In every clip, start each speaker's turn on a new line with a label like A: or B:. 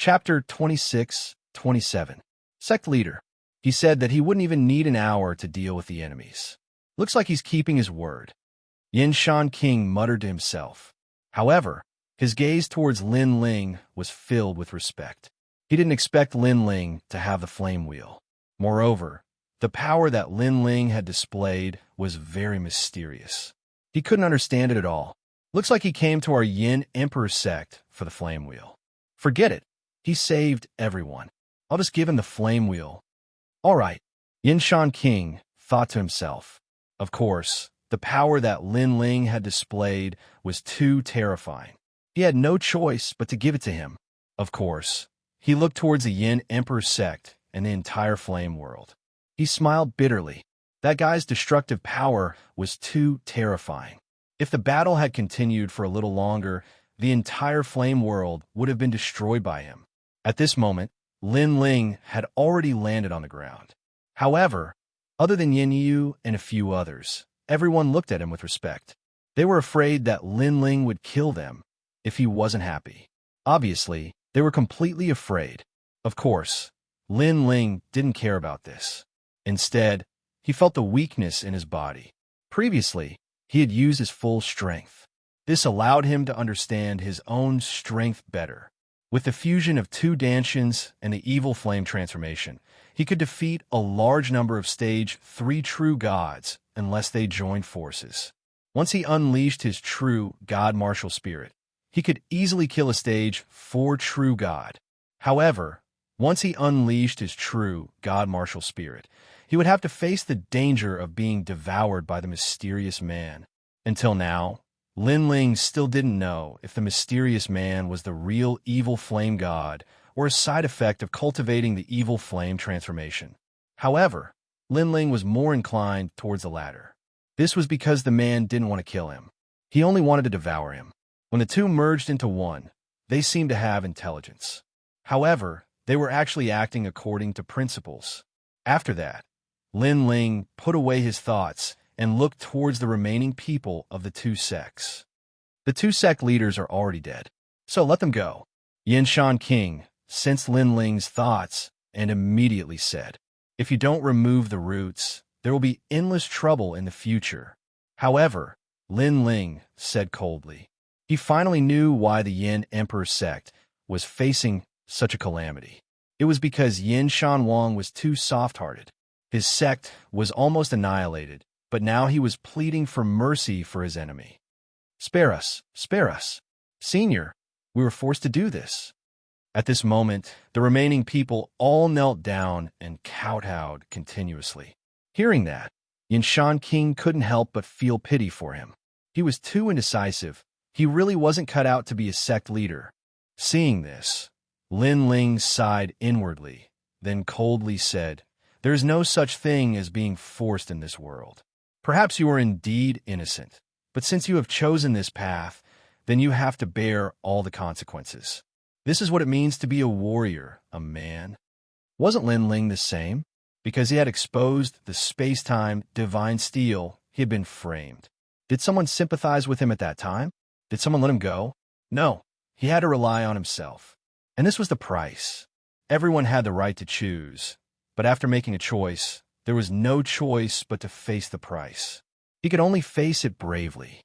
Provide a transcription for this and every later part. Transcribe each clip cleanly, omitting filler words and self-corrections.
A: Chapter 26-27. Sect Leader. He said that he wouldn't even need an hour to deal with the enemies. Looks like he's keeping his word. Xianxia muttered to himself. However, his gaze towards Lin Ling was filled with respect. He didn't expect Lin Ling to have the flame wheel. Moreover, the power that Lin Ling had displayed was very mysterious. He couldn't understand it at all. Looks like he came to our Yin Emperor sect for the flame wheel. Forget it. He saved everyone. I'll just give him the flame wheel. All right, Xianxia thought to himself. Of course, the power that Lin Ling had displayed was too terrifying. He had no choice but to give it to him. Of course, he looked towards the Yin Emperor sect and the entire flame world. He smiled bitterly. That guy's destructive power was too terrifying. If the battle had continued for a little longer, the entire flame world would have been destroyed by him. At this moment, Lin Ling had already landed on the ground. However, other than Yin Yu and a few others, everyone looked at him with respect. They were afraid that Lin Ling would kill them if he wasn't happy. Obviously, they were completely afraid. Of course, Lin Ling didn't care about this. Instead, he felt the weakness in his body. Previously, he had used his full strength. This allowed him to understand his own strength better. With the fusion of two Danshians and the evil flame transformation, he could defeat a large number of Stage 3 true gods unless they joined forces. Once he unleashed his true God martial spirit, he could easily kill a Stage 4 true god. However, once he unleashed his true God martial spirit, he would have to face the danger of being devoured by the mysterious man. Until now, Lin Ling still didn't know if the mysterious man was the real evil flame god or a side effect of cultivating the evil flame transformation. However, Lin Ling was more inclined towards the latter. This was because the man didn't want to kill him. He only wanted to devour him. When the two merged into one, they seemed to have intelligence. However, they were actually acting according to principles. After that, Lin Ling put away his thoughts and looked towards the remaining people of the two sects. The two sect leaders are already dead, so let them go. Xianxia sensed Lin Ling's thoughts and immediately said, if you don't remove the roots, there will be endless trouble in the future. However, Lin Ling said coldly. He finally knew why the Yin Emperor sect was facing such a calamity. It was because Yin Shanwang was too soft-hearted. His sect was almost annihilated, but now he was pleading for mercy for his enemy. Spare us, Senior, we were forced to do this. At this moment, the remaining people all knelt down and kowtowed continuously. Hearing that, Xianxia couldn't help but feel pity for him. He was too indecisive. He really wasn't cut out to be a sect leader. Seeing this, Lin Ling sighed inwardly, then coldly said, there is no such thing as being forced in this world. Perhaps you are indeed innocent, but since you have chosen this path, then you have to bear all the consequences. This is what it means to be a warrior, a man. Wasn't Lin Ling the same? Because he had exposed the space-time divine steel, he had been framed. Did someone sympathize with him at that time? Did someone let him go? No, he had to rely on himself. And this was the price. Everyone had the right to choose, but after making a choice, there was no choice but to face the price. He could only face it bravely.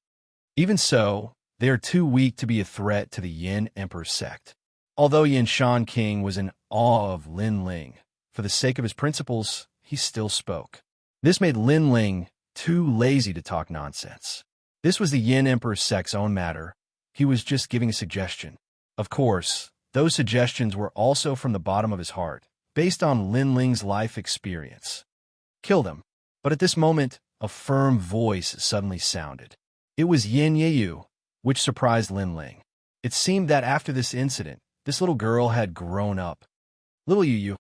A: Even so, they are too weak to be a threat to the Yin Emperor sect. Although Xianxia was in awe of Lin Ling, for the sake of his principles, he still spoke. This made Lin Ling too lazy to talk nonsense. This was the Yin Emperor sect's own matter. He was just giving a suggestion. Of course, those suggestions were also from the bottom of his heart, based on Lin Ling's life experience. Kill them. But at this moment, a firm voice suddenly sounded. It was Yin Yu, which surprised Lin Ling. It seemed that after this incident, this little girl had grown up. Little Yu.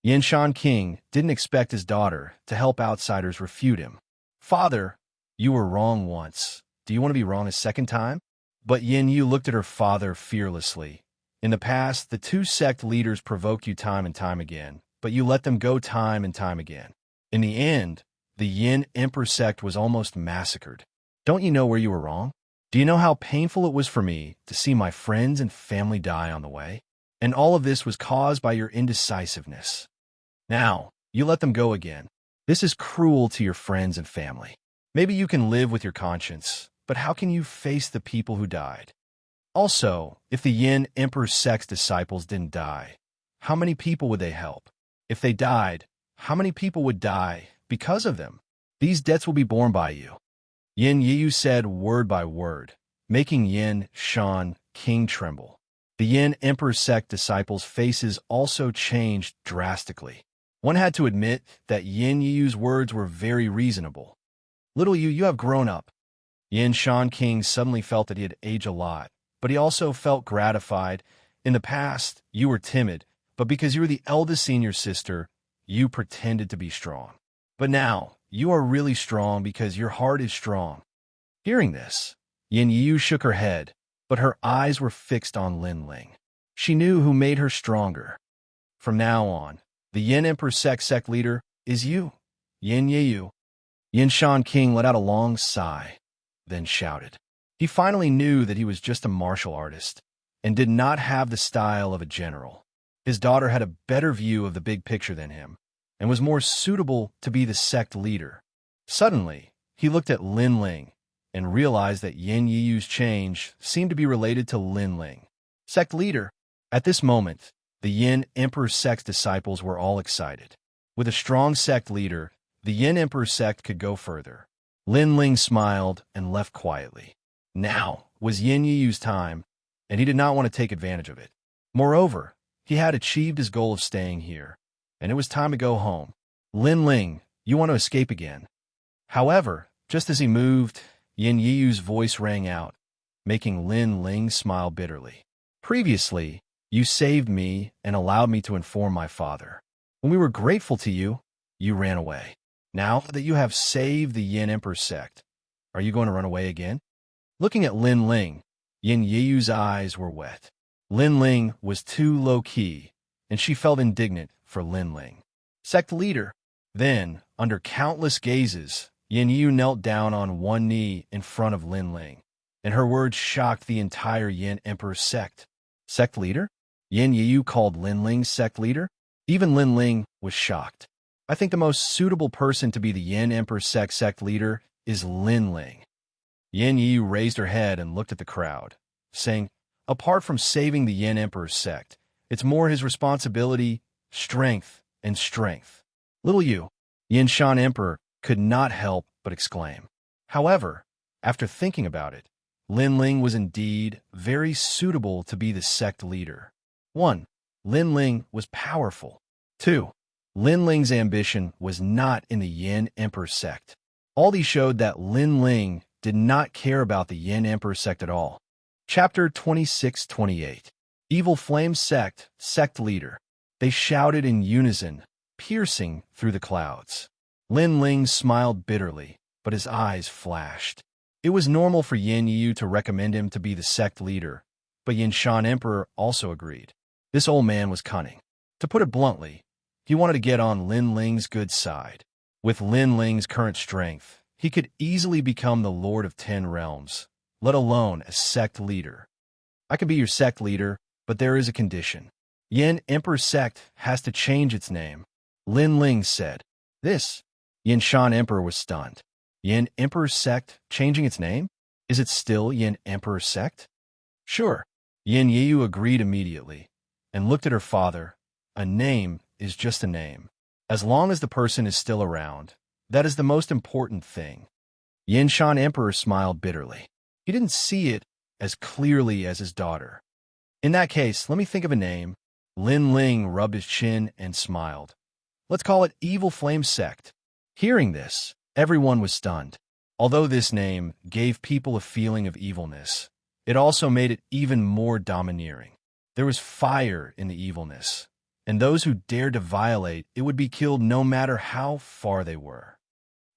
A: Xianxia didn't expect his daughter to help outsiders refute him. Father, you were wrong once. Do you want to be wrong a second time? But Yin Yu looked at her father fearlessly. In the past, the two sect leaders provoked you time and time again, but you let them go time and time again. In the end, the Yin Emperor sect was almost massacred. Don't you know where you were wrong? Do you know how painful it was for me to see my friends and family die on the way? And all of this was caused by your indecisiveness. Now, you let them go again. This is cruel to your friends and family. Maybe you can live with your conscience, but how can you face the people who died? Also, if the Yin Emperor's sect's disciples didn't die, how many people would they help? If they died, how many people would die because of them? These debts will be borne by you. Yin Yiyu said word by word, making Yin Shan King tremble. The Yin Emperor's sect disciples' faces also changed drastically. One had to admit that Yin Yiyu's words were very reasonable. Little you have grown up. Yin Shan King suddenly felt that he had aged a lot, but he also felt gratified. In the past, you were timid, but because you were the eldest senior sister, you pretended to be strong. But now, you are really strong because your heart is strong. Hearing this, Yin Yiyu shook her head, but her eyes were fixed on Lin Ling. She knew who made her stronger. From now on, the Yin Emperor sect leader is you, Yin Yiyu. Yin Shan King let out a long sigh, then shouted. He finally knew that he was just a martial artist and did not have the style of a general. His daughter had a better view of the big picture than him and was more suitable to be the sect leader. Suddenly, he looked at Lin Ling and realized that Yin Yiyu's change seemed to be related to Lin Ling. Sect leader. At this moment, the Yin Emperor's sect disciples were all excited. With a strong sect leader, the Yin Emperor sect could go further. Lin Ling smiled and left quietly. Now was Yin Yiyu's time, and he did not want to take advantage of it. Moreover, he had achieved his goal of staying here, and it was time to go home. Lin Ling, you want to escape again. However, just as he moved, Yin Yiyu's voice rang out, making Lin Ling smile bitterly. Previously, you saved me and allowed me to inform my father. When we were grateful to you, you ran away. Now that you have saved the Yin Emperor sect, are you going to run away again? Looking at Lin Ling, Yin Yiyu's eyes were wet. Lin Ling was too low-key, and she felt indignant for Lin Ling. Sect leader. Then, under countless gazes, Yin Yiyu knelt down on one knee in front of Lin Ling, and her words shocked the entire Yin Emperor sect. Sect leader? Yin Yiyu called Lin Ling sect leader? Even Lin Ling was shocked. I think the most suitable person to be the Yin Emperor sect leader is Lin Ling. Yin Yiyu raised her head and looked at the crowd, saying, apart from saving the Yin Emperor sect, it's more his responsibility, strength, and strength. Little you, Yin Shan Emperor, could not help but exclaim. However, after thinking about it, Lin Ling was indeed very suitable to be the sect leader. 1. Lin Ling was powerful. 2. Lin Ling's ambition was not in the Yin Emperor sect. All these showed that Lin Ling did not care about the Yin Emperor sect at all. Chapter 26-28. Evil Flame Sect leader. They shouted in unison, piercing through the clouds. Lin Ling smiled bitterly, but his eyes flashed. It was normal for Yin Yiyu to recommend him to be the sect leader, but Yin Shan Emperor also agreed. This old man was cunning. To put it bluntly, he wanted to get on Lin Ling's good side. With Lin Ling's current strength, he could easily become the Lord of 10 Realms, let alone a sect leader. I can be your sect leader, but there is a condition. Yin Emperor sect has to change its name. Lin Ling said. This. Yin Shan Emperor was stunned. Yin Emperor sect changing its name? Is it still Yin Emperor sect? Sure. Yin Yiyu agreed immediately and looked at her father. A name is just a name. As long as the person is still around, that is the most important thing. Yin Shan Emperor smiled bitterly. He didn't see it as clearly as his daughter. In that case, let me think of a name. Lin Ling rubbed his chin and smiled. Let's call it Evil Flame Sect. Hearing this, everyone was stunned. Although this name gave people a feeling of evilness, it also made it even more domineering. There was fire in the evilness, and those who dared to violate it would be killed no matter how far they were.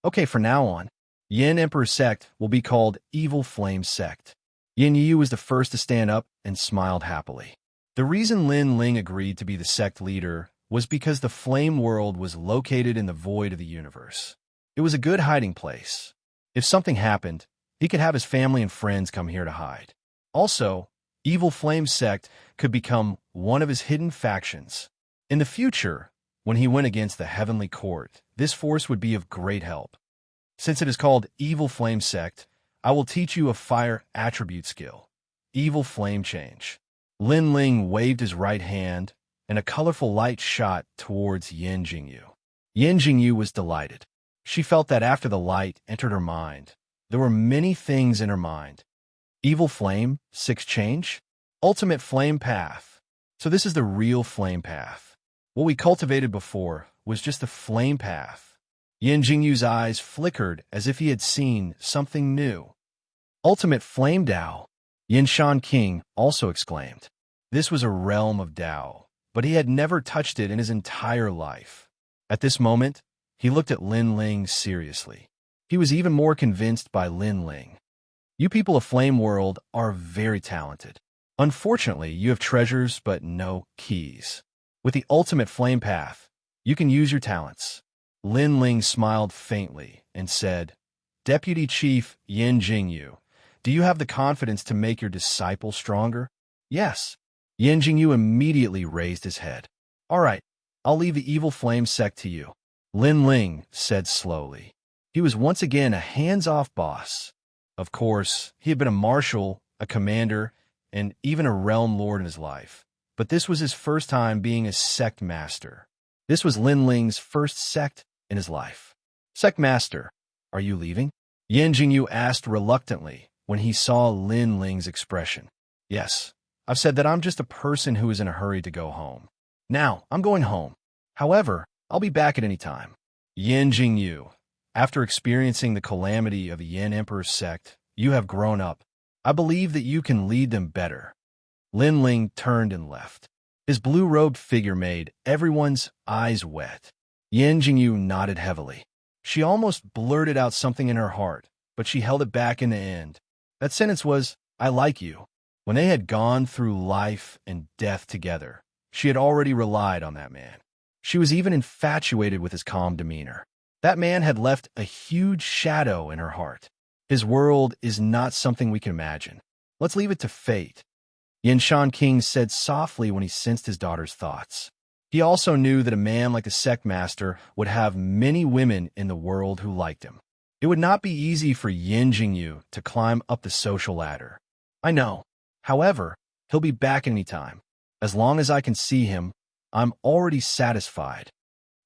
A: Okay, from now on, Yin Emperor Sect will be called Evil Flame Sect. Yin Yiyu was the first to stand up and smiled happily. The reason Lin Ling agreed to be the sect leader was because the flame world was located in the void of the universe. It was a good hiding place. If something happened, he could have his family and friends come here to hide. Also, Evil Flame Sect could become one of his hidden factions. In the future, when he went against the Heavenly Court, this force would be of great help. Since it is called Evil Flame Sect, I will teach you a fire attribute skill, Evil Flame Change. Lin Ling waved his right hand, and a colorful light shot towards Yin Jingyu. Yin Jingyu was delighted. She felt that after the light entered her mind, there were many things in her mind. Evil Flame, 6 change? Ultimate Flame Path. So this is the real Flame Path. What we cultivated before was just the Flame Path. Yin Jingyu's eyes flickered as if he had seen something new. Ultimate Flame Dao, Yinshan King also exclaimed. This was a realm of Dao, but he had never touched it in his entire life. At this moment, he looked at Lin Ling seriously. He was even more convinced by Lin Ling. You people of Flame World are very talented. Unfortunately, you have treasures but no keys. With the ultimate Flame Path, you can use your talents. Lin Ling smiled faintly and said, Deputy Chief Yin Jingyu, do you have the confidence to make your disciple stronger? Yes. Yin Jingyu immediately raised his head. All right, I'll leave the Evil Flame Sect to you. Lin Ling said slowly. He was once again a hands-off boss. Of course, he had been a marshal, a commander, and even a realm lord in his life. But this was his first time being a sect master. This was Lin Ling's first sect in his life. Sect master, are you leaving? Yin Jingyu asked reluctantly when he saw Lin Ling's expression. Yes, I've said that I'm just a person who is in a hurry to go home. Now, I'm going home. However, I'll be back at any time. Yin Jingyu, after experiencing the calamity of the Yin Emperor's sect, you have grown up. I believe that you can lead them better. Lin Ling turned and left. His blue-robed figure made everyone's eyes wet. Yin Jingyu nodded heavily. She almost blurted out something in her heart, but she held it back in the end. That sentence was, I like you. When they had gone through life and death together, she had already relied on that man. She was even infatuated with his calm demeanor. That man had left a huge shadow in her heart. His world is not something we can imagine. Let's leave it to fate. Yinshan King said softly when he sensed his daughter's thoughts. He also knew that a man like the sect master would have many women in the world who liked him. It would not be easy for Yin Jingyu to climb up the social ladder. I know. However, he'll be back any time. As long as I can see him, I'm already satisfied.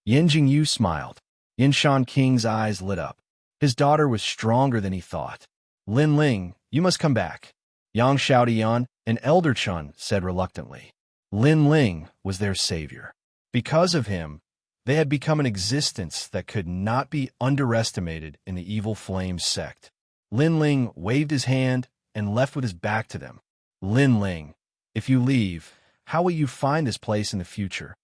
A: Yin Jingyu smiled. Yinshan King's eyes lit up. His daughter was stronger than he thought. Lin Ling, you must come back. Yang Xiaodian, an elder Chun, said reluctantly. Lin Ling was their savior. Because of him, they had become an existence that could not be underestimated in the Evil Flame sect. Lin Ling waved his hand and left with his back to them. Lin Ling, if you leave, how will you find this place in the future?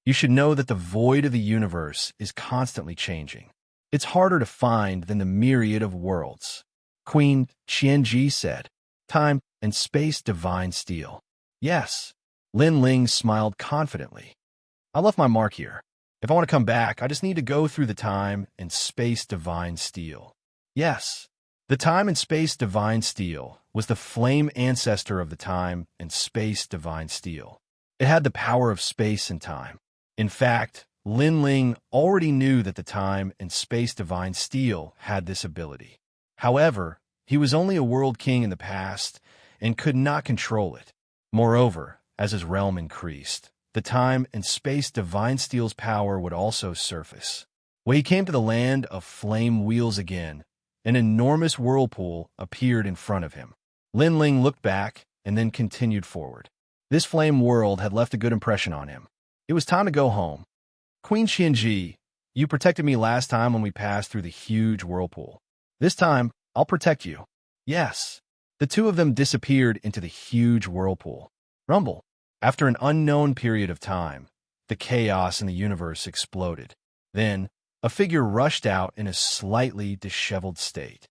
A: You should know that the void of the universe is constantly changing. It's harder to find than the myriad of worlds. Queen Qianji said, Time and space divine steel. Yes. Lin Ling smiled confidently. I left my mark here. If I want to come back, I just need to go through the time and space divine steel. Yes. The time and space divine steel was the flame ancestor of the time and space divine steel. It had the power of space and time. In fact, Lin Ling already knew that the time and space divine steel had this ability. However, he was only a world king in the past and could not control it. Moreover, as his realm increased, the time and space divine steel's power would also surface. When he came to the land of flame wheels again, an enormous whirlpool appeared in front of him. Lin Ling looked back and then continued forward. This flame world had left a good impression on him. It was time to go home. Queen Qianji, you protected me last time when we passed through the huge whirlpool. This time, I'll protect you. Yes. The two of them disappeared into the huge whirlpool. Rumble. After an unknown period of time, the chaos in the universe exploded. Then, a figure rushed out in a slightly disheveled state.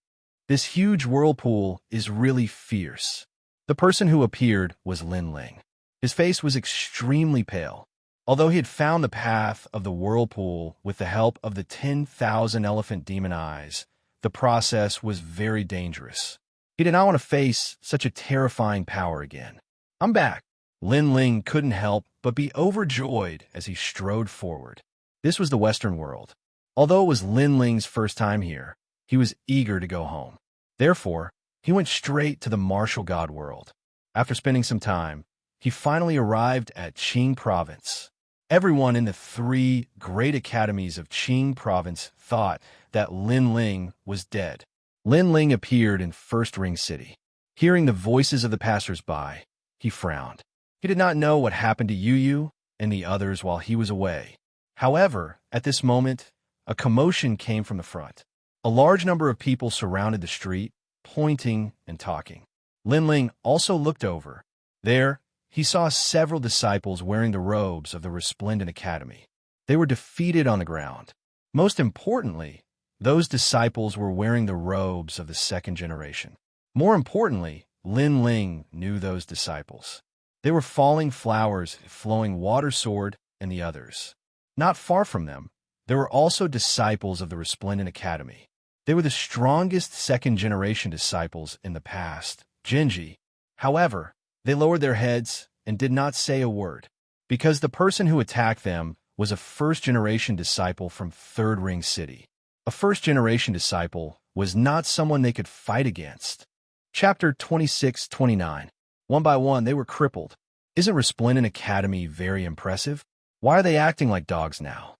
A: This huge whirlpool is really fierce. The person who appeared was Lin Ling. His face was extremely pale. Although he had found the path of the whirlpool with the help of the 10,000 elephant demon eyes, the process was very dangerous. He did not want to face such a terrifying power again. I'm back. Lin Ling couldn't help but be overjoyed as he strode forward. This was the Western world. Although it was Lin Ling's first time here, he was eager to go home. Therefore, he went straight to the martial god world. After spending some time, he finally arrived at Qing Province. Everyone in the 3 great academies of Qing Province thought that Lin Ling was dead. Lin Ling appeared in First Ring City. Hearing the voices of the passers-by, he frowned. He did not know what happened to Yu and the others while he was away. However, at this moment, a commotion came from the front. A large number of people surrounded the street, pointing and talking. Lin Ling also looked over. There, he saw several disciples wearing the robes of the Resplendent Academy. They were defeated on the ground. Most importantly, those disciples were wearing the robes of the second generation. More importantly, Lin Ling knew those disciples. They were Falling Flowers, Flowing Water Sword, and the others. Not far from them, there were also disciples of the Resplendent Academy. They were the strongest second-generation disciples in the past, Genji. However, they lowered their heads and did not say a word, because the person who attacked them was a first-generation disciple from Third Ring City. A first-generation disciple was not someone they could fight against. Chapter 26-29. One by one, they were crippled. Isn't Resplendent Academy very impressive? Why are they acting like dogs now?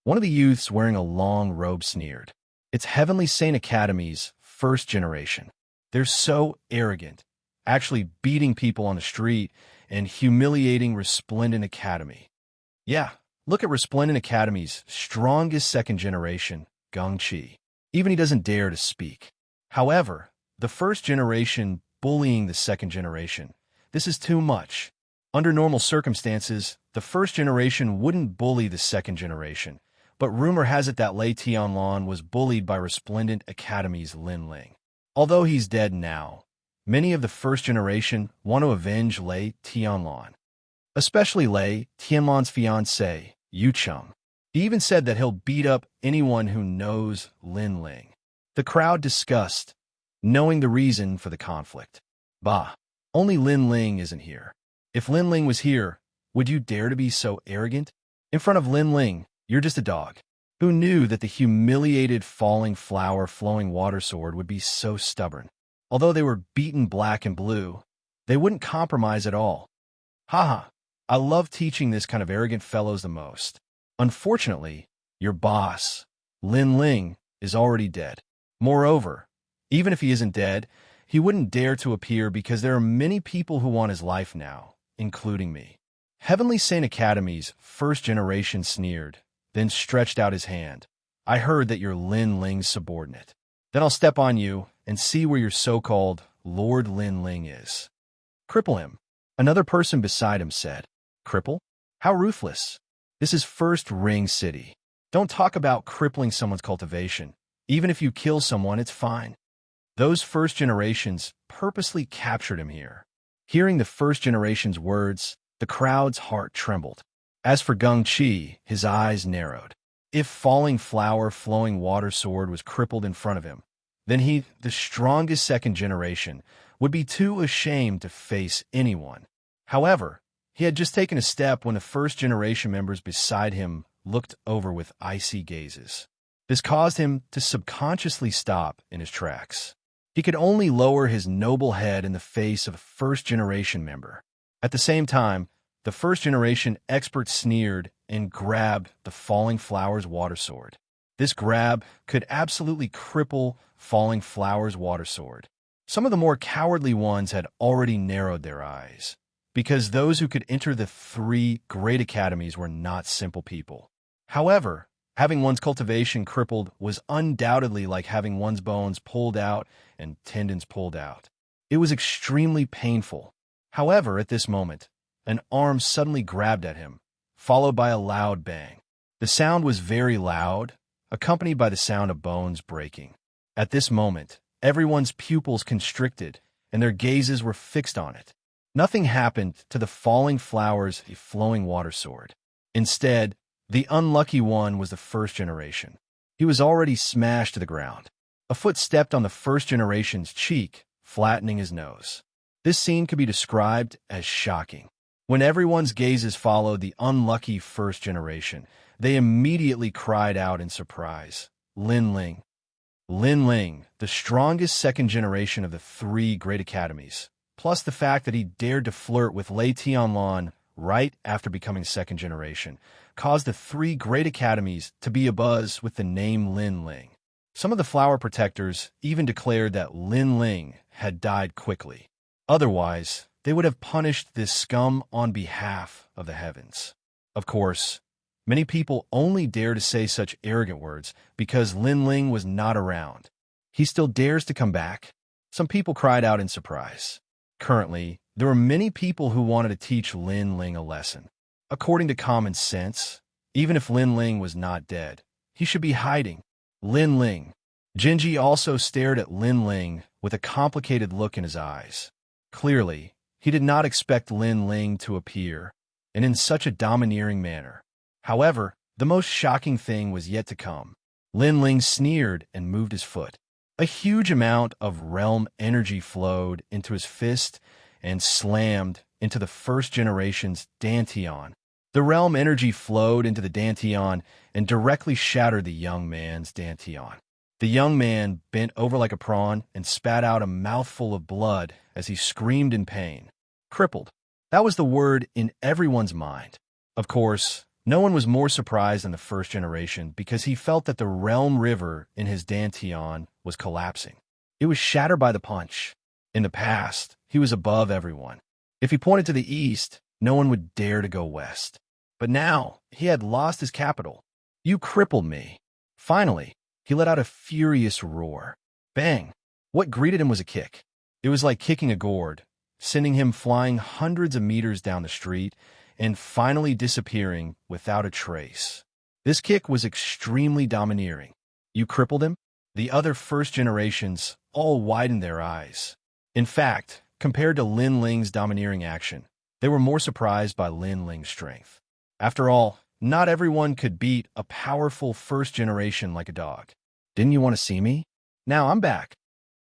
A: One of the youths wearing a long robe sneered. It's Heavenly Saint Academy's first generation. They're so arrogant, actually beating people on the street and humiliating Resplendent Academy. Yeah, look at Resplendent Academy's strongest second generation, Gengqi. Even he doesn't dare to speak. However, the first generation bullying the second generation. This is too much. Under normal circumstances, the first generation wouldn't bully the second generation, but rumor has it that Lei Tianlan was bullied by Resplendent Academy's Lin Ling. Although he's dead now, many of the first generation want to avenge Lei Tianlan, especially Lei Tianlan's fiancé, Yu Cheng. He even said that he'll beat up anyone who knows Lin Ling. The crowd discussed, knowing the reason for the conflict. Bah, only Lin Ling isn't here. If Lin Ling was here, would you dare to be so arrogant? In front of Lin Ling, you're just a dog. Who knew that the humiliated Falling Flower Flowing Water Sword would be so stubborn? Although they were beaten black and blue, they wouldn't compromise at all. Haha, I love teaching this kind of arrogant fellows the most. Unfortunately, your boss, Lin Ling, is already dead. Moreover, even if he isn't dead, he wouldn't dare to appear because there are many people who want his life now, including me. Heavenly Saint Academy's first generation sneered, then stretched out his hand. I heard that you're Lin Ling's subordinate. Then I'll step on you and see where your so-called Lord Lin Ling is. Cripple him. Another person beside him said. Cripple? How ruthless. This is First Ring City. Don't talk about crippling someone's cultivation. Even if you kill someone, it's fine. Those first generations purposely captured him here. Hearing the first generation's words, the crowd's heart trembled. As for Gengqi, his eyes narrowed. If Falling Flower Flowing Water Sword was crippled in front of him, then he, the strongest second generation, would be too ashamed to face anyone. However, he had just taken a step when the first generation members beside him looked over with icy gazes. This caused him to subconsciously stop in his tracks. He could only lower his noble head in the face of a first-generation member. At the same time, the first-generation expert sneered and grabbed the Falling Flower's water sword. This grab could absolutely cripple Falling Flower's water sword. Some of the more cowardly ones had already narrowed their eyes, because those who could enter the 3 great academies were not simple people. However, having one's cultivation crippled was undoubtedly like having one's bones pulled out and tendons pulled out. It was extremely painful. However, at this moment, an arm suddenly grabbed at him, followed by a loud bang. The sound was very loud, accompanied by the sound of bones breaking. At this moment, everyone's pupils constricted, and their gazes were fixed on it. Nothing happened to the Falling Flower's flowing water sword. Instead, the unlucky one was the first generation. He was already smashed to the ground. A foot stepped on the first generation's cheek, flattening his nose. This scene could be described as shocking. When everyone's gazes followed the unlucky first generation, they immediately cried out in surprise. Lin Ling. Lin Ling, the strongest second generation of the three great academies, plus the fact that he dared to flirt with Lei Tianlan right after becoming second generation, caused the three great academies to be abuzz with the name Lin Ling. Some of the flower protectors even declared that Lin Ling had died quickly. Otherwise, they would have punished this scum on behalf of the heavens. Of course, many people only dare to say such arrogant words because Lin Ling was not around. He still dares to come back? Some people cried out in surprise. Currently, there were many people who wanted to teach Lin Ling a lesson. According to common sense, even if Lin Ling was not dead, he should be hiding. Lin Ling. Jinji also stared at Lin Ling with a complicated look in his eyes. Clearly, he did not expect Lin Ling to appear, and in such a domineering manner. However, the most shocking thing was yet to come. Lin Ling sneered and moved his foot. A huge amount of realm energy flowed into his fist and slammed into the first generation's Dantian. The realm energy flowed into the Dantian and directly shattered the young man's Dantian. The young man bent over like a prawn and spat out a mouthful of blood as he screamed in pain. Crippled. That was the word in everyone's mind. Of course, no one was more surprised than the first generation because he felt that the realm river in his Dantian was collapsing. It was shattered by the punch. In the past, he was above everyone. If he pointed to the east, no one would dare to go west. But now, he had lost his capital. You crippled me. Finally, he let out a furious roar. Bang! What greeted him was a kick. It was like kicking a gourd, sending him flying hundreds of meters down the street and finally disappearing without a trace. This kick was extremely domineering. You crippled him? The other first generations all widened their eyes. In fact, compared to Lin Ling's domineering action, they were more surprised by Lin Ling's strength. After all, not everyone could beat a powerful first generation like a dog. Didn't you want to see me? Now I'm back.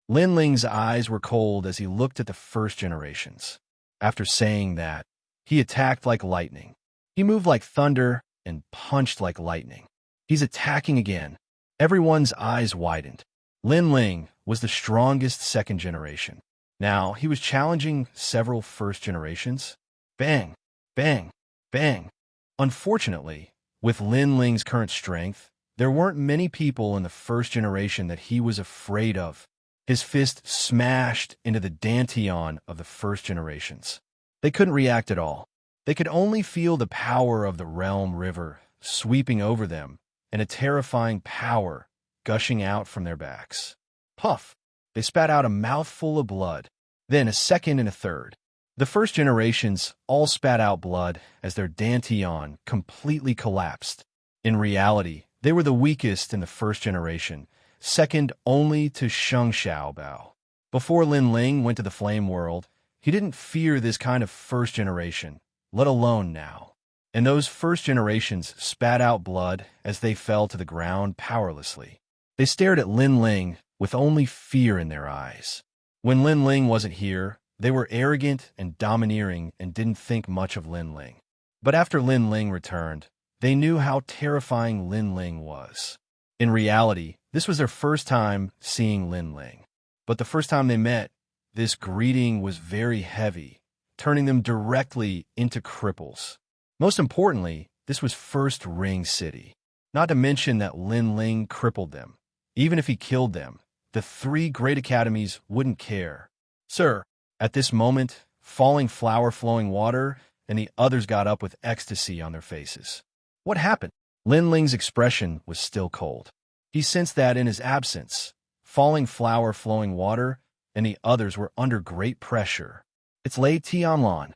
A: Lin Ling's eyes were cold as he looked at the first generations. After saying that, he attacked like lightning. He moved like thunder and punched like lightning. He's attacking again. Everyone's eyes widened. Lin Ling was the strongest second generation. Now he was challenging several first generations. Bang, bang, bang. Unfortunately, with Lin Ling's current strength, there weren't many people in the first generation that he was afraid of. His fist smashed into the Dantian of the first generations. They couldn't react at all. They could only feel the power of the realm river sweeping over them and a terrifying power gushing out from their backs. Puff! They spat out a mouthful of blood, then a second and a third. The first generations all spat out blood as their Dantian completely collapsed. In reality, they were the weakest in the first generation, second only to Xianxia. Before Lin Ling went to the flame world, he didn't fear this kind of first generation, let alone now. And those first generations spat out blood as they fell to the ground powerlessly. They stared at Lin Ling with only fear in their eyes. When Lin Ling wasn't here, they were arrogant and domineering and didn't think much of Lin Ling. But after Lin Ling returned, they knew how terrifying Lin Ling was. In reality, this was their first time seeing Lin Ling. But the first time they met, this greeting was very heavy, turning them directly into cripples. Most importantly, this was First Ring City. Not to mention that Lin Ling crippled them. Even if he killed them, the three great academies wouldn't care. Sir, at this moment, Falling Flower Flowing Water and the others got up with ecstasy on their faces. What happened? Lin Ling's expression was still cold. He sensed that in his absence, Falling Flower Flowing Water and the others were under great pressure. It's Lei Tianlan.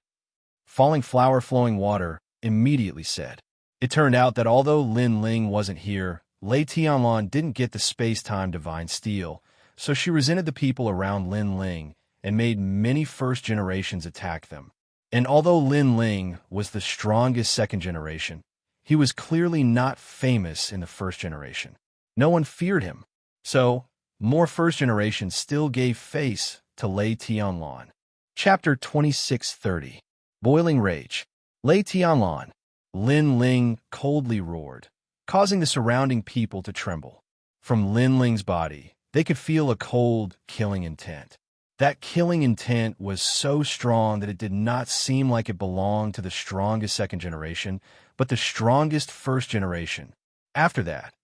A: Falling Flower Flowing Water immediately said. It turned out that although Lin Ling wasn't here, Lei Tianlan didn't get the space-time divine steel, so she resented the people around Lin Ling and made many first generations attack them. And although Lin Ling was the strongest second generation, he was clearly not famous in the first generation. No one feared him. So, more first generations still gave face to Lei Tianlan. Chapter 2630. Boiling rage. Lei Tianlan. Lin Ling coldly roared, causing the surrounding people to tremble. From Lin Ling's body, they could feel a cold, killing intent. That killing intent was so strong that it did not seem like it belonged to the strongest second generation, but the strongest first generation. After that,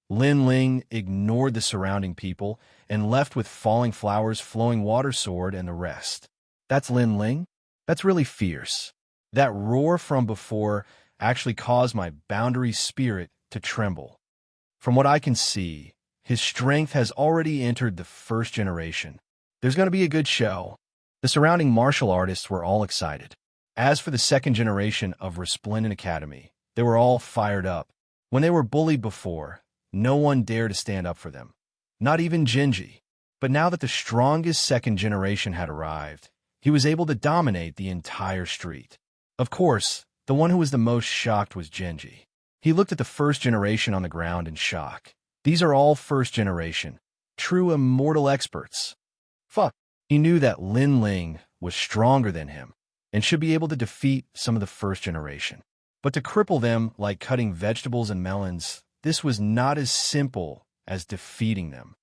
A: Lin Ling ignored the surrounding people and left with falling flowers, flowing water sword, and the rest. That's Lin Ling? That's really fierce. That roar from before actually caused my boundary spirit to tremble. From what I can see, his strength has already entered the first generation. There's going to be a good show. The surrounding martial artists were all excited. As for the second generation of Resplendent Academy, they were all fired up. When they were bullied before, no one dared to stand up for them. Not even Genji. But now that the strongest second generation had arrived, he was able to dominate the entire street. Of course, the one who was the most shocked was Genji. He looked at the first generation on the ground in shock. These are all first generation, true immortal experts. Fuck. He knew that Lin Ling was stronger than him and should be able to defeat some of the first generation. But to cripple them like cutting vegetables and melons, this was not as simple as defeating them.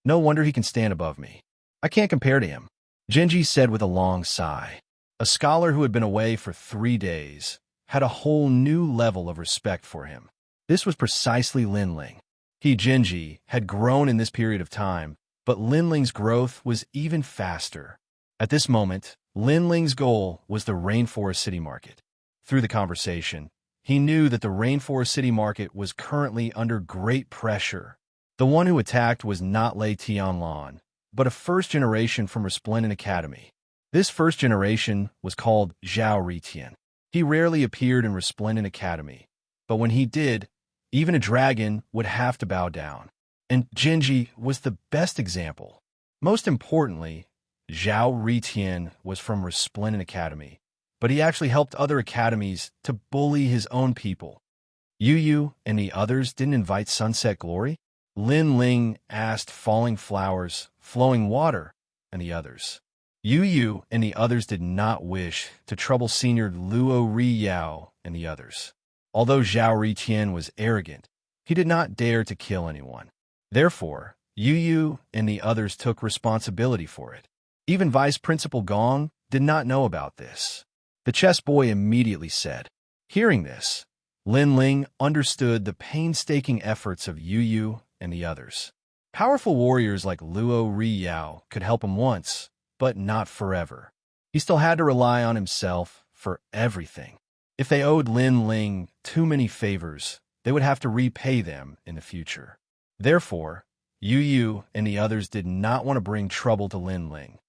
A: No wonder he can stand above me. I can't compare to him, Genji said with a long sigh. A scholar who had been away for 3 days had a whole new level of respect for him. This was precisely Lin Ling. He, Genji, had grown in this period of time, but Lin Ling's growth was even faster. At this moment, Lin Ling's goal was the Rainforest City Market. Through the conversation, he knew that the Rainforest City Market was currently under great pressure. The one who attacked was not Lei Tianlan, but a first generation from Resplendent Academy. This first generation was called Zhao Ritian. He rarely appeared in Resplendent Academy, but when he did, even a dragon would have to bow down. And Genji was the best example. Most importantly, Zhao Ritian was from Resplendent Academy, but he actually helped other academies to bully his own people. Yu Yu and the others didn't invite Sunset Glory? Lin Ling asked Falling Flowers, Flowing Water, and the others. Yu Yu and the others did not wish to trouble Senior Luo Riyao and the others. Although Zhao Ritian was arrogant, he did not dare to kill anyone. Therefore, Yu Yu and the others took responsibility for it. Even Vice Principal Gong did not know about this. The chess boy immediately said. Hearing this, Lin Ling understood the painstaking efforts of Yu Yu and the others. Powerful warriors like Luo Riyao could help him once, but not forever. He still had to rely on himself for everything. If they owed Lin Ling too many favors, they would have to repay them in the future. Therefore, Yu Yu and the others did not want to bring trouble to Lin Ling.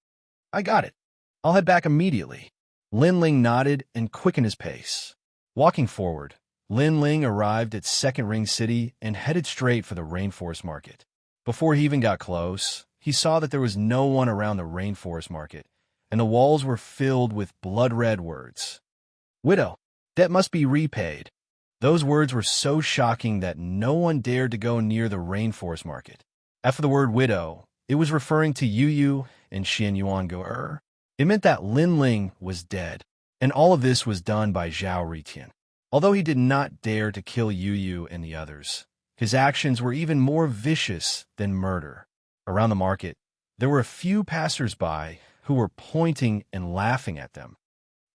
A: I got it. I'll head back immediately. Lin Ling nodded and quickened his pace. Walking forward, Lin Ling arrived at Second Ring City and headed straight for the Rainforest Market. Before he even got close, he saw that there was no one around the Rainforest Market, and the walls were filled with blood-red words. Widow, debt must be repaid. Those words were so shocking that no one dared to go near the Rainforest Market. After the word widow, it was referring to Yu Yu and Xianxia. It meant that Lin Ling was dead, and all of this was done by Zhao Ritian. Although he did not dare to kill Yu Yu and the others, his actions were even more vicious than murder. Around the market, there were a few passers-by who were pointing and laughing at them.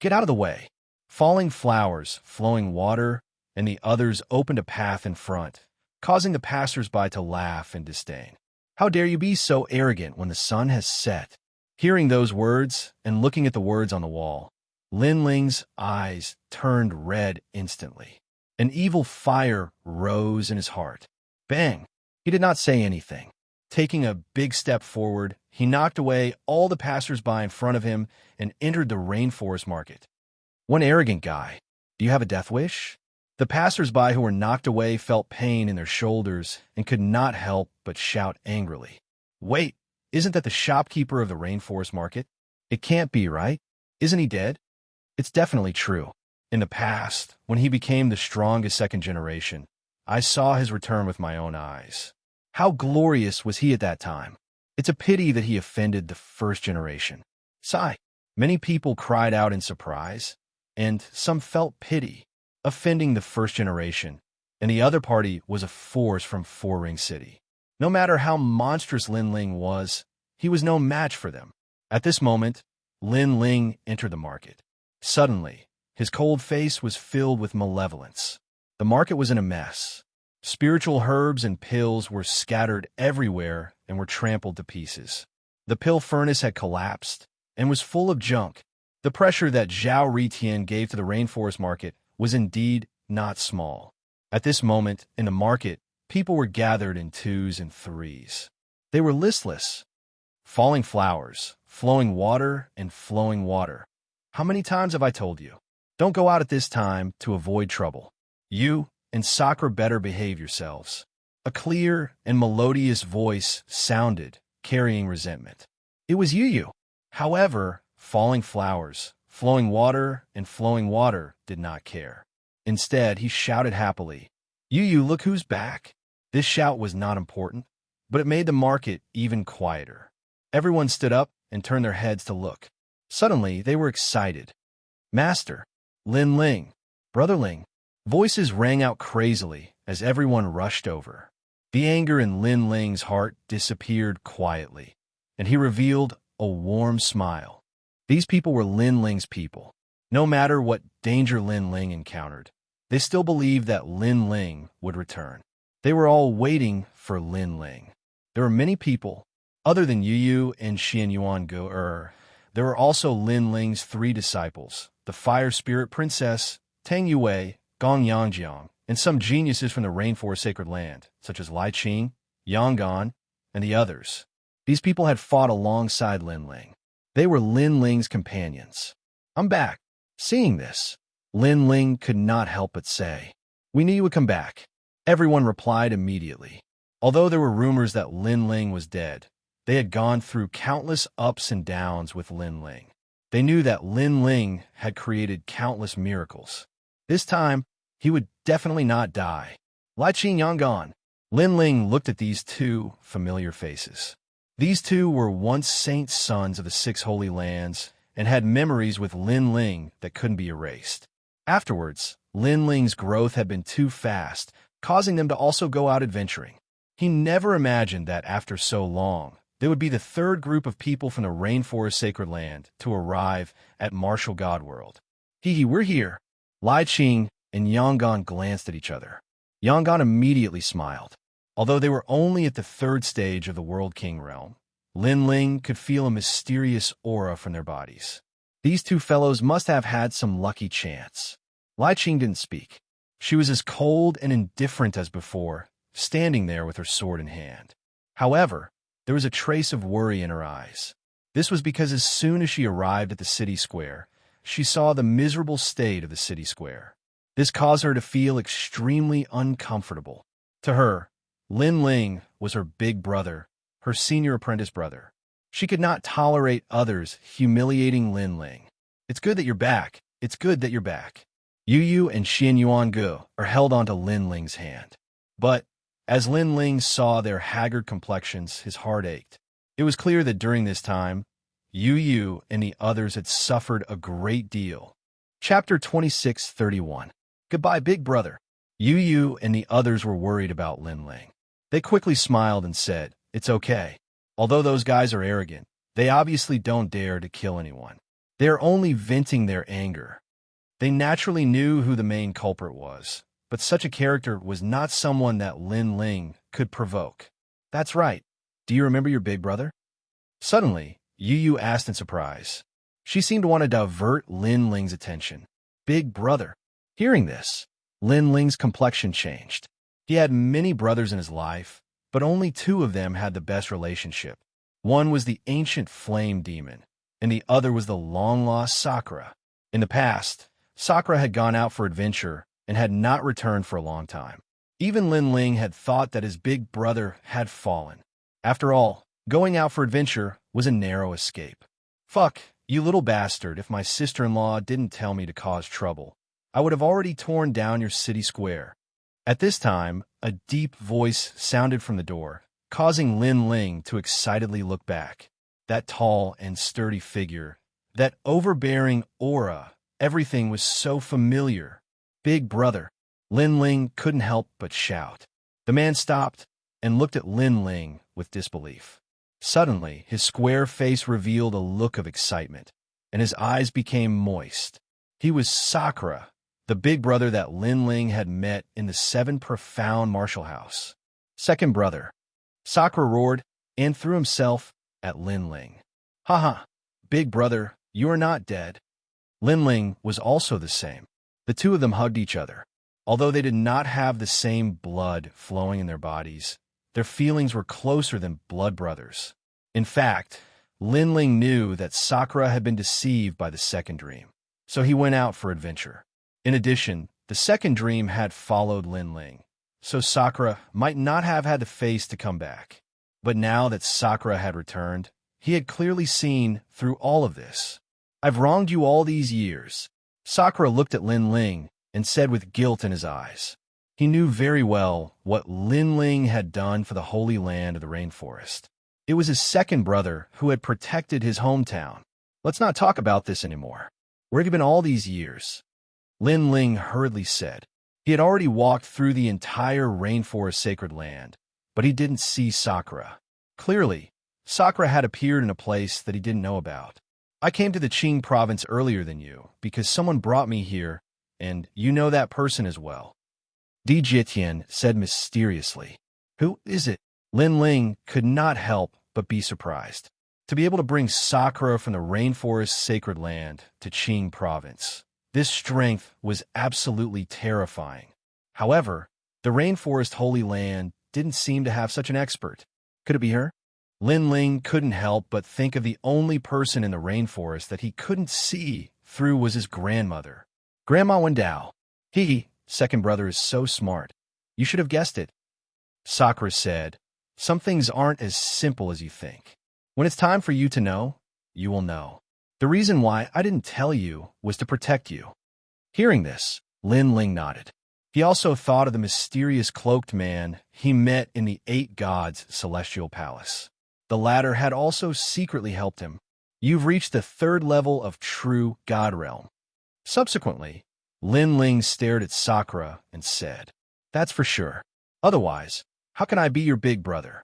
A: Get out of the way. Falling Flowers, Flowing Water, and the others opened a path in front, causing the passers-by to laugh in disdain. How dare you be so arrogant when the sun has set? Hearing those words and looking at the words on the wall, Lin Ling's eyes turned red instantly. An evil fire rose in his heart. Bang! He did not say anything. Taking a big step forward, he knocked away all the passers-by in front of him and entered the Rainforest Market. One arrogant guy. Do you have a death wish? The passers-by who were knocked away felt pain in their shoulders and could not help but shout angrily. Wait, isn't that the shopkeeper of the Rainforest Market? It can't be, right? Isn't he dead? It's definitely true. In the past, when he became the strongest second generation, I saw his return with my own eyes. How glorious was he at that time? It's a pity that he offended the first generation. Sigh. Many people cried out in surprise. and some felt pity, offending the first generation, and the other party was a force from Four Ring City. No matter how monstrous Lin Ling was, he was no match for them. At this moment, Lin Ling entered the market. Suddenly, his cold face was filled with malevolence. The market was in a mess. Spiritual herbs and pills were scattered everywhere and were trampled to pieces. The pill furnace had collapsed and was full of junk. The pressure that Zhao Ritian gave to the rainforest market was indeed not small. At this moment, in the market, people were gathered in twos and threes. They were listless. Falling flowers, flowing water, and flowing water. How many times have I told you? Don't go out at this time to avoid trouble. You and Sakura better behave yourselves. A clear and melodious voice sounded, carrying resentment. It was Yu. However, falling flowers, flowing water, and flowing water did not care. Instead, he shouted happily, Yu, look who's back. This shout was not important, but it made the market even quieter. Everyone stood up and turned their heads to look. Suddenly, they were excited. Master, Lin Ling, Brother Ling. Voices rang out crazily as everyone rushed over. The anger in Lin Ling's heart disappeared quietly, and he revealed a warm smile. These people were Lin Ling's people. No matter what danger Lin Ling encountered, they still believed that Lin Ling would return. They were all waiting for Lin Ling. There were many people, other than Yu and Xianxia. There were also Lin Ling's 3 disciples, the Fire Spirit Princess, Tang Yue, Gong Yangjiang, and some geniuses from the Rainforest Sacred Land, such as Lai Qing, Yanggan, and the others. These people had fought alongside Lin Ling. They were Lin Ling's companions. I'm back. Seeing this, Lin Ling could not help but say, We knew you would come back. Everyone replied immediately. Although there were rumors that Lin Ling was dead, they had gone through countless ups and downs with Lin Ling. They knew that Lin Ling had created countless miracles. This time, he would definitely not die. Lai Qing Yanggan. Lin Ling looked at these 2 familiar faces. These 2 were once saint sons of the 6 holy lands and had memories with Lin Ling that couldn't be erased. Afterwards, Lin Ling's growth had been too fast, causing them to also go out adventuring. He never imagined that after so long, there would be the 3rd group of people from the Rainforest Sacred Land to arrive at Martial God World. We're here. Lai Qing and Yanggan glanced at each other. Yanggan immediately smiled. Although they were only at the 3rd stage of the World King realm, Lin Ling could feel a mysterious aura from their bodies. These 2 fellows must have had some lucky chance. Lai Qing didn't speak. She was as cold and indifferent as before, standing there with her sword in hand. However, there was a trace of worry in her eyes. This was because as soon as she arrived at the city square, she saw the miserable state of the city square. This caused her to feel extremely uncomfortable. To her, Lin Ling was her big brother, her senior apprentice brother. She could not tolerate others humiliating Lin Ling. It's good that you're back. It's good that you're back. Yu and Xianxia are held onto Lin Ling's hand. But as Lin Ling saw their haggard complexions, his heart ached. It was clear that during this time, Yu and the others had suffered a great deal. Chapter 26:31. Goodbye, big brother. Yu and the others were worried about Lin Ling. They quickly smiled and said, It's okay. Although those guys are arrogant, they obviously don't dare to kill anyone. They are only venting their anger. They naturally knew who the main culprit was, but such a character was not someone that Lin Ling could provoke. That's right. Do you remember your big brother? Suddenly, Yu asked in surprise. She seemed to want to divert Lin Ling's attention. Big brother. Hearing this, Lin Ling's complexion changed. He had many brothers in his life, but only 2 of them had the best relationship. One was the ancient flame demon, and the other was the long-lost Sakura. In the past, Sakura had gone out for adventure and had not returned for a long time. Even Lin Ling had thought that his big brother had fallen. After all, going out for adventure was a narrow escape. Fuck, you little bastard, if my sister-in-law didn't tell me to cause trouble, I would have already torn down your city square. At this time, a deep voice sounded from the door, causing Lin Ling to excitedly look back. That tall and sturdy figure, that overbearing aura, Everything was so familiar. Big brother. Lin Ling couldn't help but shout. The man stopped and looked at Lin Ling with disbelief. Suddenly, his square face revealed a look of excitement, and his eyes became moist. He was Sakura, the big brother that Lin Ling had met in the 7 Profound Martial House. Second brother. Sakura roared and threw himself at Lin Ling. Haha, big brother, you are not dead. Lin Ling was also the same. The two of them hugged each other. Although they did not have the same blood flowing in their bodies, their feelings were closer than blood brothers. In fact, Lin Ling knew that Sakura had been deceived by the second dream, so he went out for adventure. In addition, the second dream had followed Lin Ling, so Sakura might not have had the face to come back. But now that Sakura had returned, he had clearly seen through all of this. I've wronged you all these years. Sakura looked at Lin Ling and said with guilt in his eyes. He knew very well what Lin Ling had done for the holy land of the rainforest. It was his second brother who had protected his hometown. Let's not talk about this anymore. Where have you been all these years? Lin Ling hurriedly said. He had already walked through the entire rainforest sacred land, but he didn't see Sakura. Clearly, Sakura had appeared in a place that he didn't know about. I came to the Qing province earlier than you because someone brought me here, and you know that person as well. Di Jitian said mysteriously. Who is it? Lin Ling could not help but be surprised. To be able to bring Sakura from the rainforest sacred land to Qing province. This strength was absolutely terrifying. However, the rainforest holy land didn't seem to have such an expert. Could it be her? Lin Ling couldn't help but think of the only person in the rainforest that he couldn't see through was his grandmother. Grandma Wendao. Second brother is so smart. You should have guessed it. Sakura said, some things aren't as simple as you think. When it's time for you to know, you will know. The reason why I didn't tell you was to protect you. Hearing this, Lin Ling nodded. He also thought of the mysterious cloaked man he met in the 8 Gods' celestial palace. The latter had also secretly helped him. You've reached the 3rd level of true God realm. Subsequently, Lin Ling stared at Sakura and said, that's for sure. Otherwise, how can I be your big brother?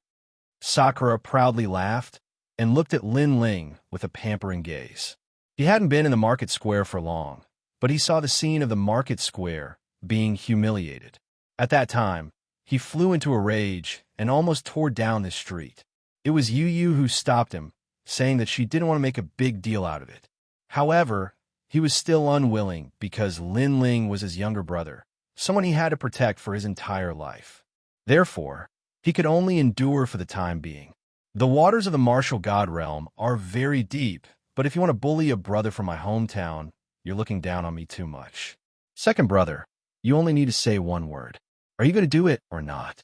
A: Sakura proudly laughed and looked at Lin Ling with a pampering gaze. He hadn't been in the market square for long, but he saw the scene of the market square being humiliated. At that time, he flew into a rage and almost tore down the street. It was Yu Yu who stopped him, saying that she didn't want to make a big deal out of it. However, he was still unwilling because Lin Ling was his younger brother, someone he had to protect for his entire life. Therefore, he could only endure for the time being. The waters of the martial god realm are very deep, but if you want to bully a brother from my hometown, you're looking down on me too much. Second brother, you only need to say one word. Are you going to do it or not?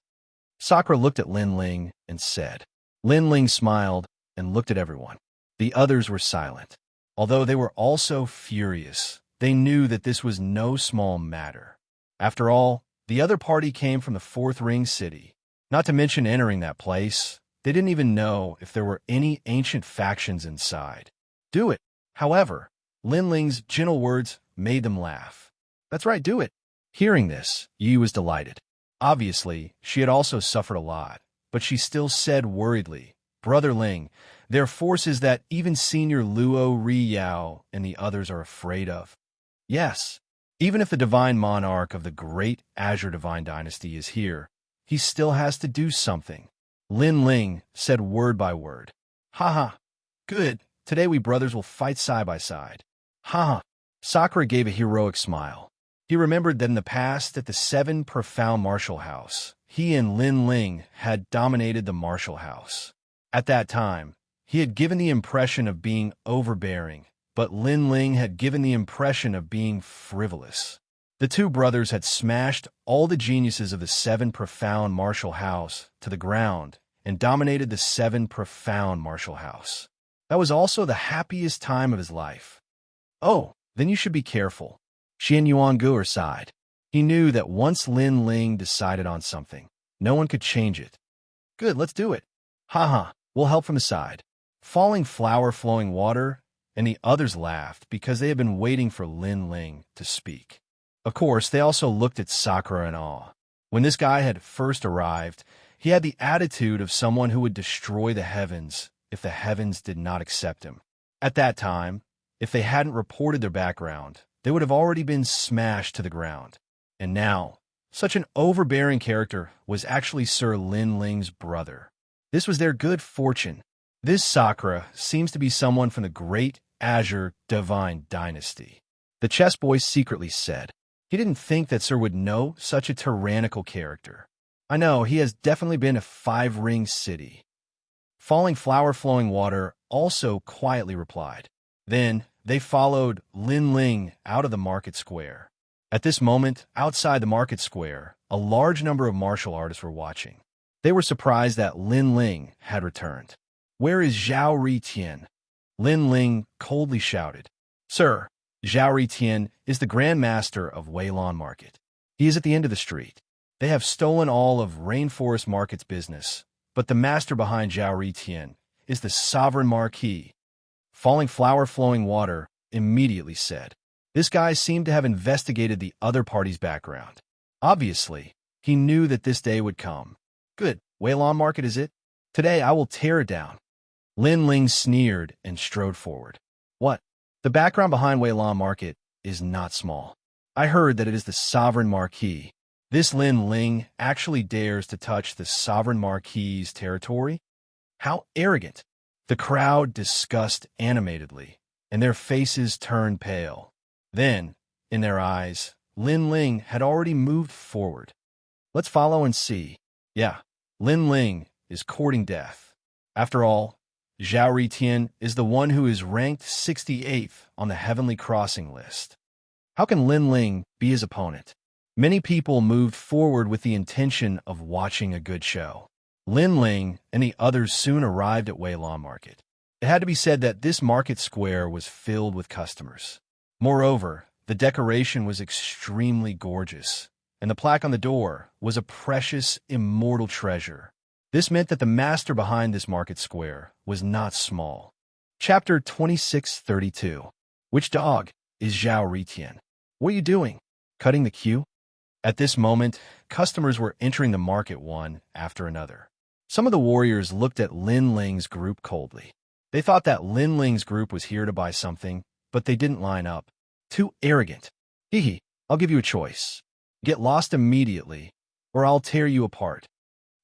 A: Sakura looked at Lin Ling and said. Lin Ling smiled and looked at everyone. The others were silent. Although they were also furious, they knew that this was no small matter. After all, the other party came from the 4th Ring City. Not to mention entering that place, they didn't even know if there were any ancient factions inside. Do it. However, Lin Ling's gentle words made them laugh. That's right, do it. Hearing this, Yi was delighted. Obviously, she had also suffered a lot, but she still said worriedly, Brother Ling, there are forces that even Senior Luo Riyao and the others are afraid of. Yes, even if the Divine Monarch of the Great Azure Divine Dynasty is here, he still has to do something. Lin Ling said word by word. Haha, good. Today we brothers will fight side by side. Haha. Sakura gave a heroic smile. He remembered that in the past at the 7 Profound Martial House, he and Lin Ling had dominated the Martial House. At that time, he had given the impression of being overbearing, but Lin Ling had given the impression of being frivolous. The two brothers had smashed all the geniuses of the 7 Profound Martial House to the ground and dominated the 7 Profound Martial House. That was also the happiest time of his life. Oh, then you should be careful. Xian Yuanguer sighed. He knew that once Lin Ling decided on something, no one could change it. Good, let's do it. Haha, we'll help from the side. Falling flower flowing water, and the others laughed because they had been waiting for Lin Ling to speak. Of course, they also looked at Sakura in awe. When this guy had first arrived, he had the attitude of someone who would destroy the heavens if the heavens did not accept him. At that time, if they hadn't reported their background, they would have already been smashed to the ground. And now, such an overbearing character was actually Sir Lin Ling's brother. This was their good fortune. This Sakura seems to be someone from the Great Azure Divine Dynasty. The chess boy secretly said. He didn't think that Sir would know such a tyrannical character. I know, he has definitely been a five-ring city. Falling Flower Flowing Water also quietly replied. Then they followed Lin Ling out of the market square. At this moment, outside the market square, a large number of martial artists were watching. They were surprised that Lin Ling had returned. "Where is Zhao Ritian?" Lin Ling coldly shouted. "Sir, Zhao Ritian is the Grand Master of Weilon Market. He is at the end of the street. They have stolen all of Rainforest Market's business, but the master behind Zhao Ritian is the Sovereign Marquis." Falling Flower Flowing Water immediately said. This guy seemed to have investigated the other party's background. Obviously, he knew that this day would come. "Good, Weilon Market is it? Today I will tear it down." Lin Ling sneered and strode forward. "What? The background behind Weilon Market is not small. I heard that it is the Sovereign Marquis. This Lin Ling actually dares to touch the Sovereign Marquis's territory? How arrogant!" The crowd discussed animatedly, and their faces turned pale. Then, in their eyes, Lin Ling had already moved forward. "Let's follow and see. Yeah, Lin Ling is courting death. After all, Zhao Ritian is the one who is ranked 68th on the Heavenly Crossing list. How can Lin Ling be his opponent?" Many people moved forward with the intention of watching a good show. Lin Ling and the others soon arrived at Weilon Market. It had to be said that this market square was filled with customers. Moreover, the decoration was extremely gorgeous, and the plaque on the door was a precious, immortal treasure. This meant that the master behind this market square was not small. Chapter 2632. Which dog is Zhao Ritian? What are you doing? Cutting the queue? At this moment, customers were entering the market one after another. Some of the warriors looked at Lin Ling's group coldly. They thought that Lin Ling's group was here to buy something, but they didn't line up. Too arrogant. Hee, I'll give you a choice. Get lost immediately, or I'll tear you apart.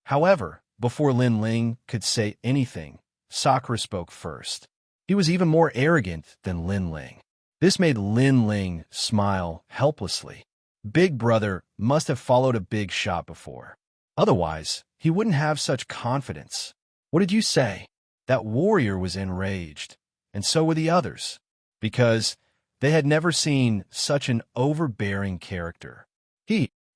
A: However, before Lin Ling could say anything, Sakura spoke first. He was even more arrogant than Lin Ling. This made Lin Ling smile helplessly. Big Brother must have followed a big shot before. Otherwise, he wouldn't have such confidence. What did you say? That warrior was enraged, and so were the others, because they had never seen such an overbearing character.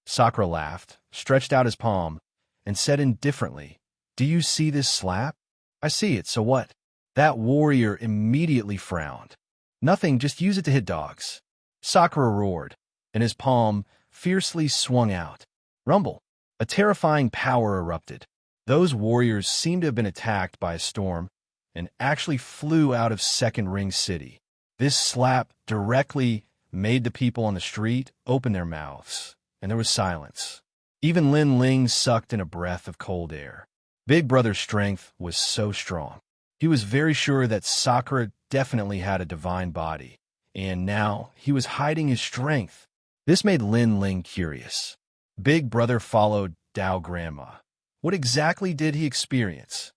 A: Sakura laughed, stretched out his palm, and said indifferently, "Do you see this slap?" "I see it, so what?" That warrior immediately frowned. "Nothing, just use it to hit dogs." Sakura roared, and his palm fiercely swung out. Rumble. A terrifying power erupted. Those warriors seemed to have been attacked by a storm and actually flew out of Second Ring City. This slap directly made the people on the street open their mouths, and there was silence. Even Lin Ling sucked in a breath of cold air. Big Brother's strength was so strong. He was very sure that Sakura definitely had a divine body, and now he was hiding his strength. This made Lin Ling curious. Big Brother followed Dao Grandma. What exactly did he experience?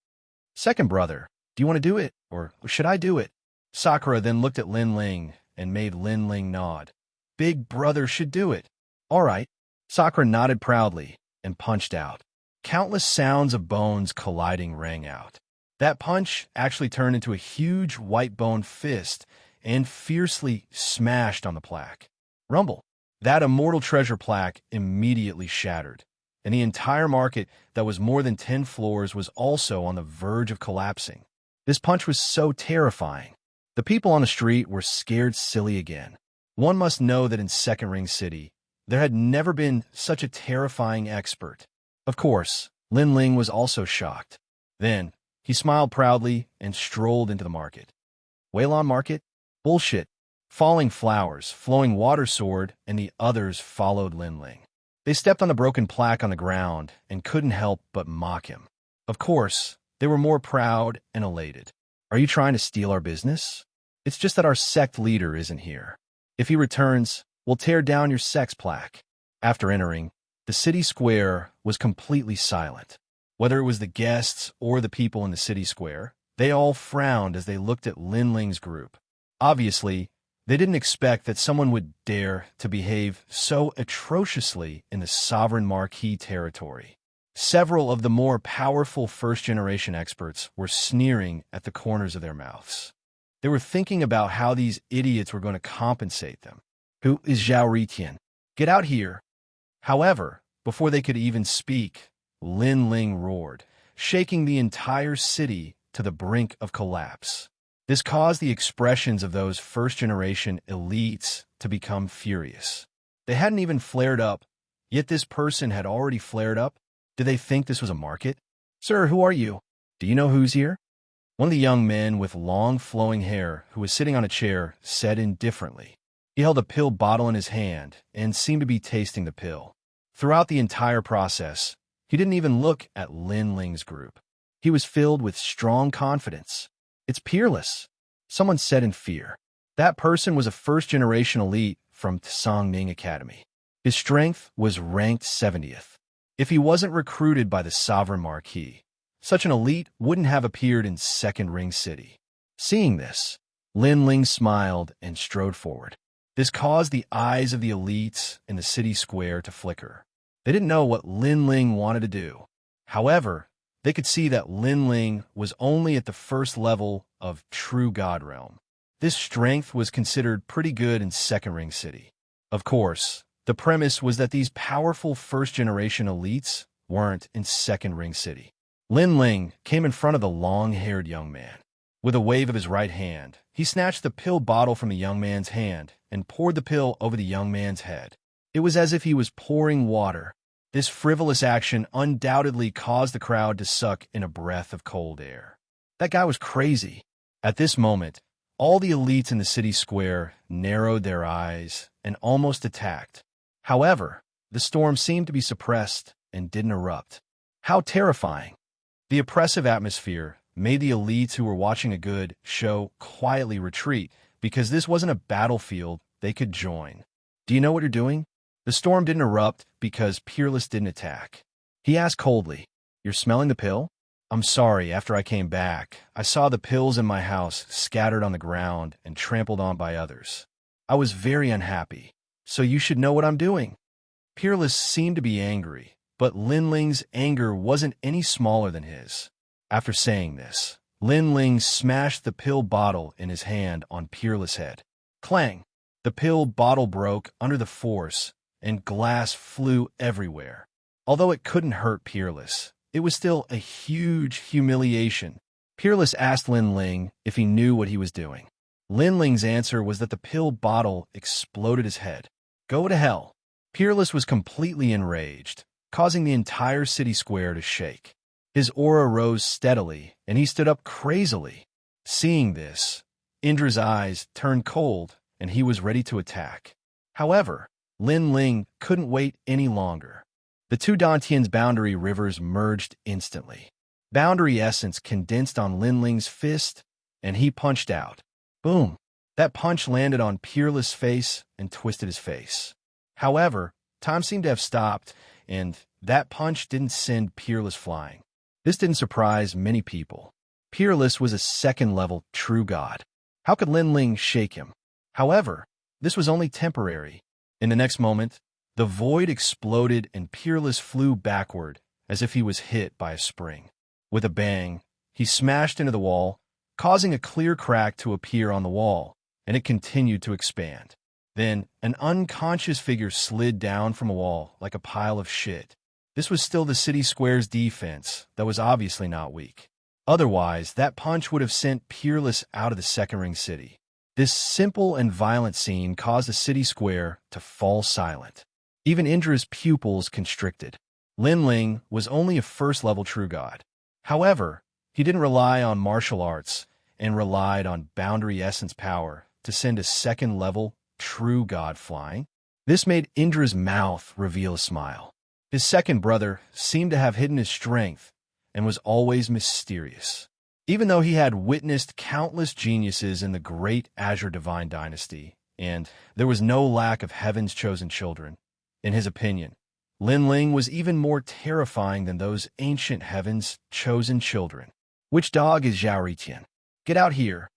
A: "Second brother, do you want to do it, or should I do it?" Sakura then looked at Lin Ling and made Lin Ling nod. "Big Brother should do it." "All right." Sakura nodded proudly and punched out. Countless sounds of bones colliding rang out. That punch actually turned into a huge white bone fist and fiercely smashed on the plaque. Rumble. That immortal treasure plaque immediately shattered, and the entire market that was more than 10 floors was also on the verge of collapsing. This punch was so terrifying. The people on the street were scared silly again. One must know that in Second Ring City, there had never been such a terrifying expert. Of course, Lin Ling was also shocked. Then, he smiled proudly and strolled into the market. Weilon Market? Bullshit. Falling flowers, flowing water sword, and the others followed Linling. They stepped on the broken plaque on the ground and couldn't help but mock him. Of course, they were more proud and elated. Are you trying to steal our business? It's just that our sect leader isn't here. If he returns, we'll tear down your sect's plaque. After entering, the city square was completely silent. Whether it was the guests or the people in the city square, they all frowned as they looked at Linling's group. Obviously, they didn't expect that someone would dare to behave so atrociously in the sovereign marquis territory. Several of the more powerful first-generation experts were sneering at the corners of their mouths. They were thinking about how these idiots were going to compensate them. Who is Zhao Ritian? Get out here! However, before they could even speak, Linling roared, shaking the entire city to the brink of collapse. This caused the expressions of those first-generation elites to become furious. They hadn't even flared up, yet this person had already flared up. Did they think this was a market? Sir, who are you? Do you know who's here? One of the young men with long flowing hair who was sitting on a chair said indifferently. He held a pill bottle in his hand and seemed to be tasting the pill. Throughout the entire process, he didn't even look at Linling's group. He was filled with strong confidence. It's peerless, someone said in fear. That person was a first-generation elite from Tsangming Academy. His strength was ranked 70th. If he wasn't recruited by the Sovereign Marquis, such an elite wouldn't have appeared in Second Ring City. Seeing this, Linling smiled and strode forward. This caused the eyes of the elites in the city square to flicker. They didn't know what Linling wanted to do. However, they could see that Linling was only at the first level of True God Realm. This strength was considered pretty good in Second Ring City. Of course, the premise was that these powerful first-generation elites weren't in Second Ring City. Linling came in front of the long-haired young man. With a wave of his right hand, he snatched the pill bottle from the young man's hand and poured the pill over the young man's head. It was as if he was pouring water. This frivolous action undoubtedly caused the crowd to suck in a breath of cold air. That guy was crazy. At this moment, all the elites in the city square narrowed their eyes and almost attacked. However, the storm seemed to be suppressed and didn't erupt. How terrifying! The oppressive atmosphere made the elites who were watching a good show quietly retreat because this wasn't a battlefield they could join. Do you know what you're doing? The storm didn't erupt because Peerless didn't attack. He asked coldly, "You're smelling the pill?" "I'm sorry, after I came back, I saw the pills in my house scattered on the ground and trampled on by others. I was very unhappy, so you should know what I'm doing." Peerless seemed to be angry, but Linling's anger wasn't any smaller than his. After saying this, Linling smashed the pill bottle in his hand on Peerless' head. Clang! The pill bottle broke under the force, and glass flew everywhere. Although it couldn't hurt Peerless, it was still a huge humiliation. Peerless asked Linling if he knew what he was doing. Linling's answer was that the pill bottle exploded his head. Go to hell. Peerless was completely enraged, causing the entire city square to shake. His aura rose steadily, and he stood up crazily. Seeing this, Indra's eyes turned cold, and he was ready to attack. However, Linling couldn't wait any longer. The two Dantian's boundary rivers merged instantly. Boundary essence condensed on Linling's fist, and he punched out. Boom! That punch landed on Peerless' face and twisted his face. However, time seemed to have stopped, and that punch didn't send Peerless flying. This didn't surprise many people. Peerless was a second-level true god. How could Linling shake him? However, this was only temporary. In the next moment, the void exploded and Peerless flew backward as if he was hit by a spring. With a bang, he smashed into the wall, causing a clear crack to appear on the wall, and it continued to expand. Then, an unconscious figure slid down from a wall like a pile of shit. This was still the city square's defense that was obviously not weak. Otherwise, that punch would have sent Peerless out of the Second Ring City. This simple and violent scene caused the city square to fall silent. Even Indra's pupils constricted. Linling was only a first-level true god. However, he didn't rely on martial arts and relied on boundary essence power to send a second-level true god flying? This made Indra's mouth reveal a smile. His second brother seemed to have hidden his strength and was always mysterious. Even though he had witnessed countless geniuses in the great Azure Divine Dynasty, and there was no lack of heaven's chosen children, in his opinion, Lin Ling was even more terrifying than those ancient heaven's chosen children. Which dog is Zhao Ritian? Get out here!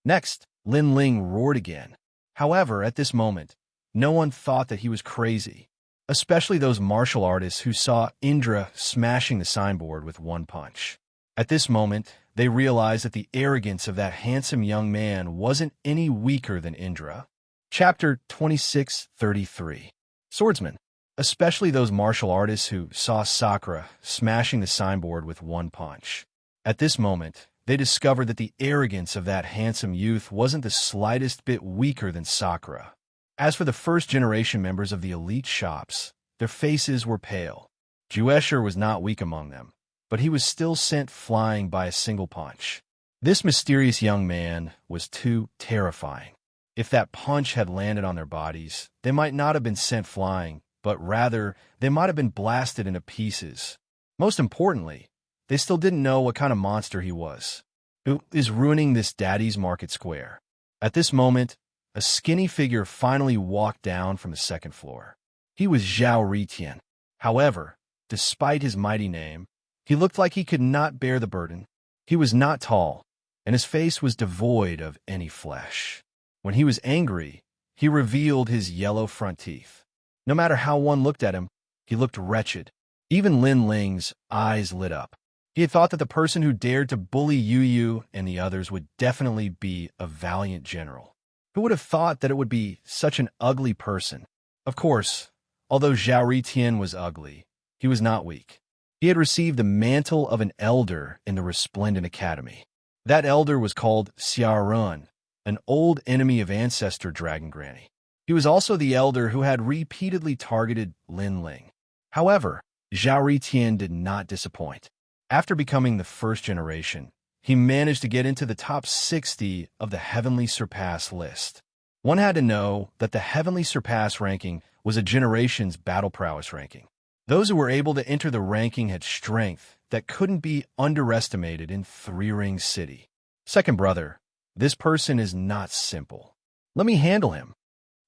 A: Next, Lin Ling roared again. However, at this moment, no one thought that he was crazy, especially those martial artists who saw Indra smashing the signboard with one punch. At this moment, they realized that the arrogance of that handsome young man wasn't any weaker than Indra. Chapter 26:33. Swordsman. Especially those martial artists who saw Sakura smashing the signboard with one punch. At this moment, they discovered that the arrogance of that handsome youth wasn't the slightest bit weaker than Sakura. As for the first-generation members of the elite shops, their faces were pale. Juesher was not weak among them, but he was still sent flying by a single punch. This mysterious young man was too terrifying. If that punch had landed on their bodies, they might not have been sent flying, but rather, they might have been blasted into pieces. Most importantly, they still didn't know what kind of monster he was. Who is ruining this daddy's market square? At this moment, a skinny figure finally walked down from the second floor. He was Zhao Ritian. However, despite his mighty name, he looked like he could not bear the burden. He was not tall, and his face was devoid of any flesh. When he was angry, he revealed his yellow front teeth. No matter how one looked at him, he looked wretched. Even Lin Ling's eyes lit up. He had thought that the person who dared to bully Yu Yu and the others would definitely be a valiant general. Who would have thought that it would be such an ugly person? Of course, although Zhao Ritian was ugly, he was not weak. He had received the mantle of an elder in the Resplendent Academy. That elder was called Xiarun, an old enemy of Ancestor Dragon Granny. He was also the elder who had repeatedly targeted Lin Ling. However, Zhao Ritian did not disappoint. After becoming the first generation, he managed to get into the top 60 of the Heavenly Surpass list. One had to know that the Heavenly Surpass ranking was a generation's battle prowess ranking. Those who were able to enter the ranking had strength that couldn't be underestimated in Three Rings City. Second brother, this person is not simple. Let me handle him.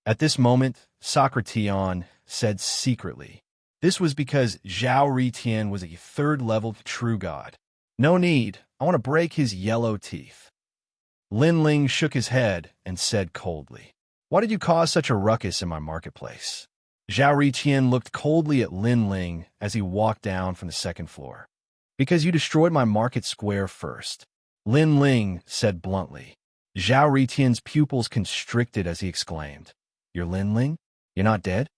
A: At this moment, Socrateon said secretly. This was because Zhao Ritian was a third-level true god. No need, I want to break his yellow teeth. Lin Ling shook his head and said coldly, Why did you cause such a ruckus in my marketplace? Zhao Ritian looked coldly at Lin Ling as he walked down from the second floor. Because you destroyed my market square first. Lin Ling said bluntly. Zhao Ritian's pupils constricted as he exclaimed, You're Lin Ling? You're not dead?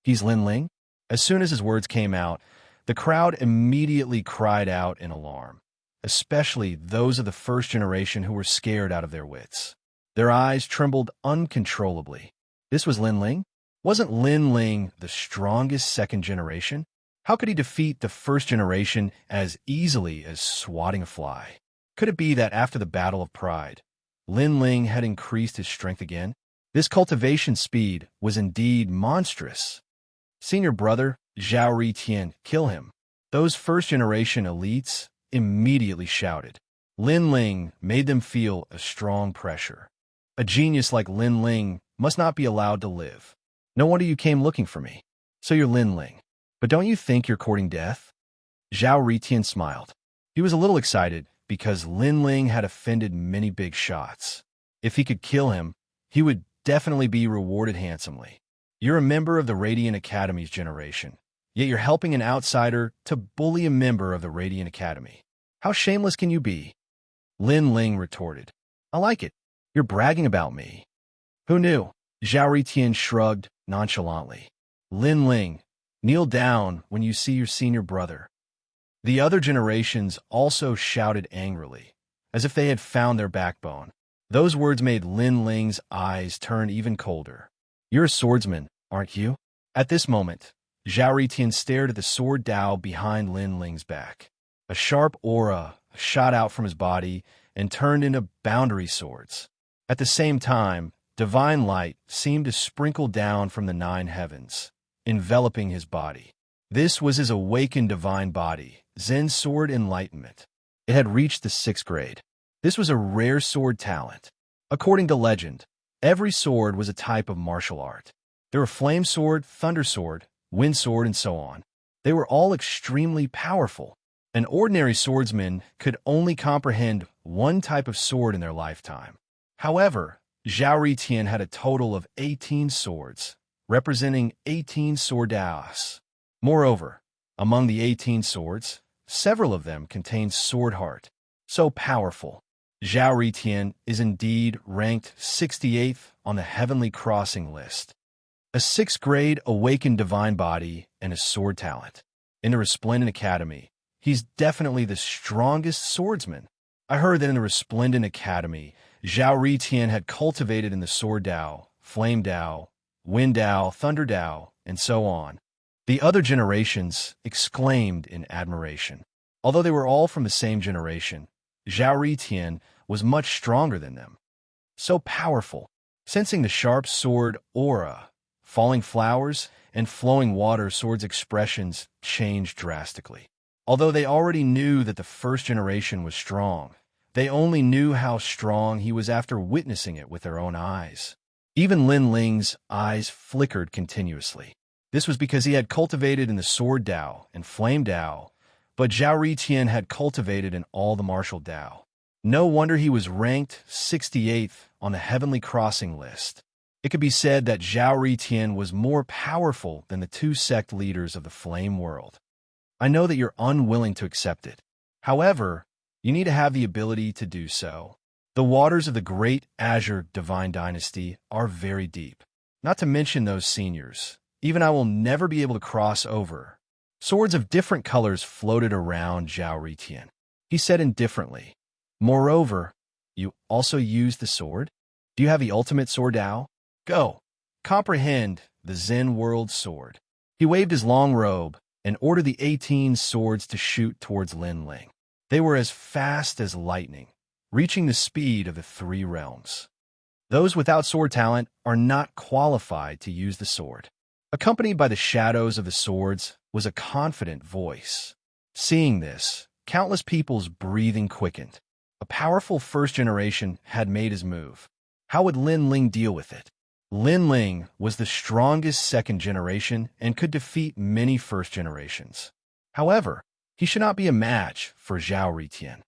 A: He's Lin Ling? As soon as his words came out, the crowd immediately cried out in alarm, especially those of the first generation who were scared out of their wits. Their eyes trembled uncontrollably. This was Lin Ling? Wasn't Lin Ling the strongest second generation? How could he defeat the first generation as easily as swatting a fly? Could it be that after the Battle of Pride, Lin Ling had increased his strength again? This cultivation speed was indeed monstrous. Senior brother, Zhao Ritian, kill him. Those first-generation elites immediately shouted. Lin Ling made them feel a strong pressure. A genius like Lin Ling must not be allowed to live. No wonder you came looking for me. So you're Lin Ling. But don't you think you're courting death? Zhao Ritian smiled. He was a little excited because Lin Ling had offended many big shots. If he could kill him, he would definitely be rewarded handsomely. You're a member of the Radiant Academy's generation, yet you're helping an outsider to bully a member of the Radiant Academy. How shameless can you be? Lin Ling retorted. I like it. You're bragging about me. Who knew? Zhao Ritian shrugged nonchalantly. Lin Ling, kneel down when you see your senior brother. The other generations also shouted angrily, as if they had found their backbone. Those words made Lin Ling's eyes turn even colder. You're a swordsman, aren't you? At this moment, Zhao Ritian stared at the sword dao behind Lin Ling's back. A sharp aura shot out from his body and turned into boundary swords. At the same time, divine light seemed to sprinkle down from the 9 heavens, enveloping his body. This was his awakened divine body, Zen Sword Enlightenment. It had reached the 6th grade. This was a rare sword talent. According to legend, every sword was a type of martial art. There were flame sword, thunder sword, wind sword, and so on. They were all extremely powerful. An ordinary swordsman could only comprehend one type of sword in their lifetime. However, Zhao Ritian had a total of 18 swords, representing 18 sword daos. Moreover, among the 18 swords, several of them contained sword heart. So powerful, Zhao Ritian is indeed ranked 68th on the Heavenly Crossing list. A 6th grade awakened divine body and a sword talent. In the Resplendent Academy, he's definitely the strongest swordsman. I heard that in the Resplendent Academy, Zhao Ritian had cultivated in the Sword Dao, Flame Dao, Wind Dao, Thunder Dao, and so on. The other generations exclaimed in admiration. Although they were all from the same generation, Zhao Ritian was much stronger than them. So powerful, sensing the sharp sword aura, falling flowers, and flowing water, sword's expressions changed drastically. Although they already knew that the first generation was strong, they only knew how strong he was after witnessing it with their own eyes. Even Lin Ling's eyes flickered continuously. This was because he had cultivated in the Sword Dao and Flame Dao, but Zhao Ritian had cultivated in all the martial Dao. No wonder he was ranked 68th on the Heavenly Crossing list. It could be said that Zhao Ritian was more powerful than the 2 sect leaders of the Flame world. I know that you're unwilling to accept it. However, you need to have the ability to do so. The waters of the Great Azure Divine Dynasty are very deep. Not to mention those seniors. Even I will never be able to cross over. Swords of different colors floated around Zhao Ritian. He said indifferently, "Moreover, you also use the sword? Do you have the ultimate sword Dao? Go, comprehend the Zen world sword." He waved his long robe and ordered the 18 swords to shoot towards Lin Ling. They were as fast as lightning, reaching the speed of the 3 realms. Those without sword talent are not qualified to use the sword. Accompanied by the shadows of the swords was a confident voice. Seeing this, countless people's breathing quickened. A powerful first generation had made his move. How would Lin Ling deal with it? Lin Ling was the strongest second generation and could defeat many first generations. However, he should not be a match for Zhao Ritian.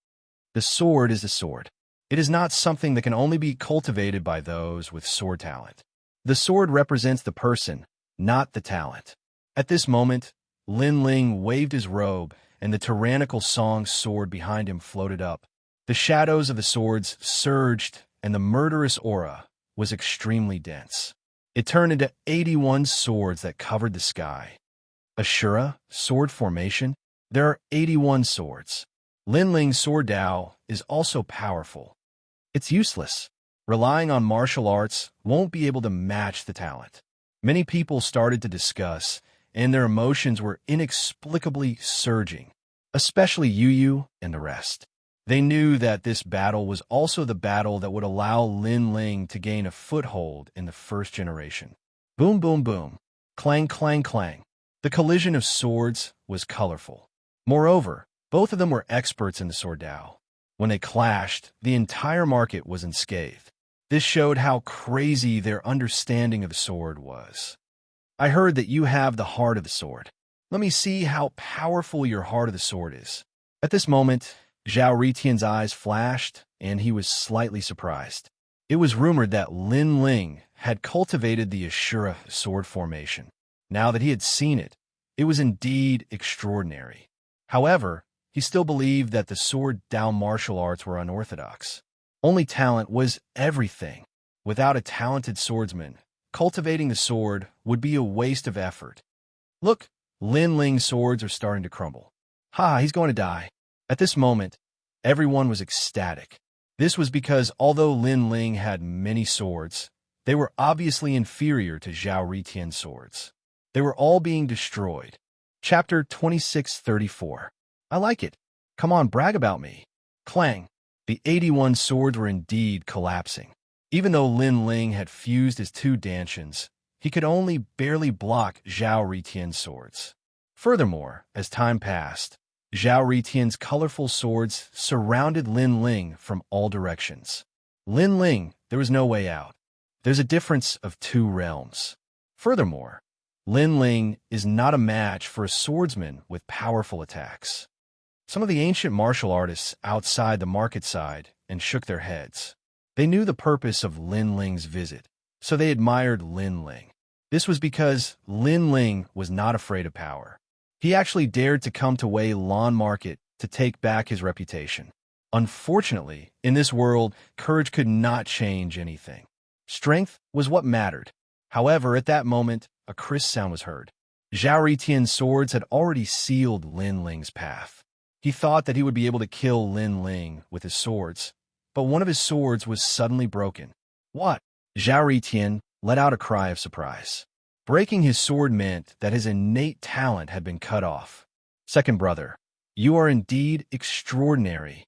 A: The sword is the sword. It is not something that can only be cultivated by those with sword talent. The sword represents the person, not the talent. At this moment, Lin Ling waved his robe, and the tyrannical Song sword behind him floated up. The shadows of the swords surged, and the murderous aura was extremely dense. It turned into 81 swords that covered the sky. Ashura, sword formation, there are 81 swords. Lin Ling's sword Dao is also powerful. It's useless. Relying on martial arts won't be able to match the talent. Many people started to discuss, and their emotions were inexplicably surging, especially Yu Yu and the rest. They knew that this battle was also the battle that would allow Lin Ling to gain a foothold in the first generation. Boom, boom, boom. Clang, clang, clang. The collision of swords was colorful. Moreover, both of them were experts in the sword Dao. When they clashed, the entire market was unscathed. This showed how crazy their understanding of the sword was. I heard that you have the heart of the sword. Let me see how powerful your heart of the sword is. At this moment, Zhao Ritian's eyes flashed, and he was slightly surprised. It was rumored that Lin Ling had cultivated the Ashura sword formation. Now that he had seen it, it was indeed extraordinary. However, he still believed that the sword Dao martial arts were unorthodox. Only talent was everything. Without a talented swordsman, cultivating the sword would be a waste of effort. Look, Lin Ling's swords are starting to crumble. Ha, he's going to die. At this moment, everyone was ecstatic. This was because although Lin Ling had many swords, they were obviously inferior to Zhao Ritian's swords. They were all being destroyed. Chapter 2634. I like it. Come on, brag about me. Clang. The 81 swords were indeed collapsing. Even though Lin Ling had fused his two dantians, he could only barely block Zhao Ritian's swords. Furthermore, as time passed, Zhao Ritian's colorful swords surrounded Lin Ling from all directions. Lin Ling, there was no way out. There's a difference of 2 realms. Furthermore, Lin Ling is not a match for a swordsman with powerful attacks. Some of the ancient martial artists outside the market side and shook their heads. They knew the purpose of Lin Ling's visit, so they admired Lin Ling. This was because Lin Ling was not afraid of power. He actually dared to come to Wei Lan Market to take back his reputation. Unfortunately, in this world, courage could not change anything. Strength was what mattered. However, at that moment, a crisp sound was heard. Zhao Ritian's swords had already sealed Lin Ling's path. He thought that he would be able to kill Lin Ling with his swords, but one of his swords was suddenly broken. What? Zhao Ritian let out a cry of surprise. Breaking his sword meant that his innate talent had been cut off. Second brother, you are indeed extraordinary.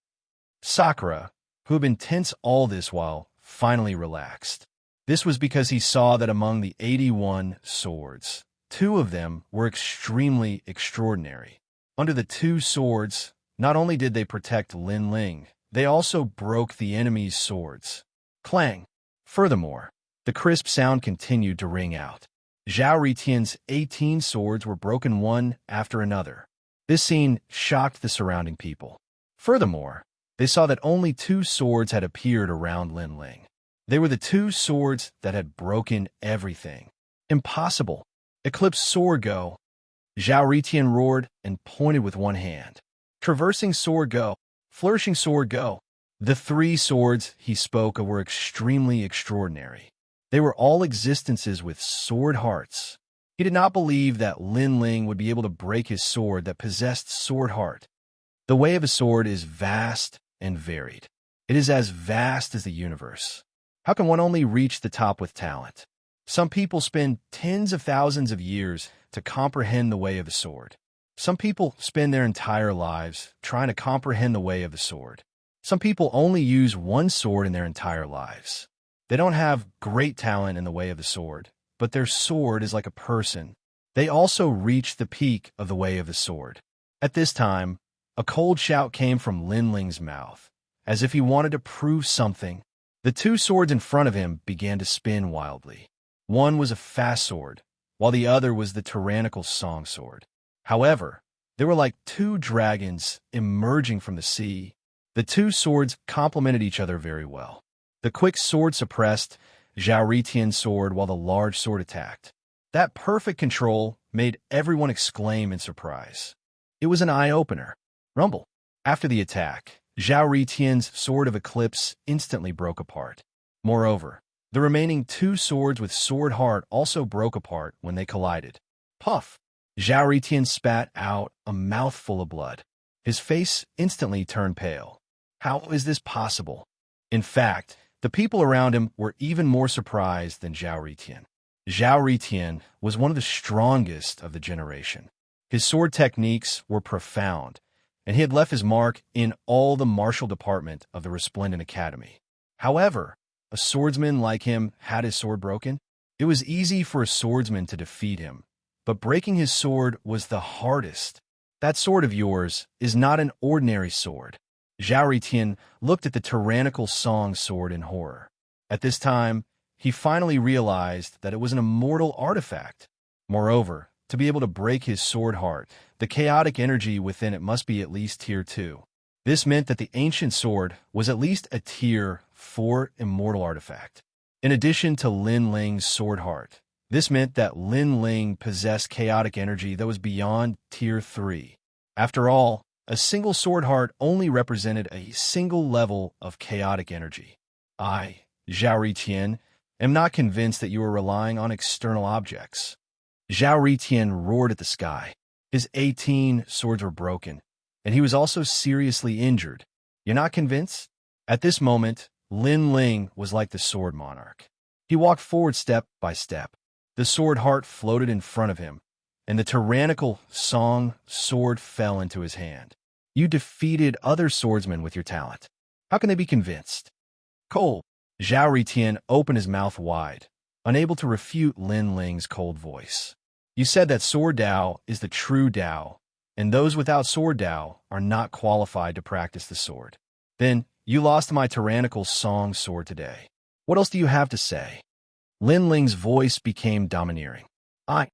A: Sakura, who had been tense all this while, finally relaxed. This was because he saw that among the 81 swords, 2 of them were extremely extraordinary. Under the 2 swords, not only did they protect Lin Ling, they also broke the enemy's swords. Clang! Furthermore, the crisp sound continued to ring out. Zhao Ritian's 18 swords were broken one after another. This scene shocked the surrounding people. Furthermore, they saw that only 2 swords had appeared around Lin Ling. They were the 2 swords that had broken everything. Impossible. Eclipse sword go. Zhao Ritian roared and pointed with one hand. Traversing sword go. Flourishing sword go. The 3 swords he spoke of were extremely extraordinary. They were all existences with sword hearts. He did not believe that Lin Ling would be able to break his sword that possessed sword heart. The way of a sword is vast and varied. It is as vast as the universe. How can one only reach the top with talent? Some people spend tens of thousands of years to comprehend the way of the sword. Some people spend their entire lives trying to comprehend the way of the sword. Some people only use one sword in their entire lives. They don't have great talent in the way of the sword, but their sword is like a person. They also reach the peak of the way of the sword. At this time, a cold shout came from Lin Ling's mouth, as if he wanted to prove something. The 2 swords in front of him began to spin wildly. One was a fast sword, while the other was the tyrannical song sword. However, they were like 2 dragons emerging from the sea. The 2 swords complemented each other very well. The quick sword suppressed Zhao Ritian's sword while the large sword attacked. That perfect control made everyone exclaim in surprise. It was an eye-opener. Rumble. After the attack, Zhao Ritian's sword of Eclipse instantly broke apart. Moreover, the remaining 2 swords with sword heart also broke apart when they collided. Puff! Zhao Ritian spat out a mouthful of blood. His face instantly turned pale. How is this possible? In fact, the people around him were even more surprised than Zhao Ritian. Zhao Ritian was one of the strongest of the generation. His sword techniques were profound, and he had left his mark in all the martial department of the Resplendent Academy. However, a swordsman like him had his sword broken. It was easy for a swordsman to defeat him, but breaking his sword was the hardest. That sword of yours is not an ordinary sword. Zhao Ritian looked at the tyrannical song sword in horror. At this time, he finally realized that it was an immortal artifact. Moreover, to be able to break his sword heart, the chaotic energy within it must be at least Tier 2. This meant that the ancient sword was at least a Tier 4 immortal artifact. In addition to Lin Ling's sword heart, this meant that Lin Ling possessed chaotic energy that was beyond Tier 3. After all, a single sword heart only represented a single level of chaotic energy. I, Zhao Ritian, am not convinced that you are relying on external objects. Zhao Ritian roared at the sky. His 18 swords were broken, and he was also seriously injured. You're not convinced? At this moment, Lin Ling was like the sword monarch. He walked forward step by step. The sword heart floated in front of him, and the tyrannical song sword fell into his hand. You defeated other swordsmen with your talent. How can they be convinced? Cole. Zhao Ritian opened his mouth wide, unable to refute Lin Ling's cold voice. You said that Sword Dao is the true Dao, and those without Sword Dao are not qualified to practice the sword. Then, you lost my tyrannical song sword today. What else do you have to say? Lin Ling's voice became domineering. Zhao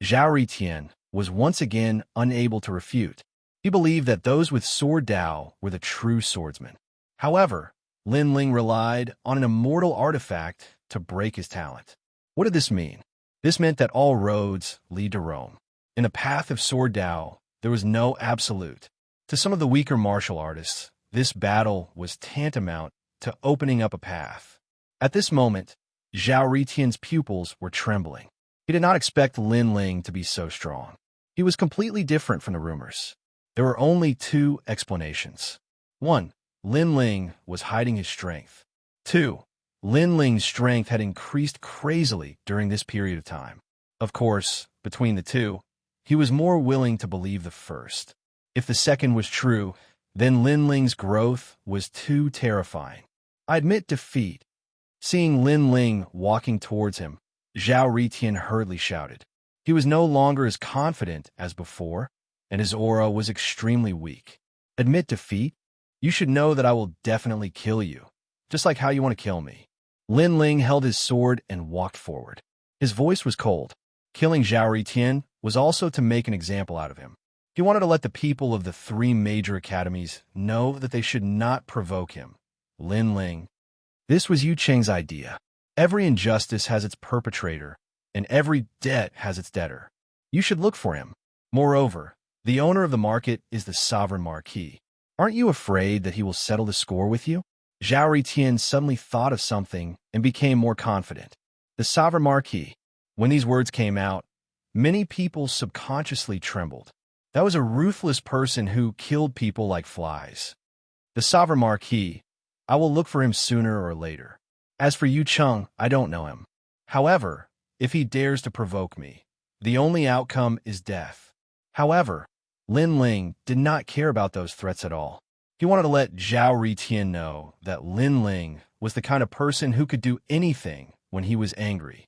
A: Ritian was once again unable to refute. He believed that those with Sword Dao were the true swordsmen. However, Lin Ling relied on an immortal artifact to break his talent. What did this mean? This meant that all roads lead to Rome. In the path of Sword Dao, there was no absolute. To some of the weaker martial artists, this battle was tantamount to opening up a path. At this moment, Zhao Ritian's pupils were trembling. He did not expect Lin Ling to be so strong. He was completely different from the rumors. There were only two explanations. 1. Lin Ling was hiding his strength. 2. Lin Ling's strength had increased crazily during this period of time. Of course, between the two, he was more willing to believe the first. If the second was true, then Lin Ling's growth was too terrifying. I admit defeat. Seeing Lin Ling walking towards him, Zhao Ritian hurriedly shouted. He was no longer as confident as before, and his aura was extremely weak. Admit defeat? You should know that I will definitely kill you, just like how you want to kill me. Lin Ling held his sword and walked forward. His voice was cold. Killing Zhao Ritian was also to make an example out of him. He wanted to let the people of the three major academies know that they should not provoke him. Lin Ling. This was Yu Cheng's idea. Every injustice has its perpetrator, and every debt has its debtor. You should look for him. Moreover, the owner of the market is the sovereign marquis. Aren't you afraid that he will settle the score with you? Zhao Ritian suddenly thought of something and became more confident. The sovereign marquis. When these words came out, many people subconsciously trembled. That was a ruthless person who killed people like flies. The sovereign marquis. I will look for him sooner or later. As for Yu Cheng, I don't know him. However, if he dares to provoke me, the only outcome is death. However, Lin Ling did not care about those threats at all. He wanted to let Zhao Ritian know that Lin Ling was the kind of person who could do anything when he was angry.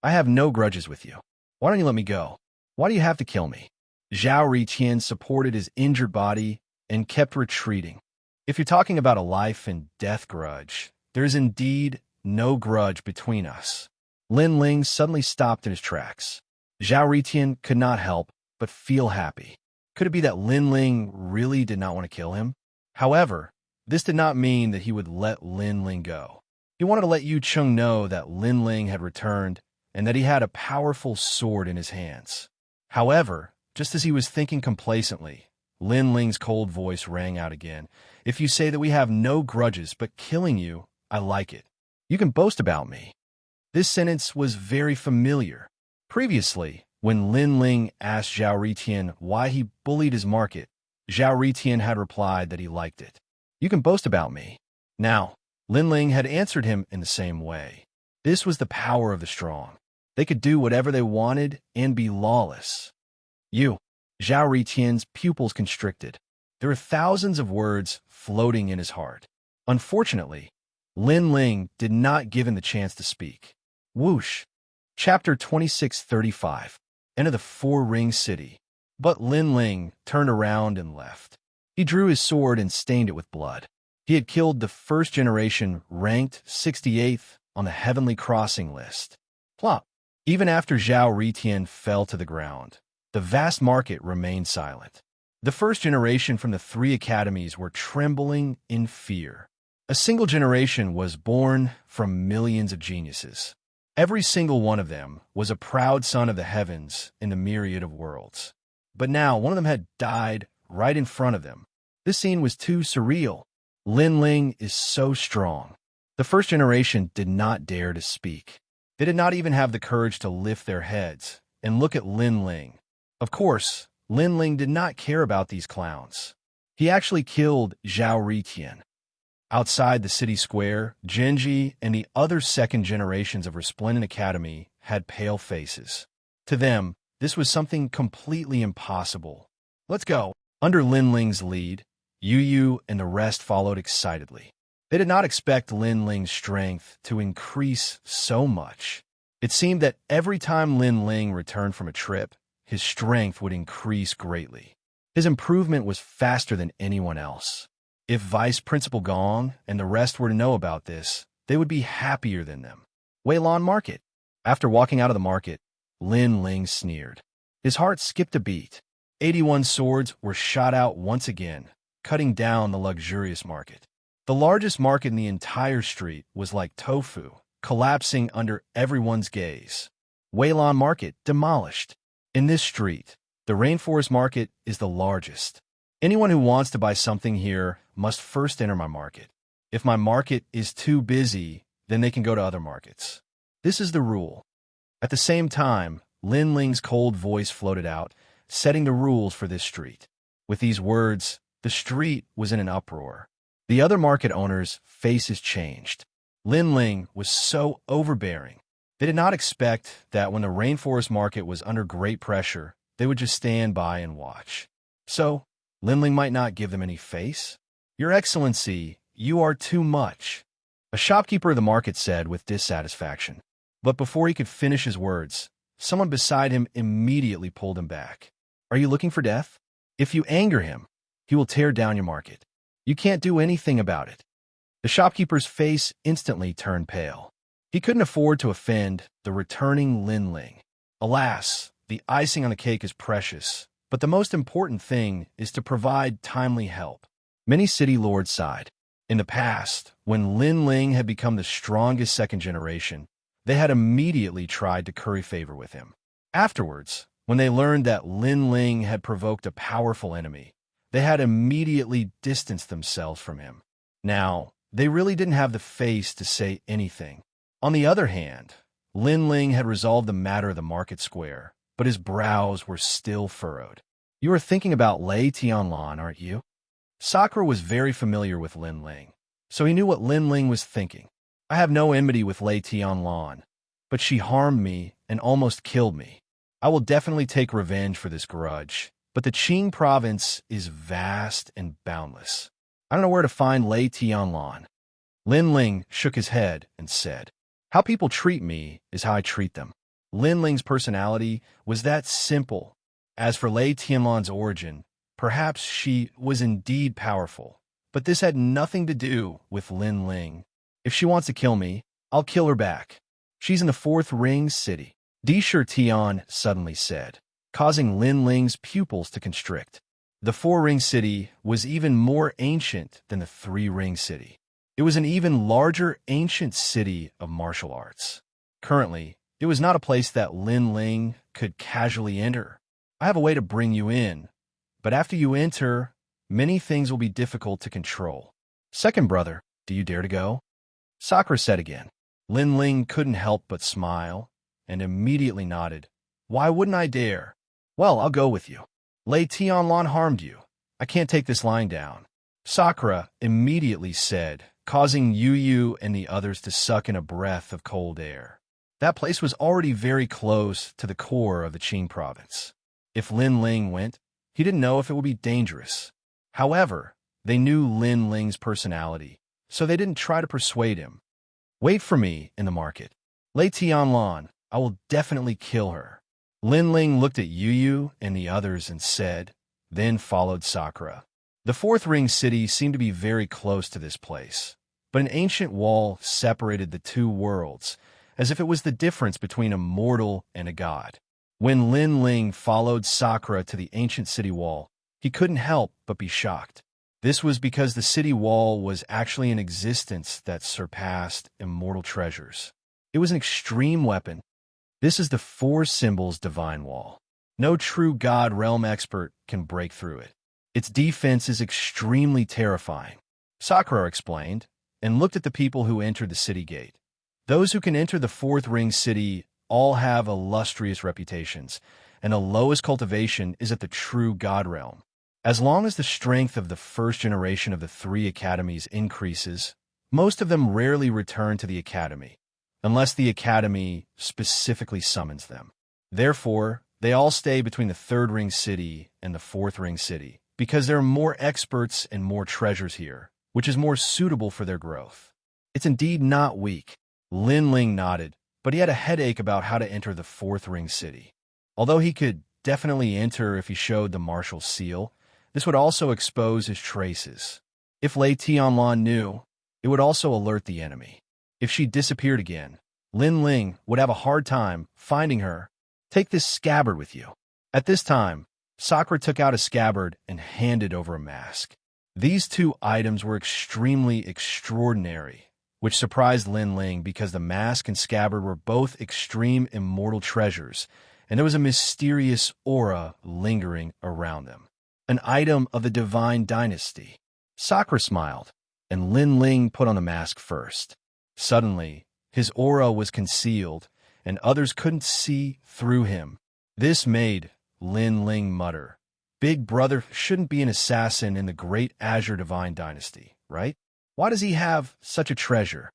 A: I have no grudges with you. Why don't you let me go? Why do you have to kill me? Zhao Ritian supported his injured body and kept retreating. If you're talking about a life and death grudge, there is indeed no grudge between us. Lin Ling suddenly stopped in his tracks. Zhao Ritian could not help but feel happy. Could it be that Lin Ling really did not want to kill him? However, this did not mean that he would let Lin Ling go. He wanted to let Yu Cheng know that Lin Ling had returned and that he had a powerful sword in his hands. However, just as he was thinking complacently, Lin Ling's cold voice rang out again. If you say that we have no grudges but killing you, I like it. You can boast about me. This sentence was very familiar. Previously, when Lin Ling asked Zhao Ritian why he bullied his market, Zhao Ritian had replied that he liked it. You can boast about me. Now, Lin Ling had answered him in the same way. This was the power of the strong. They could do whatever they wanted and be lawless. Zhao Ritian's pupils constricted. There were thousands of words floating in his heart. Unfortunately, Lin Ling did not give him the chance to speak. Whoosh. Chapter 2635. Enter the Four-Ring City. But Lin Ling turned around and left. He drew his sword and stained it with blood. He had killed the first generation ranked 68th on the Heavenly Crossing list. Plop. Even after Zhao Ritian fell to the ground, the vast market remained silent. The first generation from the three academies were trembling in fear. A single generation was born from millions of geniuses. Every single one of them was a proud son of the heavens in the myriad of worlds. But now one of them had died right in front of them. This scene was too surreal. Lin Ling is so strong. The first generation did not dare to speak. They did not even have the courage to lift their heads and look at Lin Ling. Of course, Lin Ling did not care about these clowns. He actually killed Zhao Ritian. Outside the city square, Genji and the other second generations of Resplendent Academy had pale faces. To them, this was something completely impossible. Let's go. Under Lin Ling's lead, Yu Yu and the rest followed excitedly. They did not expect Lin Ling's strength to increase so much. It seemed that every time Lin Ling returned from a trip, his strength would increase greatly. His improvement was faster than anyone else. If Vice Principal Gong and the rest were to know about this, they would be happier than them. Weilan Market. After walking out of the market, Lin Ling sneered. His heart skipped a beat. 81 swords were shot out once again, cutting down the luxurious market. The largest market in the entire street was like tofu, collapsing under everyone's gaze. Weilan Market demolished. In this street, the Rainforest Market is the largest. Anyone who wants to buy something here must first enter my market. If my market is too busy, then they can go to other markets. This is the rule. At the same time, Lin Ling's cold voice floated out, setting the rules for this street. With these words, the street was in an uproar. The other market owners' faces changed. Lin Ling was so overbearing. They did not expect that when the Rainforest Market was under great pressure, they would just stand by and watch. So, Lin Ling might not give them any face. Your Excellency, you are too much, a shopkeeper of the market said with dissatisfaction. But before he could finish his words, someone beside him immediately pulled him back. Are you looking for death? If you anger him, he will tear down your market. You can't do anything about it. The shopkeeper's face instantly turned pale. He couldn't afford to offend the returning Lin Ling. Alas, the icing on the cake is precious, but the most important thing is to provide timely help. Many city lords sighed. In the past, when Lin Ling had become the strongest second generation, they had immediately tried to curry favor with him. Afterwards, when they learned that Lin Ling had provoked a powerful enemy, they had immediately distanced themselves from him. Now, they really didn't have the face to say anything. On the other hand, Lin Ling had resolved the matter of the market square, but his brows were still furrowed. You are thinking about Lei Tianlan, aren't you? Sakura was very familiar with Lin Ling, so he knew what Lin Ling was thinking. I have no enmity with Lei Tianlan, but she harmed me and almost killed me. I will definitely take revenge for this grudge, but the Qing province is vast and boundless. I don't know where to find Lei Tianlan. Lin Ling shook his head and said, How people treat me is how I treat them. Lin Ling's personality was that simple. As for Lei Tianlan's origin, perhaps she was indeed powerful, but this had nothing to do with Lin Ling. If she wants to kill me, I'll kill her back. She's in the Fourth Ring City, Di Shi Tian suddenly said, causing Lin Ling's pupils to constrict. The Four-Ring City was even more ancient than the Three-Ring City. It was an even larger ancient city of martial arts. Currently, it was not a place that Lin Ling could casually enter. I have a way to bring you in, but after you enter, many things will be difficult to control. Second brother, do you dare to go? Sakura said again. Lin Ling couldn't help but smile, and immediately nodded. Why wouldn't I dare? Well, I'll go with you. Lei Tianlan harmed you. I can't take this lying down. Sakura immediately said, causing Yu and the others to suck in a breath of cold air. That place was already very close to the core of the Qing province. If Lin Ling went, he didn't know if it would be dangerous. However, they knew Lin Ling's personality, so they didn't try to persuade him. Wait for me in the market. Lei Tianlan, I will definitely kill her. Lin Ling looked at Yu and the others and said, then followed Sakura. The Fourth Ring City seemed to be very close to this place, but an ancient wall separated the two worlds, as if it was the difference between a mortal and a god. When Lin Ling followed Sakura to the ancient city wall, he couldn't help but be shocked. This was because the city wall was actually an existence that surpassed immortal treasures. It was an extreme weapon. This is the Four Symbols Divine Wall. No true God realm expert can break through it. Its defense is extremely terrifying. Sakura explained, and looked at the people who entered the city gate. Those who can enter the Fourth Ring City all have illustrious reputations, and the lowest cultivation is at the true God realm. As long as the strength of the first generation of the three academies increases, most of them rarely return to the academy, unless the academy specifically summons them. Therefore, they all stay between the Third Ring City and the Fourth Ring City, because there are more experts and more treasures here, which is more suitable for their growth. It's indeed not weak. Lin Ling nodded, but he had a headache about how to enter the fourth ring city. Although he could definitely enter if he showed the martial seal, this would also expose his traces. If Lei Tianlan knew, it would also alert the enemy. If she disappeared again, Lin Ling would have a hard time finding her. Take this scabbard with you. At this time, Sakura took out a scabbard and handed over a mask. These two items were extremely extraordinary, which surprised Lin Ling because the mask and scabbard were both extreme immortal treasures, and there was a mysterious aura lingering around them. An item of the divine dynasty. Sakura smiled, and Lin Ling put on the mask first. Suddenly, his aura was concealed, and others couldn't see through him. This made Lin Ling mutter, "Big brother shouldn't be an assassin in the great Azure Divine Dynasty, right? Why does he have such a treasure?"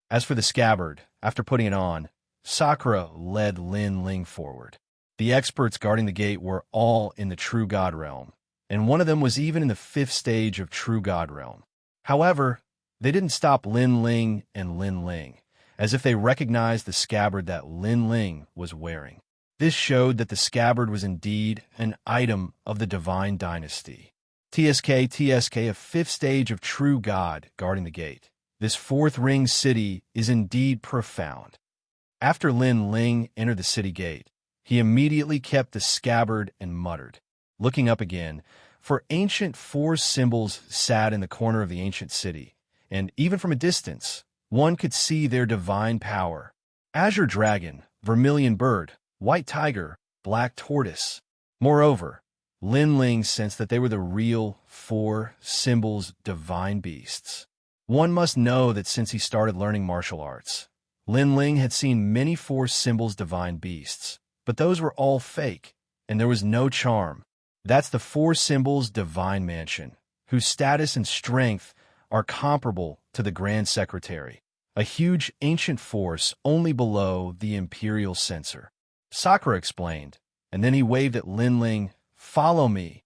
A: As for the scabbard, after putting it on, Sakura led Lin Ling forward. The experts guarding the gate were all in the True God realm, and one of them was even in the 5th stage of True God realm. However, they didn't stop Lin Ling and Lin Ling, as if they recognized the scabbard that Lin Ling was wearing. This showed that the scabbard was indeed an item of the Divine Dynasty. TSK, a 5th stage of True God guarding the gate. This 4th ring city is indeed profound. After Lin Ling entered the city gate, he immediately kept the scabbard and muttered, looking up again, for ancient 4 symbols sat in the corner of the ancient city, and even from a distance, one could see their divine power. Azure Dragon, Vermilion Bird, White Tiger, Black Tortoise. Moreover, Lin Ling sensed that they were the real 4 symbols divine beasts. One must know that since he started learning martial arts, Lin Ling had seen many 4 symbols divine beasts, but those were all fake, and there was no charm. That's the 4 symbols divine mansion, whose status and strength are comparable to the Grand Secretary, a huge ancient force only below the Imperial Censor. Sakura explained, and then he waved at Lin Ling, "Follow me."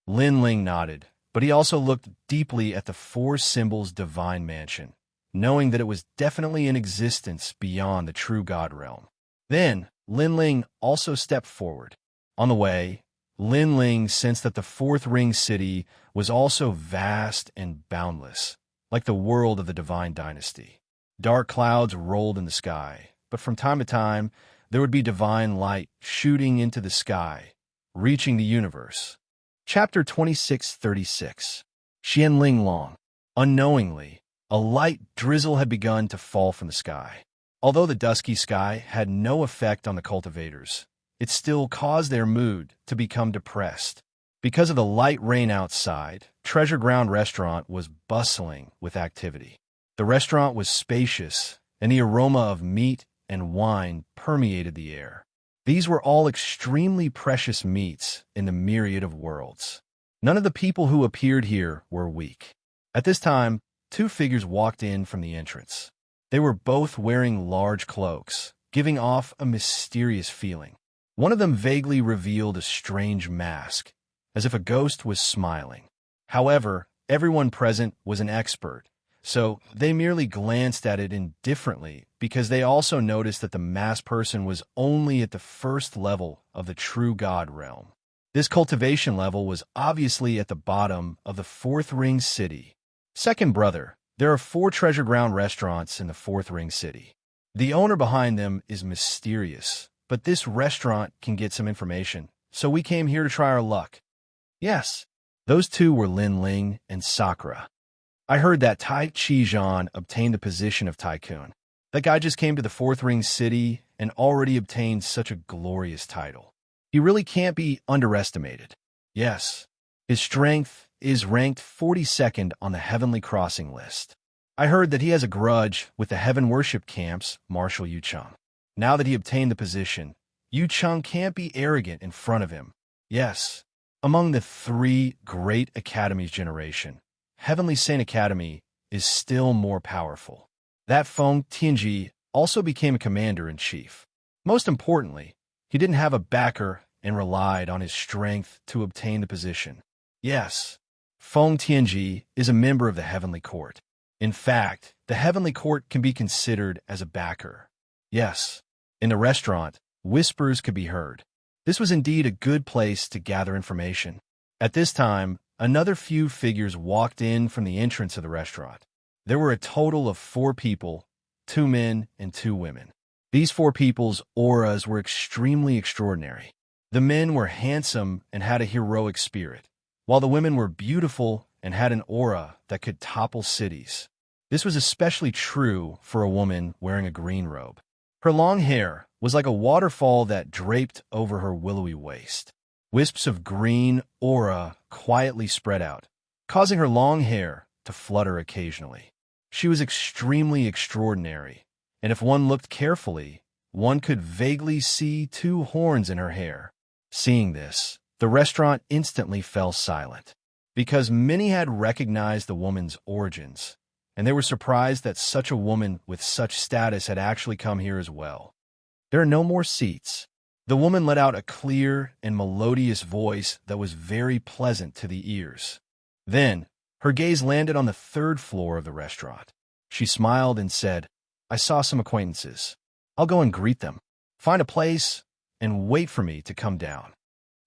A: Lin Ling nodded, but he also looked deeply at the 4 symbols divine mansion, knowing that it was definitely in existence beyond the True God realm. Then, Lin Ling also stepped forward. On the way, Lin Ling sensed that the 4th ring city was also vast and boundless, like the world of the Divine Dynasty. Dark clouds rolled in the sky, but from time to time, there would be divine light shooting into the sky, reaching the universe. Chapter 2636. Xianling Long. Unknowingly, a light drizzle had begun to fall from the sky. Although the dusky sky had no effect on the cultivators, it still caused their mood to become depressed. Because of the light rain outside, Treasure Ground Restaurant was bustling with activity. The restaurant was spacious, and the aroma of meat and wine permeated the air. These were all extremely precious meats in the myriad of worlds. None of the people who appeared here were weak. At this time, 2 figures walked in from the entrance. They were both wearing large cloaks, giving off a mysterious feeling. One of them vaguely revealed a strange mask, as if a ghost was smiling. However, everyone present was an expert, so they merely glanced at it indifferently because they also noticed that the masked person was only at the 1st level of the True God realm. This cultivation level was obviously at the bottom of the 4th ring city. Second brother, there are 4 Treasure Ground restaurants in the 4th ring city. The owner behind them is mysterious, but this restaurant can get some information, so we came here to try our luck. Yes, those 2 were Lin Ling and Sakura. I heard that Tai Chi obtained the position of tycoon. That guy just came to the 4th ring city and already obtained such a glorious title. He really can't be underestimated. Yes, his strength is ranked 42nd on the Heavenly Crossing list. I heard that he has a grudge with the Heaven Worship Camp's Marshal Yucheng. Now that he obtained the position, Yucheng can't be arrogant in front of him. Yes, among the 3 great academies generation, Heavenly Saint Academy is still more powerful. That Feng Tianji also became a commander-in-chief. Most importantly, he didn't have a backer and relied on his strength to obtain the position. Yes, Feng Tianji is a member of the Heavenly Court. In fact, the Heavenly Court can be considered as a backer. Yes, in the restaurant, whispers could be heard. This was indeed a good place to gather information. At this time, another few figures walked in from the entrance of the restaurant. There were a total of 4 people, 2 men and 2 women. These 4 people's auras were extremely extraordinary. The men were handsome and had a heroic spirit, while the women were beautiful and had an aura that could topple cities. This was especially true for a woman wearing a green robe. Her long hair was like a waterfall that draped over her willowy waist. Wisps of green aura quietly spread out, causing her long hair to flutter occasionally. She was extremely extraordinary, and if one looked carefully, one could vaguely see 2 horns in her hair. Seeing this, the restaurant instantly fell silent, because many had recognized the woman's origins, and they were surprised that such a woman with such status had actually come here as well. There are no more seats. The woman let out a clear and melodious voice that was very pleasant to the ears. Then, her gaze landed on the 3rd floor of the restaurant. She smiled and said, "I saw some acquaintances. I'll go and greet them. Find a place and wait for me to come down."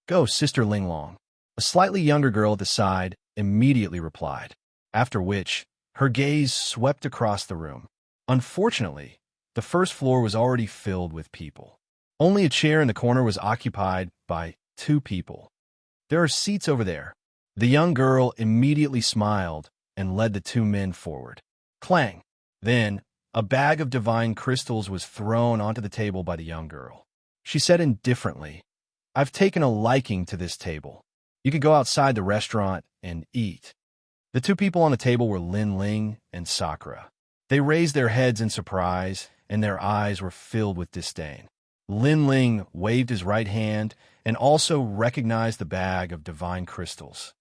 A: "Go, Sister Linglong," a slightly younger girl at the side immediately replied, after which her gaze swept across the room. Unfortunately, the 1st floor was already filled with people. Only a chair in the corner was occupied by 2 people. "There are seats over there." The young girl immediately smiled and led the 2 men forward. Clang! Then, a bag of divine crystals was thrown onto the table by the young girl. She said indifferently, "I've taken a liking to this table. You can go outside the restaurant and eat." The 2 people on the table were Lin Ling and Sakura. They raised their heads in surprise, and their eyes were filled with disdain. Lin Ling waved his right hand and also recognized the bag of divine crystals.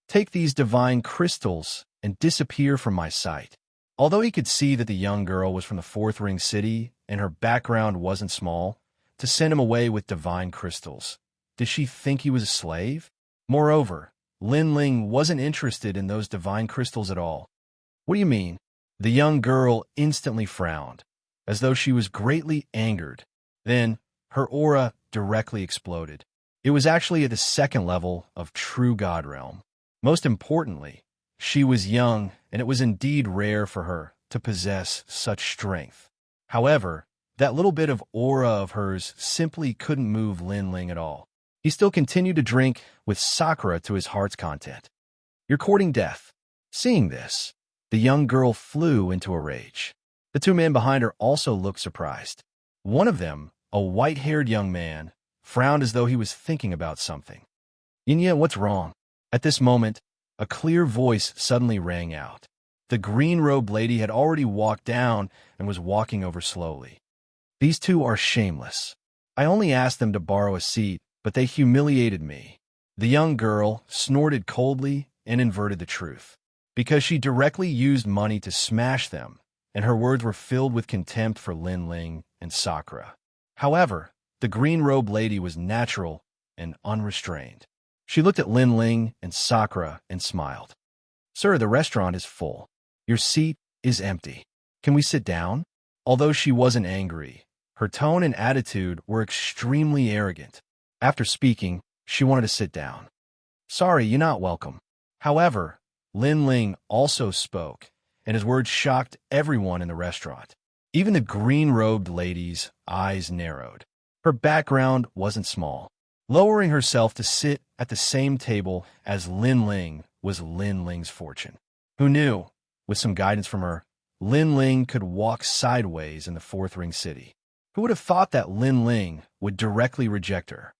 A: "Take these divine crystals and disappear from my sight." Although he could see that the young girl was from the 4th Ring City and her background wasn't small, to send him away with divine crystals. Did she think he was a slave? Moreover, Lin Ling wasn't interested in those divine crystals at all. "What do you mean?" The young girl instantly frowned, as though she was greatly angered. Then, her aura directly exploded. It was actually at the 2nd level of True God Realm. Most importantly, she was young, and it was indeed rare for her to possess such strength. However, that little bit of aura of hers simply couldn't move Lin Ling at all. He still continued to drink with Sakura to his heart's content. "You're courting death." Seeing this, the young girl flew into a rage. The 2 men behind her also looked surprised. One of them, a white-haired young man, frowned as though he was thinking about something. "Xianxia, what's wrong?" At this moment, a clear voice suddenly rang out. The green-robed lady had already walked down and was walking over slowly. "These 2 are shameless. I only asked them to borrow a seat, but they humiliated me." The young girl snorted coldly and inverted the truth, because she directly used money to smash them, and her words were filled with contempt for Lin Ling and Sakura. However, the green-robed lady was natural and unrestrained. She looked at Lin Ling and Sakura and smiled. "Sir, the restaurant is full. Your seat is empty. Can we sit down?" Although she wasn't angry, her tone and attitude were extremely arrogant. After speaking, she wanted to sit down. "Sorry, you're not welcome." However, Lin Ling also spoke, and his words shocked everyone in the restaurant. Even the green-robed lady's eyes narrowed. Her background wasn't small. Lowering herself to sit at the same table as Lin Ling was Lin Ling's fortune. Who knew, with some guidance from her, Lin Ling could walk sideways in the 4th Ring City? Who would have thought that Lin Ling would directly reject her?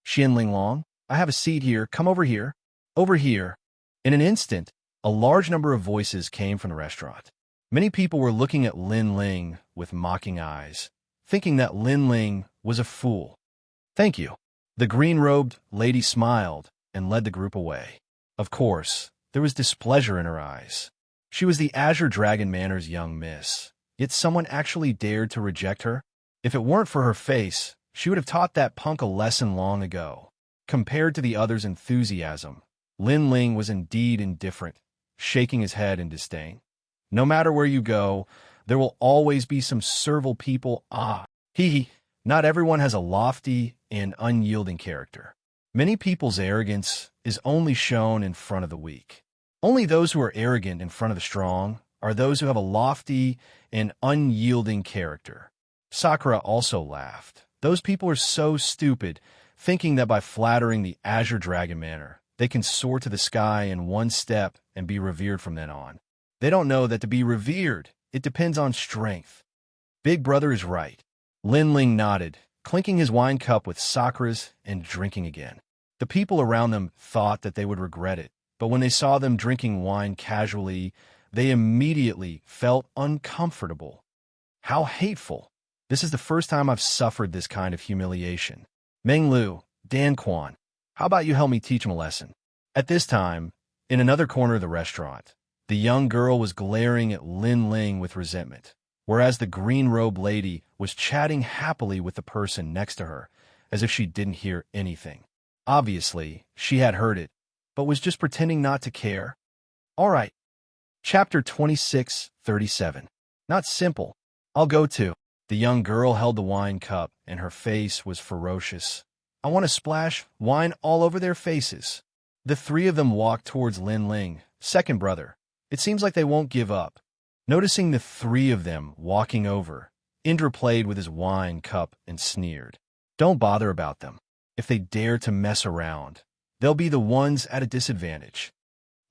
A: "Xian Linglong, I have a seat here. Come over here. Over here." In an instant, a large number of voices came from the restaurant. Many people were looking at Lin Ling with mocking eyes, thinking that Lin Ling was a fool. "Thank you." The green-robed lady smiled and led the group away. Of course, there was displeasure in her eyes. She was the Azure Dragon Manor's young miss, yet someone actually dared to reject her. If it weren't for her face, she would have taught that punk a lesson long ago. Compared to the other's enthusiasm, Lin Ling was indeed indifferent, shaking his head in disdain. No matter where you go, there will always be some servile people. Hee. Not everyone has a lofty and unyielding character. Many people's arrogance is only shown in front of the weak. Only those who are arrogant in front of the strong are those who have a lofty and unyielding character. Sakura also laughed. Those people are so stupid, thinking that by flattering the Azure Dragon manner, they can soar to the sky in one step and be revered from then on. They don't know that to be revered, it depends on strength. Big brother is right. Lin Ling nodded, clinking his wine cup with Sakura's and drinking again. The people around them thought that they would regret it, but when they saw them drinking wine casually, they immediately felt uncomfortable. How hateful! This is the first time I've suffered this kind of humiliation. Meng Lu, Dan Quan, how about you help me teach him a lesson? At this time, in another corner of the restaurant, the young girl was glaring at Lin Ling with resentment, whereas the green-robed lady was chatting happily with the person next to her, as if she didn't hear anything. Obviously, she had heard it, but was just pretending not to care. All right. Chapter 26:37. Not simple. I'll go to. The young girl held the wine cup, and her face was ferocious. I want to splash wine all over their faces. The three of them walked towards Lin Ling, second brother. It seems like they won't give up. Noticing the three of them walking over, Indra played with his wine cup and sneered. Don't bother about them. If they dare to mess around, they'll be the ones at a disadvantage.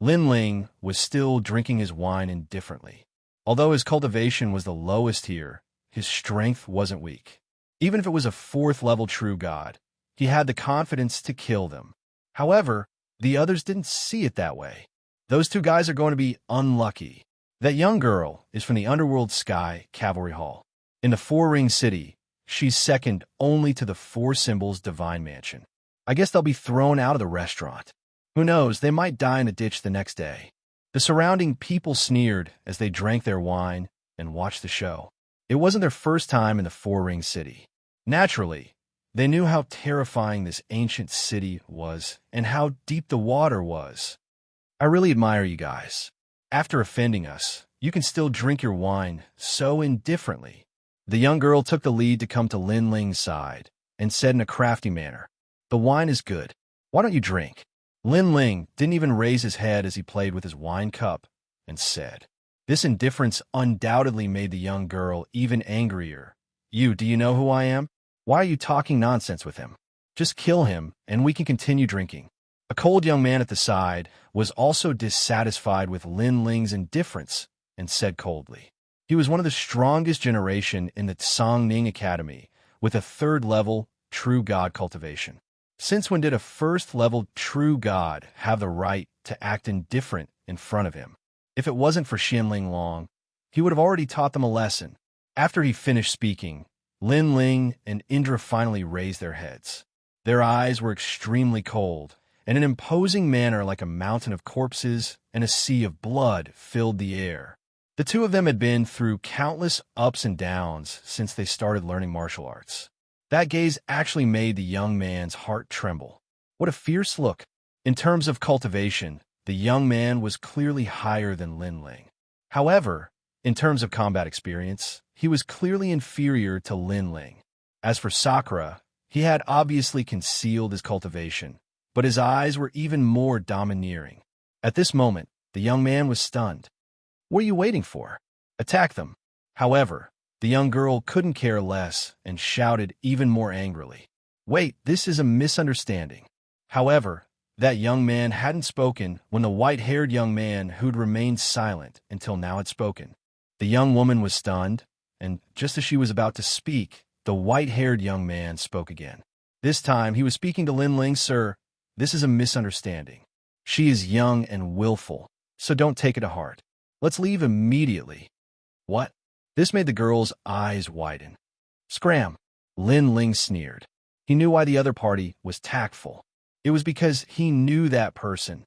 A: Lin Ling was still drinking his wine indifferently. Although his cultivation was the lowest here, his strength wasn't weak. Even if it was a fourth-level true god, he had the confidence to kill them. However, the others didn't see it that way. Those two guys are going to be unlucky. That young girl is from the Underworld Sky Cavalry Hall. In the Four-Ring City, she's second only to the Four Symbols Divine Mansion. I guess they'll be thrown out of the restaurant. Who knows, they might die in a ditch the next day. The surrounding people sneered as they drank their wine and watched the show. It wasn't their first time in the Four-Ring City. Naturally, they knew how terrifying this ancient city was and how deep the water was. I really admire you guys. After offending us, you can still drink your wine so indifferently. The young girl took the lead to come to Lin Ling's side and said in a crafty manner, "The wine is good. Why don't you drink?" Lin Ling didn't even raise his head as he played with his wine cup and said. This indifference undoubtedly made the young girl even angrier. Do you know who I am? Why are you talking nonsense with him? Just kill him, and we can continue drinking. A cold young man at the side was also dissatisfied with Lin Ling's indifference and said coldly. He was one of the strongest generation in the Tsangning Academy, with a third-level true god cultivation. Since when did a first-level true god have the right to act indifferent in front of him? If it wasn't for Xianling Long, he would have already taught them a lesson. After he finished speaking, Lin Ling and Indra finally raised their heads. Their eyes were extremely cold, and an imposing manner like a mountain of corpses and a sea of blood filled the air. The two of them had been through countless ups and downs since they started learning martial arts. That gaze actually made the young man's heart tremble. What a fierce look! In terms of cultivation, the young man was clearly higher than Lin Ling. However, in terms of combat experience, he was clearly inferior to Lin Ling. As for Sakura, he had obviously concealed his cultivation, but his eyes were even more domineering. At this moment, the young man was stunned. What are you waiting for? Attack them. However, the young girl couldn't care less and shouted even more angrily. Wait, this is a misunderstanding. However, that young man hadn't spoken when the white-haired young man who'd remained silent until now had spoken. The young woman was stunned, and just as she was about to speak, the white-haired young man spoke again. This time, he was speaking to Lin Ling. Sir, this is a misunderstanding. She is young and willful, so don't take it to heart. Let's leave immediately. What? This made the girl's eyes widen. Scram! Lin Ling sneered. He knew why the other party was tactful. It was because he knew that person.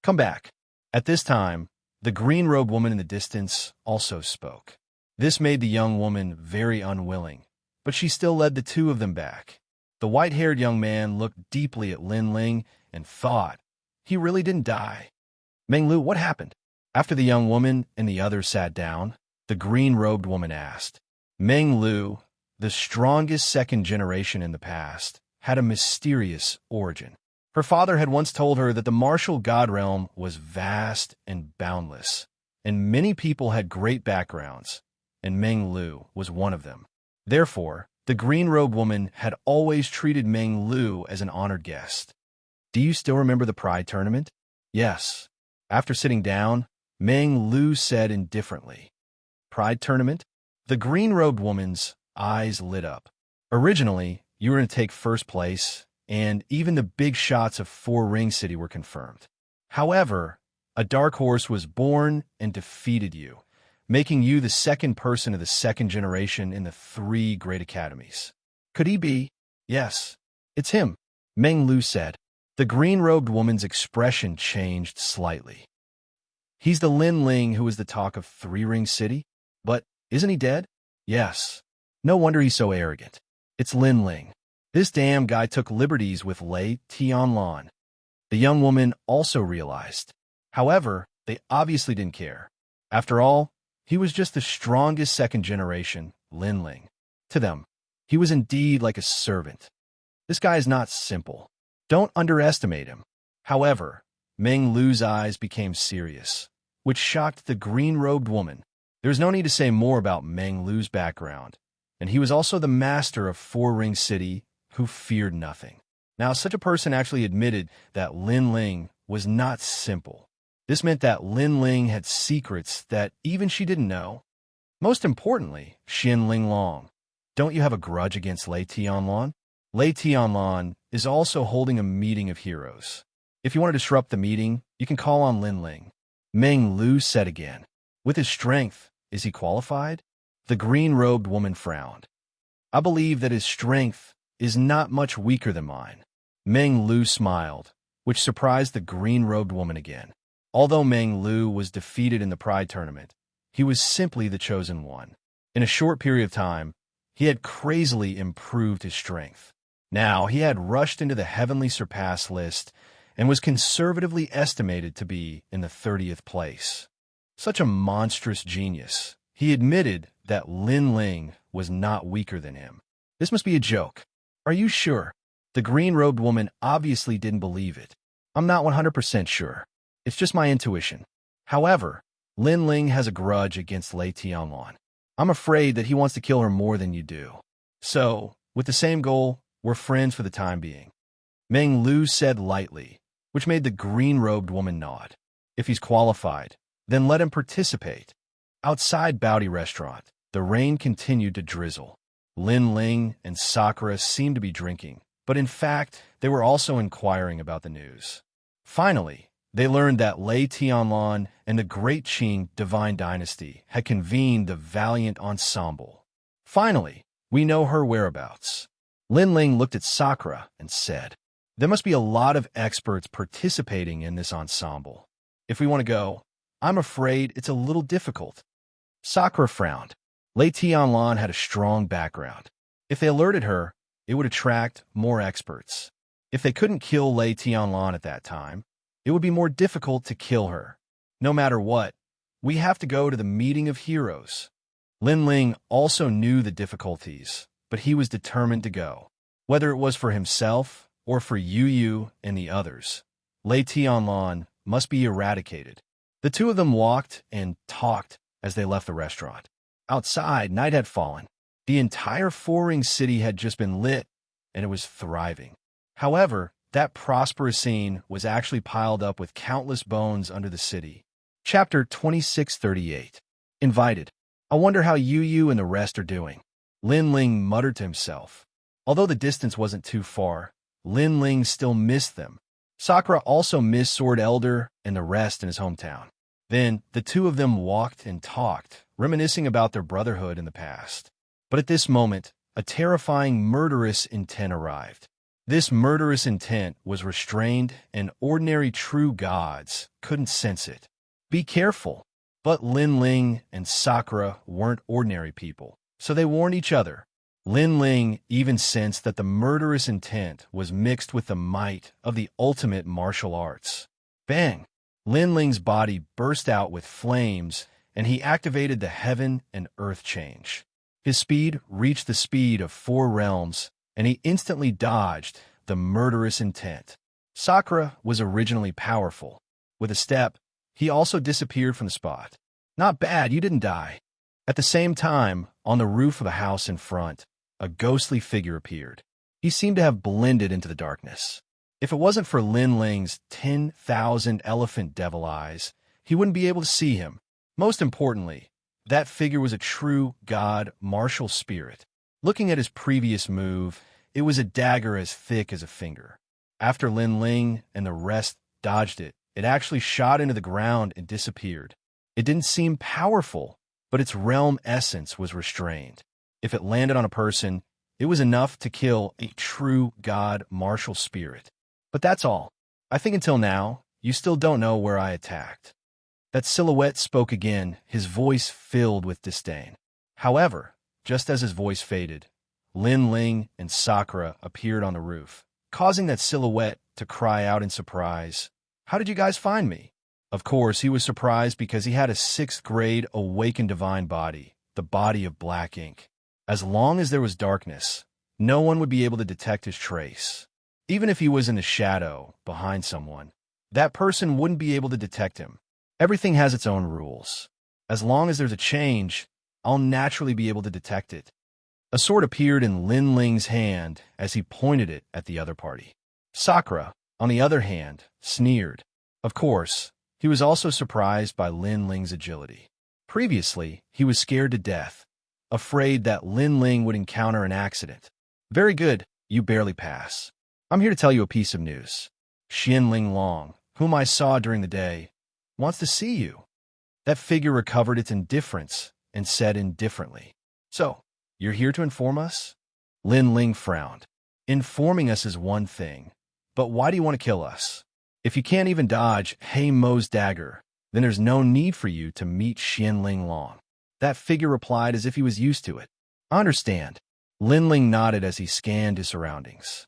A: Come back. At this time, the green-robed woman in the distance also spoke. This made the young woman very unwilling, but she still led the two of them back. The white-haired young man looked deeply at Lin Ling and thought, He really didn't die. Meng Lu, what happened? After the young woman and the others sat down, the green-robed woman asked. Meng Lu, the strongest second generation in the past, had a mysterious origin. Her father had once told her that the martial god realm was vast and boundless, and many people had great backgrounds, and Meng Lu was one of them. Therefore, the green-robed woman had always treated Meng Lu as an honored guest. Do you still remember the Pride tournament? Yes. After sitting down, Meng Lu said indifferently. Pride tournament? The green-robed woman's eyes lit up. Originally, you were going to take first place, and even the big shots of Four Ring City were confirmed. However, a dark horse was born and defeated you, making you the second person of the second generation in the 3 great academies. Could he be? Yes, it's him, Meng Lu said. The green-robed woman's expression changed slightly. He's the Lin Ling who was the talk of 3 Ring City? But isn't he dead? Yes. No wonder he's so arrogant. It's Lin Ling. This damn guy took liberties with Lei Tianlan. The young woman also realized. However, they obviously didn't care. After all, he was just the strongest second generation, Lin Ling. To them, he was indeed like a servant. This guy is not simple. Don't underestimate him. However, Meng Lu's eyes became serious, which shocked the green-robed woman. There is no need to say more about Meng Lu's background, and he was also the master of Four Ring City who feared nothing. Now, such a person actually admitted that Lin Ling was not simple. This meant that Lin Ling had secrets that even she didn't know. Most importantly, Xin Linglong, don't you have a grudge against Lei Tianlan? Lei Tianlan is also holding a meeting of heroes. If you want to disrupt the meeting, you can call on Lin Ling. Meng Lu said again. With his strength, is he qualified? The green-robed woman frowned. I believe that his strength is not much weaker than mine. Meng Lu smiled, which surprised the green-robed woman again. Although Meng Lu was defeated in the Pride tournament, he was simply the chosen one. In a short period of time, he had crazily improved his strength. Now, he had rushed into the Heavenly Surpass list and was conservatively estimated to be in the 30th place. Such a monstrous genius. He admitted that Lin Ling was not weaker than him. This must be a joke. Are you sure? The green-robed woman obviously didn't believe it. I'm not 100% sure. It's just my intuition. However, Lin Ling has a grudge against Lei Tianlan. I'm afraid that he wants to kill her more than you do. So, with the same goal, we're friends for the time being. Meng Lu said lightly, which made the green-robed woman nod. If he's qualified, then let him participate. Outside Baudi Restaurant, the rain continued to drizzle. Lin Ling and Sakura seemed to be drinking, but in fact, they were also inquiring about the news. Finally, they learned that Lei Tianlan and the Great Qing Divine Dynasty had convened the Valiant Ensemble. Finally, we know her whereabouts. Lin Ling looked at Sakura and said, there must be a lot of experts participating in this ensemble. If we want to go, I'm afraid it's a little difficult. Sakura frowned. Lei Tianlan had a strong background. If they alerted her, it would attract more experts. If they couldn't kill Lei Tianlan at that time, it would be more difficult to kill her. No matter what, we have to go to the meeting of heroes. Lin Ling also knew the difficulties, but he was determined to go. Whether it was for himself or for Yu Yu and the others, Lei Tianlan must be eradicated. The two of them walked and talked as they left the restaurant. Outside, night had fallen. The entire Four Ring City had just been lit, and it was thriving. However, that prosperous scene was actually piled up with countless bones under the city. Chapter 2638. Invited. I wonder how Yu Yu and the rest are doing. Lin Ling muttered to himself. Although the distance wasn't too far, Lin Ling still missed them. Sakura also missed Sword Elder and the rest in his hometown. Then, the two of them walked and talked, reminiscing about their brotherhood in the past. But at this moment, a terrifying murderous intent arrived. This murderous intent was restrained, and ordinary true gods couldn't sense it. Be careful. But Lin Ling and Sakura weren't ordinary people, so they warned each other. Lin Ling even sensed that the murderous intent was mixed with the might of the ultimate martial arts. Bang! Lin Ling's body burst out with flames, and he activated the heaven and earth change. His speed reached the speed of 4 realms, and he instantly dodged the murderous intent. Sakura was originally powerful. With a step, he also disappeared from the spot. Not bad, you didn't die. At the same time, on the roof of a house in front, a ghostly figure appeared. He seemed to have blended into the darkness. If it wasn't for Lin Ling's 10,000 elephant devil eyes, he wouldn't be able to see him. Most importantly, that figure was a true god martial spirit. Looking at his previous move, it was a dagger as thick as a finger. After Lin Ling and the rest dodged it, it actually shot into the ground and disappeared. It didn't seem powerful, but its realm essence was restrained. If it landed on a person, it was enough to kill a true god martial spirit. But that's all. I think until now, you still don't know where I attacked. That silhouette spoke again, his voice filled with disdain. However, just as his voice faded, Lin Ling and Sakura appeared on the roof, causing that silhouette to cry out in surprise. How did you guys find me? Of course, he was surprised because he had a 6th grade awakened divine body, the body of black ink. As long as there was darkness, no one would be able to detect his trace. Even if he was in the shadow, behind someone, that person wouldn't be able to detect him. Everything has its own rules. As long as there's a change, I'll naturally be able to detect it. A sword appeared in Lin Ling's hand as he pointed it at the other party. Sakura, on the other hand, sneered. Of course, he was also surprised by Lin Ling's agility. Previously, he was scared to death, afraid that Lin Ling would encounter an accident. Very good, you barely pass. I'm here to tell you a piece of news. Xianling Long, whom I saw during the day, wants to see you. That figure recovered its indifference and said indifferently. So, you're here to inform us? Lin Ling frowned. Informing us is one thing, but why do you want to kill us? If you can't even dodge Hei Mo's dagger, then there's no need for you to meet Xianling Long. That figure replied as if he was used to it. I understand. Lin Ling nodded as he scanned his surroundings.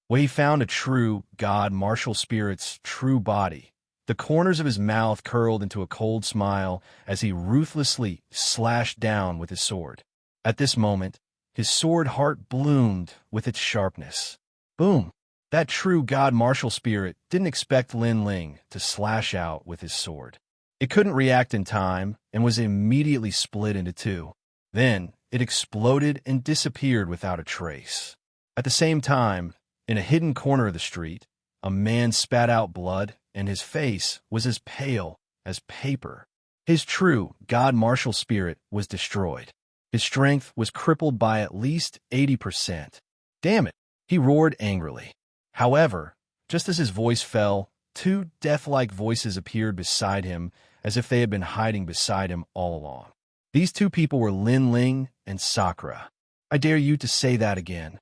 A: Where he found a true god martial spirit's true body. The corners of his mouth curled into a cold smile as he ruthlessly slashed down with his sword. At this moment, his sword heart bloomed with its sharpness. Boom! That true god martial spirit didn't expect Lin Ling to slash out with his sword. It couldn't react in time and was immediately split into 2. Then, it exploded and disappeared without a trace. At the same time, in a hidden corner of the street, a man spat out blood, and his face was as pale as paper. His true god martial spirit was destroyed. His strength was crippled by at least 80%. Damn it, he roared angrily. However, just as his voice fell, 2 death-like voices appeared beside him as if they had been hiding beside him all along. These 2 people were Lin Ling and Sakura. I dare you to say that again.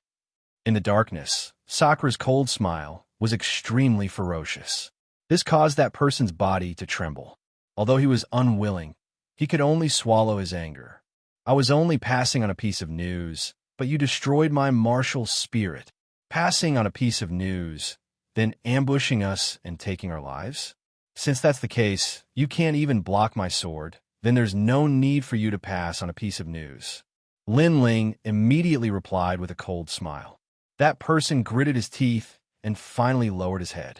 A: In the darkness, Sakura's cold smile was extremely ferocious. This caused that person's body to tremble. Although he was unwilling, he could only swallow his anger. I was only passing on a piece of news, but you destroyed my martial spirit. Passing on a piece of news, then ambushing us and taking our lives? Since that's the case, you can't even block my sword, then there's no need for you to pass on a piece of news. Lin Ling immediately replied with a cold smile. That person gritted his teeth and finally lowered his head.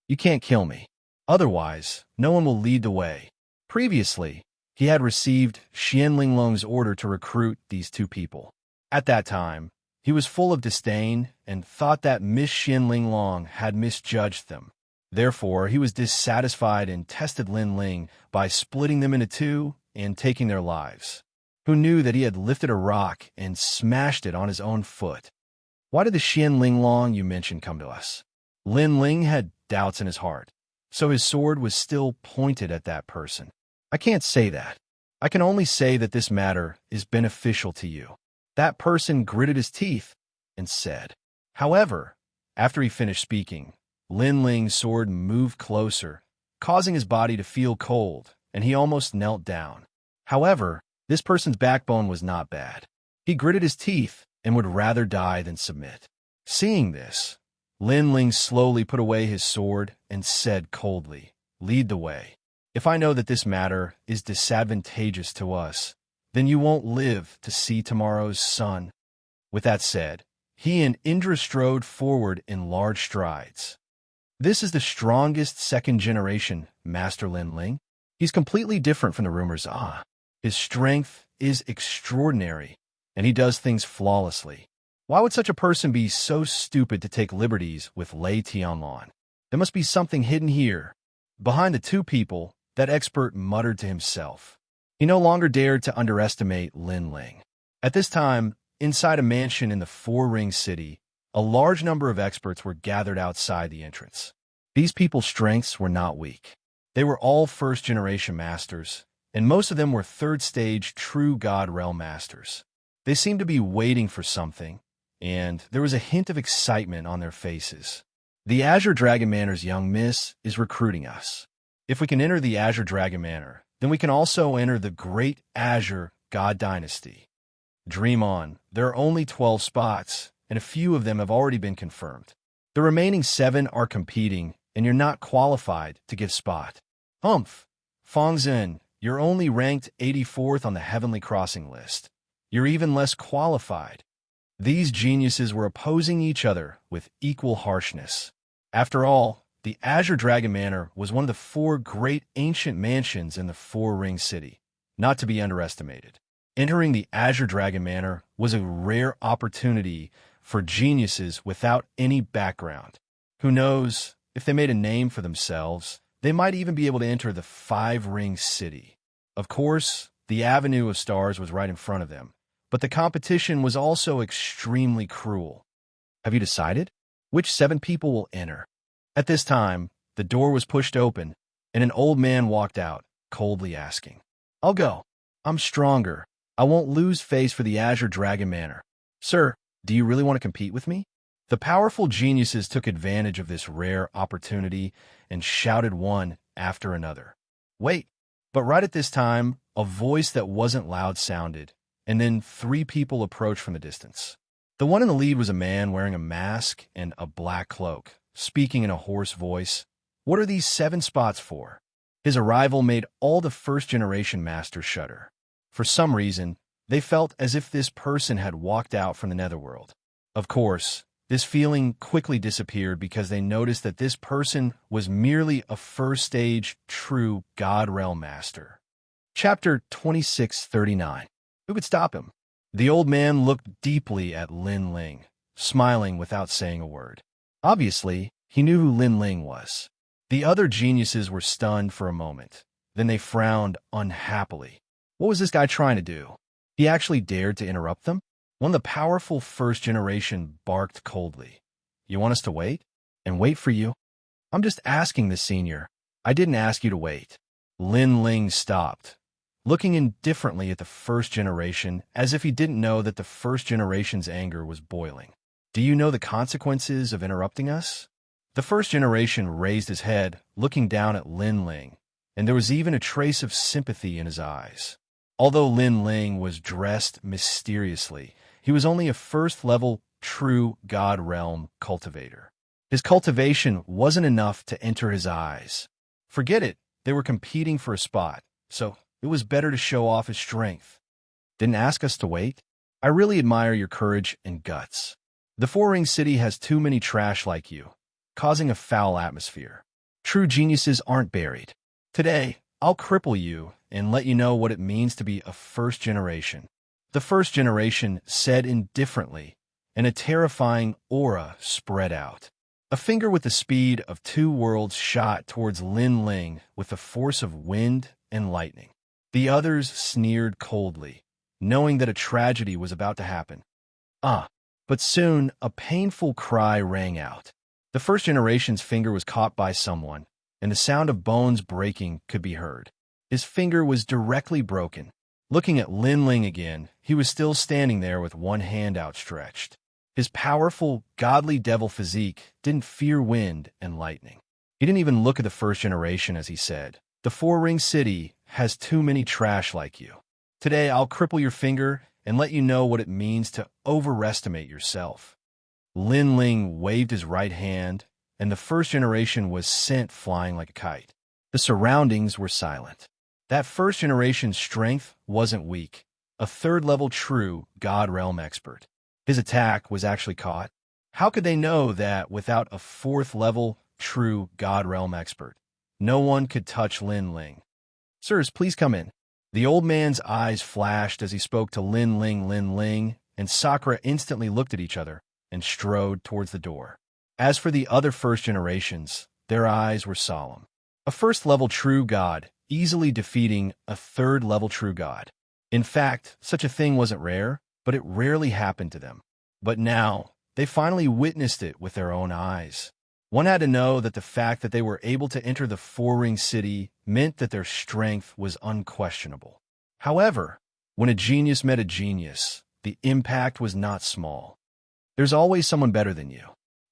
A: You can't kill me. Otherwise, no one will lead the way. Previously, he had received Xianling Long's order to recruit these 2 people. At that time, he was full of disdain and thought that Miss Xianling Long had misjudged them. Therefore, he was dissatisfied and tested Lin Ling by splitting them into 2 and taking their lives. Who knew that he had lifted a rock and smashed it on his own foot? Why did the Xianling Long you mentioned come to us? Lin Ling had doubts in his heart, so his sword was still pointed at that person. I can't say that. I can only say that this matter is beneficial to you. That person gritted his teeth and said. However, after he finished speaking, Lin Ling's sword moved closer, causing his body to feel cold, and he almost knelt down. However, this person's backbone was not bad. He gritted his teeth and would rather die than submit. Seeing this, Lin Ling slowly put away his sword and said coldly, lead the way. If I know that this matter is disadvantageous to us, then you won't live to see tomorrow's sun." With that said, he and Indra strode forward in large strides. This is the strongest second-generation Master Lin Ling. He's completely different from the rumors. His strength is extraordinary, and he does things flawlessly. Why would such a person be so stupid to take liberties with Lei Tianlan? There must be something hidden here. Behind the two people, that expert muttered to himself. He no longer dared to underestimate Lin Ling. At this time, inside a mansion in the Four-Ring City, a large number of experts were gathered outside the entrance. These people's strengths were not weak. They were all first-generation masters, and most of them were third-stage true God Realm masters. They seemed to be waiting for something, and there was a hint of excitement on their faces. "The Azure Dragon Manor's young miss is recruiting us. If we can enter the Azure Dragon Manor, then we can also enter the Great Azure God Dynasty. Dream on. There are only 12 spots, and a few of them have already been confirmed. The remaining 7 are competing, and you're not qualified to give spot. Humph! Fangzhen, you're only ranked 84th on the Heavenly Crossing list. You're even less qualified." These geniuses were opposing each other with equal harshness. After all, the Azure Dragon Manor was one of the 4 great ancient mansions in the Four-Ring City, not to be underestimated. Entering the Azure Dragon Manor was a rare opportunity for geniuses without any background. Who knows, if they made a name for themselves, they might even be able to enter the Five-Ring City. Of course, the Avenue of Stars was right in front of them, but the competition was also extremely cruel. Have you decided? Which 7 people will enter? At this time, the door was pushed open, and an old man walked out, coldly asking, "I'll go. I'm stronger. I won't lose face for the Azure Dragon Manor. Sir, do you really want to compete with me?" The powerful geniuses took advantage of this rare opportunity and shouted one after another. Wait! But right at this time, a voice that wasn't loud sounded, and then 3 people approached from the distance. The one in the lead was a man wearing a mask and a black cloak, speaking in a hoarse voice. "What are these 7 spots for?" His arrival made all the first-generation masters shudder. For some reason, they felt as if this person had walked out from the netherworld. Of course, this feeling quickly disappeared because they noticed that this person was merely a first-stage true God Realm master. Chapter 2639. Who could stop him? The old man looked deeply at Lin Ling, smiling without saying a word. Obviously, he knew who Lin Ling was. The other geniuses were stunned for a moment. Then they frowned unhappily. What was this guy trying to do? He actually dared to interrupt them? One of the powerful first generation barked coldly. "You want us to wait? And wait for you?" "I'm just asking this, senior. I didn't ask you to wait." Lin Ling stopped, looking indifferently at the first generation as if he didn't know that the first generation's anger was boiling. "Do you know the consequences of interrupting us?" The first generation raised his head, looking down at Lin Ling, and there was even a trace of sympathy in his eyes. Although Lin Ling was dressed mysteriously, he was only a first-level true God Realm cultivator. His cultivation wasn't enough to enter his eyes. Forget it, they were competing for a spot, so it was better to show off his strength. "Didn't ask us to wait? I really admire your courage and guts. The Four-Ring City has too many trash like you, causing a foul atmosphere. True geniuses aren't buried. Today, I'll cripple you and let you know what it means to be a first generation." The first generation said indifferently, and a terrifying aura spread out. A finger with the speed of 2 worlds shot towards Lin Ling with the force of wind and lightning. The others sneered coldly, knowing that a tragedy was about to happen. But soon a painful cry rang out. The first generation's finger was caught by someone, and the sound of bones breaking could be heard. His finger was directly broken. Looking at Lin Ling again, he was still standing there with one hand outstretched. His powerful, godly devil physique didn't fear wind and lightning. He didn't even look at the first generation as he said, "The Four-Ring City has too many trash like you. Today I'll cripple your finger and let you know what it means to overestimate yourself." Lin Ling waved his right hand, and the first generation was sent flying like a kite. The surroundings were silent. That first-generation strength wasn't weak. A third-level true God Realm expert. His attack was actually caught. How could they know that without a fourth-level true God Realm expert, no one could touch Lin Ling? Sirs, please come in. The old man's eyes flashed as he spoke to Lin Ling, and Sakura instantly looked at each other and strode towards the door. As for the other first generations, their eyes were solemn. A first-level true god easily defeating a third-level true god. In fact, such a thing wasn't rare, but it rarely happened to them. But now, they finally witnessed it with their own eyes. One had to know that the fact that they were able to enter the Four-Ring City meant that their strength was unquestionable. However, when a genius met a genius, the impact was not small. There's always someone better than you.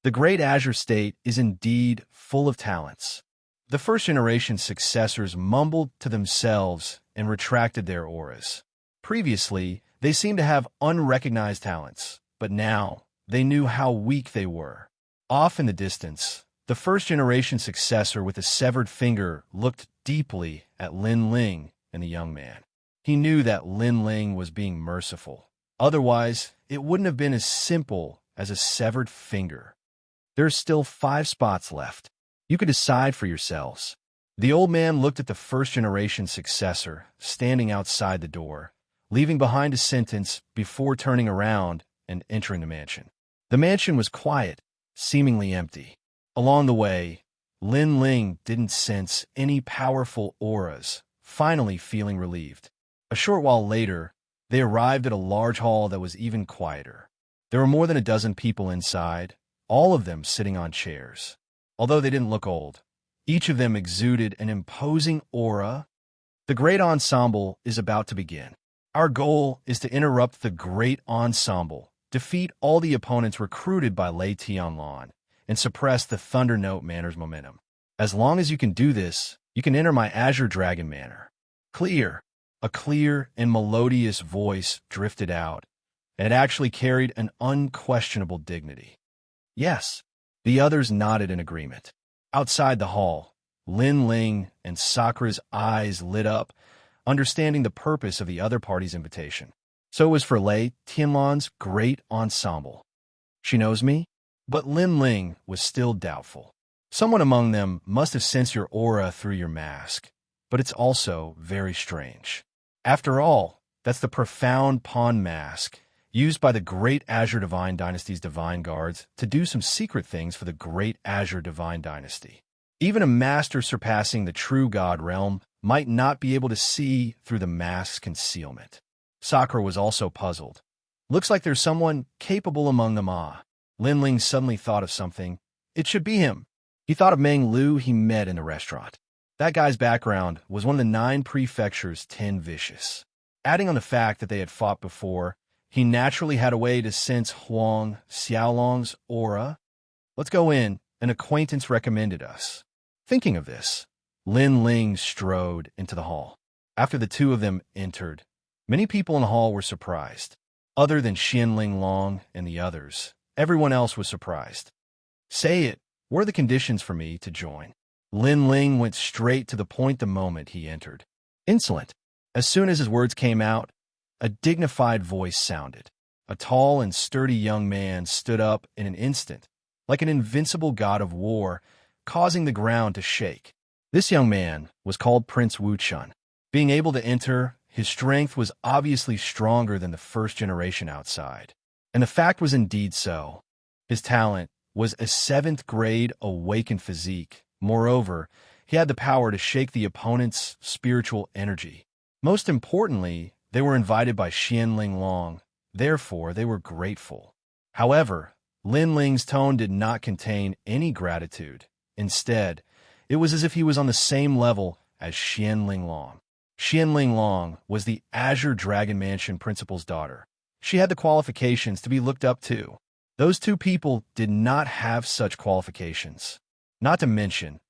A: The Great Azure State is indeed full of talents. The first-generation successors mumbled to themselves and retracted their auras. Previously, they seemed to have unrecognized talents, but now they knew how weak they were. Off in the distance, the first-generation successor with a severed finger looked deeply at Lin Ling and the young man. He knew that Lin Ling was being merciful. Otherwise, it wouldn't have been as simple as a severed finger. There's still 5 spots left. You could decide for yourselves. The old man looked at the first-generation successor, standing outside the door, leaving behind a sentence before turning around and entering the mansion. The mansion was quiet, seemingly empty. Along the way, Lin Ling didn't sense any powerful auras, finally feeling relieved. A short while later, they arrived at a large hall that was even quieter. There were more than a dozen people inside, all of them sitting on chairs. Although they didn't look old, each of them exuded an imposing aura. The Great Ensemble is about to begin. Our goal is to interrupt the Great Ensemble, defeat all the opponents recruited by Lei Tianlan, and suppress the Thunder Note Manor's momentum. As long as you can do this, you can enter my Azure Dragon Manor. Clear. A clear and melodious voice drifted out, and it actually carried an unquestionable dignity. Yes. The others nodded in agreement. Outside the hall, Lin Ling and Sakura's eyes lit up, understanding the purpose of the other party's invitation. So it was for Lei Tianlan's Great Ensemble. She knows me? But Lin Ling was still doubtful. Someone among them must have sensed your aura through your mask, but it's also very strange. After all, that's the profound pawn mask used by the Great Azure Divine Dynasty's Divine Guards to do some secret things for the Great Azure Divine Dynasty. Even a master surpassing the true God realm might not be able to see through the mask's concealment. Sakura was also puzzled. Looks like there's someone capable among them. Lin Ling suddenly thought of something. It should be him. He thought of Meng Lu he met in the restaurant. That guy's background was one of the 9 prefectures 10 vicious. Adding on the fact that they had fought before, he naturally had a way to sense Huang Xiaolong's aura. Let's go in. An acquaintance recommended us. Thinking of this, Lin Ling strode into the hall. After the two of them entered, many people in the hall were surprised. Other than Xianling Long and the others, everyone else was surprised. Say it. What are the conditions for me to join? Lin Ling went straight to the point the moment he entered. Insolent. As soon as his words came out, a dignified voice sounded. A tall and sturdy young man stood up in an instant, like an invincible god of war, causing the ground to shake. This young man was called Prince Wuxia. Being able to enter, his strength was obviously stronger than the first generation outside. And the fact was indeed so. His talent was a 7th grade awakened physique. Moreover, he had the power to shake the opponent's spiritual energy. Most importantly, they were invited by Xianling Long. Therefore, they were grateful. However, Lin Ling's tone did not contain any gratitude. Instead, it was as if he was on the same level as Xianling Long. Xianling Long was the Azure Dragon Mansion principal's daughter. She had the qualifications to be looked up to. Those two people did not have such qualifications. Not to mention,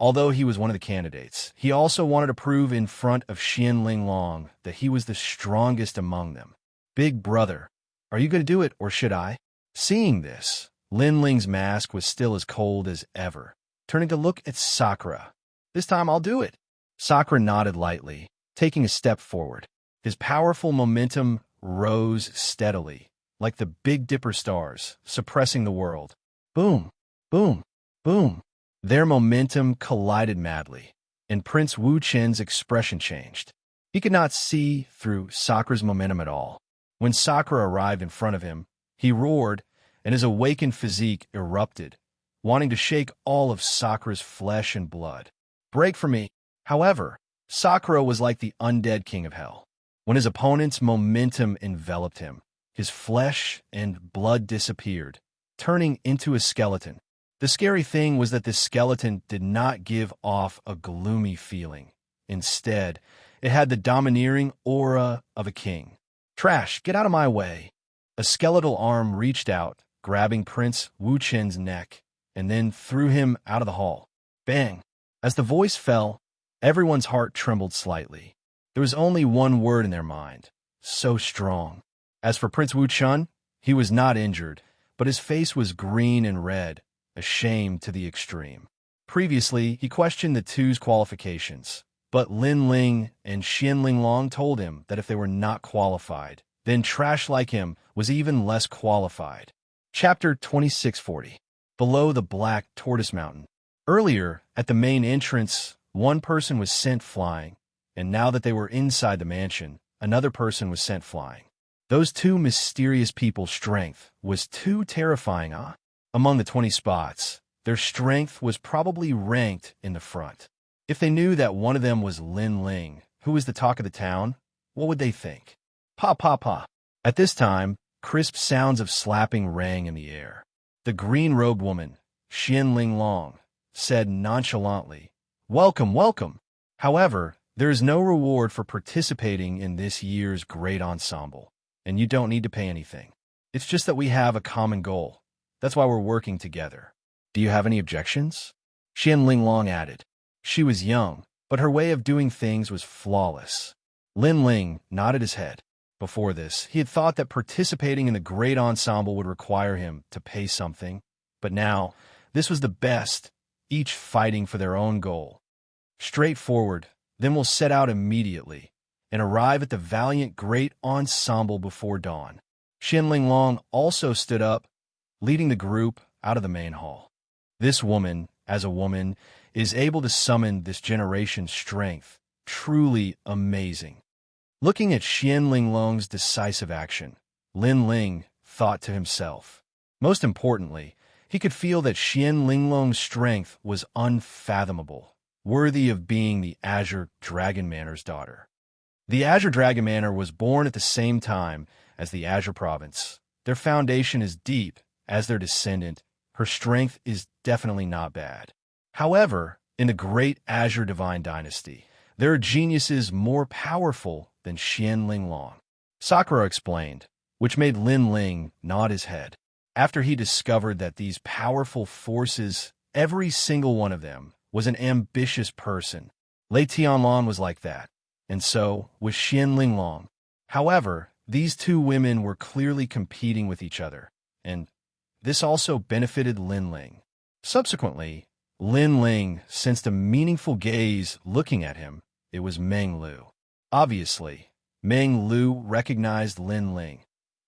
A: although he was one of the candidates, he also wanted to prove in front of Xianling Long that he was the strongest among them. Big brother, are you going to do it or should I? Seeing this, Lin Ling's mask was still as cold as ever. Turning to look at Sakura, This time I'll do it. Sakura nodded lightly, taking a step forward. His powerful momentum rose steadily, like the Big Dipper stars, suppressing the world. Boom, boom, boom. Their momentum collided madly, and Prince Wuqian's expression changed. He could not see through Sakura's momentum at all. When Sakura arrived in front of him, he roared, and his awakened physique erupted, wanting to shake all of Sakura's flesh and blood. Break for me. However, Sakura was like the undead king of hell. When his opponent's momentum enveloped him, his flesh and blood disappeared, turning into a skeleton. The scary thing was that this skeleton did not give off a gloomy feeling. Instead, it had the domineering aura of a king. Trash, get out of my way. A skeletal arm reached out, grabbing Prince Wuqian's neck, and then threw him out of the hall. Bang! As the voice fell, everyone's heart trembled slightly. There was only one word in their mind: so strong. As for Prince Wuqian, he was not injured, but his face was green and red, ashamed to the extreme. Previously, he questioned the two's qualifications, but Lin Ling and Xianling Long told him that if they were not qualified, then trash like him was even less qualified. Chapter 2640. Below the Black Tortoise Mountain. Earlier, at the main entrance, one person was sent flying, and now that they were inside the mansion, another person was sent flying. Those two mysterious people's strength was too terrifying, Among the 20 spots, their strength was probably ranked in the front. If they knew that one of them was Lin Ling, who was the talk of the town, what would they think? Pa pa pa. At this time, crisp sounds of slapping rang in the air. The green-robed woman, Xianling Long, said nonchalantly, "Welcome, welcome. However, there is no reward for participating in this year's great ensemble, and you don't need to pay anything. It's just that we have a common goal. That's why we're working together. Do you have any objections?" Xianling Long added. She was young, but her way of doing things was flawless. Lin Ling nodded his head. Before this, he had thought that participating in the great ensemble would require him to pay something, but now, this was the best, each fighting for their own goal. Straightforward, then we'll set out immediately and arrive at the valiant great ensemble before dawn. Xianling Long also stood up, leading the group out of the main hall. This woman, as a woman, is able to summon this generation's strength. Truly amazing. Looking at Xianling Long's decisive action, Lin Ling thought to himself. Most importantly, he could feel that Xianling Long's strength was unfathomable, worthy of being the Azure Dragon Manor's daughter. The Azure Dragon Manor was born at the same time as the Azure Province. Their foundation is deep. As their descendant, her strength is definitely not bad. However, in the great Azure Divine Dynasty, there are geniuses more powerful than Xianling Long. Sakura explained, which made Lin Ling nod his head. After he discovered that these powerful forces, every single one of them, was an ambitious person. Lei Tianlan was like that, and so was Xianling Long. However, these two women were clearly competing with each other, and this also benefited Lin Ling. Subsequently, Lin Ling sensed a meaningful gaze looking at him. It was Meng Lu. Obviously, Meng Lu recognized Lin Ling.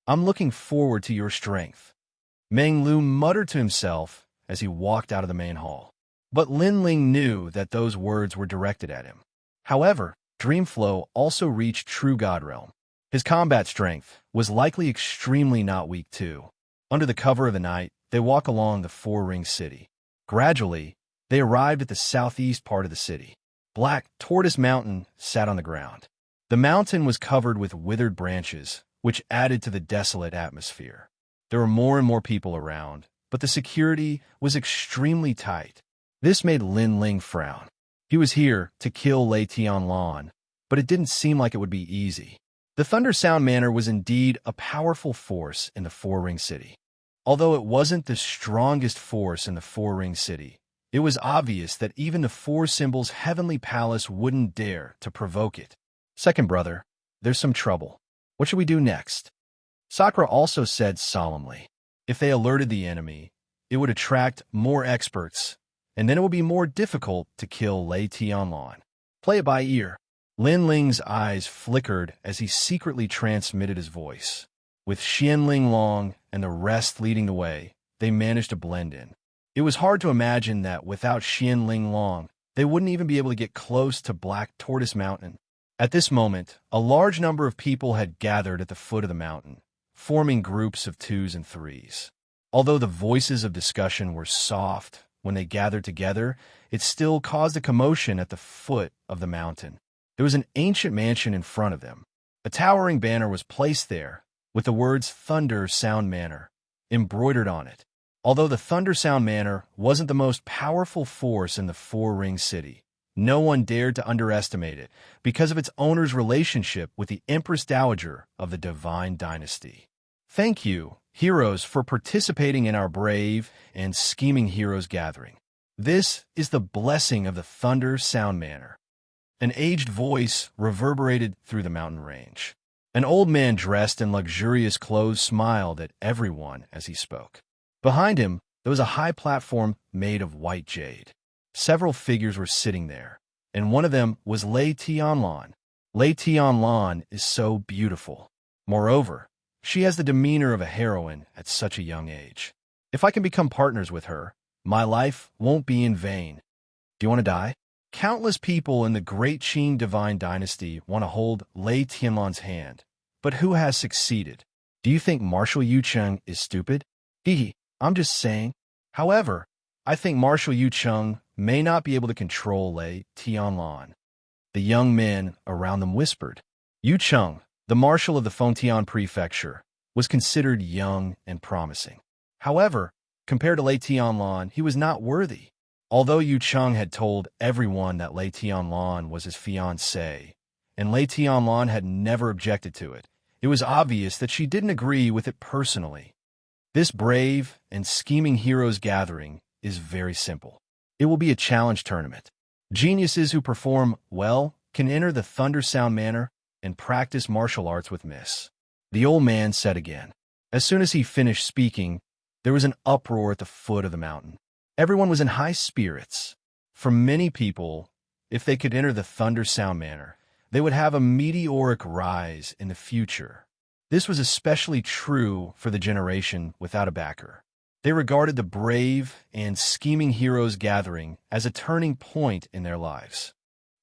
A: "I'm looking forward to your strength," Meng Lu muttered to himself as he walked out of the main hall. But Lin Ling knew that those words were directed at him. However, Dreamflow also reached True God Realm. His combat strength was likely extremely not weak too. Under the cover of the night, they walk along the Four-Ring City. Gradually, they arrived at the southeast part of the city. Black Tortoise Mountain sat on the ground. The mountain was covered with withered branches, which added to the desolate atmosphere. There were more and more people around, but the security was extremely tight. This made Lin Ling frown. He was here to kill Lei Tianlan, but it didn't seem like it would be easy. The Thunder Sound Manor was indeed a powerful force in the Four-Ring City. Although it wasn't the strongest force in the Four-Ring City, it was obvious that even the Four Symbols' heavenly palace wouldn't dare to provoke it. "Second brother, there's some trouble. What should we do next?" Sakura also said solemnly. If they alerted the enemy, it would attract more experts, and then it will be more difficult to kill Lei Tianlan. Play it by ear. Lin Ling's eyes flickered as he secretly transmitted his voice. With Xianling Long and the rest leading the way, they managed to blend in. It was hard to imagine that without Xianling Long, they wouldn't even be able to get close to Black Tortoise Mountain. At this moment, a large number of people had gathered at the foot of the mountain, forming groups of 2s and 3s. Although the voices of discussion were soft when they gathered together, it still caused a commotion at the foot of the mountain. There was an ancient mansion in front of them. A towering banner was placed there, with the words Thunder Sound Manor embroidered on it. Although the Thunder Sound Manor wasn't the most powerful force in the Four-Ring City, no one dared to underestimate it because of its owner's relationship with the Empress Dowager of the Divine Dynasty. Thank you, heroes, for participating in our brave and scheming heroes gathering. This is the blessing of the Thunder Sound Manor. An aged voice reverberated through the mountain range. An old man dressed in luxurious clothes smiled at everyone as he spoke. Behind him, there was a high platform made of white jade. Several figures were sitting there, and one of them was Lei Tianlan. Lei Tianlan is so beautiful. Moreover, she has the demeanor of a heroine at such a young age. If I can become partners with her, my life won't be in vain. Do you want to die? Countless people in the Great Qing Divine Dynasty want to hold Lei Tianlan's hand, but who has succeeded? Do you think Marshal Yucheng is stupid? Hee, I'm just saying. However, I think Marshal Yucheng may not be able to control Lei Tianlan. The young men around them whispered. Yucheng, the marshal of the Fengtian Prefecture, was considered young and promising. However, compared to Lei Tianlan, he was not worthy. Although Yu Cheng had told everyone that Lei Tianlan was his fiancée, and Lei Tianlan had never objected to it, it was obvious that she didn't agree with it personally. This brave and scheming heroes gathering is very simple. It will be a challenge tournament. Geniuses who perform well can enter the Thunder Sound Manor and practice martial arts with Miss. The old man said again. As soon as he finished speaking, there was an uproar at the foot of the mountain. Everyone was in high spirits. For many people, if they could enter the Thunder Sound Manor, they would have a meteoric rise in the future. This was especially true for the generation without a backer. They regarded the brave and scheming heroes gathering as a turning point in their lives.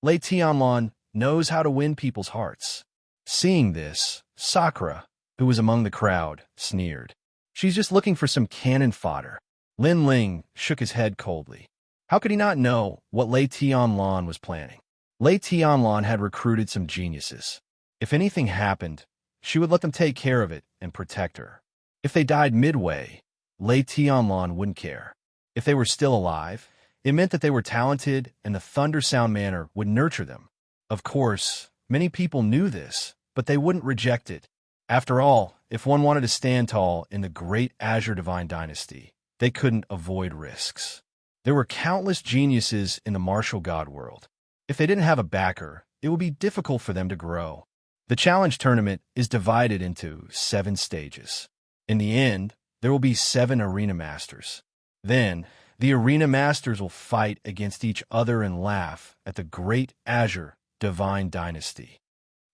A: Lei Tianlan knows how to win people's hearts. Seeing this, Sakura, who was among the crowd, sneered. She's just looking for some cannon fodder. Lin Ling shook his head coldly. How could he not know what Lei Tianlan was planning? Lei Tianlan had recruited some geniuses. If anything happened, she would let them take care of it and protect her. If they died midway, Lei Tianlan wouldn't care. If they were still alive, it meant that they were talented and the Thunder Sound Manor would nurture them. Of course, many people knew this, but they wouldn't reject it. After all, if one wanted to stand tall in the Great Azure Divine Dynasty, they couldn't avoid risks. There were countless geniuses in the martial god world. If they didn't have a backer, it would be difficult for them to grow. The challenge tournament is divided into 7 stages. In the end, there will be 7 arena masters. Then, the arena masters will fight against each other and laugh at the Great Azure Divine Dynasty.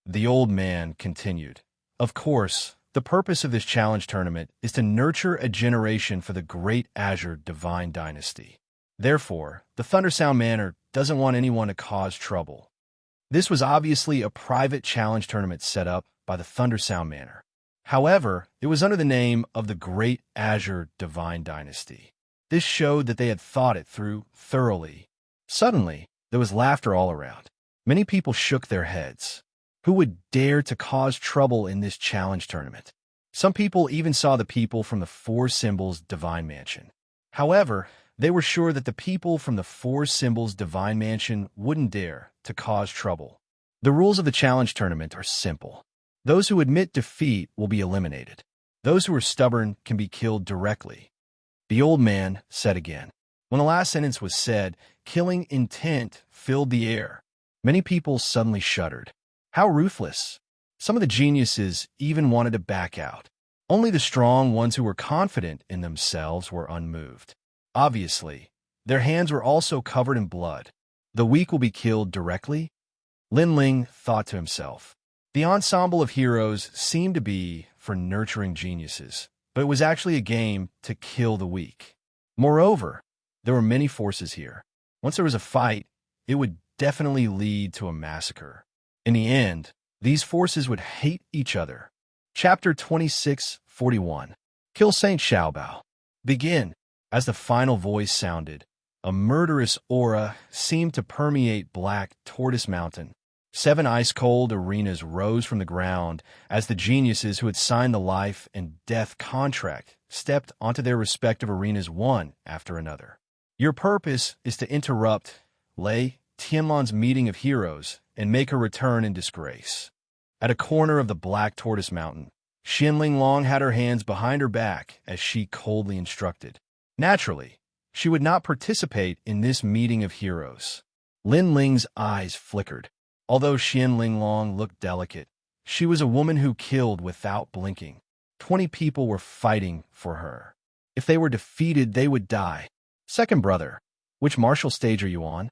A: The old man continued. Of course, the purpose of this challenge tournament is to nurture a generation for the Great Azure Divine Dynasty. Therefore, the Thunder Sound Manor doesn't want anyone to cause trouble. This was obviously a private challenge tournament set up by the Thunder Sound Manor. However, it was under the name of the Great Azure Divine Dynasty. This showed that they had thought it through thoroughly. Suddenly, there was laughter all around. Many people shook their heads. Who would dare to cause trouble in this challenge tournament? Some people even saw the people from the Four Symbols Divine Mansion. However, they were sure that the people from the Four Symbols Divine Mansion wouldn't dare to cause trouble. The rules of the challenge tournament are simple. Those who admit defeat will be eliminated. Those who are stubborn can be killed directly. The old man said again. When the last sentence was said, killing intent filled the air. Many people suddenly shuddered. How ruthless! Some of the geniuses even wanted to back out. Only the strong ones who were confident in themselves were unmoved. Obviously, Their hands were also covered in blood. The weak will be killed directly? Lin Ling thought to himself. The ensemble of heroes seemed to be for nurturing geniuses, but it was actually a game to kill the weak. Moreover, there were many forces here. Once there was a fight, it would definitely lead to a massacre. In the end, these forces would hate each other. Chapter 26:41. Kill Saint Xiaobao. Begin. As the final voice sounded, a murderous aura seemed to permeate Black Tortoise Mountain. 7 ice-cold arenas rose from the ground as the geniuses who had signed the life and death contract stepped onto their respective arenas one after another. Your purpose is to interrupt Lei Tianlan's meeting of heroes and make her return in disgrace. At a corner of the Black Tortoise Mountain, Xianling Long had her hands behind her back as she coldly instructed. Naturally, she would not participate in this meeting of heroes. Lin Ling's eyes flickered. Although Xianling Long looked delicate, she was a woman who killed without blinking. 20 people were fighting for her. If they were defeated, they would die. Second brother, which martial stage are you on?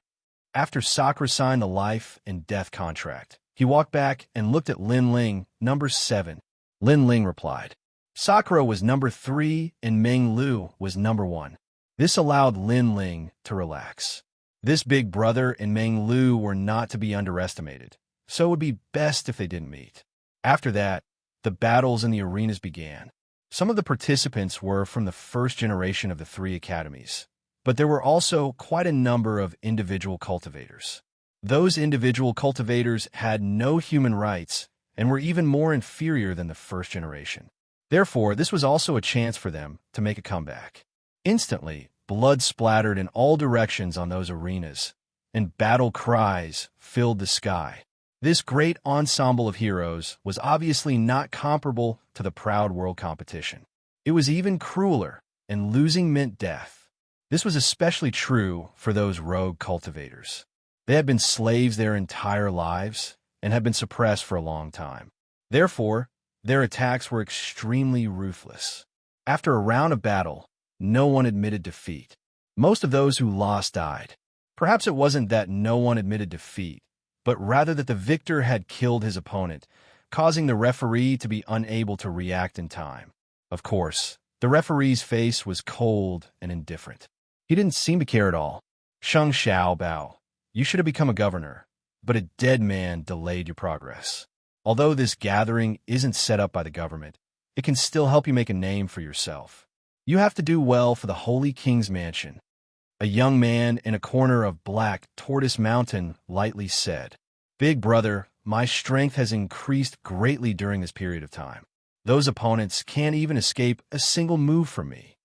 A: After Sakura signed the life and death contract, he walked back and looked at Lin Ling, number 7. Lin Ling replied. Sakura was number 3 and Meng Lu was number 1. This allowed Lin Ling to relax. This big brother and Meng Lu were not to be underestimated, so it would be best if they didn't meet. After that, the battles in the arenas began. Some of the participants were from the first generation of the 3 academies, but there were also quite a number of individual cultivators. Those individual cultivators had no human rights and were even more inferior than the first generation. Therefore, this was also a chance for them to make a comeback. Instantly, blood splattered in all directions on those arenas, and battle cries filled the sky. This great ensemble of heroes was obviously not comparable to the Proud World competition. It was even crueler, and losing meant death. This was especially true for those rogue cultivators. They had been slaves their entire lives and had been suppressed for a long time. Therefore, their attacks were extremely ruthless. After a round of battle, no one admitted defeat. Most of those who lost died. Perhaps it wasn't that no one admitted defeat, but rather that the victor had killed his opponent, causing the referee to be unable to react in time. Of course, the referee's face was cold and indifferent. He didn't seem to care at all. Xianxia Bao, you should have become a governor, but a dead man delayed your progress. Although this gathering isn't set up by the government, it can still help you make a name for yourself. You have to do well for the Holy King's mansion. A young man in a corner of Black Tortoise Mountain lightly said, Big brother, my strength has increased greatly during this period of time. Those opponents can't even escape a single move from me.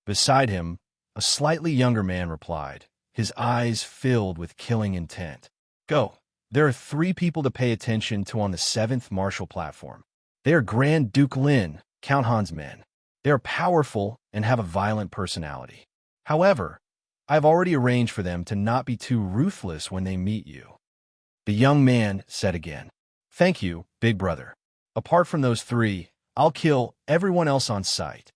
A: Beside him, a slightly younger man replied, his eyes filled with killing intent. Go. There are 3 people to pay attention to on the 7th martial platform. They are Grand Duke Lin, Count Han's men. They are powerful and have a violent personality. However, I've already arranged for them to not be too ruthless when they meet you. The young man said again, Thank you, big brother. Apart from those 3, I'll kill everyone else on sight.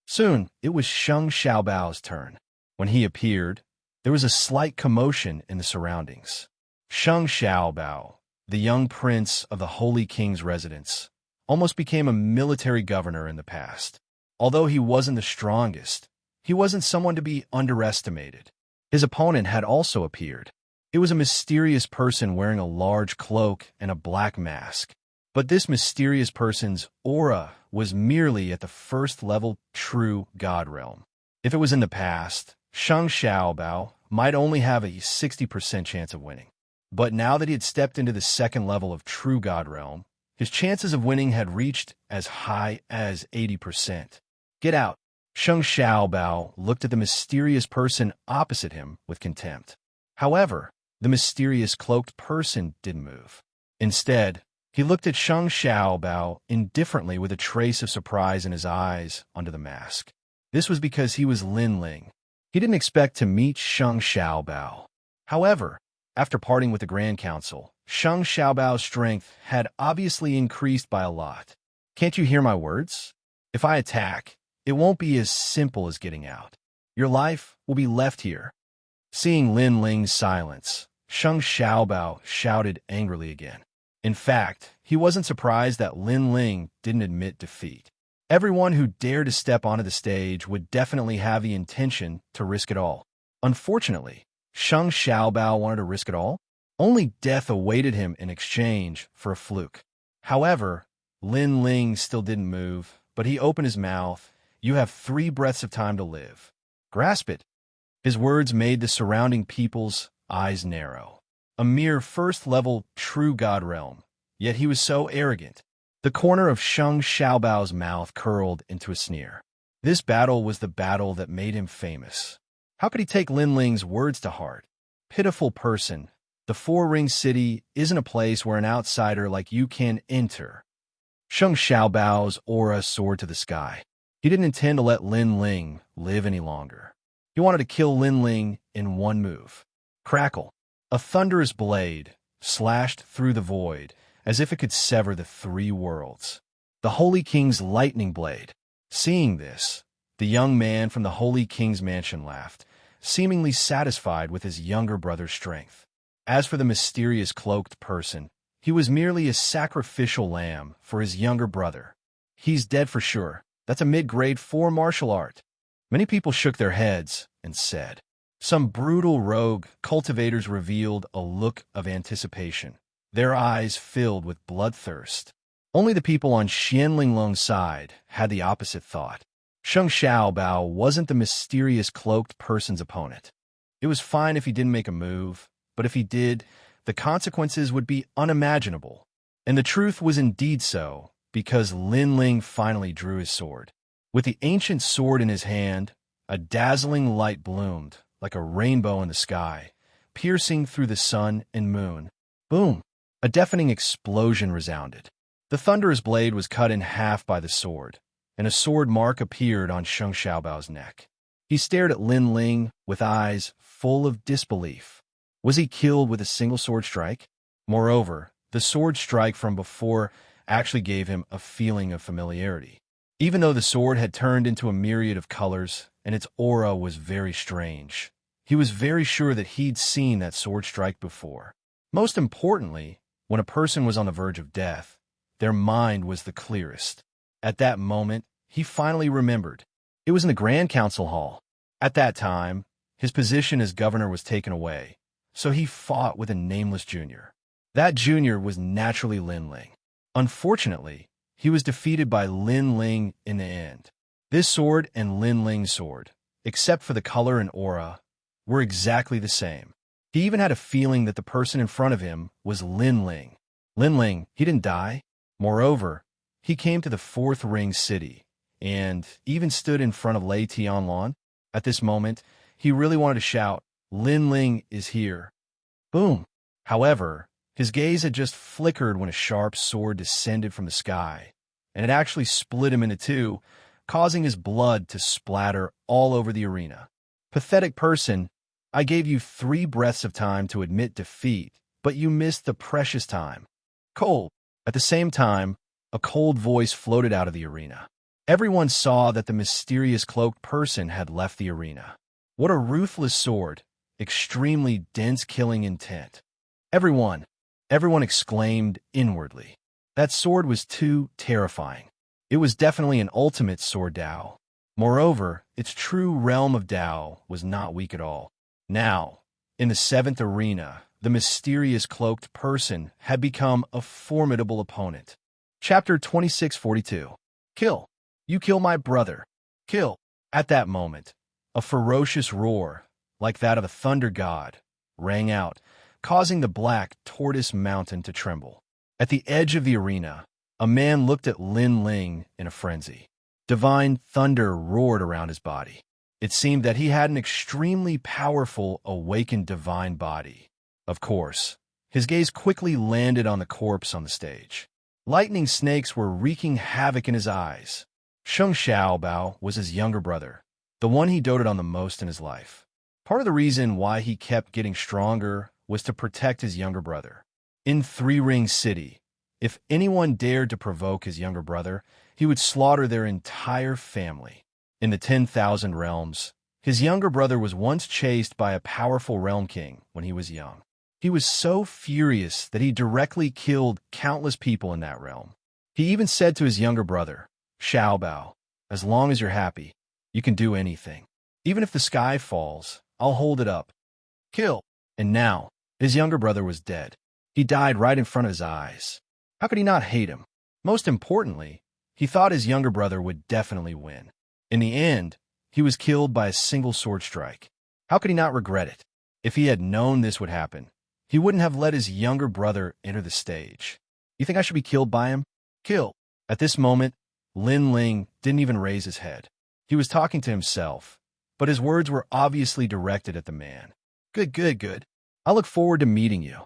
A: Soon, it was Sheng Xiaobao's turn. When he appeared, there was a slight commotion in the surroundings. Sheng Xiaobao, the young prince of the Holy King's residence, almost became a military governor in the past. Although he wasn't the strongest, he wasn't someone to be underestimated. His opponent had also appeared. It was a mysterious person wearing a large cloak and a black mask. But this mysterious person's aura was merely at the first level true God realm. If it was in the past, Sheng Xiaobao might only have a 60% chance of winning. But now that he had stepped into the second level of true God realm, his chances of winning had reached as high as 80%. Get out. Sheng Xiaobao looked at the mysterious person opposite him with contempt. However, the mysterious cloaked person didn't move. Instead, he looked at Sheng Xiaobao indifferently with a trace of surprise in his eyes under the mask. This was because he was Lin Ling. He didn't expect to meet Sheng Xiaobao. However, after parting with the Grand Council, Sheng Xiaobao's strength had obviously increased by a lot. Can't you hear my words? If I attack, it won't be as simple as getting out. Your life will be left here. Seeing Lin Ling's silence, Sheng Xiaobao shouted angrily again. In fact, he wasn't surprised that Lin Ling didn't admit defeat. Everyone who dared to step onto the stage would definitely have the intention to risk it all. Unfortunately, Sheng Xiaobao wanted to risk it all. Only death awaited him in exchange for a fluke. However, Lin Ling still didn't move, but he opened his mouth. "You have 3 breaths of time to live. Grasp it." His words made the surrounding people's eyes narrow. A mere first-level true god realm, yet he was so arrogant. The corner of Sheng Xiaobao's mouth curled into a sneer. This battle was the battle that made him famous. How could he take Lin Ling's words to heart? Pitiful person. The Four-Ring City isn't a place where an outsider like you can enter. Sheng Xiaobao's aura soared to the sky. He didn't intend to let Lin Ling live any longer. He wanted to kill Lin Ling in one move. Crackle. A thunderous blade slashed through the void, as if it could sever the 3 worlds. The Holy King's lightning blade. Seeing this, the young man from the Holy King's mansion laughed, seemingly satisfied with his younger brother's strength. As for the mysterious cloaked person, he was merely a sacrificial lamb for his younger brother. He's dead for sure. That's a mid-grade 4 martial art. Many people shook their heads and said. Some brutal rogue cultivators revealed a look of anticipation, their eyes filled with bloodthirst. Only the people on Xianlinglong's side had the opposite thought. Sheng Xiaobao wasn't the mysterious cloaked person's opponent. It was fine if he didn't make a move, but if he did, the consequences would be unimaginable. And the truth was indeed so, because Lin Ling finally drew his sword. With the ancient sword in his hand, a dazzling light bloomed, like a rainbow in the sky, piercing through the sun and moon. Boom! A deafening explosion resounded. The thunderous blade was cut in half by the sword, and a sword mark appeared on Sheng Xiaobao's neck. He stared at Lin Ling with eyes full of disbelief. Was he killed with a single sword strike? Moreover, the sword strike from before actually gave him a feeling of familiarity. Even though the sword had turned into a myriad of colors, and its aura was very strange, he was very sure that he'd seen that sword strike before. Most importantly, when a person was on the verge of death, their mind was the clearest. At that moment, he finally remembered. It was in the Grand Council Hall. At that time, his position as governor was taken away, so he fought with a nameless junior. That junior was naturally Lin Ling. Unfortunately, he was defeated by Lin Ling in the end. This sword and Lin Ling's sword, except for the color and aura, were exactly the same. He even had a feeling that the person in front of him was Lin Ling. Lin Ling, he didn't die. Moreover, he came to the Fourth Ring City, and even stood in front of Lei Tianlan. At this moment, he really wanted to shout, "Lin Ling is here." Boom! However, his gaze had just flickered when a sharp sword descended from the sky, and it actually split him into 2, causing his blood to splatter all over the arena. Pathetic person, I gave you 3 breaths of time to admit defeat, but you missed the precious time. Cold. At the same time, a cold voice floated out of the arena. Everyone saw that the mysterious cloaked person had left the arena. What a ruthless sword, extremely dense killing intent. Everyone exclaimed inwardly. That sword was too terrifying. It was definitely an ultimate sword Dao. Moreover, its true realm of Dao was not weak at all. Now, in the 7th arena, the mysterious cloaked person had become a formidable opponent. Chapter 2642. Kill. You kill my brother. Kill. At that moment, a ferocious roar, like that of a thunder god, rang out, causing the black tortoise mountain to tremble. At the edge of the arena, a man looked at Lin Ling in a frenzy. Divine thunder roared around his body. It seemed that he had an extremely powerful, awakened divine body. Of course, his gaze quickly landed on the corpse on the stage. Lightning snakes were wreaking havoc in his eyes. Sheng Xiaobao was his younger brother, the one he doted on the most in his life. Part of the reason why he kept getting stronger was to protect his younger brother. In Three Ring City, if anyone dared to provoke his younger brother, he would slaughter their entire family. In the 10,000 realms, His younger brother was once chased by a powerful realm king when he was young. He was so furious that he directly killed countless people in that realm. He even said to his younger brother, Xiaobao, as long as you're happy, you can do anything. Even if the sky falls, I'll hold it up. Kill. And now, his younger brother was dead. He died right in front of his eyes. How could he not hate him? Most importantly, he thought his younger brother would definitely win. In the end, he was killed by a single sword strike. How could he not regret it? If he had known this would happen, he wouldn't have let his younger brother enter the stage. You think I should be killed by him? Kill. At this moment, Lin Ling didn't even raise his head. He was talking to himself, but his words were obviously directed at the man. Good. I look forward to meeting you.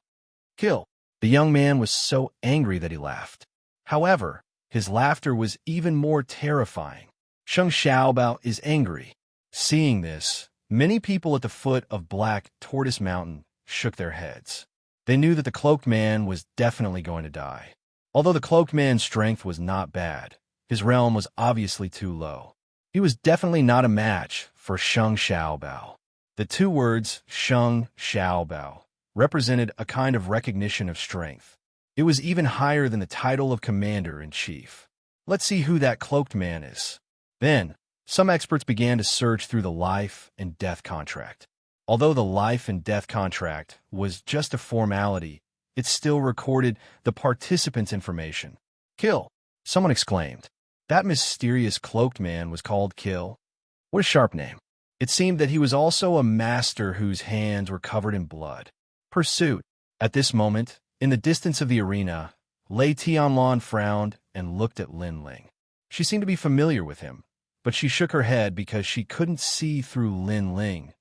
A: Kill. The young man was so angry that he laughed. However, his laughter was even more terrifying. Sheng Xiaobao is angry. Seeing this, many people at the foot of Black Tortoise Mountain shook their heads. They knew that the cloaked man was definitely going to die. Although the cloaked man's strength was not bad, his realm was obviously too low. He was definitely not a match for Sheng Xiaobao. The two words, Sheng Xiaobao, represented a kind of recognition of strength. It was even higher than the title of commander-in-chief. Let's see who that cloaked man is. Then, some experts began to search through the life and death contract. Although the life and death contract was just a formality, it still recorded the participants' information. Kill. Someone exclaimed. That mysterious cloaked man was called Kill. What a sharp name. It seemed that he was also a master whose hands were covered in blood. Pursuit. At this moment, in the distance of the arena, Lei Tianlan frowned and looked at Lin Ling. She seemed to be familiar with him, but she shook her head because she couldn't see through Lin Ling.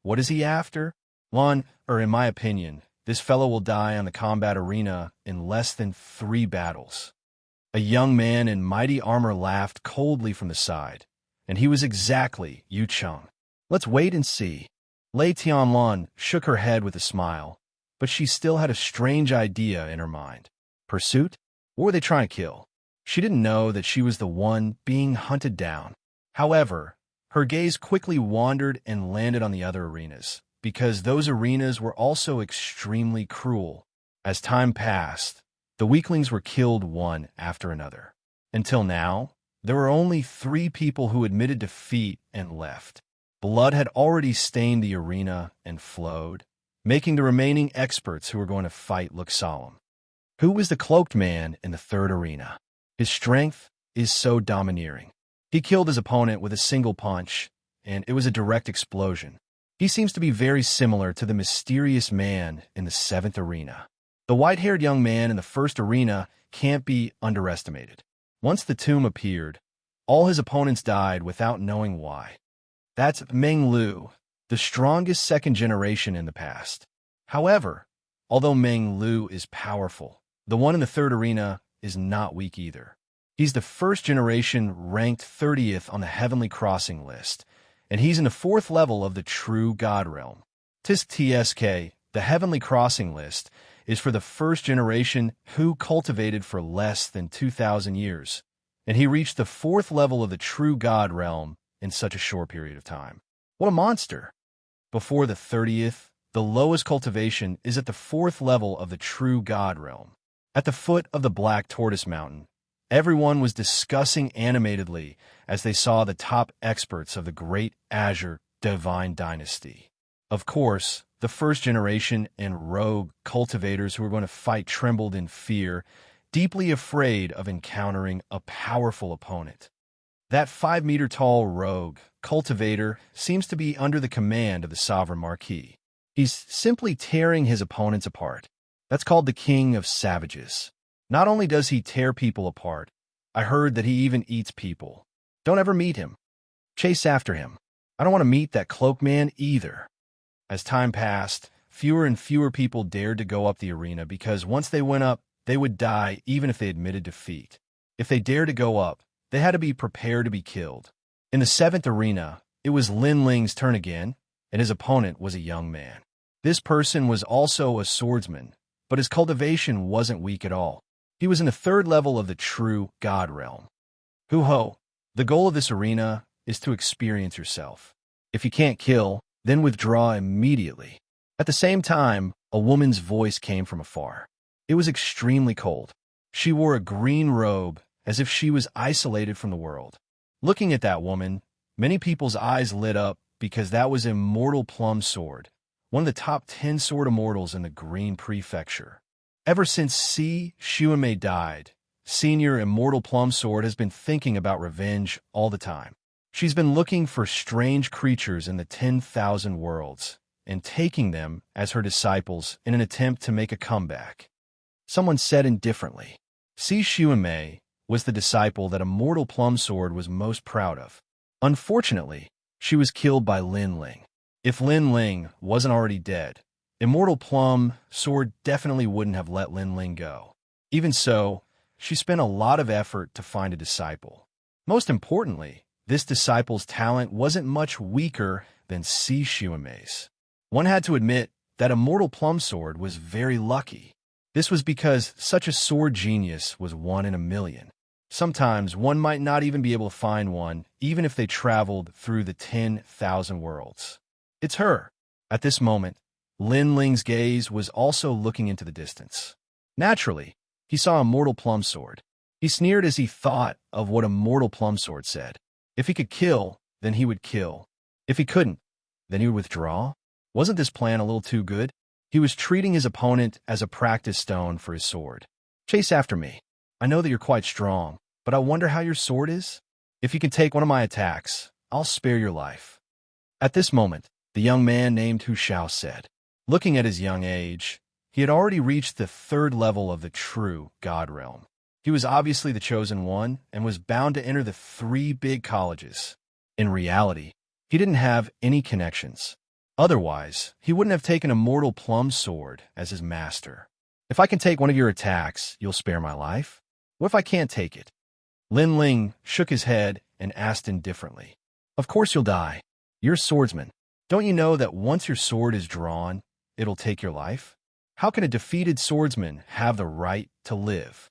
A: What is he after? In my opinion, this fellow will die on the combat arena in less than 3 battles. A young man in mighty armor laughed coldly from the side, and he was exactly Yu Cheng. Let's wait and see. Lei Tianlan shook her head with a smile, but she still had a strange idea in her mind. Pursuit? What were they trying to kill? She didn't know that she was the one being hunted down. However, her gaze quickly wandered and landed on the other arenas, because those arenas were also extremely cruel. As time passed, the weaklings were killed one after another. Until now, there were only 3 people who admitted defeat and left. Blood had already stained the arena and flowed, making the remaining experts who were going to fight look solemn. Who was the cloaked man in the 3rd arena? His strength is so domineering. He killed his opponent with a single punch, and it was a direct explosion. He seems to be very similar to the mysterious man in the 7th arena. The white-haired young man in the 1st arena can't be underestimated. Once the tomb appeared, all his opponents died without knowing why. That's Meng Lu, the strongest 2nd generation in the past. However, although Meng Lu is powerful, the one in the 3rd arena is not weak either. He's the 1st generation ranked 30th on the Heavenly Crossing list, and he's in the 4th level of the True God Realm. TSK, the Heavenly Crossing list, is for the 1st generation who cultivated for less than 2,000 years, and he reached the 4th level of the True God Realm in such a short period of time. What a monster! Before the 30th, the lowest cultivation is at the 4th level of the True God Realm. At the foot of the Black Tortoise Mountain, everyone was discussing animatedly as they saw the top experts of the Great Azure Divine Dynasty. Of course, the 1st generation and rogue cultivators who were going to fight trembled in fear, deeply afraid of encountering a powerful opponent. That 5-meter-tall rogue cultivator seems to be under the command of the Sovereign Marquis. He's simply tearing his opponents apart. That's called the King of Savages. Not only does he tear people apart, I heard that he even eats people. Don't ever meet him. Chase after him. I don't want to meet that cloak man either. As time passed, fewer and fewer people dared to go up the arena because once they went up, they would die even if they admitted defeat. If they dared to go up, they had to be prepared to be killed. In the 7th arena, it was Lin Ling's turn again, and his opponent was a young man. This person was also a swordsman, but his cultivation wasn't weak at all. He was in the 3rd level of the True God Realm. Hoo-ho! The goal of this arena is to experience yourself. If you can't kill, then withdraw immediately. At the same time, a woman's voice came from afar. It was extremely cold. She wore a green robe, as if she was isolated from the world. Looking at that woman, many people's eyes lit up because that was Immortal Plum Sword, one of the top 10 sword immortals in the Green Prefecture. Ever since Xianxia died, Senior Immortal Plum Sword has been thinking about revenge all the time. She's been looking for strange creatures in the 10,000 worlds and taking them as her disciples in an attempt to make a comeback. Someone said indifferently, Xianxia was the disciple that Immortal Plum Sword was most proud of. Unfortunately, she was killed by Lin Ling. If Lin Ling wasn't already dead, Immortal Plum Sword definitely wouldn't have let Lin Ling go. Even so, she spent a lot of effort to find a disciple. Most importantly, this disciple's talent wasn't much weaker than Xianxia's. One had to admit that Immortal Plum Sword was very lucky. This was because such a sword genius was 1 in a million. Sometimes one might not even be able to find one, even if they traveled through the 10,000 worlds. It's her. At this moment, Lin Ling's gaze was also looking into the distance. Naturally, he saw Immortal Plum Sword. He sneered as he thought of what Immortal Plum Sword said. If he could kill, then he would kill. If he couldn't, then he would withdraw. Wasn't this plan a little too good? He was treating his opponent as a practice stone for his sword. Chase after me. I know that you're quite strong, but I wonder how your sword is? If you can take one of my attacks, I'll spare your life. At this moment, the young man named Wuxia said. Looking at his young age, he had already reached the 3rd level of the true God realm. He was obviously the chosen one and was bound to enter the 3 big colleges. In reality, he didn't have any connections. Otherwise, he wouldn't have taken Immortal Plum Sword as his master. If I can take one of your attacks, you'll spare my life? What if I can't take it? Lin Ling shook his head and asked indifferently. Of course you'll die. You're a swordsman. Don't you know that once your sword is drawn, it'll take your life? How can a defeated swordsman have the right to live?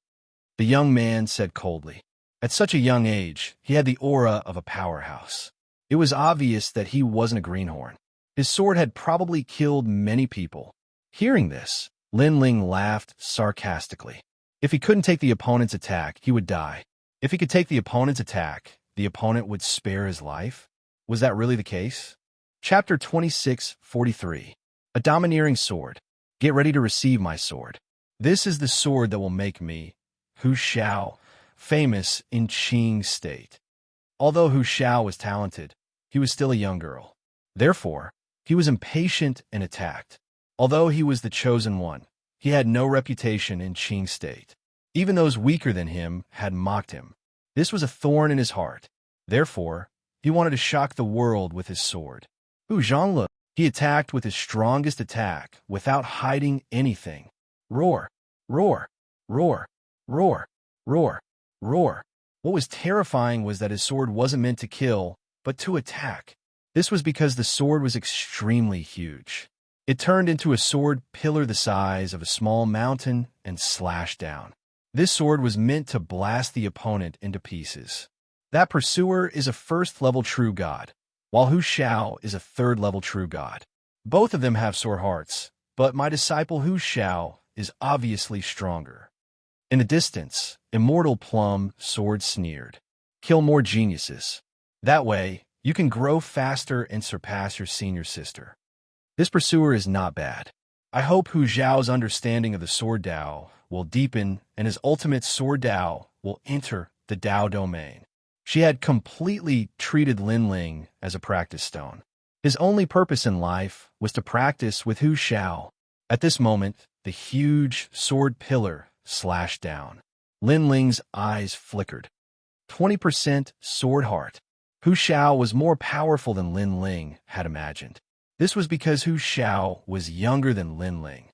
A: The young man said coldly. At such a young age, he had the aura of a powerhouse. It was obvious that he wasn't a greenhorn. His sword had probably killed many people. Hearing this, Lin Ling laughed sarcastically. If he couldn't take the opponent's attack, he would die. If he could take the opponent's attack, the opponent would spare his life? Was that really the case? Chapter 26:43. A Domineering Sword. Get ready to receive my sword. This is the sword that will make me, Wuxia, famous in Qing State. Although Wuxia was talented, he was still a young girl. Therefore, he was impatient and attacked. Although he was the chosen one, he had no reputation in Qing State. Even those weaker than him had mocked him. This was a thorn in his heart. Therefore, he wanted to shock the world with his sword. Hu Zhangle, he attacked with his strongest attack without hiding anything. Roar, roar, roar, roar, roar, roar. What was terrifying was that his sword wasn't meant to kill, but to attack. This was because the sword was extremely huge. It turned into a sword pillar the size of a small mountain and slashed down. This sword was meant to blast the opponent into pieces. That pursuer is a 1st-level true god, while Wuxia is a 3rd-level true god. Both of them have sore hearts, but my disciple Wuxia is obviously stronger. In the distance, Immortal Plum Sword sneered. Kill more geniuses. That way, you can grow faster and surpass your senior sister. This pursuer is not bad. I hope Hu Zhao's understanding of the Sword Dao will deepen and his ultimate Sword Dao will enter the Dao domain. She had completely treated Lin Ling as a practice stone. His only purpose in life was to practice with Hu Zhao. At this moment, the huge sword pillar slashed down. Lin Ling's eyes flickered. 20% sword heart. Hu Zhao was more powerful than Lin Ling had imagined. This was because Hu Zhao was younger than Lin Ling.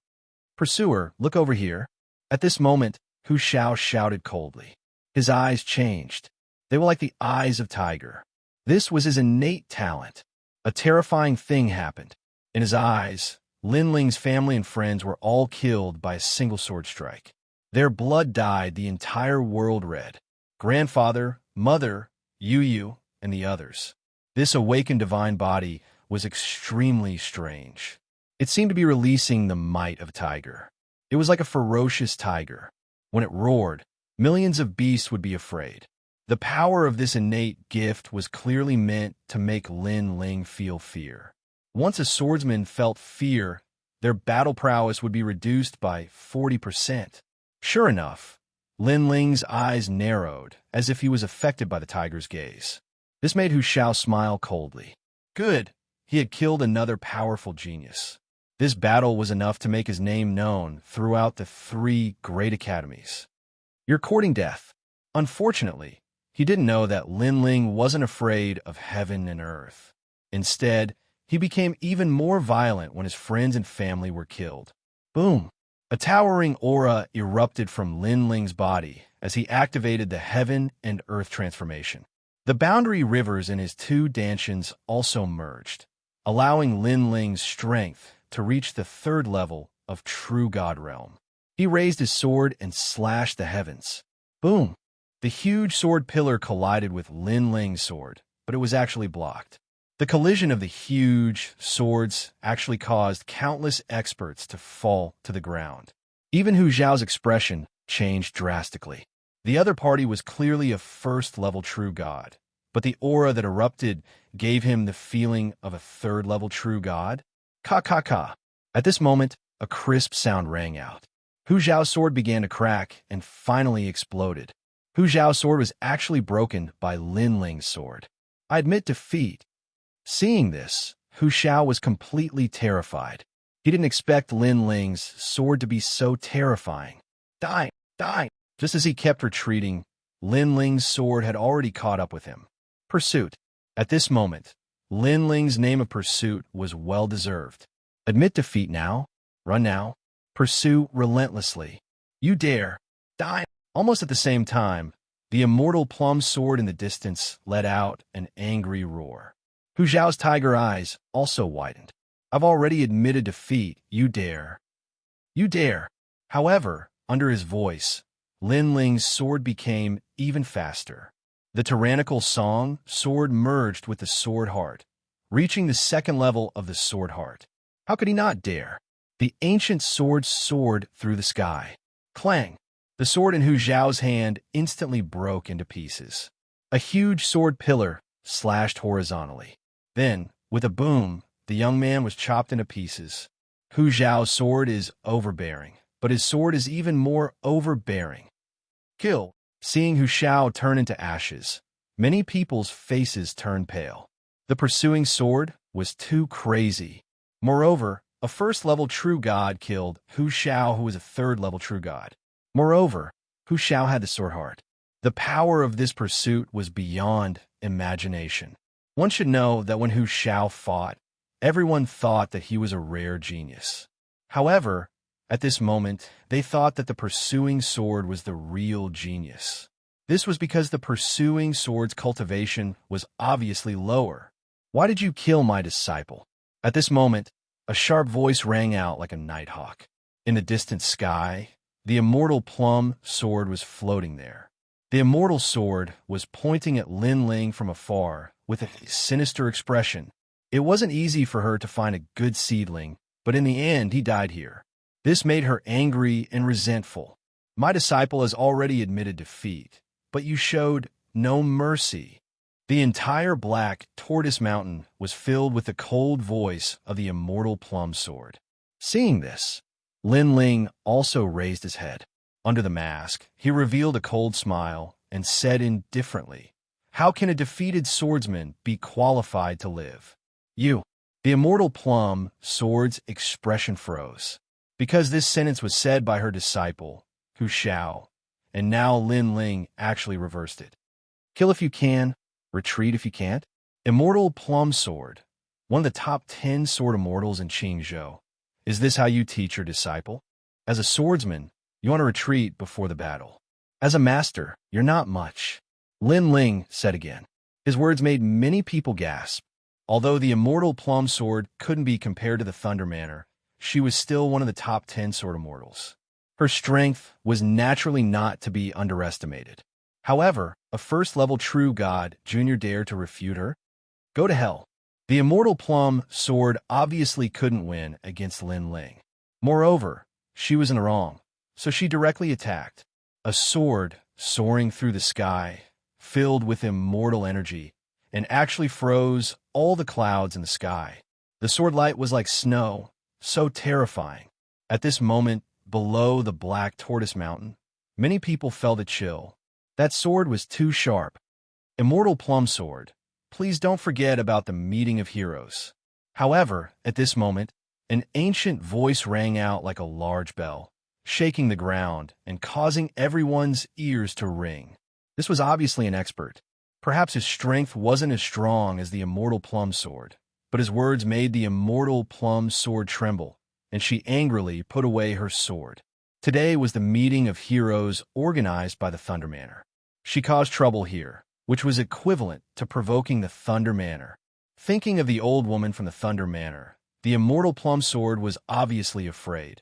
A: Pursuer, look over here. At this moment, Hu Zhao shouted coldly. His eyes changed. They were like the eyes of tiger. This was his innate talent. A terrifying thing happened. In his eyes, Lin Ling's family and friends were all killed by a single sword strike. Their blood dyed the entire world red. Grandfather, mother, Yu, and the others. This awakened divine body was extremely strange. It seemed to be releasing the might of a tiger. It was like a ferocious tiger. When it roared, millions of beasts would be afraid. The power of this innate gift was clearly meant to make Lin Ling feel fear. Once a swordsman felt fear, their battle prowess would be reduced by 40%. Sure enough, Lin Ling's eyes narrowed, as if he was affected by the tiger's gaze. This made Hu Xiao smile coldly. Good, he had killed another powerful genius. This battle was enough to make his name known throughout the 3 great academies. You're courting death. Unfortunately, he didn't know that Lin Ling wasn't afraid of heaven and earth. Instead, he became even more violent when his friends and family were killed. Boom! A towering aura erupted from Lin Ling's body as he activated the heaven and earth transformation. The boundary rivers in his 2 dantians also merged, allowing Lin Ling's strength to reach the 3rd level of true God realm. He raised his sword and slashed the heavens. Boom! The huge sword pillar collided with Lin Ling's sword, but it was actually blocked. The collision of the huge swords actually caused countless experts to fall to the ground. Even Hu Zhao's expression changed drastically. The other party was clearly a 1st-level true god, but the aura that erupted gave him the feeling of a 3rd-level true god. Ka. At this moment, a crisp sound rang out. Hu Zhao's sword began to crack and finally exploded. Hu Zhao's sword was actually broken by Lin Ling's sword. I admit defeat. Seeing this, Hu Xiao was completely terrified. He didn't expect Lin Ling's sword to be so terrifying. Die! Just as he kept retreating, Lin Ling's sword had already caught up with him. Pursuit. At this moment, Lin Ling's name of pursuit was well-deserved. Admit defeat now. Run now. Pursue relentlessly. You dare. Die. Almost at the same time, the immortal plum sword in the distance let out an angry roar. Hu Zhao's tiger eyes also widened. I've already admitted defeat. You dare. You dare. However, under his voice, Lin Ling's sword became even faster. The tyrannical song sword merged with the sword heart, reaching the 2nd level of the sword heart. How could he not dare? The ancient sword soared through the sky. Clang! The sword in Hu Zhao's hand instantly broke into pieces. A huge sword pillar slashed horizontally. Then, with a boom, the young man was chopped into pieces. Hu Zhao's sword is overbearing, but his sword is even more overbearing. Kill! Seeing Hu Xiao turn into ashes, many people's faces turned pale. The pursuing sword was too crazy. Moreover, a 1st-level true god killed Hu Xiao, who was a 3rd-level true god. Moreover, Hu Xiao had the sword heart. The power of this pursuit was beyond imagination. One should know that when Hu Xiao fought, everyone thought that he was a rare genius. However, at this moment, they thought that the pursuing sword was the real genius. This was because the pursuing sword's cultivation was obviously lower. Why did you kill my disciple? At this moment, a sharp voice rang out like a nighthawk. In the distant sky, the immortal plum sword was floating there. The immortal sword was pointing at Lin Ling from afar with a sinister expression. It wasn't easy for her to find a good seedling, but in the end he died here. This made her angry and resentful. My disciple has already admitted defeat, but you showed no mercy. The entire black tortoise mountain was filled with the cold voice of the immortal plum sword. Seeing this, Lin Ling also raised his head. Under the mask, he revealed a cold smile and said indifferently, "How can a defeated swordsman be qualified to live?" You. The immortal plum sword's expression froze. Because this sentence was said by her disciple, Hu Xiao, and now Lin Ling actually reversed it. Kill if you can, retreat if you can't. Immortal plum sword, one of the top 10 sword immortals in Qingzhou. Is this how you teach your disciple? As a swordsman, you want to retreat before the battle. As a master, you're not much. Lin Ling said again. His words made many people gasp. Although the immortal plum sword couldn't be compared to the Thunder Manor, she was still one of the top 10 sword immortals. Her strength was naturally not to be underestimated. However, a 1st-level true god, Junior, dared to refute her? Go to hell. The Immortal Plum Sword obviously couldn't win against Lin Ling. Moreover, she was in the wrong, so she directly attacked. A sword soaring through the sky, filled with immortal energy, and actually froze all the clouds in the sky. The sword light was like snow, so terrifying. At this moment, below the Black Tortoise Mountain, many people felt a chill. That sword was too sharp. Immortal Plum Sword, please don't forget about the meeting of heroes. However, at this moment, an ancient voice rang out like a large bell, shaking the ground and causing everyone's ears to ring. This was obviously an expert. Perhaps his strength wasn't as strong as the Immortal Plum Sword, but his words made the Immortal Plum Sword tremble, and she angrily put away her sword. Today was the meeting of heroes organized by the Thunder Manor. She caused trouble here, which was equivalent to provoking the Thunder Manor. Thinking of the old woman from the Thunder Manor, the Immortal Plum Sword was obviously afraid,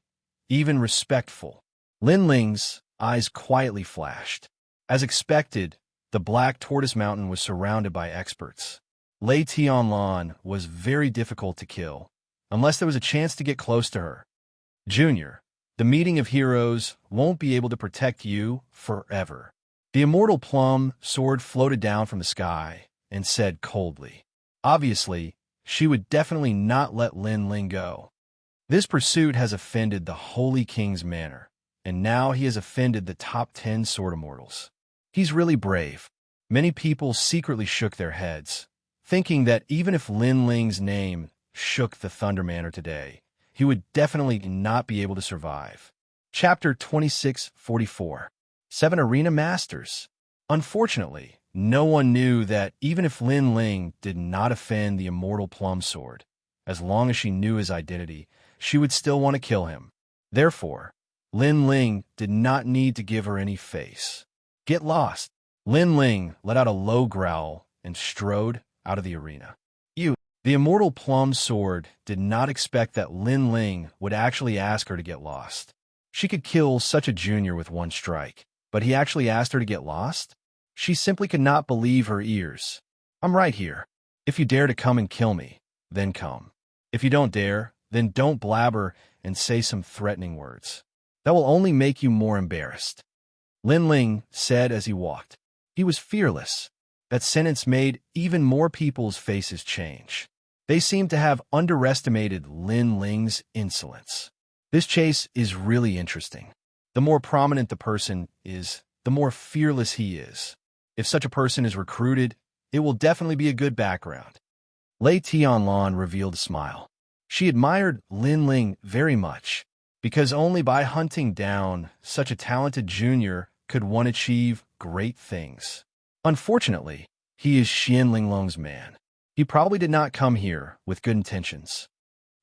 A: even respectful. Lin Ling's eyes quietly flashed. As expected, the Black Tortoise Mountain was surrounded by experts. Lei Tianlan was very difficult to kill, unless there was a chance to get close to her. Junior, the meeting of heroes won't be able to protect you forever. The Immortal Plum Sword floated down from the sky and said coldly. Obviously, she would definitely not let Lin Ling go. This pursuit has offended the Holy King's manor, and now he has offended the top 10 sword immortals. He's really brave. Many people secretly shook their heads, thinking that even if Lin Ling's name shook the Thunder Manor today, he would definitely not be able to survive. Chapter 2644. 7 Arena Masters. Unfortunately, no one knew that even if Lin Ling did not offend the Immortal Plum Sword, as long as she knew his identity, she would still want to kill him. Therefore, Lin Ling did not need to give her any face. Get lost. Lin Ling let out a low growl and strode out of the arena. The Immortal Plum Sword did not expect that Lin Ling would actually ask her to get lost. She could kill such a junior with one strike, but he actually asked her to get lost? She simply could not believe her ears. I'm right here. If you dare to come and kill me, then come. If you don't dare, then don't blabber and say some threatening words. That will only make you more embarrassed. Lin Ling said as he walked. He was fearless. That sentence made even more people's faces change. They seemed to have underestimated Lin Ling's insolence. This chase is really interesting. The more prominent the person is, the more fearless he is. If such a person is recruited, it will definitely be a good background. Lei Tianlan revealed a smile. She admired Lin Ling very much, because only by hunting down such a talented junior could one achieve great things. Unfortunately, he is Xianlinglong's man. He probably did not come here with good intentions.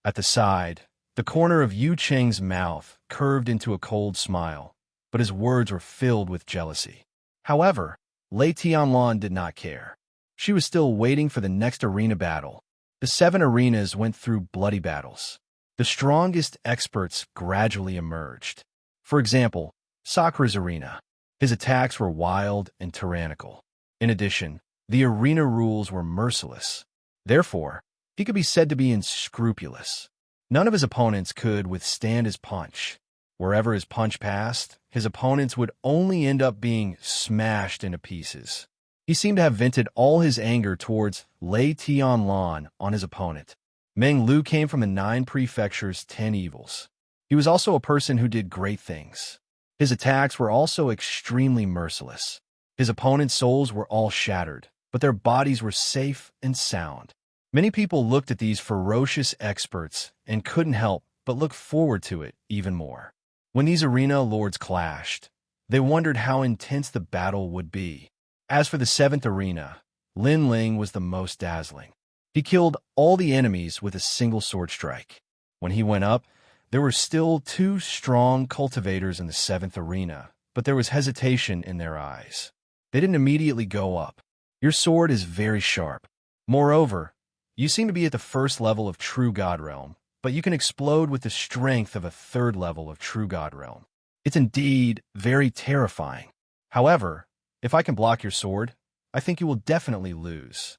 A: At the side, the corner of Yu Cheng's mouth curved into a cold smile, but his words were filled with jealousy. However, Lei Tianlan did not care. She was still waiting for the next arena battle. The 7 arenas went through bloody battles. The strongest experts gradually emerged. For example, Sakura's arena. His attacks were wild and tyrannical. In addition, the arena rules were merciless. Therefore, he could be said to be unscrupulous. None of his opponents could withstand his punch. Wherever his punch passed, his opponents would only end up being smashed into pieces. He seemed to have vented all his anger towards Lei Tianlan on his opponent. Meng Lu came from the 9 prefectures' 10 evils. He was also a person who did great things. His attacks were also extremely merciless. His opponents' souls were all shattered, but their bodies were safe and sound. Many people looked at these ferocious experts and couldn't help but look forward to it even more. When these arena lords clashed, they wondered how intense the battle would be. As for the 7th arena, Lin Ling was the most dazzling. He killed all the enemies with a single sword strike. When he went up, there were still 2 strong cultivators in the 7th arena, but there was hesitation in their eyes. They didn't immediately go up. Your sword is very sharp. Moreover, you seem to be at the 1st level of True God Realm, but you can explode with the strength of a 3rd level of True God Realm. It's indeed very terrifying. However, if I can block your sword, I think you will definitely lose.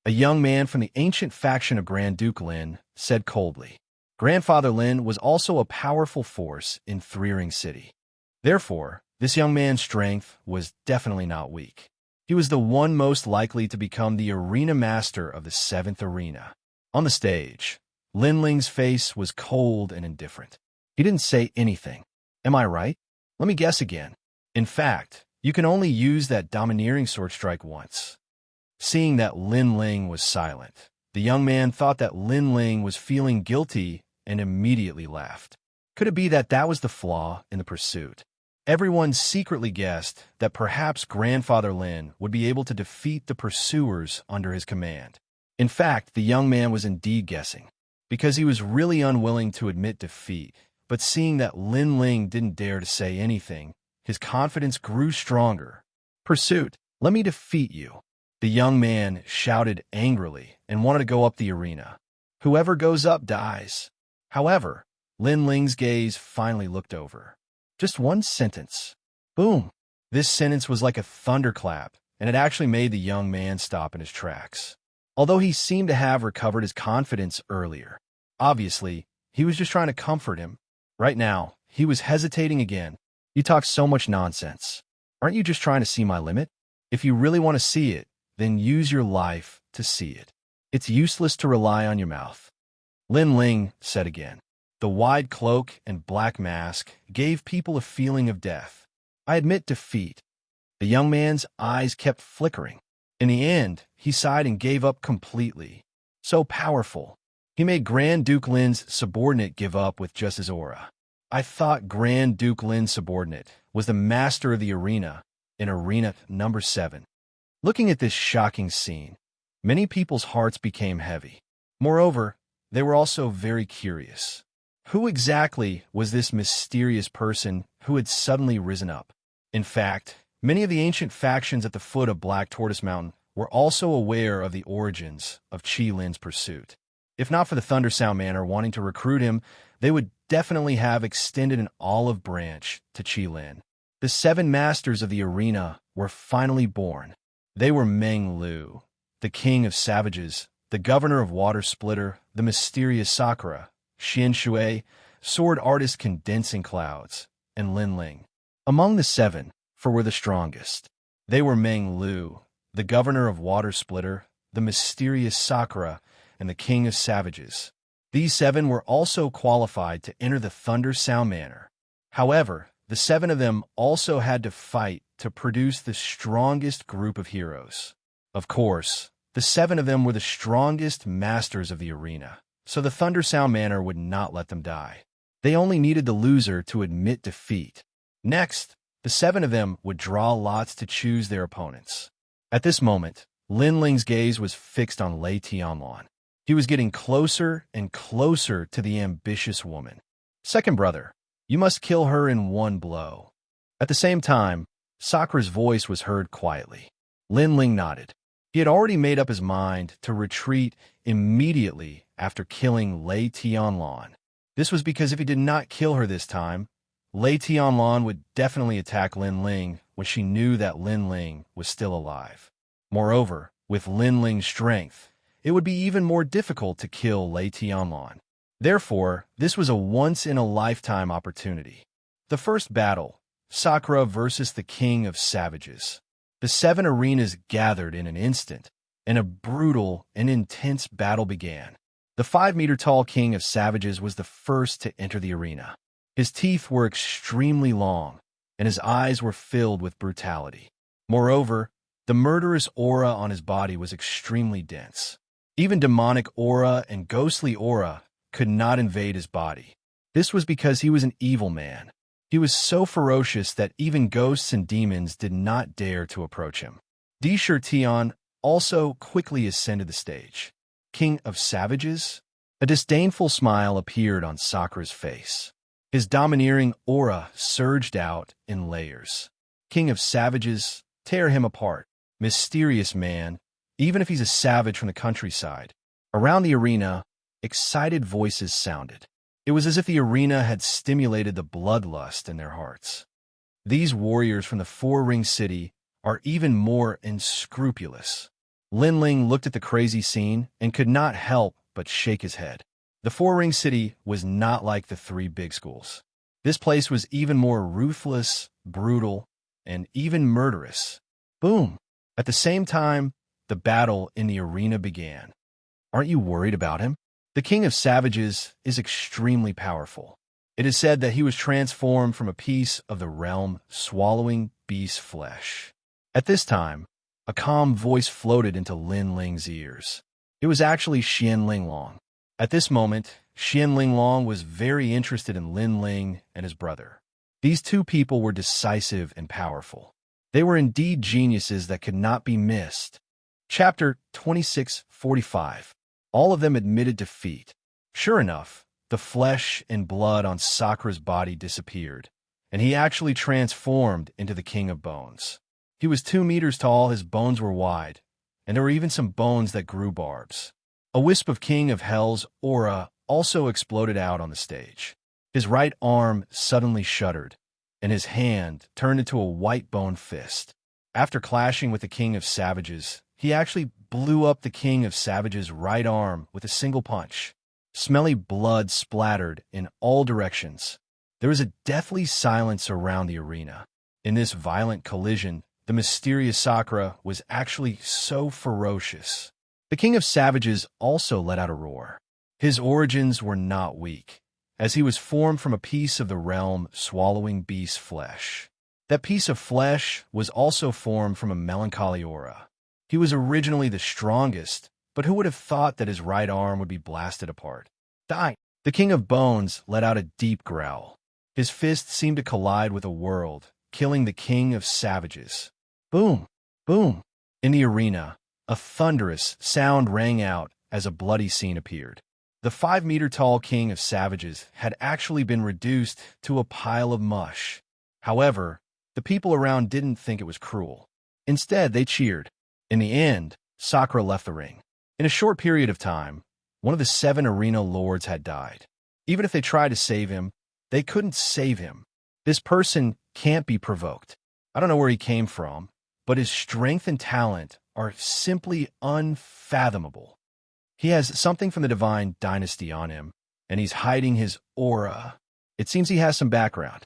A: A young man from the ancient faction of Grand Duke Lin said coldly. Grandfather Lin was also a powerful force in Three Ring City. Therefore, this young man's strength was definitely not weak. He was the one most likely to become the arena master of the 7th arena. On the stage, Lin Ling's face was cold and indifferent. He didn't say anything. Am I right? Let me guess again. In fact, you can only use that domineering sword strike once. Seeing that Lin Ling was silent, the young man thought that Lin Ling was feeling guilty and immediately laughed. Could it be that that was the flaw in the pursuit? Everyone secretly guessed that perhaps Grandfather Lin would be able to defeat the pursuers under his command. In fact, the young man was indeed guessing, because he was really unwilling to admit defeat, but seeing that Lin Ling didn't dare to say anything, his confidence grew stronger. Pursuit, let me defeat you. The young man shouted angrily and wanted to go up the arena. Whoever goes up dies. However, Lin Ling's gaze finally looked over. Just one sentence. Boom! This sentence was like a thunderclap, and it actually made the young man stop in his tracks. Although he seemed to have recovered his confidence earlier, obviously, he was just trying to comfort him. Right now, he was hesitating again. You talk so much nonsense. Aren't you just trying to see my limit? If you really want to see it, then use your life to see it. It's useless to rely on your mouth. Lin Ling said again. The wide cloak and black mask gave people a feeling of death. I admit defeat. The young man's eyes kept flickering. In the end, he sighed and gave up completely. So powerful. He made Grand Duke Lin's subordinate give up with just his aura. I thought Grand Duke Lin's subordinate was the master of the arena in arena number 7. Looking at this shocking scene, many people's hearts became heavy. Moreover, they were also very curious. Who exactly was this mysterious person who had suddenly risen up? In fact, many of the ancient factions at the foot of Black Tortoise Mountain were also aware of the origins of Qi Lin's pursuit. If not for the Thunder Sound Manor wanting to recruit him, they would definitely have extended an olive branch to Qi Lin. The 7 masters of the arena were finally born. They were Meng Lu, the king of savages, the governor of Water Splitter, the mysterious Sakura, Xianxia, sword artist Condensing Clouds, and Lin Ling. Among the 7, for were the strongest. They were Meng Lu, the governor of Water Splitter, the mysterious Sakura, and the king of savages. These 7 were also qualified to enter the Thunder Sound Manor. However, the 7 of them also had to fight to produce the strongest group of heroes. Of course, the 7 of them were the strongest masters of the arena, so the Thunder Sound Manor would not let them die. They only needed the loser to admit defeat. Next, the 7 of them would draw lots to choose their opponents. At this moment, Lin Ling's gaze was fixed on Lei Tianlan. He was getting closer and closer to the ambitious woman. Second brother, you must kill her in one blow. At the same time, Sakura's voice was heard quietly. Lin Ling nodded. He had already made up his mind to retreat immediately after killing Lei Tianlan. This was because if he did not kill her this time, Lei Tianlan would definitely attack Lin Ling when she knew that Lin Ling was still alive. Moreover, with Lin Ling's strength, it would be even more difficult to kill Lei Tianlan. Therefore, this was a once-in-a-lifetime opportunity. The first battle, Sakura versus the King of Savages. The 7 arenas gathered in an instant, and a brutal and intense battle began. The 5-meter-tall King of Savages was the first to enter the arena. His teeth were extremely long, and his eyes were filled with brutality. Moreover, the murderous aura on his body was extremely dense. Even demonic aura and ghostly aura could not invade his body. This was because he was an evil man. He was so ferocious that even ghosts and demons did not dare to approach him. Di Shirtian also quickly ascended the stage. King of Savages? A disdainful smile appeared on Sakura's face. His domineering aura surged out in layers. King of Savages, tear him apart. Mysterious man, even if he's a savage from the countryside. Around the arena, excited voices sounded. It was as if the arena had stimulated the bloodlust in their hearts. These warriors from the 4-ring city are even more unscrupulous. Lin Ling looked at the crazy scene and could not help but shake his head. The Four-Ring City was not like the three big schools. This place was even more ruthless, brutal, and even murderous. Boom! At the same time, the battle in the arena began. Aren't you worried about him? The King of Savages is extremely powerful. It is said that he was transformed from a piece of the realm swallowing beast flesh. At this time, a calm voice floated into Lin Ling's ears. It was actually Xian Linglong. At this moment, Xian Linglong was very interested in Lin Ling and his brother. These two people were decisive and powerful. They were indeed geniuses that could not be missed. Chapter 2645. All of them admitted defeat. Sure enough, the flesh and blood on Sakura's body disappeared, and he actually transformed into the King of Bones. He was 2 meters tall, his bones were wide, and there were even some bones that grew barbs. A wisp of King of Hell's aura also exploded out on the stage. His right arm suddenly shuddered, and his hand turned into a white bone fist. After clashing with the King of Savages, he actually blew up the King of Savages' right arm with a single punch. Smelly blood splattered in all directions. There was a deathly silence around the arena. In this violent collision, the mysterious Sakura was actually so ferocious. The King of Savages also let out a roar. His origins were not weak, as he was formed from a piece of the realm swallowing beast flesh. That piece of flesh was also formed from a melancholy aura. He was originally the strongest, but who would have thought that his right arm would be blasted apart? Die! The King of Bones let out a deep growl. His fist seemed to collide with a world, killing the King of Savages. Boom! Boom! In the arena, a thunderous sound rang out as a bloody scene appeared. The 5-meter-tall King of Savages had actually been reduced to a pile of mush. However, the people around didn't think it was cruel. Instead, they cheered. In the end, Sakura left the ring. In a short period of time, one of the 7 arena lords had died. Even if they tried to save him, they couldn't save him. This person can't be provoked. I don't know where he came from, but his strength and talent are simply unfathomable. He has something from the divine dynasty on him, and he's hiding his aura. It seems he has some background.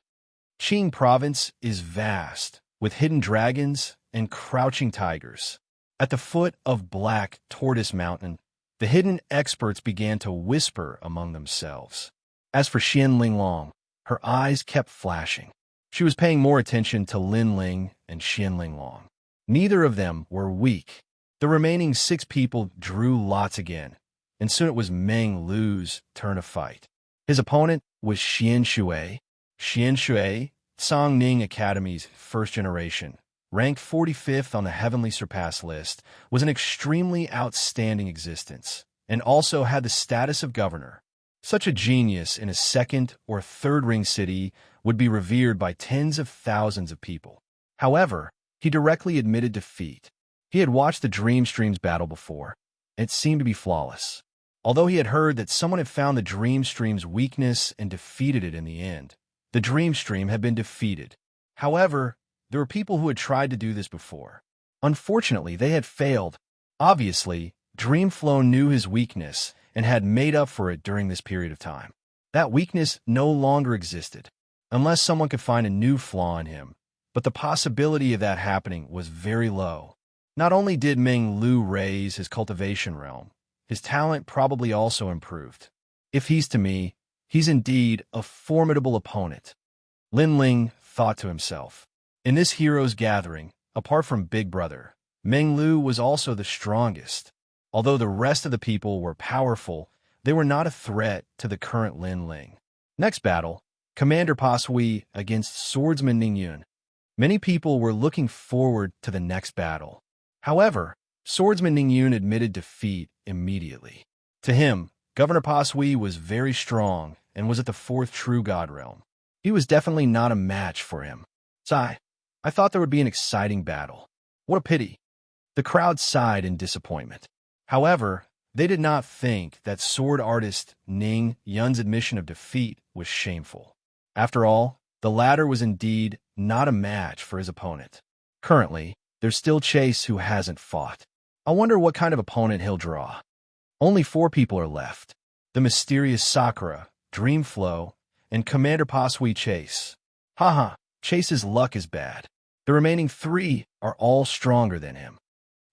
A: Qing province is vast, with hidden dragons and crouching tigers. At the foot of Black Tortoise Mountain, the hidden experts began to whisper among themselves. As for Xian Linglong, her eyes kept flashing. She was paying more attention to Lin Ling and Xian Linglong. Neither of them were weak. The remaining 6 people drew lots again, and soon it was Meng Lu's turn to fight. His opponent was Xianxia. Xianxia, Songning Academy's first generation, ranked 45th on the Heavenly Surpass list, was an extremely outstanding existence, and also had the status of governor. Such a genius in a 2nd or 3rd ring city would be revered by tens of thousands of people. However, he directly admitted defeat. He had watched the Dream Streams battle before, and it seemed to be flawless. Although he had heard that someone had found the Dream Stream's weakness and defeated it in the end, the Dream Stream had been defeated. However, there were people who had tried to do this before. Unfortunately, they had failed. Obviously, Dreamflow knew his weakness and had made up for it during this period of time. That weakness no longer existed, unless someone could find a new flaw in him, but the possibility of that happening was very low. Not only did Meng Lu raise his cultivation realm, his talent probably also improved. If he's to me, he's indeed a formidable opponent. Lin Ling thought to himself. In this heroes gathering, apart from Big Brother, Meng Lu was also the strongest. Although the rest of the people were powerful, they were not a threat to the current Lin Ling. Next battle, Commander Pa Sui against Swordsman Ning Yun. Many people were looking forward to the next battle. However, Swordsman Ning Yun admitted defeat immediately. To him, Governor Pa Sui was very strong and was at the 4th True God realm. He was definitely not a match for him. Sigh, I thought there would be an exciting battle. What a pity. The crowd sighed in disappointment. However, they did not think that sword artist Ning Yun's admission of defeat was shameful. After all, the latter was indeed not a match for his opponent. Currently, there's still Chase who hasn't fought. I wonder what kind of opponent he'll draw. Only 4 people are left. The mysterious Sakura, Dreamflow, and Commander Pasui Chase. Haha, Chase's luck is bad. The remaining 3 are all stronger than him.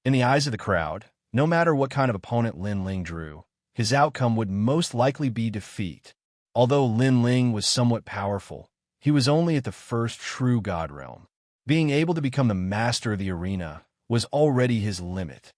A: In the eyes of the crowd, no matter what kind of opponent Lin Ling drew, his outcome would most likely be defeat. Although Lin Ling was somewhat powerful, he was only at the first true god realm. Being able to become the master of the arena was already his limit.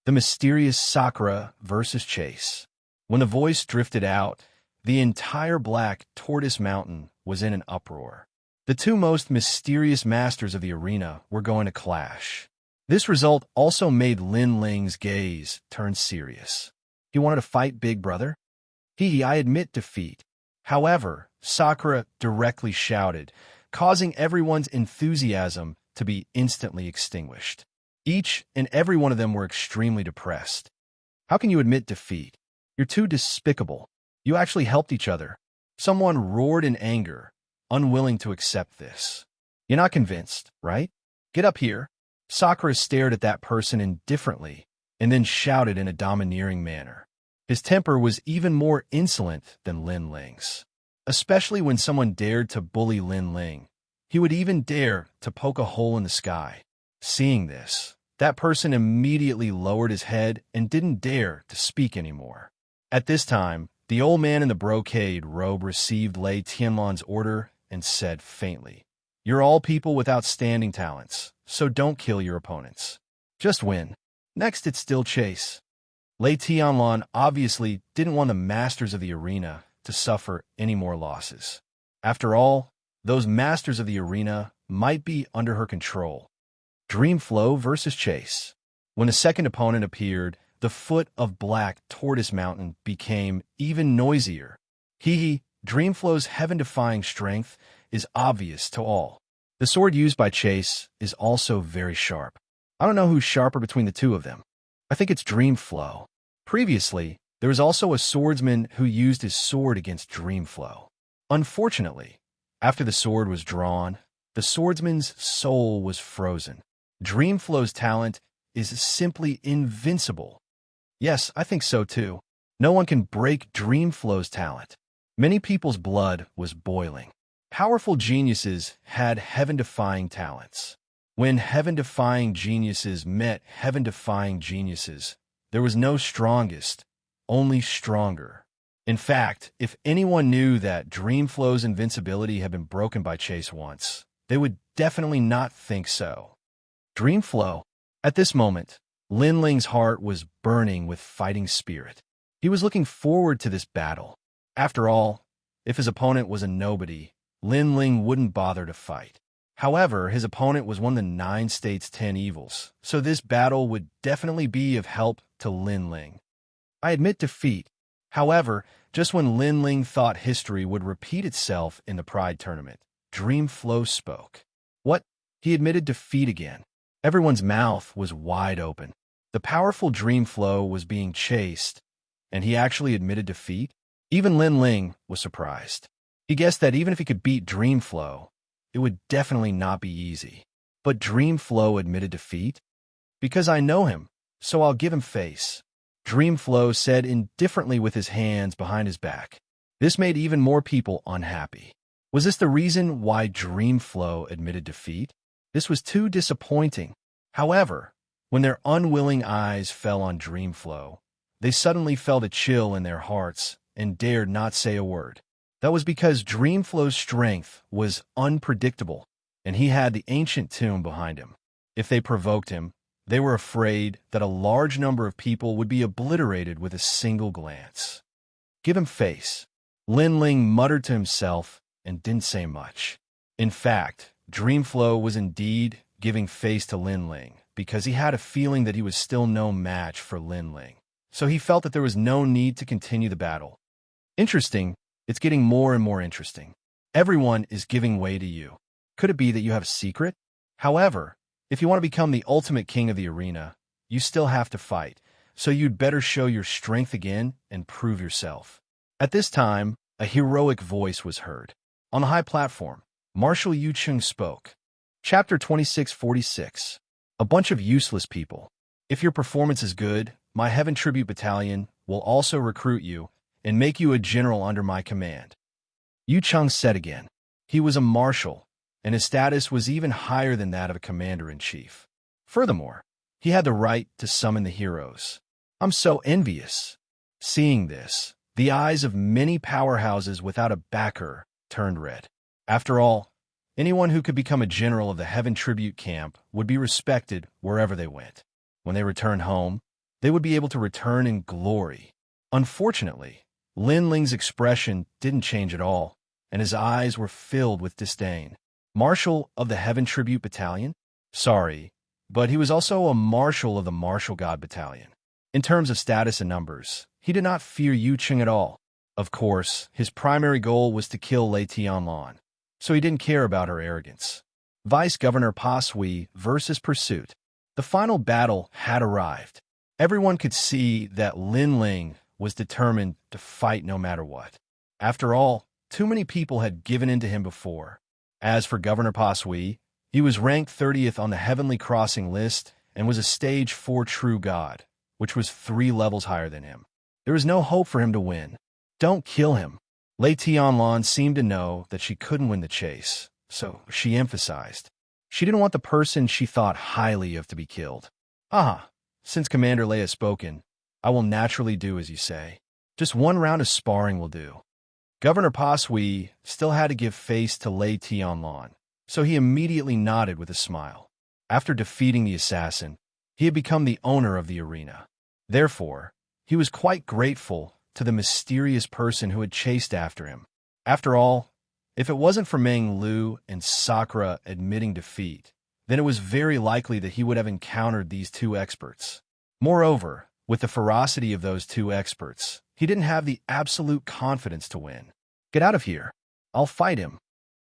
A: The mysterious Sakura versus Chase. When the voice drifted out, the entire Black Tortoise Mountain was in an uproar. The 2 most mysterious masters of the arena were going to clash. This result also made Lin Ling's gaze turn serious. He wanted to fight Big Brother? I admit defeat. However, Sakura directly shouted, causing everyone's enthusiasm to be instantly extinguished. Each and every one of them were extremely depressed. How can you admit defeat? You're too despicable. You actually helped each other. Someone roared in anger, unwilling to accept this. You're not convinced, right? Get up here. Sakura stared at that person indifferently and then shouted in a domineering manner. His temper was even more insolent than Lin Ling's. Especially when someone dared to bully Lin Ling. He would even dare to poke a hole in the sky. Seeing this, that person immediately lowered his head and didn't dare to speak anymore. At this time, the old man in the brocade robe received Lei Tianlan's order and said faintly, "You're all people with outstanding talents, so don't kill your opponents. Just win." Next, it's still Chase. Lei Tianlan obviously didn't want the masters of the arena to suffer any more losses. After all, those masters of the arena might be under her control. Dreamflow versus Chase. When a second opponent appeared, the foot of Black Tortoise Mountain became even noisier. Dreamflow's heaven-defying strength is obvious to all. The sword used by Chase is also very sharp. I don't know who's sharper between the 2 of them. I think it's Dreamflow. Previously, there was also a swordsman who used his sword against Dreamflow. Unfortunately, after the sword was drawn, the swordsman's soul was frozen. Dreamflow's talent is simply invincible. Yes, I think so too. No one can break Dreamflow's talent. Many people's blood was boiling. Powerful geniuses had heaven-defying talents. When heaven-defying geniuses met heaven-defying geniuses, there was no strongest, only stronger. In fact, if anyone knew that Dreamflow's invincibility had been broken by Chase once, they would definitely not think so. Dreamflow. At this moment, Lin Ling's heart was burning with fighting spirit. He was looking forward to this battle. After all, if his opponent was a nobody, Lin Ling wouldn't bother to fight. However, his opponent was one of the 9 states' 10 evils, so this battle would definitely be of help to Lin Ling. I admit defeat. However, just when Lin Ling thought history would repeat itself in the Pride Tournament, Dreamflow spoke. What? He admitted defeat again. Everyone's mouth was wide open. The powerful Dreamflow was being chased, and he actually admitted defeat? Even Lin Ling was surprised. He guessed that even if he could beat Dreamflow, it would definitely not be easy. But Dreamflow admitted defeat? Because I know him, so I'll give him face. Dreamflow said indifferently with his hands behind his back. This made even more people unhappy. Was this the reason why Dreamflow admitted defeat? This was too disappointing. However, when their unwilling eyes fell on Dreamflow, they suddenly felt a chill in their hearts and dared not say a word. That was because Dreamflow's strength was unpredictable, and he had the ancient tomb behind him. If they provoked him, they were afraid that a large number of people would be obliterated with a single glance. Give him face. Lin Ling muttered to himself and didn't say much. In fact, Dreamflow was indeed giving face to Lin Ling because he had a feeling that he was still no match for Lin Ling. So he felt that there was no need to continue the battle. Interesting. It's getting more and more interesting. Everyone is giving way to you. Could it be that you have a secret? However, if you want to become the ultimate king of the arena, you still have to fight, so you'd better show your strength again and prove yourself. At this time, a heroic voice was heard. On the high platform, Marshal Yu Chung spoke. Chapter 2646. A bunch of useless people. If your performance is good, my Heaven Tribute Battalion will also recruit you and make you a general under my command. Yu Cheng said again. He was a marshal, and his status was even higher than that of a commander-in-chief. Furthermore, he had the right to summon the heroes. I'm so envious. Seeing this, the eyes of many powerhouses without a backer turned red. After all, anyone who could become a general of the Heaven Tribute Camp would be respected wherever they went. When they returned home, they would be able to return in glory. Unfortunately, Lin Ling's expression didn't change at all, and his eyes were filled with disdain. Marshal of the Heaven Tribute Battalion? Sorry, but he was also a marshal of the Martial God Battalion. In terms of status and numbers, he did not fear Yu Cheng at all. Of course, his primary goal was to kill Lei Tianlan, so he didn't care about her arrogance. Vice Governor Pa Sui versus Pursuit. The final battle had arrived. Everyone could see that Lin Ling was determined to fight no matter what. After all, too many people had given in to him before. As for Governor Pa Sui, he was ranked 30th on the Heavenly Crossing list and was a Stage 4 True God, which was 3 levels higher than him. There was no hope for him to win. Don't kill him. Lei Tianlan seemed to know that she couldn't win the chase, so she emphasized. She didn't want the person she thought highly of to be killed. Since Commander Lei has spoken, I will naturally do as you say. Just one round of sparring will do. Governor Pa Sui still had to give face to Lei Tianlan, so he immediately nodded with a smile. After defeating the assassin, he had become the owner of the arena. Therefore, he was quite grateful to the mysterious person who had chased after him. After all, if it wasn't for Meng Lu and Sakura admitting defeat, then it was very likely that he would have encountered these 2 experts. Moreover, with the ferocity of those 2 experts, he didn't have the absolute confidence to win. Get out of here. I'll fight him.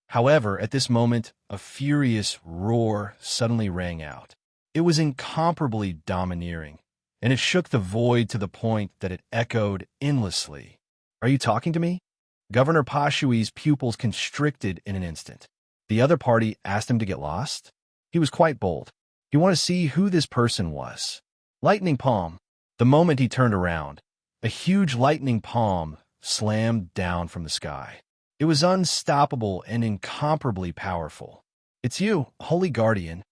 A: However, at this moment, a furious roar suddenly rang out. It was incomparably domineering, and it shook the void to the point that it echoed endlessly. Are you talking to me? Governor Pa Sui's pupils constricted in an instant. The other party asked him to get lost. He was quite bold. He wanted to see who this person was. Lightning palm. The moment he turned around, a huge lightning palm slammed down from the sky. It was unstoppable and incomparably powerful. It's you, Holy Guardian.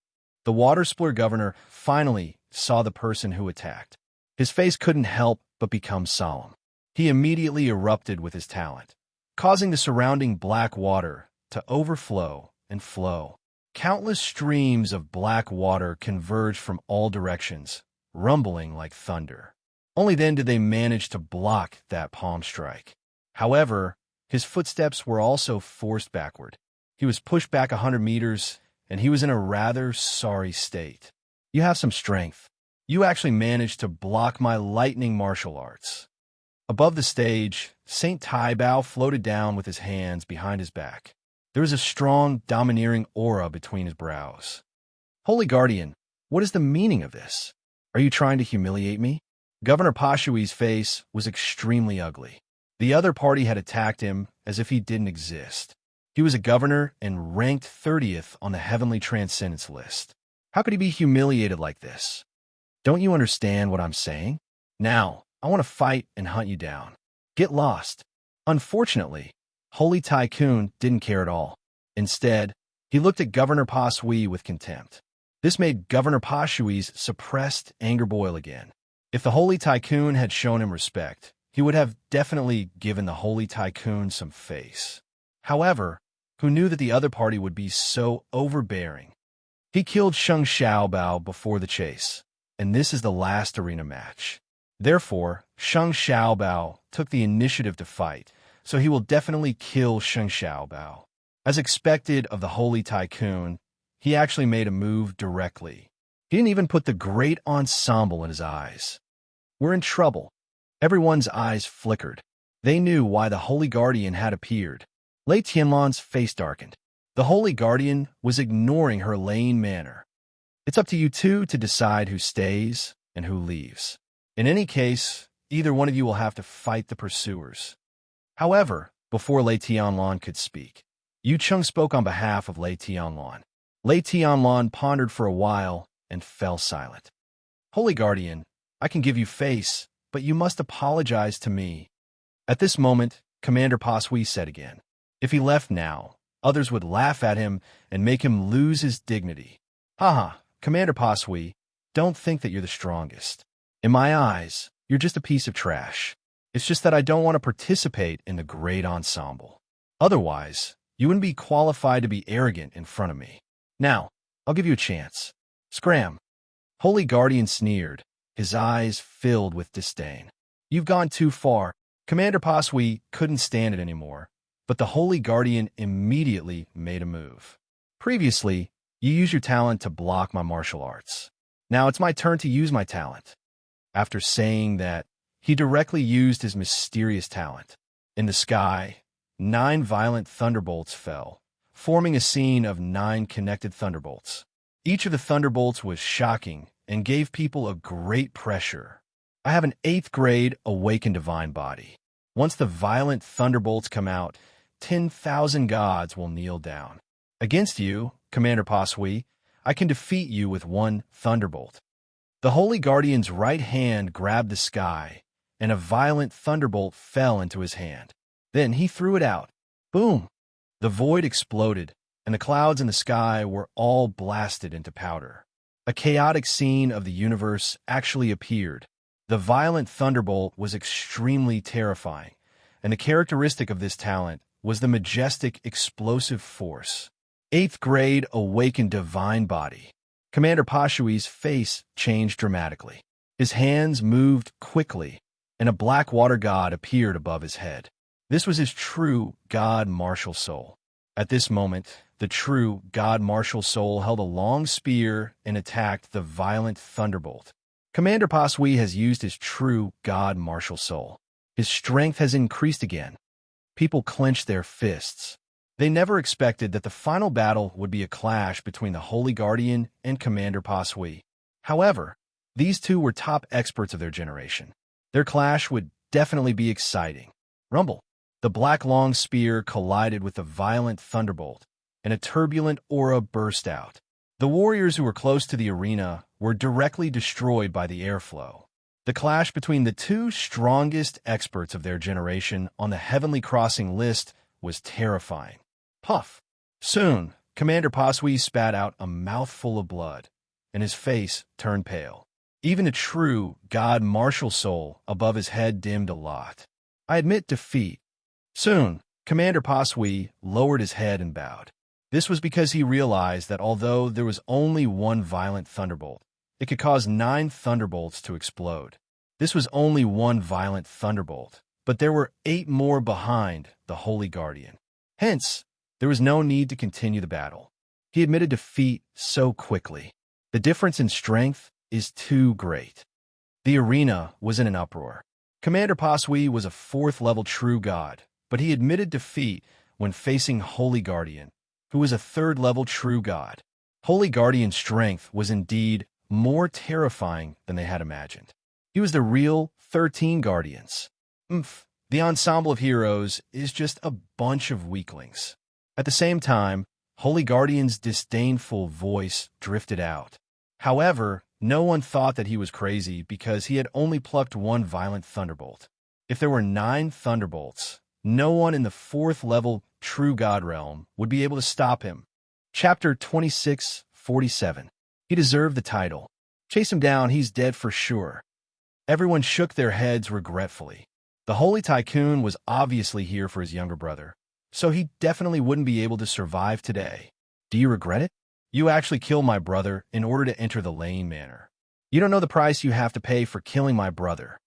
A: The Water Splur governor finally saw the person who attacked. His face couldn't help but become solemn. He immediately erupted with his talent, causing the surrounding black water to overflow and flow. Countless streams of black water converged from all directions, rumbling like thunder. Only then did they manage to block that palm strike. However, his footsteps were also forced backward. He was pushed back 100 meters, and he was in a rather sorry state. You have some strength. You actually managed to block my lightning martial arts. Above the stage, Saint Tai Bao floated down with his hands behind his back. There was a strong, domineering aura between his brows. Holy Guardian, what is the meaning of this? Are you trying to humiliate me? Governor Pa Sui's face was extremely ugly. The other party had attacked him as if he didn't exist. He was a governor and ranked 30th on the Heavenly Transcendence list. How could he be humiliated like this? Don't you understand what I'm saying? Now, I want to fight and hunt you down. Get lost. Unfortunately, Holy Tycoon didn't care at all. Instead, he looked at Governor Pa Sui with contempt. This made Governor Pa Sui's suppressed anger boil again. If the Holy Tycoon had shown him respect, he would have definitely given the Holy Tycoon some face. However, who knew that the other party would be so overbearing? He killed Xianxia Bao before the chase, and this is the last arena match. Therefore, Xianxia Bao took the initiative to fight, so he will definitely kill Xianxia Bao. As expected of the Holy Tycoon, he actually made a move directly. He didn't even put the great ensemble in his eyes. We're in trouble. Everyone's eyes flickered. They knew why the Holy Guardian had appeared. Lei Tianlan's face darkened. The Holy Guardian was ignoring her laying manner. It's up to you two to decide who stays and who leaves. In any case, either one of you will have to fight the pursuers. However, before Lei Tianlan could speak, Yu Cheng spoke on behalf of Lei Tianlan. Lei Tianlan pondered for a while and fell silent. Holy Guardian, I can give you face, but you must apologize to me. At this moment, Commander Pasui said again. If he left now, others would laugh at him and make him lose his dignity. Haha, Commander Pasui, don't think that you're the strongest. In my eyes, you're just a piece of trash. It's just that I don't want to participate in the great ensemble. Otherwise, you wouldn't be qualified to be arrogant in front of me. Now, I'll give you a chance. Scram. Holy Guardian sneered, his eyes filled with disdain. You've gone too far. Commander Pasui couldn't stand it anymore, but the Holy Guardian immediately made a move. Previously, you used your talent to block my martial arts. Now it's my turn to use my talent. After saying that, he directly used his mysterious talent. In the sky, 9 violent thunderbolts fell, forming a scene of 9 connected thunderbolts. Each of the thunderbolts was shocking and gave people a great pressure. I have an 8th grade awakened divine body. Once the violent thunderbolts come out, 10,000 gods will kneel down. Against you, Commander Pasui, I can defeat you with 1 thunderbolt. The Holy Guardian's right hand grabbed the sky, and a violent thunderbolt fell into his hand. Then he threw it out. Boom! The void exploded, and the clouds in the sky were all blasted into powder. A chaotic scene of the universe actually appeared. The violent thunderbolt was extremely terrifying, and the characteristic of this talent was the majestic explosive force. 8th grade awakened divine body. Commander Pasui's face changed dramatically. His hands moved quickly, and a black water god appeared above his head. This was his true god martial soul. At this moment, the true god martial soul held a long spear and attacked the violent thunderbolt. Commander Pasui has used his true god martial soul. His strength has increased again. People clenched their fists. They never expected that the final battle would be a clash between the Holy Guardian and Commander Pasui. However, these two were top experts of their generation. Their clash would definitely be exciting. Rumble. The black long spear collided with the violent thunderbolt, and a turbulent aura burst out. The warriors who were close to the arena were directly destroyed by the airflow. The clash between the two strongest experts of their generation on the Heavenly Crossing list was terrifying. Puff! Soon, Commander Pasui spat out a mouthful of blood, and his face turned pale. Even a true god martial soul above his head dimmed a lot. I admit defeat. Soon, Commander Pasui lowered his head and bowed. This was because he realized that although there was only 1 violent thunderbolt, it could cause 9 thunderbolts to explode. This was only 1 violent thunderbolt, but there were 8 more behind the Holy Guardian. Hence, there was no need to continue the battle. He admitted defeat so quickly. The difference in strength is too great. The arena was in an uproar. Commander Pasui was a 4th-level true god, but he admitted defeat when facing Holy Guardian, who was a 3rd-level true god. Holy Guardian's strength was indeed more terrifying than they had imagined. He was the real 13 Guardians. The ensemble of heroes is just a bunch of weaklings. At the same time, Holy Guardian's disdainful voice drifted out. However, no one thought that he was crazy because he had only plucked 1 violent thunderbolt. If there were 9 thunderbolts, no one in the 4th-level true god realm would be able to stop him. Chapter 26:47. He deserved the title. Chase him down, he's dead for sure. Everyone shook their heads regretfully. The Holy Tycoon was obviously here for his younger brother, so he definitely wouldn't be able to survive today. Do you regret it? You actually killed my brother in order to enter the Lane Manor. You don't know the price you have to pay for killing my brother.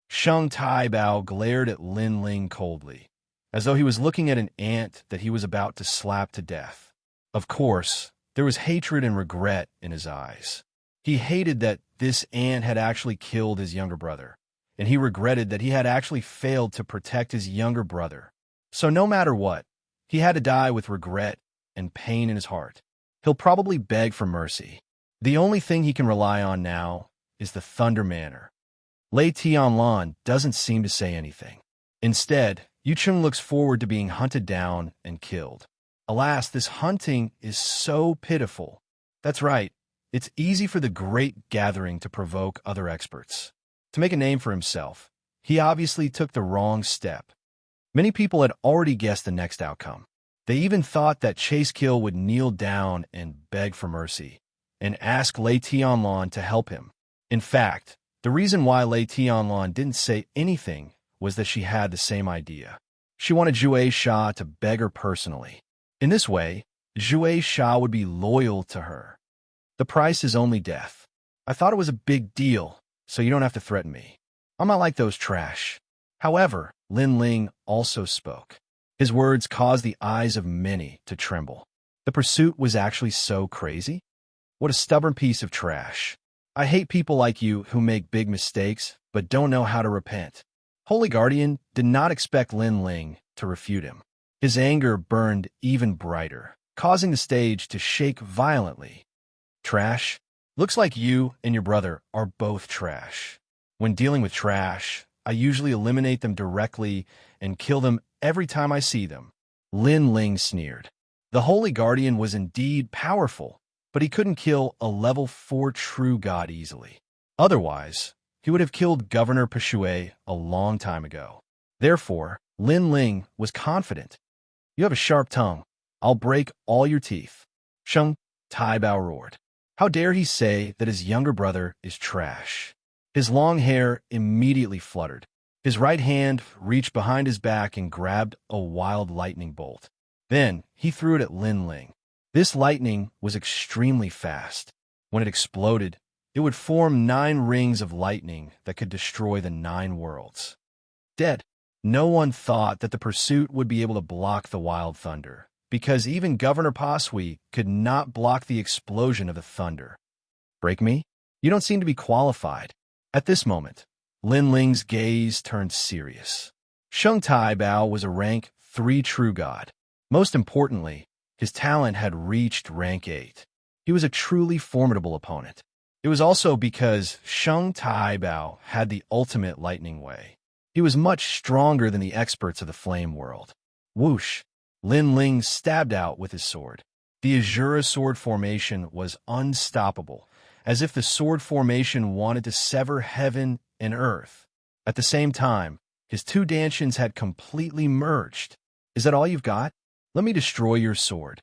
A: Sheng Tai Bao glared at Lin Ling coldly, as though he was looking at an ant that he was about to slap to death. Of course, there was hatred and regret in his eyes. He hated that this ant had actually killed his younger brother, and he regretted that he had actually failed to protect his younger brother. So no matter what, he had to die with regret and pain in his heart. He'll probably beg for mercy. The only thing he can rely on now is the Thunder Manor. Lei Tianlan doesn't seem to say anything. Instead, Yucheng looks forward to being hunted down and killed. Alas, this hunting is so pitiful. That's right, It's easy for the great gathering to provoke other experts. To make a name for himself, he obviously took the wrong step. Many people had already guessed the next outcome. They even thought that Chase Kill would kneel down and beg for mercy, and ask Lei Tianlan to help him. In fact, the reason why Lei Tianlan didn't say anything was that she had the same idea. She wanted Zhuai Sha to beg her personally. In this way, Zhuai Sha would be loyal to her. The price is only death. I thought it was a big deal, so you don't have to threaten me. I'm not like those trash. However, Lin Ling also spoke. His words caused the eyes of many to tremble. The pursuit was actually so crazy? What a stubborn piece of trash. I hate people like you who make big mistakes but don't know how to repent. Holy Guardian did not expect Lin Ling to refute him. His anger burned even brighter, causing the stage to shake violently. Trash? Looks like you and your brother are both trash. When dealing with trash, I usually eliminate them directly and kill them every time I see them. Lin Ling sneered. The Holy Guardian was indeed powerful, but he couldn't kill a level 4 true god easily. Otherwise, he would have killed Governor Peshuai a long time ago. Therefore, Lin Ling was confident. You have a sharp tongue. I'll break all your teeth. Sheng Taibao roared. How dare he say that his younger brother is trash? His long hair immediately fluttered. His right hand reached behind his back and grabbed a wild lightning bolt. Then he threw it at Lin Ling. This lightning was extremely fast. When it exploded, it would form 9 rings of lightning that could destroy the 9 worlds. Dead. No one thought that the pursuit would be able to block the wild thunder, because even Governor Pasui could not block the explosion of the thunder. Break me? You don't seem to be qualified. At this moment, Lin Ling's gaze turned serious. Sheng Taibao was a rank 3 true god. Most importantly, his talent had reached rank 8. He was a truly formidable opponent. It was also because Sheng Taibao had the ultimate lightning way. He was much stronger than the experts of the flame world. Whoosh! Lin Ling stabbed out with his sword. The Azura sword formation was unstoppable, as if the sword formation wanted to sever heaven and earth. At the same time, his 2 dantians had completely merged. Is that all you've got? Let me destroy your sword.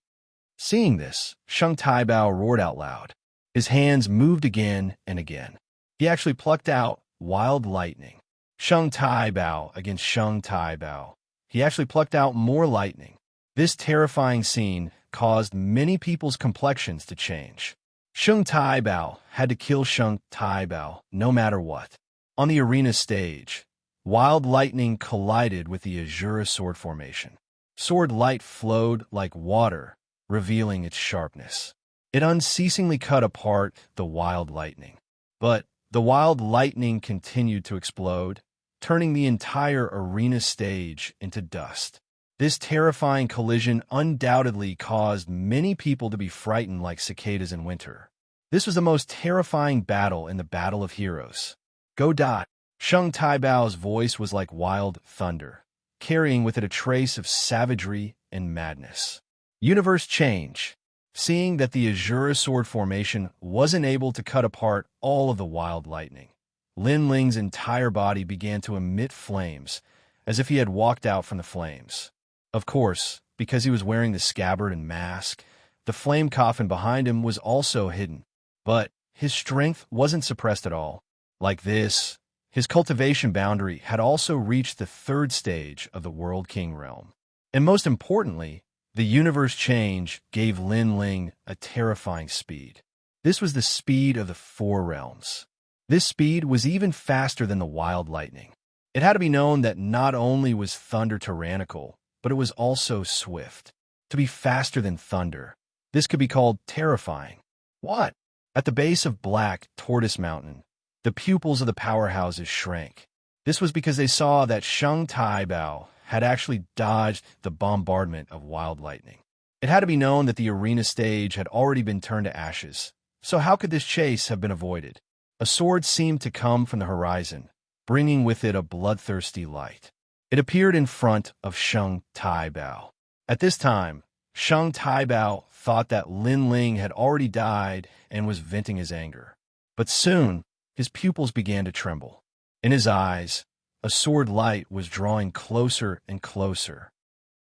A: Seeing this, Sheng Taibao roared out loud. His hands moved again and again. He actually plucked out wild lightning. Sheng Taibao against Sheng Taibao. He actually plucked out more lightning. This terrifying scene caused many people's complexions to change. Sheng Taibao had to kill Sheng Taibao no matter what. On the arena stage, wild lightning collided with the Azura sword formation. Sword light flowed like water, revealing its sharpness. It unceasingly cut apart the wild lightning. But the wild lightning continued to explode, turning the entire arena stage into dust. This terrifying collision undoubtedly caused many people to be frightened like cicadas in winter. This was the most terrifying battle in the Battle of Heroes. Go dot! Sheng Taibao's voice was like wild thunder, carrying with it a trace of savagery and madness. Universe change. Seeing that the Azura sword formation wasn't able to cut apart all of the wild lightning, Lin Ling's entire body began to emit flames, as if he had walked out from the flames. Of course, because he was wearing the scabbard and mask, the flame coffin behind him was also hidden. But his strength wasn't suppressed at all. Like this, his cultivation boundary had also reached the 3rd stage of the World King realm. And most importantly, the universe change gave Lin Ling a terrifying speed. This was the speed of the 4 realms. This speed was even faster than the wild lightning. It had to be known that not only was thunder tyrannical, but it was also swift. To be faster than thunder, this could be called terrifying. What? At the base of Black Tortoise Mountain, the pupils of the powerhouses shrank. This was because they saw that Sheng Taibao had actually dodged the bombardment of wild lightning. It had to be known that the arena stage had already been turned to ashes. So how could this chase have been avoided? A sword seemed to come from the horizon, bringing with it a bloodthirsty light. It appeared in front of Sheng Taibao. At this time, Shang Taibao thought that Lin Ling had already died and was venting his anger. But soon, his pupils began to tremble. In his eyes, a sword light was drawing closer and closer.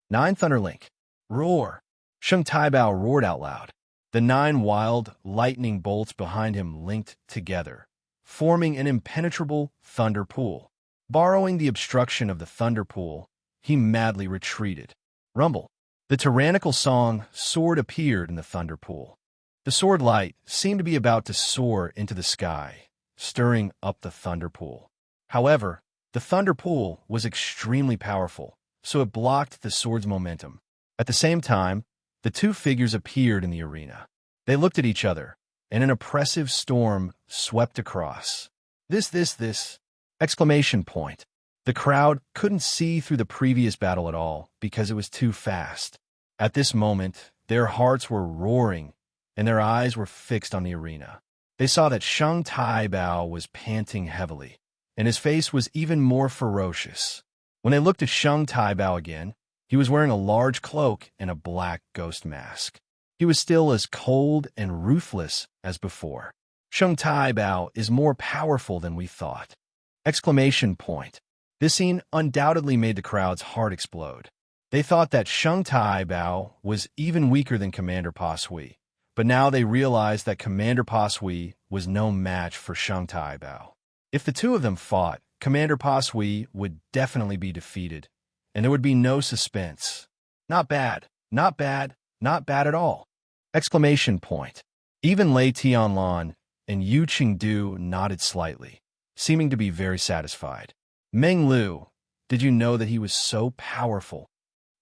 A: 9 Thunderlink. Roar! Shang Taibao roared out loud. The 9 wild lightning bolts behind him linked together, forming an impenetrable thunder pool. Borrowing the obstruction of the thunder pool, he madly retreated. Rumble. The tyrannical song sword appeared in the thunder pool. The sword light seemed to be about to soar into the sky, stirring up the thunder pool. However, the thunder pool was extremely powerful, so it blocked the sword's momentum. At the same time, the 2 figures appeared in the arena. They looked at each other, and an oppressive storm swept across. This! Exclamation point. The crowd couldn't see through the previous battle at all because it was too fast. At this moment, their hearts were roaring, and their eyes were fixed on the arena. They saw that Shang Taibao was panting heavily, and his face was even more ferocious. When they looked at Shang Taibao again, he was wearing a large cloak and a black ghost mask. He was still as cold and ruthless as before. Shang Taibao is more powerful than we thought. Exclamation point. This scene undoubtedly made the crowd's heart explode. They thought that Shang Taibao was even weaker than Commander Pa Sui, but now they realized that Commander Pa Sui was no match for Shang Taibao. If the 2 of them fought, Commander Pa Sui would definitely be defeated, and there would be no suspense. Not bad at all. Exclamation point. Even Lei Tianlan and Yu Qingdu nodded slightly, seeming to be very satisfied. Meng Lu, did you know that he was so powerful?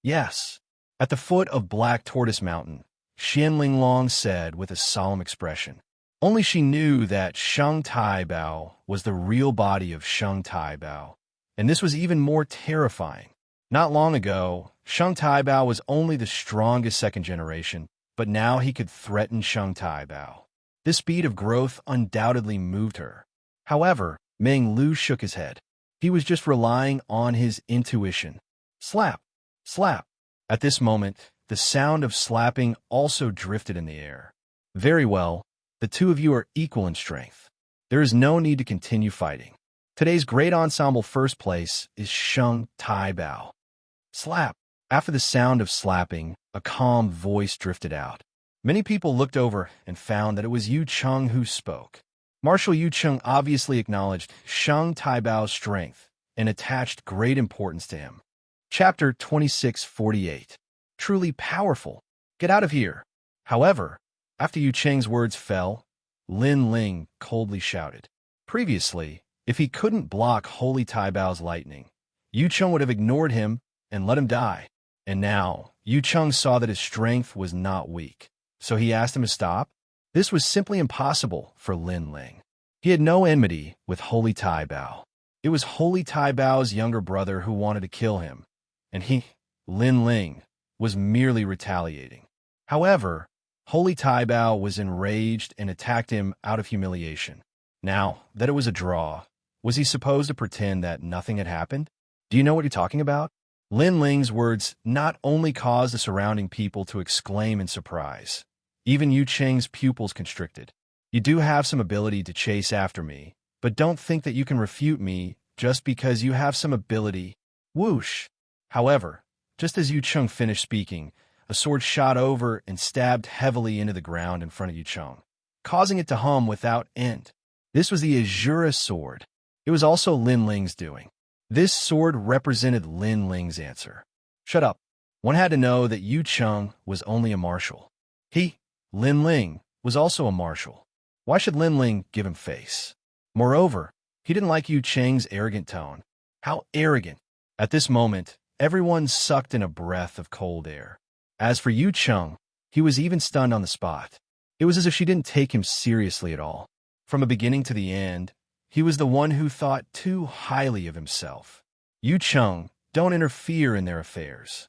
A: Yes. At the foot of Black Tortoise Mountain, Xianling Long said with a solemn expression. Only she knew that Shang Taibao was the real body of Shang Taibao, and this was even more terrifying. Not long ago, Shang Taibao was only the strongest second generation, but now he could threaten Shang Taibao. This speed of growth undoubtedly moved her. However, Meng Lu shook his head. He was just relying on his intuition. Slap! Slap! At this moment, the sound of slapping also drifted in the air. Very well, the 2 of you are equal in strength. There is no need to continue fighting. Today's great ensemble first place is Shang Taibao. Slap! After the sound of slapping, a calm voice drifted out. Many people looked over and found that it was Yu Cheng who spoke. Marshal Yu Cheng obviously acknowledged Shang Taibao's strength and attached great importance to him. Chapter 2648. Truly powerful. Get out of here. However, after Yu Cheng's words fell, Lin Ling coldly shouted. Previously, if he couldn't block Holy Taibao's lightning, Yu Cheng would have ignored him and let him die. And now, Yu Cheng saw that his strength was not weak, so he asked him to stop. This was simply impossible for Lin Ling. He had no enmity with Holy Taibao. It was Holy Taibao's younger brother who wanted to kill him, and he, Lin Ling, was merely retaliating. However, Holy Taibao was enraged and attacked him out of humiliation. Now that it was a draw, was he supposed to pretend that nothing had happened? Do you know what you're talking about? Lin Ling's words not only caused the surrounding people to exclaim in surprise. Even Yu Cheng's pupils constricted. You do have some ability to chase after me, but don't think that you can refute me just because you have some ability. Whoosh! However, just as Yu Cheng finished speaking, a sword shot over and stabbed heavily into the ground in front of Yu Cheng, causing it to hum without end. This was the Azura sword. It was also Lin Ling's doing. This sword represented Lin Ling's answer. Shut up. One had to know that Yu Cheng was only a marshal. He, Lin Ling, was also a marshal. Why should Lin Ling give him face? Moreover, he didn't like Yu Cheng's arrogant tone. How arrogant! At this moment, everyone sucked in a breath of cold air. As for Yu Cheng, he was even stunned on the spot. It was as if she didn't take him seriously at all. From the beginning to the end, he was the one who thought too highly of himself. Yu Cheng, don't interfere in their affairs.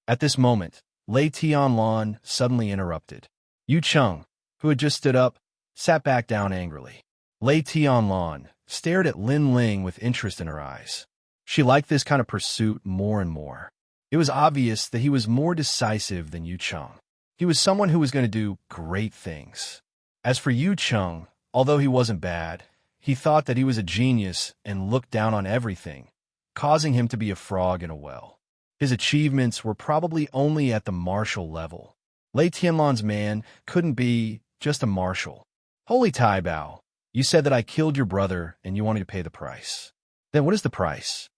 A: At this moment, Lei Tianlan suddenly interrupted. Yu Cheng, who had just stood up, sat back down angrily. Lei Tianlan stared at Lin Ling with interest in her eyes. She liked this kind of pursuit more and more. It was obvious that he was more decisive than Yu Cheng. He was someone who was going to do great things. As for Yu Cheng, although he wasn't bad, he thought that he was a genius and looked down on everything, causing him to be a frog in a well. His achievements were probably only at the martial level. Lei Tianlan's man couldn't be just a marshal. Holy Tai Bao, you said that I killed your brother and you wanted to pay the price. Then what is the price?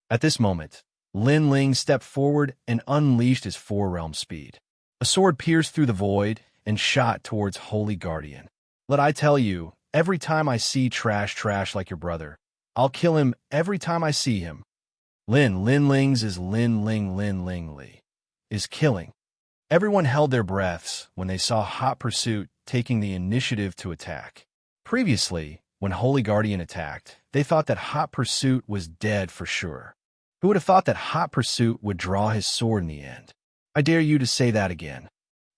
A: At this moment, Lin Ling stepped forward and unleashed his four-realm speed. A sword pierced through the void and shot towards Holy Guardian. Let I tell you, every time I see trash like your brother, I'll kill him every time I see him. Lin Ling's is Lin Ling Li. Is killing. Everyone held their breaths when they saw Hot Pursuit taking the initiative to attack. Previously, when Holy Guardian attacked, they thought that Hot Pursuit was dead for sure. Who would have thought that Hot Pursuit would draw his sword in the end? I dare you to say that again.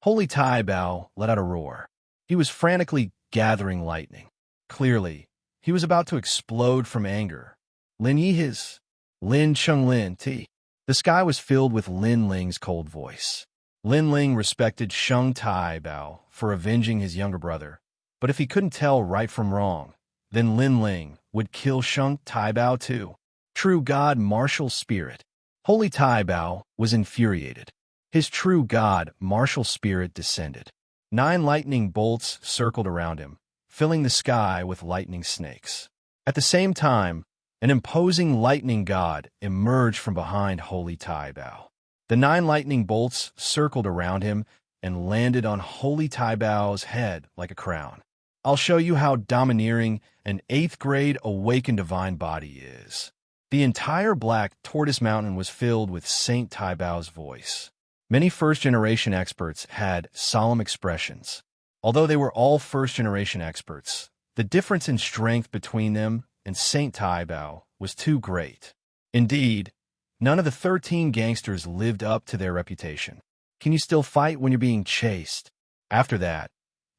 A: Holy Tai Bao let out a roar. He was frantically gathering lightning. Clearly, he was about to explode from anger. Lin Yi his. Lin Cheng Lin Ti. The sky was filled with Lin Ling's cold voice. Lin Ling respected Sheng Tai Bao for avenging his younger brother, but if he couldn't tell right from wrong, then Lin Ling would kill Sheng Tai Bao too. True God martial spirit. Holy Tai Bao was infuriated. His true God martial spirit descended. 9 lightning bolts circled around him, filling the sky with lightning snakes. At the same time, an imposing lightning god emerged from behind Holy Tai Bao. The 9 lightning bolts circled around him and landed on Holy Tai Bao's head like a crown. I'll show you how domineering an 8th grade awakened divine body is. The entire Black Tortoise Mountain was filled with Saint Tai Bao's voice. Many first-generation experts had solemn expressions. Although they were all first-generation experts, the difference in strength between them and Saint Tai Bao was too great. Indeed, none of the 13 gangsters lived up to their reputation. Can you still fight when you're being chased? After that,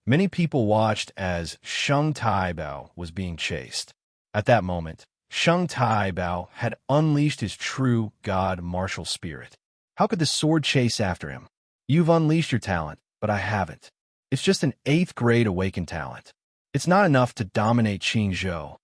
A: many people watched as Sheng Tai Bao was being chased. At that moment, Sheng Tai Bao had unleashed his true God martial spirit. How could the sword chase after him? You've unleashed your talent, but I haven't. It's just an 8th grade awakened talent. It's not enough to dominate Qingzhou.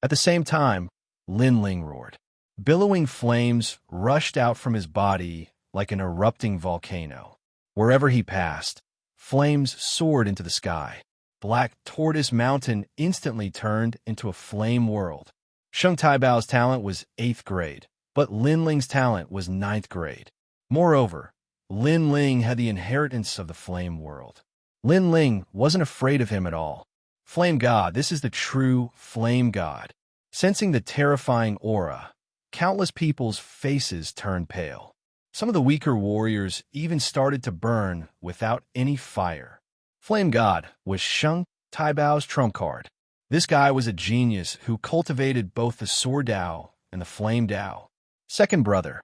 A: At the same time, Lin Ling roared. Billowing flames rushed out from his body like an erupting volcano. Wherever he passed, flames soared into the sky. Black Tortoise Mountain instantly turned into a flame world. Sheng Tai Bao's talent was 8th grade, but Lin Ling's talent was 9th grade. Moreover, Lin Ling had the inheritance of the flame world. Lin Ling wasn't afraid of him at all. Flame God, this is the true flame God. Sensing the terrifying aura, countless people's faces turned pale. Some of the weaker warriors even started to burn without any fire. Flame God was Sheng Tai Bao's trump card. This guy was a genius who cultivated both the Sword Dao and the Flame Dao. Second brother.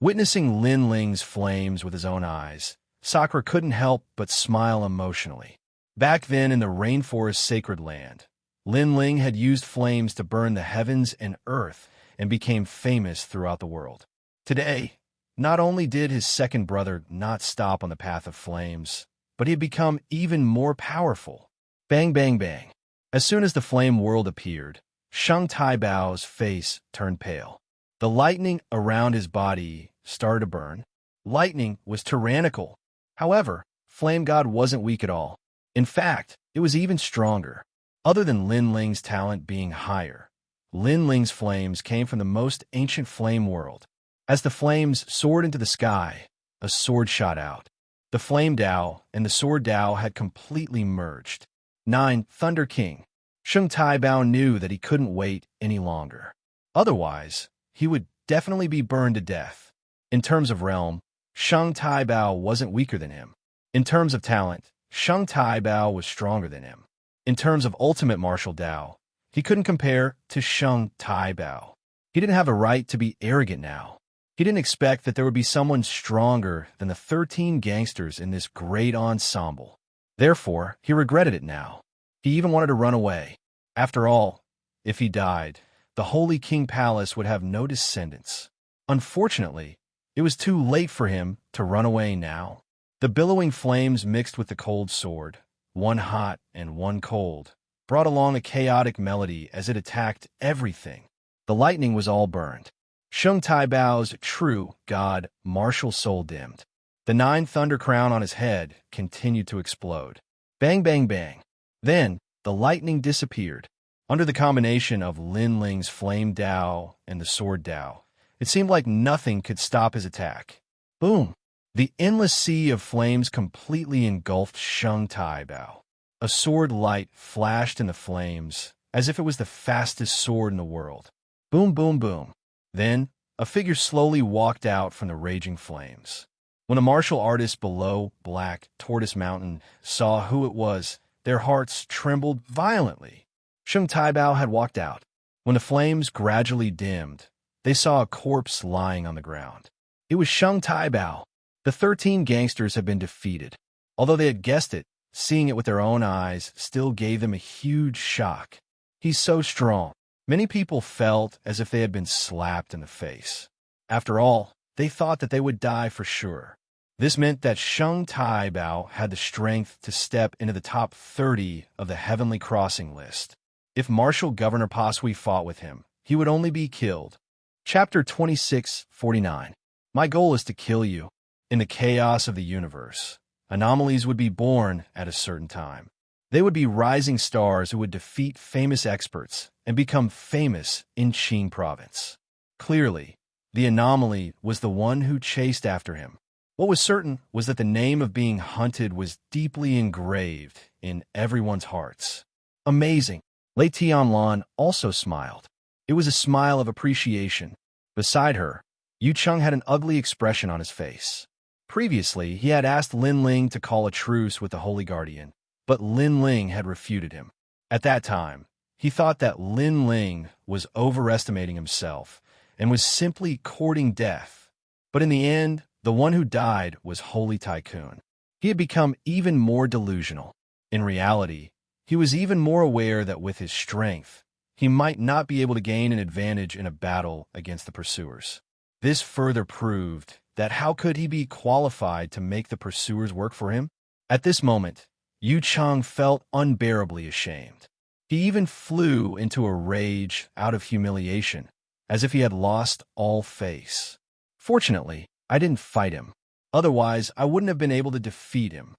A: Witnessing Lin Ling's flames with his own eyes, Sakura couldn't help but smile emotionally. Back then in the rainforest sacred land, Lin Ling had used flames to burn the heavens and earth and became famous throughout the world. Today, not only did his second brother not stop on the path of flames, but he had become even more powerful. Bang, bang, bang. As soon as the flame world appeared, Sheng Tai Bao's face turned pale. The lightning around his body started to burn. Lightning was tyrannical. However, Flame God wasn't weak at all. In fact, it was even stronger. Other than Lin Ling's talent being higher, Lin Ling's flames came from the most ancient flame world. As the flames soared into the sky, a sword shot out. The Flame Dao and the Sword Dao had completely merged. 9. Thunder King. Sheng Tai Bao knew that he couldn't wait any longer. Otherwise, he would definitely be burned to death. In terms of realm, Sheng Tai Bao wasn't weaker than him. In terms of talent, Sheng Tai Bao was stronger than him. In terms of ultimate martial Dao, he couldn't compare to Sheng Tai Bao. He didn't have a right to be arrogant now. He didn't expect that there would be someone stronger than the 13 gangsters in this great ensemble. Therefore, he regretted it now. He even wanted to run away. After all, if he died, the Holy King Palace would have no descendants. Unfortunately, It was too late for him to run away now. The billowing flames mixed with the cold sword, one hot and one cold, brought along a chaotic melody as it attacked everything. The lightning was all burned. Shung Tai Bao's true god martial soul dimmed. The 9 thunder crown on his head continued to explode. Bang, bang, bang. Then, the lightning disappeared. Under the combination of Lin Ling's flame Dao and the sword Dao, it seemed like nothing could stop his attack. Boom! The endless sea of flames completely engulfed Shung Tai Bao. A sword light flashed in the flames, as if it was the fastest sword in the world. Boom, boom, boom. Then, a figure slowly walked out from the raging flames. When the martial artists below Black Tortoise Mountain saw who it was, their hearts trembled violently. Shung Tai Bao had walked out. When the flames gradually dimmed, they saw a corpse lying on the ground. It was Shung Tai Bao. The 13 gangsters had been defeated. Although they had guessed it, seeing it with their own eyes still gave them a huge shock. He's so strong. Many people felt as if they had been slapped in the face. After all, they thought that they would die for sure. This meant that Shung Tai Bao had the strength to step into the top 30 of the Heavenly Crossing list. If Martial Governor Pasui fought with him, he would only be killed. Chapter 26:49. My goal is to kill you. In the chaos of the universe, anomalies would be born at a certain time. They would be rising stars who would defeat famous experts and become famous in Qing province. Clearly, the anomaly was the one who chased after him. What was certain was that the name of being hunted was deeply engraved in everyone's hearts. Amazing. Lei Tianlan also smiled. It was a smile of appreciation. Beside her, Yu Cheng had an ugly expression on his face. Previously, he had asked Lin Ling to call a truce with the Holy Guardian, but Lin Ling had refuted him. At that time, he thought that Lin Ling was overestimating himself and was simply courting death. But in the end, the one who died was Holy Tycoon. He had become even more delusional. In reality, he was even more aware that with his strength, he might not be able to gain an advantage in a battle against the pursuers. This further proved that how could he be qualified to make the pursuers work for him? At this moment, Yu Cheng felt unbearably ashamed. He even flew into a rage out of humiliation, as if he had lost all face. Fortunately, I didn't fight him. Otherwise, I wouldn't have been able to defeat him.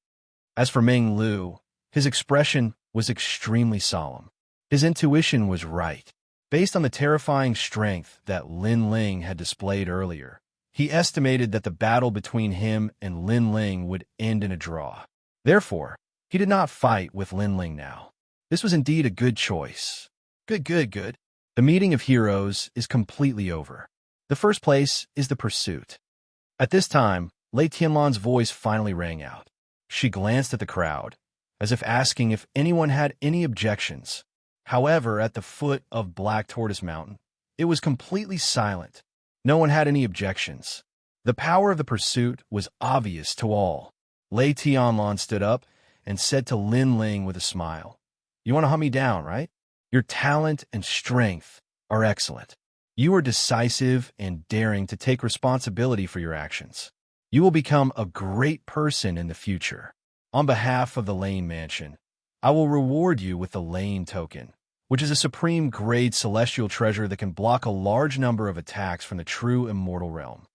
A: As for Meng Lu, his expression was extremely solemn. His intuition was right. Based on the terrifying strength that Lin Ling had displayed earlier, he estimated that the battle between him and Lin Ling would end in a draw. Therefore, he did not fight with Lin Ling now. This was indeed a good choice. Good. The meeting of heroes is completely over. The first place is the pursuit. At this time, Lei Tianlan's voice finally rang out. She glanced at the crowd, as if asking if anyone had any objections. However, at the foot of Black Tortoise Mountain, it was completely silent. No one had any objections. The power of the pursuit was obvious to all. Lei Tianlan stood up and said to Lin Ling with a smile, "You want to hunt me down, right? Your talent and strength are excellent. You are decisive and daring to take responsibility for your actions. You will become a great person in the future. On behalf of the Lane Mansion, I will reward you with the Lane Token, which is a supreme grade celestial treasure that can block a large number of attacks from the true immortal realm."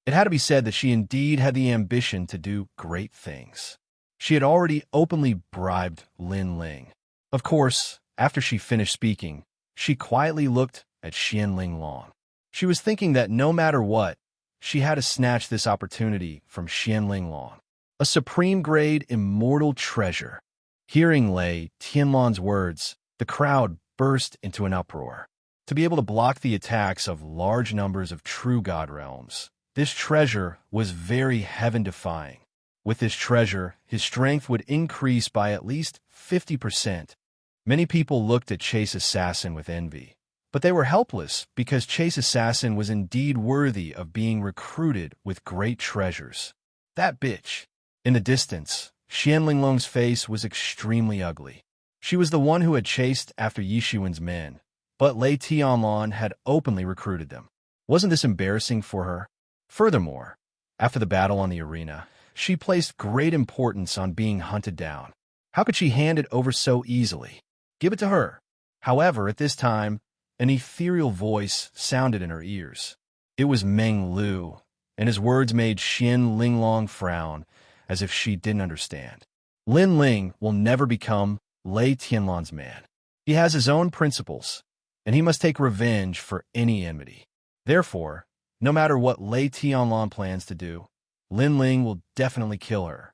A: It had to be said that she indeed had the ambition to do great things. She had already openly bribed Lin Ling. Of course, after she finished speaking, she quietly looked at Xianling Long. She was thinking that no matter what, she had to snatch this opportunity from Xianling Long. A supreme grade immortal treasure. Hearing Lei Tianlan's words, the crowd burst into an uproar. To be able to block the attacks of large numbers of true god realms, this treasure was very heaven-defying. With this treasure, his strength would increase by at least 50%. Many people looked at Chase Assassin with envy, but they were helpless because Chase Assassin was indeed worthy of being recruited with great treasures. That bitch. In the distance, Xianling Long's face was extremely ugly. She was the one who had chased after Yishuan's men, but Lei Tianlan had openly recruited them. Wasn't this embarrassing for her? Furthermore, after the battle on the arena, she placed great importance on being hunted down. How could she hand it over so easily? Give it to her. However, at this time, an ethereal voice sounded in her ears. It was Meng Lu, and his words made Xian Linglong frown, as if she didn't understand. Lin Ling will never become Lei Tianlan's man. He has his own principles, and he must take revenge for any enmity. Therefore, no matter what Lei Tianlan plans to do, Lin Ling will definitely kill her.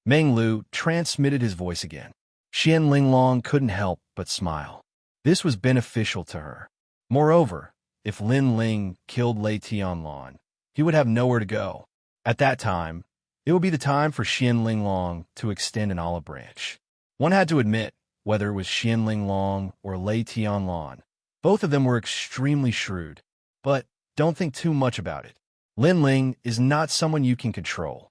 A: Meng Lu transmitted his voice again. Xian Linglong couldn't help but smile. This was beneficial to her. Moreover, if Lin Ling killed Lei Tianlan, he would have nowhere to go. At that time, it would be the time for Xian Linglong to extend an olive branch. One had to admit, whether it was Xian Linglong or Lei Tianlan, both of them were extremely shrewd. But don't think too much about it. Lin Ling is not someone you can control.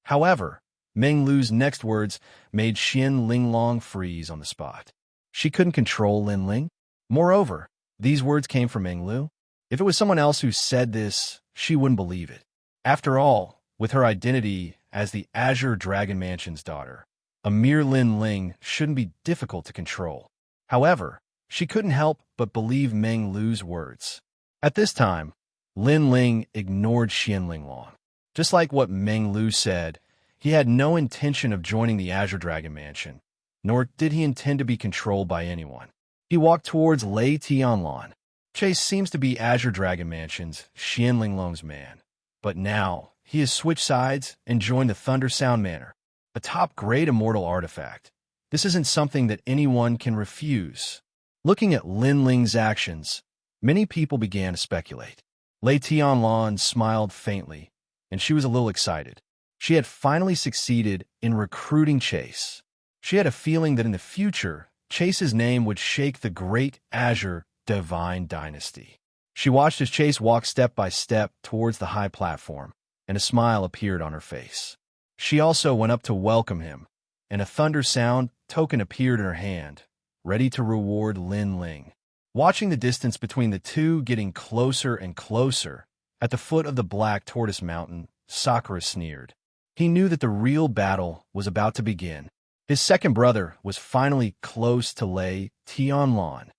A: However, Meng Lu's next words made Xian Linglong freeze on the spot. She couldn't control Lin Ling. Moreover, these words came from Meng Lu. If it was someone else who said this, she wouldn't believe it. After all, with her identity as the Azure Dragon Mansion's daughter, a mere Lin Ling shouldn't be difficult to control. However, she couldn't help but believe Meng Lu's words. At this time, Lin Ling ignored Xian Linglong. Just like what Meng Lu said, he had no intention of joining the Azure Dragon Mansion, nor did he intend to be controlled by anyone. He walked towards Lei Tianlan. Chase seems to be Azure Dragon Mansion's Xian Linglong's man, but now he has switched sides and joined the Thunder Sound Manor, a top-grade immortal artifact. This isn't something that anyone can refuse. Looking at Lin Ling's actions, many people began to speculate. Lei Tianlan smiled faintly, and she was a little excited. She had finally succeeded in recruiting Chase. She had a feeling that in the future, Chase's name would shake the great Azure Divine Dynasty. She watched as Chase walked step by step towards the high platform, and a smile appeared on her face. She also went up to welcome him, and a thunder sound token appeared in her hand, ready to reward Lin Ling. Watching the distance between the two getting closer and closer, at the foot of the Black Tortoise Mountain, Sakura sneered. He knew that the real battle was about to begin. His second brother was finally close to Lei Tianlan.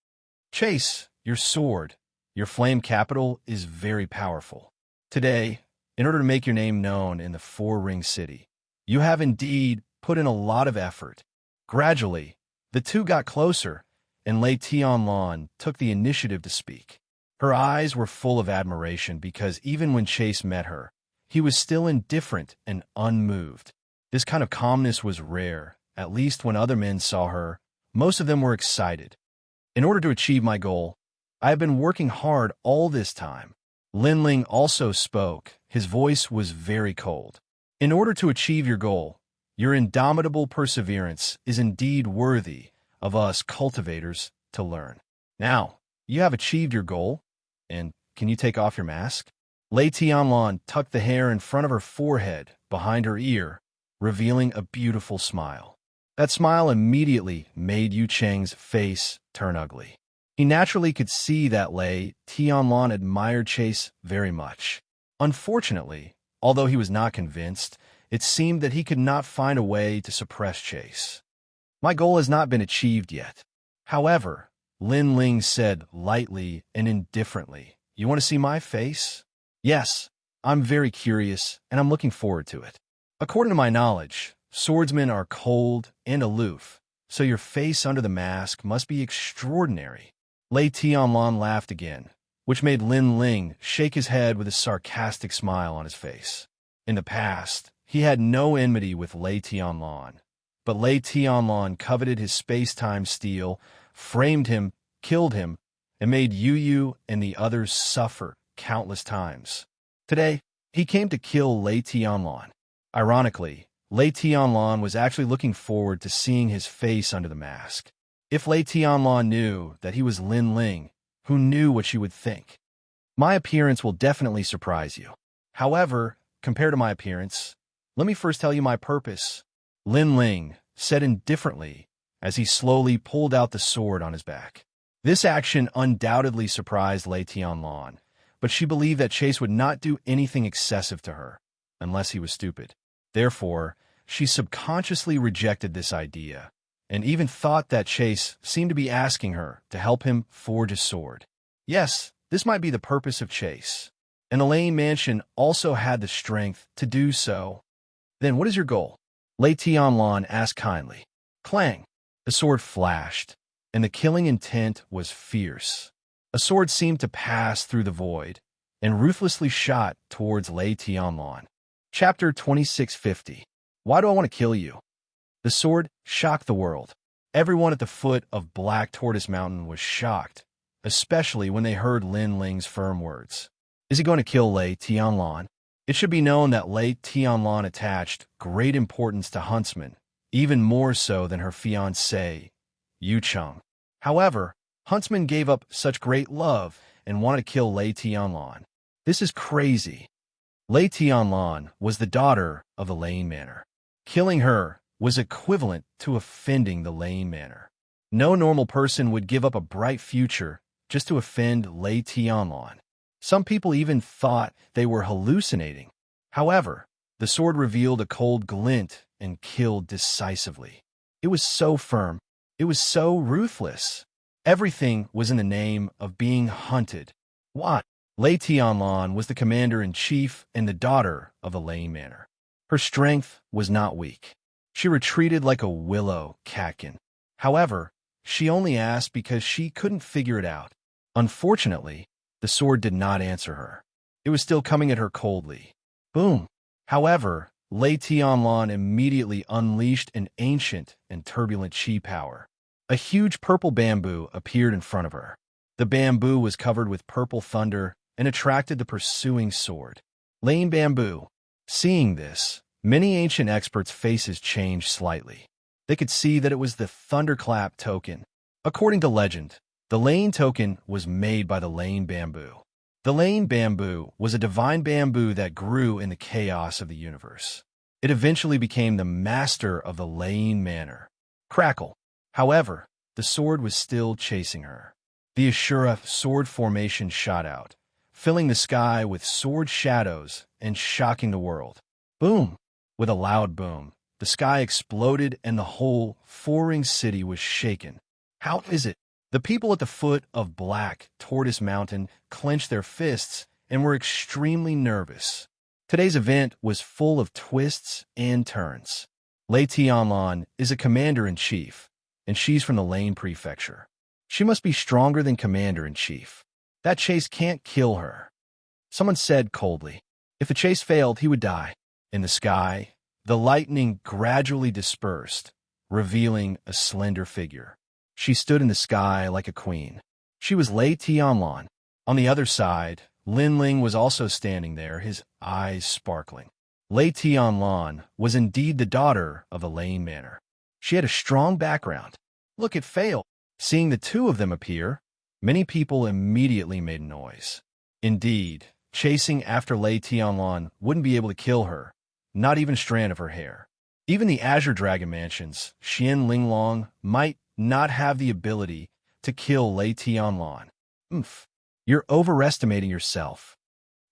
A: Chase, your sword, your flame capital is very powerful. Today, in order to make your name known in the Four-Ring City, you have indeed put in a lot of effort. Gradually, the two got closer, and Lei Tianlan took the initiative to speak. Her eyes were full of admiration because even when Chase met her, he was still indifferent and unmoved. This kind of calmness was rare, at least when other men saw her. Most of them were excited. In order to achieve my goal, I have been working hard all this time. Lin Ling also spoke. His voice was very cold. In order to achieve your goal, your indomitable perseverance is indeed worthy of us cultivators to learn. Now, you have achieved your goal, and can you take off your mask? Lei Tianlan tucked the hair in front of her forehead behind her ear, revealing a beautiful smile. That smile immediately made Yu Cheng's face turn ugly. He naturally could see that Lei Tianlan admired Chase very much. Unfortunately, although he was not convinced, it seemed that he could not find a way to suppress Chase. My goal has not been achieved yet. However, Lin Ling said lightly and indifferently, "You want to see my face?" "Yes, I'm very curious, and I'm looking forward to it." According to my knowledge, swordsmen are cold and aloof, so your face under the mask must be extraordinary. Lei Tianlan laughed again, which made Lin Ling shake his head with a sarcastic smile on his face. In the past, he had no enmity with Lei Tianlan, but Lei Tianlan coveted his space-time steel, framed him, killed him, and made Yu and the others suffer countless times. Today, he came to kill Lei Tianlan. Ironically, Lei Tianlan was actually looking forward to seeing his face under the mask. If Lei Tianlan knew that he was Lin Ling, who knew what she would think? My appearance will definitely surprise you. However, compared to my appearance, let me first tell you my purpose. Lin Ling said indifferently as he slowly pulled out the sword on his back. This action undoubtedly surprised Lei Tianlan, but she believed that Chase would not do anything excessive to her, unless he was stupid. Therefore, she subconsciously rejected this idea, and even thought that Chase seemed to be asking her to help him forge a sword. Yes, this might be the purpose of Chase, and the Lane Mansion also had the strength to do so. Then what is your goal? Lei Tianlan asked kindly. Clang! The sword flashed, and the killing intent was fierce. A sword seemed to pass through the void, and ruthlessly shot towards Lei Tianlan. Chapter 2650. Why do I want to kill you? The sword shocked the world. Everyone at the foot of Black Tortoise Mountain was shocked, especially when they heard Lin Ling's firm words. Is he going to kill Lei Tianlan? It should be known that Lei Tianlan attached great importance to Huntsman, even more so than her fiancé, Yu Cheng. However, Huntsman gave up such great love and wanted to kill Lei Tianlan. This is crazy. Lei Tianlan was the daughter of the Lane Manor. Killing her was equivalent to offending the Lane Manor. No normal person would give up a bright future just to offend Lei Tianlan. Some people even thought they were hallucinating. However, the sword revealed a cold glint and killed decisively. It was so firm. It was so ruthless. Everything was in the name of being hunted. What? Lei Tianlan was the commander-in-chief and the daughter of the Lane Manor. Her strength was not weak. She retreated like a willow catkin. However, she only asked because she couldn't figure it out. Unfortunately, the sword did not answer her. It was still coming at her coldly. Boom! However, Lei Tianlan immediately unleashed an ancient and turbulent chi power. A huge purple bamboo appeared in front of her. The bamboo was covered with purple thunder and attracted the pursuing sword. Lane Bamboo. Seeing this, many ancient experts' faces changed slightly. They could see that it was the Thunderclap token. According to legend, the Lane token was made by the Lane Bamboo. The Lane Bamboo was a divine bamboo that grew in the chaos of the universe. It eventually became the master of the Lane Manor. Crackle. However, the sword was still chasing her. The Ashura sword formation shot out, filling the sky with sword shadows and shocking the world. Boom! With a loud boom, the sky exploded and the whole four-ring city was shaken. How is it? The people at the foot of Black Tortoise Mountain clenched their fists and were extremely nervous. Today's event was full of twists and turns. Lei Tianlan is a commander-in-chief, and she's from the Lane Prefecture. She must be stronger than commander-in-chief. That chase can't kill her. Someone said coldly. If the chase failed, he would die. In the sky, the lightning gradually dispersed, revealing a slender figure. She stood in the sky like a queen. She was Lei Tianlan. On the other side, Lin Ling was also standing there, his eyes sparkling. Lei Tianlan was indeed the daughter of the Lane Manor. She had a strong background. Look, it failed. Seeing the two of them appear, many people immediately made noise. Indeed, chasing after Lei Tianlan wouldn't be able to kill her, not even a strand of her hair. Even the Azure Dragon Mansion's Xian Linglong might not have the ability to kill Lei Tianlan. You're overestimating yourself.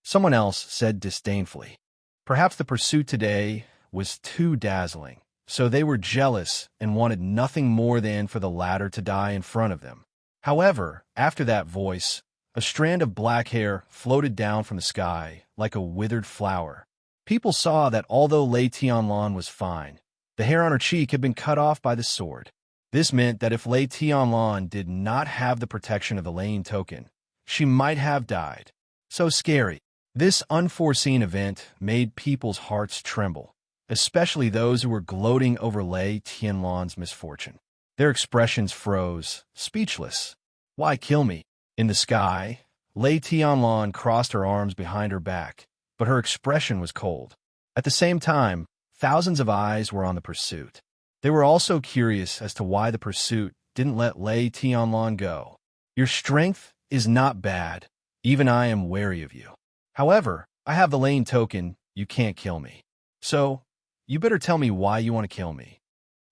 A: Someone else said disdainfully. Perhaps the pursuit today was too dazzling, so they were jealous and wanted nothing more than for the latter to die in front of them. However, after that voice, a strand of black hair floated down from the sky like a withered flower. People saw that although Lei Tianlan was fine, the hair on her cheek had been cut off by the sword. This meant that if Lei Tianlan did not have the protection of the Lane token, she might have died. So scary. This unforeseen event made people's hearts tremble, especially those who were gloating over Lei Tianlan's misfortune. Their expressions froze, speechless. Why kill me? In the sky, Lei Tianlan crossed her arms behind her back, but her expression was cold. At the same time, thousands of eyes were on the pursuit. They were also curious as to why the pursuit didn't let Lei Tianlan go. Your strength is not bad. Even I am wary of you. However, I have the Lane token. You can't kill me. So, you better tell me why you want to kill me.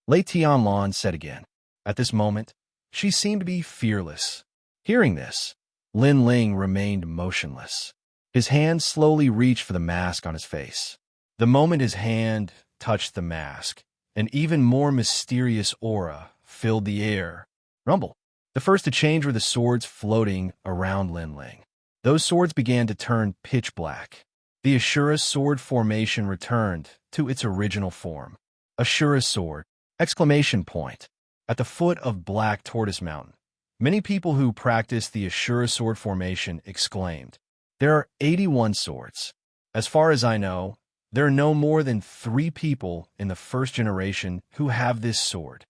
A: Lei Tianlan said again. At this moment, she seemed to be fearless. Hearing this, Lin Ling remained motionless. His hand slowly reached for the mask on his face. The moment his hand touched the mask, an even more mysterious aura filled the air. Rumble. The first to change were the swords floating around Lin Ling. Those swords began to turn pitch black. The Ashura sword formation returned to its original form. Ashura sword! Exclamation point. At the foot of Black Tortoise Mountain, many people who practiced the Ashura sword formation exclaimed, "There are 81 swords. As far as I know, there are no more than 3 people in the first generation who have this sword."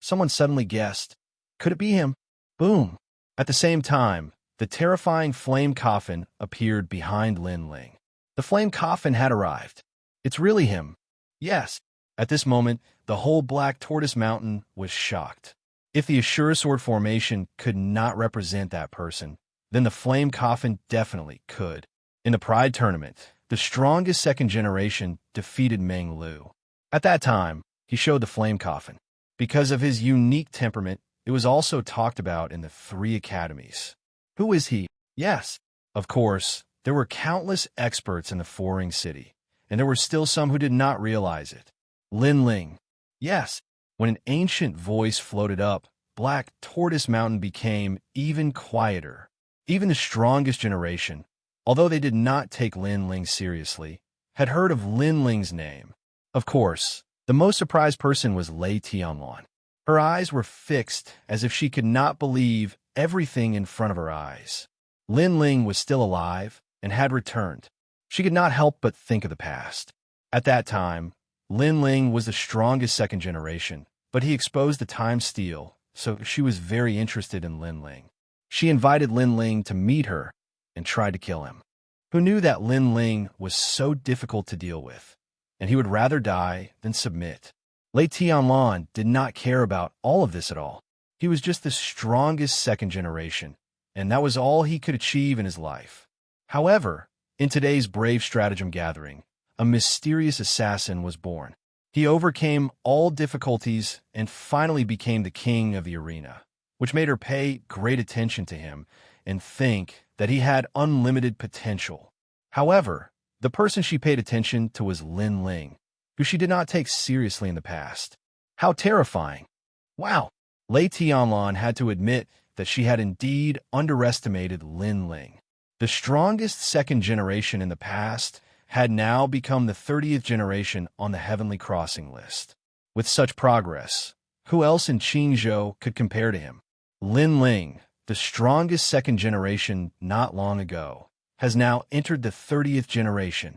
A: Someone suddenly guessed, could it be him? Boom! At the same time, the terrifying flame coffin appeared behind Lin Ling. The flame coffin had arrived. It's really him. Yes. At this moment, the whole Black Tortoise Mountain was shocked. If the Ashura sword formation could not represent that person, then the flame coffin definitely could. In the Pride Tournament, the strongest second generation defeated Meng Lu. At that time, he showed the flame coffin. Because of his unique temperament, it was also talked about in the 3 academies. Who is he? Yes. Of course, there were countless experts in the Four-Ring City, and there were still some who did not realize it. Lin Ling. Yes. When an ancient voice floated up, Black Tortoise Mountain became even quieter. Even the strongest generation, although they did not take Lin Ling seriously, had heard of Lin Ling's name. Of course, the most surprised person was Lei Tianlan. Her eyes were fixed as if she could not believe everything in front of her eyes. Lin Ling was still alive and had returned. She could not help but think of the past. At that time, Lin Ling was the strongest second generation, but he exposed the time steal, so she was very interested in Lin Ling. She invited Lin Ling to meet her and tried to kill him. Who knew that Lin Ling was so difficult to deal with, and he would rather die than submit? Lei Tianlan did not care about all of this at all. He was just the strongest second generation, and that was all he could achieve in his life. However, in today's Brave Stratagem gathering, a mysterious assassin was born. He overcame all difficulties and finally became the king of the arena, which made her pay great attention to him and think that he had unlimited potential. However, the person she paid attention to was Lin Ling, who she did not take seriously in the past. How terrifying! Wow! Lei Tianlan had to admit that she had indeed underestimated Lin Ling. The strongest second generation in the past had now become the 30th generation on the Heavenly Crossing list. With such progress, who else in Xianxia could compare to him? Lin Ling, the strongest second generation not long ago, has now entered the 30th generation.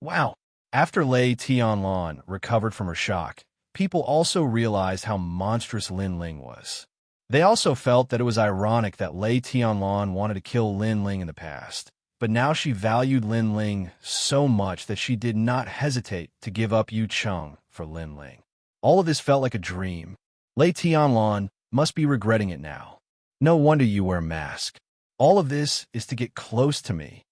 A: Wow! After Lei Tianlan recovered from her shock, people also realized how monstrous Lin Ling was. They also felt that it was ironic that Lei Tianlan wanted to kill Lin Ling in the past, but now she valued Lin Ling so much that she did not hesitate to give up Yu Cheng for Lin Ling. All of this felt like a dream. Lei Tianlan must be regretting it now. No wonder you wear a mask. All of this is to get close to me.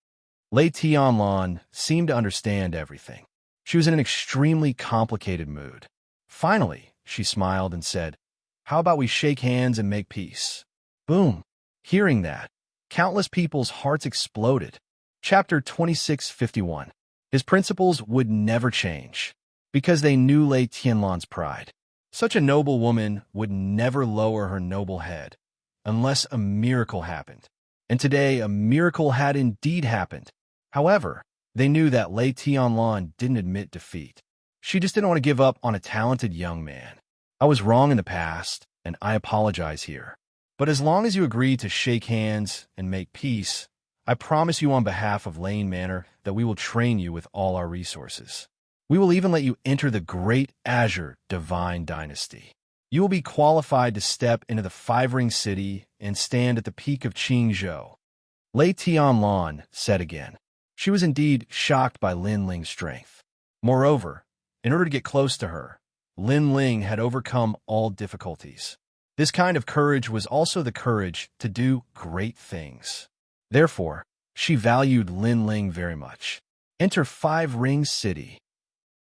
A: Lei Tianlan seemed to understand everything. She was in an extremely complicated mood. Finally, she smiled and said, "How about we shake hands and make peace?" Boom! Hearing that, countless people's hearts exploded. Chapter 2651. His principles would never change, because they knew Lei Tianlan's pride. Such a noble woman would never lower her noble head, unless a miracle happened. And today, a miracle had indeed happened. However, they knew that Lei Tianlan didn't admit defeat. She just didn't want to give up on a talented young man. I was wrong in the past, and I apologize here. But as long as you agree to shake hands and make peace, I promise you on behalf of Lane Manor that we will train you with all our resources. We will even let you enter the great Azure Divine Dynasty. You will be qualified to step into the Five-Ring City and stand at the peak of Xianxia. Lei Tianlan said again. She was indeed shocked by Lin Ling's strength. Moreover, in order to get close to her, Lin Ling had overcome all difficulties. This kind of courage was also the courage to do great things. Therefore, she valued Lin Ling very much. Enter Five-Ring City.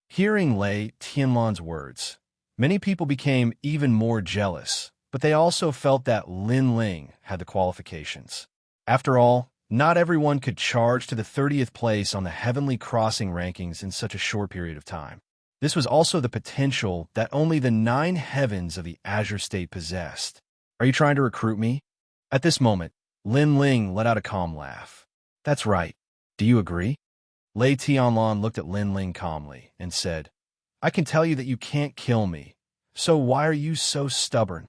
A: Hearing Lei Tianlan's words, many people became even more jealous, but they also felt that Lin Ling had the qualifications. After all, not everyone could charge to the 30th place on the Heavenly Crossing rankings in such a short period of time. This was also the potential that only the 9 heavens of the Azure State possessed. Are you trying to recruit me? At this moment, Lin Ling let out a calm laugh. That's right. Do you agree? Lei Tianlan looked at Lin Ling calmly and said, I can tell you that you can't kill me, so why are you so stubborn?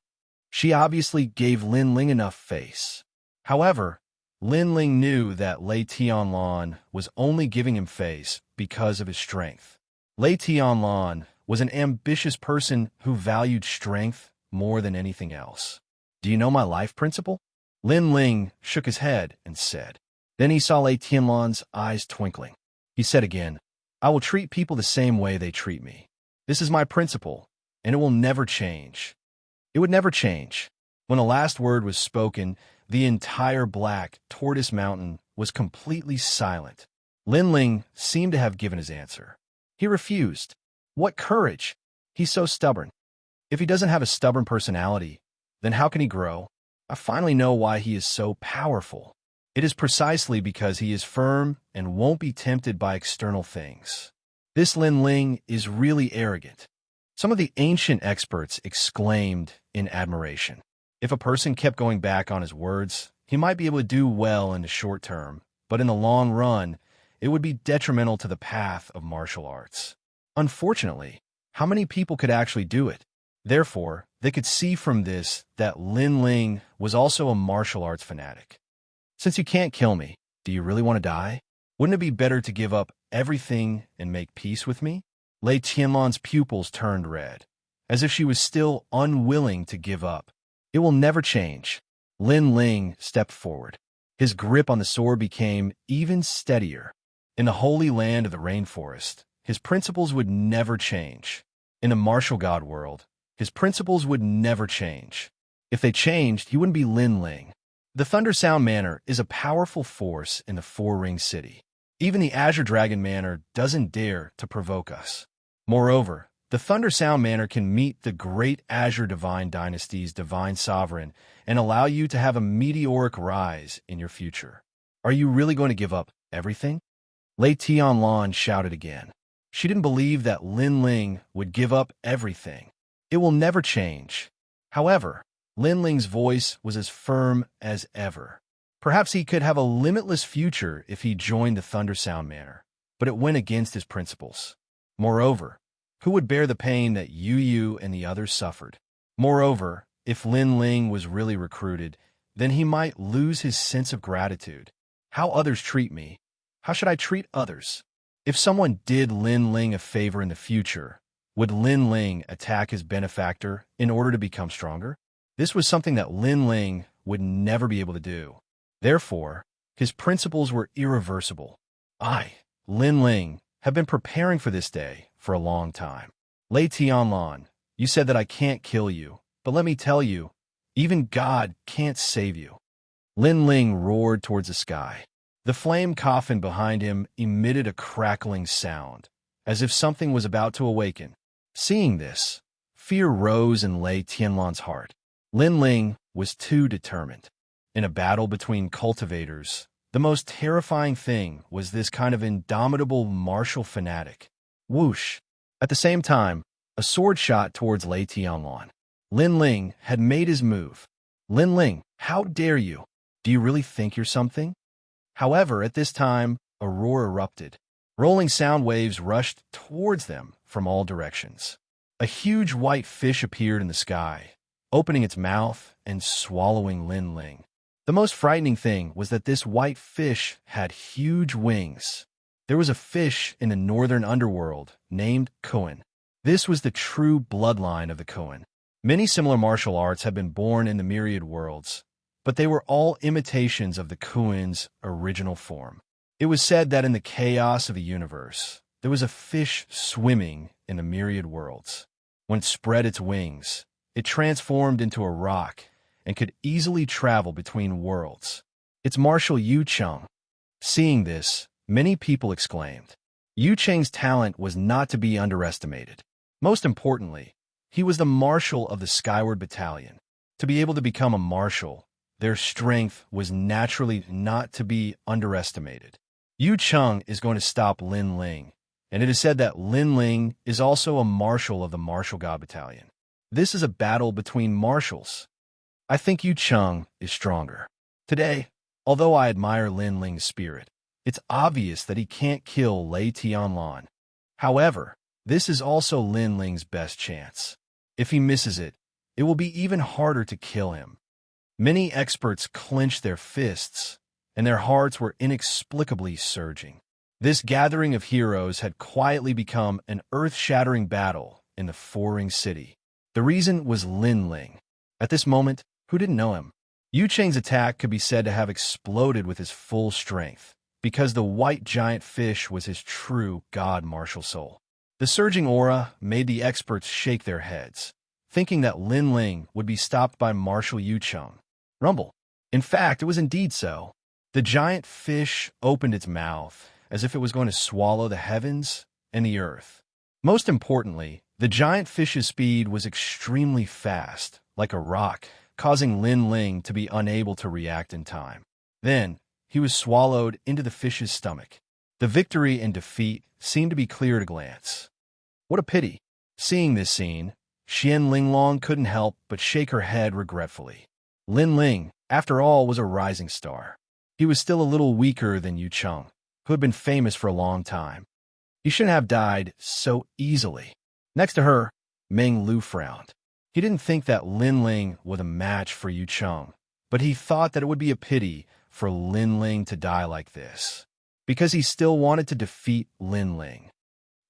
A: She obviously gave Lin Ling enough face. However, Lin Ling knew that Lei Tianlan was only giving him face because of his strength. Lei Tianlan was an ambitious person who valued strength more than anything else. Do you know my life principle? Lin Ling shook his head and said. Then he saw Lei Tianlan's eyes twinkling. He said again, I will treat people the same way they treat me. This is my principle, and it will never change. It would never change. When the last word was spoken, the entire Black Tortoise Mountain was completely silent. Lin Ling seemed to have given his answer. He refused. What courage! He's so stubborn. If he doesn't have a stubborn personality, then how can he grow? I finally know why he is so powerful. It is precisely because he is firm and won't be tempted by external things. This Lin Ling is really arrogant. Some of the ancient experts exclaimed in admiration. If a person kept going back on his words, he might be able to do well in the short term, but in the long run, it would be detrimental to the path of martial arts. Unfortunately, how many people could actually do it? Therefore, they could see from this that Lin Ling was also a martial arts fanatic. Since you can't kill me, do you really want to die? Wouldn't it be better to give up everything and make peace with me? Lei Tianlan's pupils turned red, as if she was still unwilling to give up. It will never change. Lin Ling stepped forward. His grip on the sword became even steadier. In the holy land of the rainforest, his principles would never change. In the martial god world, his principles would never change. If they changed, he wouldn't be Lin Ling. The Thunder Sound Manor is a powerful force in the Four-Ring City. Even the Azure Dragon Manor doesn't dare to provoke us. Moreover, the Thunder Sound Manor can meet the great Azure Divine Dynasty's Divine Sovereign and allow you to have a meteoric rise in your future. Are you really going to give up everything? Lei Tianlan shouted again. She didn't believe that Lin Ling would give up everything. It will never change. However, Lin Ling's voice was as firm as ever. Perhaps he could have a limitless future if he joined the Thunder Sound Manor, but it went against his principles. Moreover, who would bear the pain that Yu and the others suffered? Moreover, if Lin Ling was really recruited, then he might lose his sense of gratitude. How others treat me, how should I treat others? If someone did Lin Ling a favor in the future, would Lin Ling attack his benefactor in order to become stronger? This was something that Lin Ling would never be able to do. Therefore, his principles were irreversible. I, Lin Ling, have been preparing for this day for a long time. Lei Tianlan, you said that I can't kill you, but let me tell you, even God can't save you. Lin Ling roared towards the sky. The flame coffin behind him emitted a crackling sound, as if something was about to awaken. Seeing this, fear rose in Lei Tianlan's heart. Lin Ling was too determined. In a battle between cultivators, the most terrifying thing was this kind of indomitable martial fanatic. Whoosh! At the same time, a sword shot towards Lei Tianlan. Lin Ling had made his move. Lin Ling, how dare you? Do you really think you're something? However, at this time, a roar erupted. Rolling sound waves rushed towards them from all directions. A huge white fish appeared in the sky, opening its mouth and swallowing Lin Ling. The most frightening thing was that this white fish had huge wings. There was a fish in the northern underworld named Kuan. This was the true bloodline of the Kuan. Many similar martial arts have been born in the myriad worlds, but they were all imitations of the Kuan's original form. It was said that in the chaos of the universe, there was a fish swimming in the myriad worlds. When it spread its wings, it transformed into a rock and could easily travel between worlds. It's Marshal Yu Cheng. Seeing this, many people exclaimed. Yu Cheng's talent was not to be underestimated. Most importantly, he was the marshal of the Skyward Battalion. To be able to become a marshal, Their strength was naturally not to be underestimated. Yu Cheng is going to stop Lin Ling, and it is said that Lin Ling is also a marshal of the Martial God Battalion. This is a battle between marshals. I think Yu Cheng is stronger. Today, although I admire Lin Ling's spirit, it's obvious that he can't kill Lei Tianlan. However, this is also Lin Ling's best chance. If he misses it, it will be even harder to kill him. Many experts clenched their fists, and their hearts were inexplicably surging. This gathering of heroes had quietly become an earth-shattering battle in the Four-Ring City. The reason was Lin Ling. At this moment, who didn't know him? Yu Cheng's attack could be said to have exploded with his full strength, because the white giant fish was his true god martial soul. The surging aura made the experts shake their heads, thinking that Lin Ling would be stopped by Marshal Yu Cheng. Rumble. In fact, it was indeed so. The giant fish opened its mouth as if it was going to swallow the heavens and the earth. Most importantly, the giant fish's speed was extremely fast, like a rock, causing Lin Ling to be unable to react in time. Then, he was swallowed into the fish's stomach. The victory and defeat seemed to be clear at a glance. What a pity. Seeing this scene, Xian Linglong couldn't help but shake her head regretfully. Lin Ling, after all, was a rising star. He was still a little weaker than Yu Cheng, who had been famous for a long time. He shouldn't have died so easily. Next to her, Meng Lu frowned. He didn't think that Lin Ling was a match for Yu Cheng, but he thought that it would be a pity for Lin Ling to die like this, because he still wanted to defeat Lin Ling.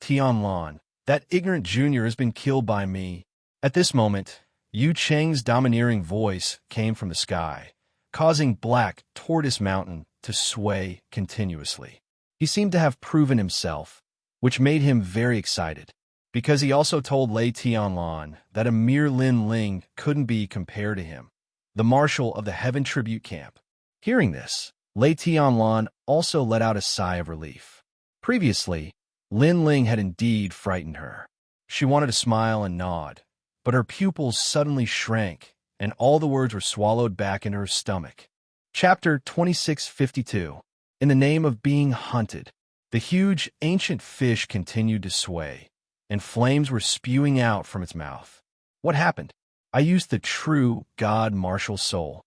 A: Tianlan, that ignorant junior has been killed by me. At this moment, Yu Cheng's domineering voice came from the sky, causing Black Tortoise Mountain to sway continuously. He seemed to have proven himself, which made him very excited, because he also told Lei Tianlan that a mere Lin Ling couldn't be compared to him, the marshal of the Heaven Tribute Camp. Hearing this, Lei Tianlan also let out a sigh of relief. Previously, Lin Ling had indeed frightened her. She wanted to smile and nod, but her pupils suddenly shrank, and all the words were swallowed back into her stomach. Chapter 2652. In the name of being hunted, the huge ancient fish continued to sway, and flames were spewing out from its mouth. What happened? I used the true God martial soul.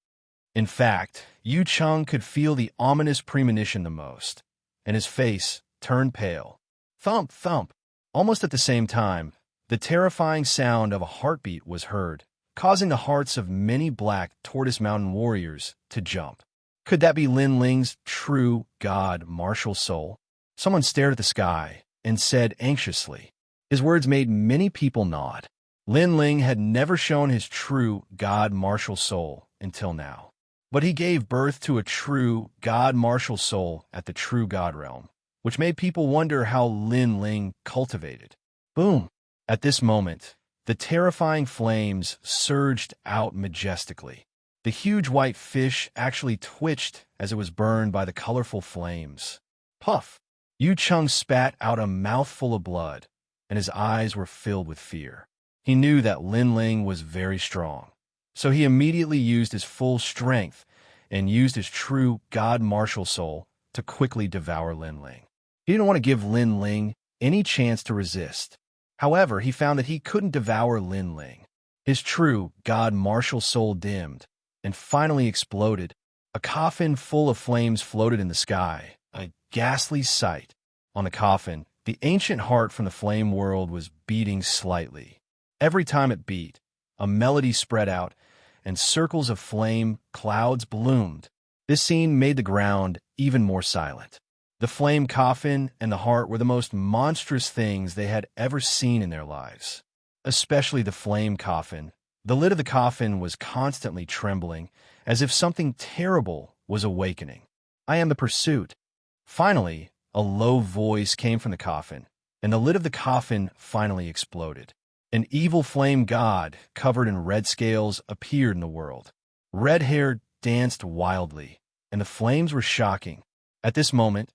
A: In fact, Yu Cheng could feel the ominous premonition the most, and his face turned pale. Thump, thump. Almost at the same time, the terrifying sound of a heartbeat was heard, causing the hearts of many Black Tortoise Mountain warriors to jump. Could that be Lin Ling's true God martial soul? Someone stared at the sky and said anxiously. His words made many people nod. Lin Ling had never shown his true God martial soul until now. But he gave birth to a true God martial soul at the true God realm, which made people wonder how Lin Ling cultivated. Boom! At this moment, the terrifying flames surged out majestically. The huge white fish actually twitched as it was burned by the colorful flames. Puff! Yu Cheng spat out a mouthful of blood, and his eyes were filled with fear. He knew that Lin Ling was very strong, so he immediately used his full strength and used his true God martial soul to quickly devour Lin Ling. He didn't want to give Lin Ling any chance to resist. However, he found that he couldn't devour Lin Ling. His true God martial soul dimmed and finally exploded. A coffin full of flames floated in the sky, a ghastly sight. On the coffin, the ancient heart from the flame world was beating slightly. Every time it beat, a melody spread out, and circles of flame clouds bloomed. This scene made the ground even more silent. The flame coffin and the heart were the most monstrous things they had ever seen in their lives. Especially the flame coffin. The lid of the coffin was constantly trembling, as if something terrible was awakening. I am the pursuit. Finally, a low voice came from the coffin, and the lid of the coffin finally exploded. An evil flame god, covered in red scales, appeared in the world. Red hair danced wildly, and the flames were shocking. At this moment,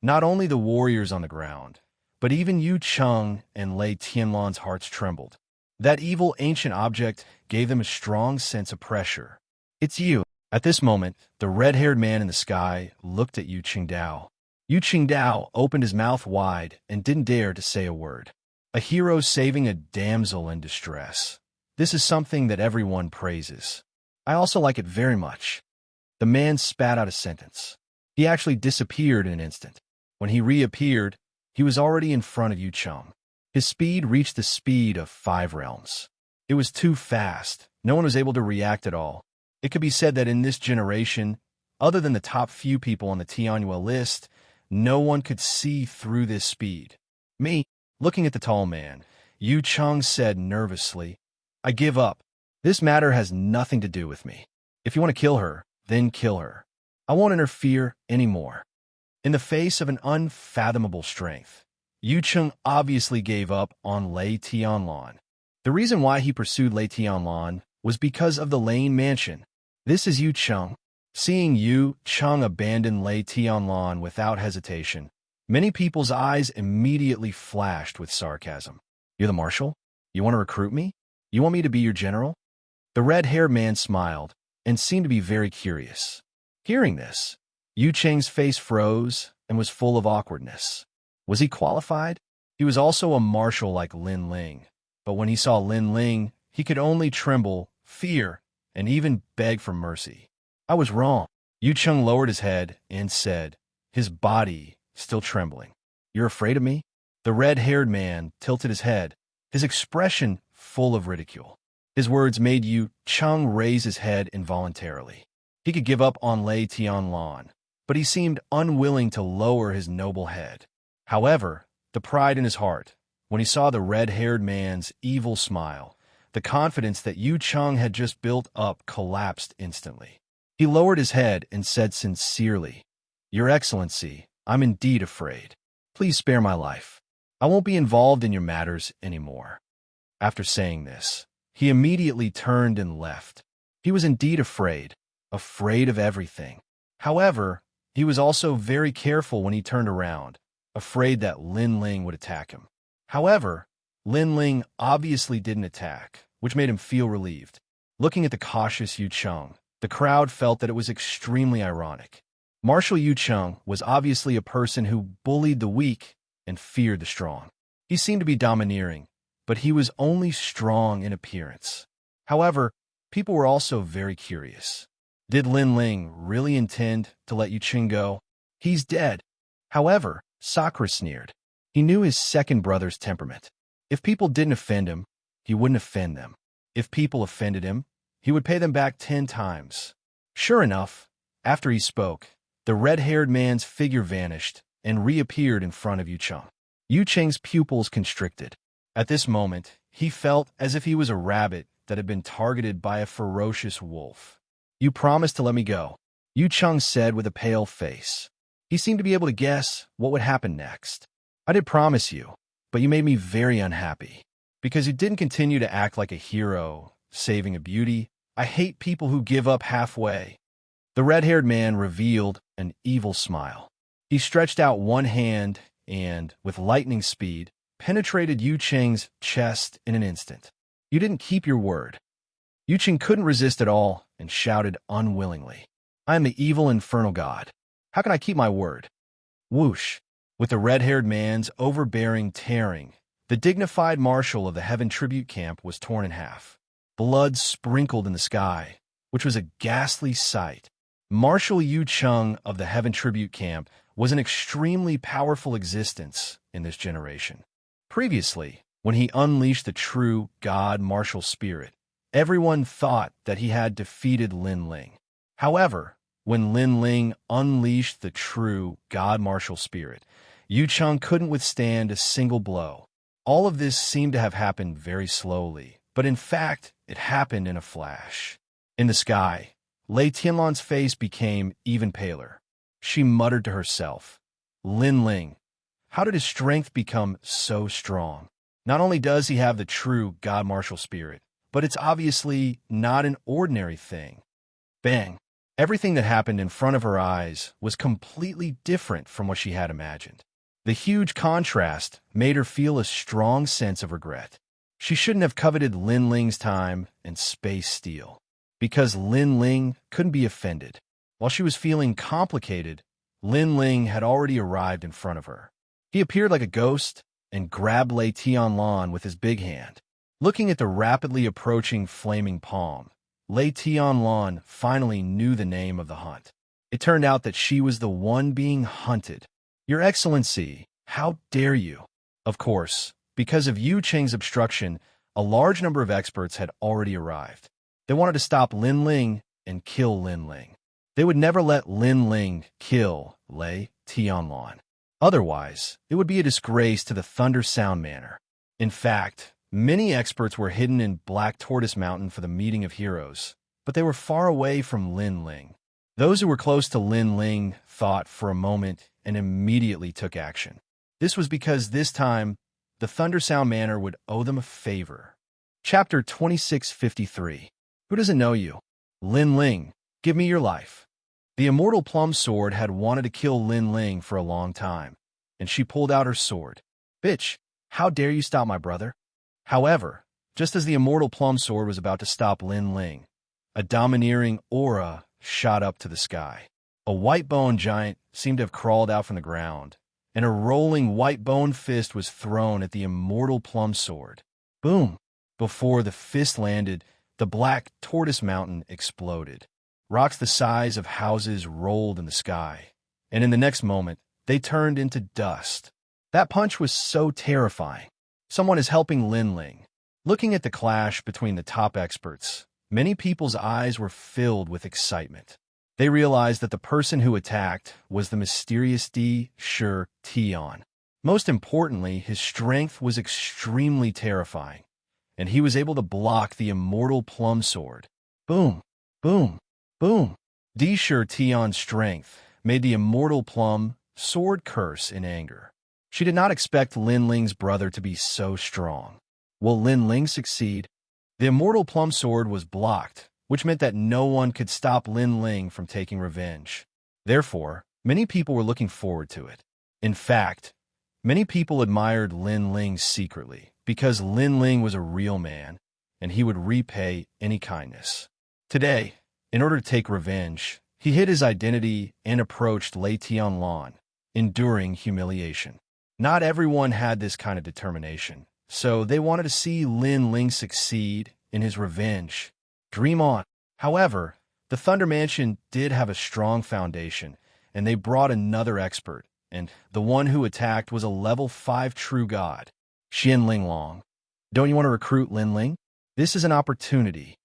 A: not only the warriors on the ground, but even Yu Cheng and Lei Tianlan's hearts trembled. That evil ancient object gave them a strong sense of pressure. It's you. At this moment, the red-haired man in the sky looked at Yu Qingdao. Yu Qingdao opened his mouth wide and didn't dare to say a word. A hero saving a damsel in distress. This is something that everyone praises. I also like it very much. The man spat out a sentence. He actually disappeared in an instant. When he reappeared, he was already in front of Yu Cheng. His speed reached the speed of 5 realms. It was too fast. No one was able to react at all. It could be said that in this generation, other than the top few people on the Tianhua list, no one could see through this speed. Me, looking at the tall man, Yu Cheng said nervously, I give up. This matter has nothing to do with me. If you want to kill her, then kill her. I won't interfere anymore. In the face of an unfathomable strength, Yu Cheng obviously gave up on Lei Tianlan. The reason why he pursued Lei Tianlan was because of the Lane Mansion. This is Yu Cheng. Seeing Yu Cheng abandon Lei Tianlan without hesitation, many people's eyes immediately flashed with sarcasm. You're the marshal? You want to recruit me? You want me to be your general? The red-haired man smiled and seemed to be very curious. Hearing this, Yu Cheng's face froze and was full of awkwardness. Was he qualified? He was also a marshal like Lin Ling, but when he saw Lin Ling, he could only tremble, fear, and even beg for mercy. I was wrong. Yu Cheng lowered his head and said, his body still trembling. You're afraid of me? The red-haired man tilted his head, his expression full of ridicule. His words made Yu Cheng raise his head involuntarily. He could give up on Lei Tianlan, but he seemed unwilling to lower his noble head. However, the pride in his heart, when he saw the red-haired man's evil smile, the confidence that Yu Cheng had just built up collapsed instantly. He lowered his head and said sincerely, Your Excellency, I'm indeed afraid. Please spare my life. I won't be involved in your matters anymore. After saying this, he immediately turned and left. He was indeed afraid of everything. However, he was also very careful when he turned around, afraid that Lin Ling would attack him. However, Lin Ling obviously didn't attack, which made him feel relieved. Looking at the cautious Yu Cheng, the crowd felt that it was extremely ironic. Marshal Yu Cheng was obviously a person who bullied the weak and feared the strong. He seemed to be domineering, but he was only strong in appearance. However, people were also very curious. Did Lin Ling really intend to let Yu Cheng go? He's dead. However, Sakura sneered. He knew his second brother's temperament. If people didn't offend him, he wouldn't offend them. If people offended him, he would pay them back 10 times. Sure enough, after he spoke, the red-haired man's figure vanished and reappeared in front of Yu Cheng. Yu Cheng's pupils constricted. At this moment, he felt as if he was a rabbit that had been targeted by a ferocious wolf. You promised to let me go, Yu Cheng said with a pale face. He seemed to be able to guess what would happen next. I did promise you, but you made me very unhappy. Because you didn't continue to act like a hero, saving a beauty. I hate people who give up halfway. The red-haired man revealed an evil smile. He stretched out one hand and, with lightning speed, penetrated Yu Cheng's chest in an instant. You didn't keep your word. Yu Cheng couldn't resist at all and shouted unwillingly, I am the evil infernal god. How can I keep my word? Whoosh! With the red-haired man's overbearing tearing, the dignified marshal of the Heaven Tribute Camp was torn in half. Blood sprinkled in the sky, which was a ghastly sight. Marshal Yu Cheng of the Heaven Tribute Camp was an extremely powerful existence in this generation. Previously, when he unleashed the true God martial spirit, everyone thought that he had defeated Lin Ling. However, when Lin Ling unleashed the true God martial spirit, Yu Cheng couldn't withstand a single blow. All of this seemed to have happened very slowly, but in fact, it happened in a flash. In the sky, Lei Tianlan's face became even paler. She muttered to herself, Lin Ling, how did his strength become so strong? Not only does he have the true God martial spirit, but it's obviously not an ordinary thing. Bang! Everything that happened in front of her eyes was completely different from what she had imagined. The huge contrast made her feel a strong sense of regret. She shouldn't have coveted Lin Ling's time and space steel. because Lin Ling couldn't be offended. While she was feeling complicated, Lin Ling had already arrived in front of her. He appeared like a ghost and grabbed Lei Tianlan with his big hand. Looking at the rapidly approaching flaming palm, Lei Tianlan finally knew the name of the hunt. It turned out that she was the one being hunted. "Your Excellency, how dare you?" Of course, because of Yu Qing's obstruction, a large number of experts had already arrived. They wanted to stop Lin Ling and kill Lin Ling. They would never let Lin Ling kill Lei Tianlan. Otherwise, it would be a disgrace to the Thunder Sound Manor. In fact, many experts were hidden in Black Tortoise Mountain for the meeting of heroes, but they were far away from Lin Ling. Those who were close to Lin Ling thought for a moment and immediately took action. This was because this time, the Thunder Sound Manor would owe them a favor. Chapter 2653. Who doesn't know you? Lin Ling, give me your life. The Immortal Plum Sword had wanted to kill Lin Ling for a long time, and she pulled out her sword. "Bitch, how dare you stop my brother?" However, just as the Immortal Plum Sword was about to stop Lin Ling, a domineering aura shot up to the sky. A white bone giant seemed to have crawled out from the ground, and a rolling white bone fist was thrown at the Immortal Plum Sword. Boom! Before the fist landed, the Black Tortoise Mountain exploded. Rocks the size of houses rolled in the sky, and in the next moment, they turned into dust. That punch was so terrifying. Someone is helping Lin Ling. Looking at the clash between the top experts, many people's eyes were filled with excitement. They realized that the person who attacked was the mysterious Di Shi Tian. Most importantly, his strength was extremely terrifying, and he was able to block the Immortal Plum Sword. Boom! Boom! Boom! Di Shi Tian's strength made the Immortal Plum Sword curse in anger. She did not expect Lin Ling's brother to be so strong. Will Lin Ling succeed? The Immortal Plum Sword was blocked, which meant that no one could stop Lin Ling from taking revenge. Therefore, many people were looking forward to it. In fact, many people admired Lin Ling secretly, because Lin Ling was a real man, and he would repay any kindness. Today, in order to take revenge, he hid his identity and approached Lei Tianlan, enduring humiliation. Not everyone had this kind of determination, so they wanted to see Lin Ling succeed in his revenge. Dream on. However, the Thunder Mansion did have a strong foundation, and they brought another expert, and the one who attacked was a level 5 true god. Xianling Long. Don't you want to recruit Lin Ling? This is an opportunity.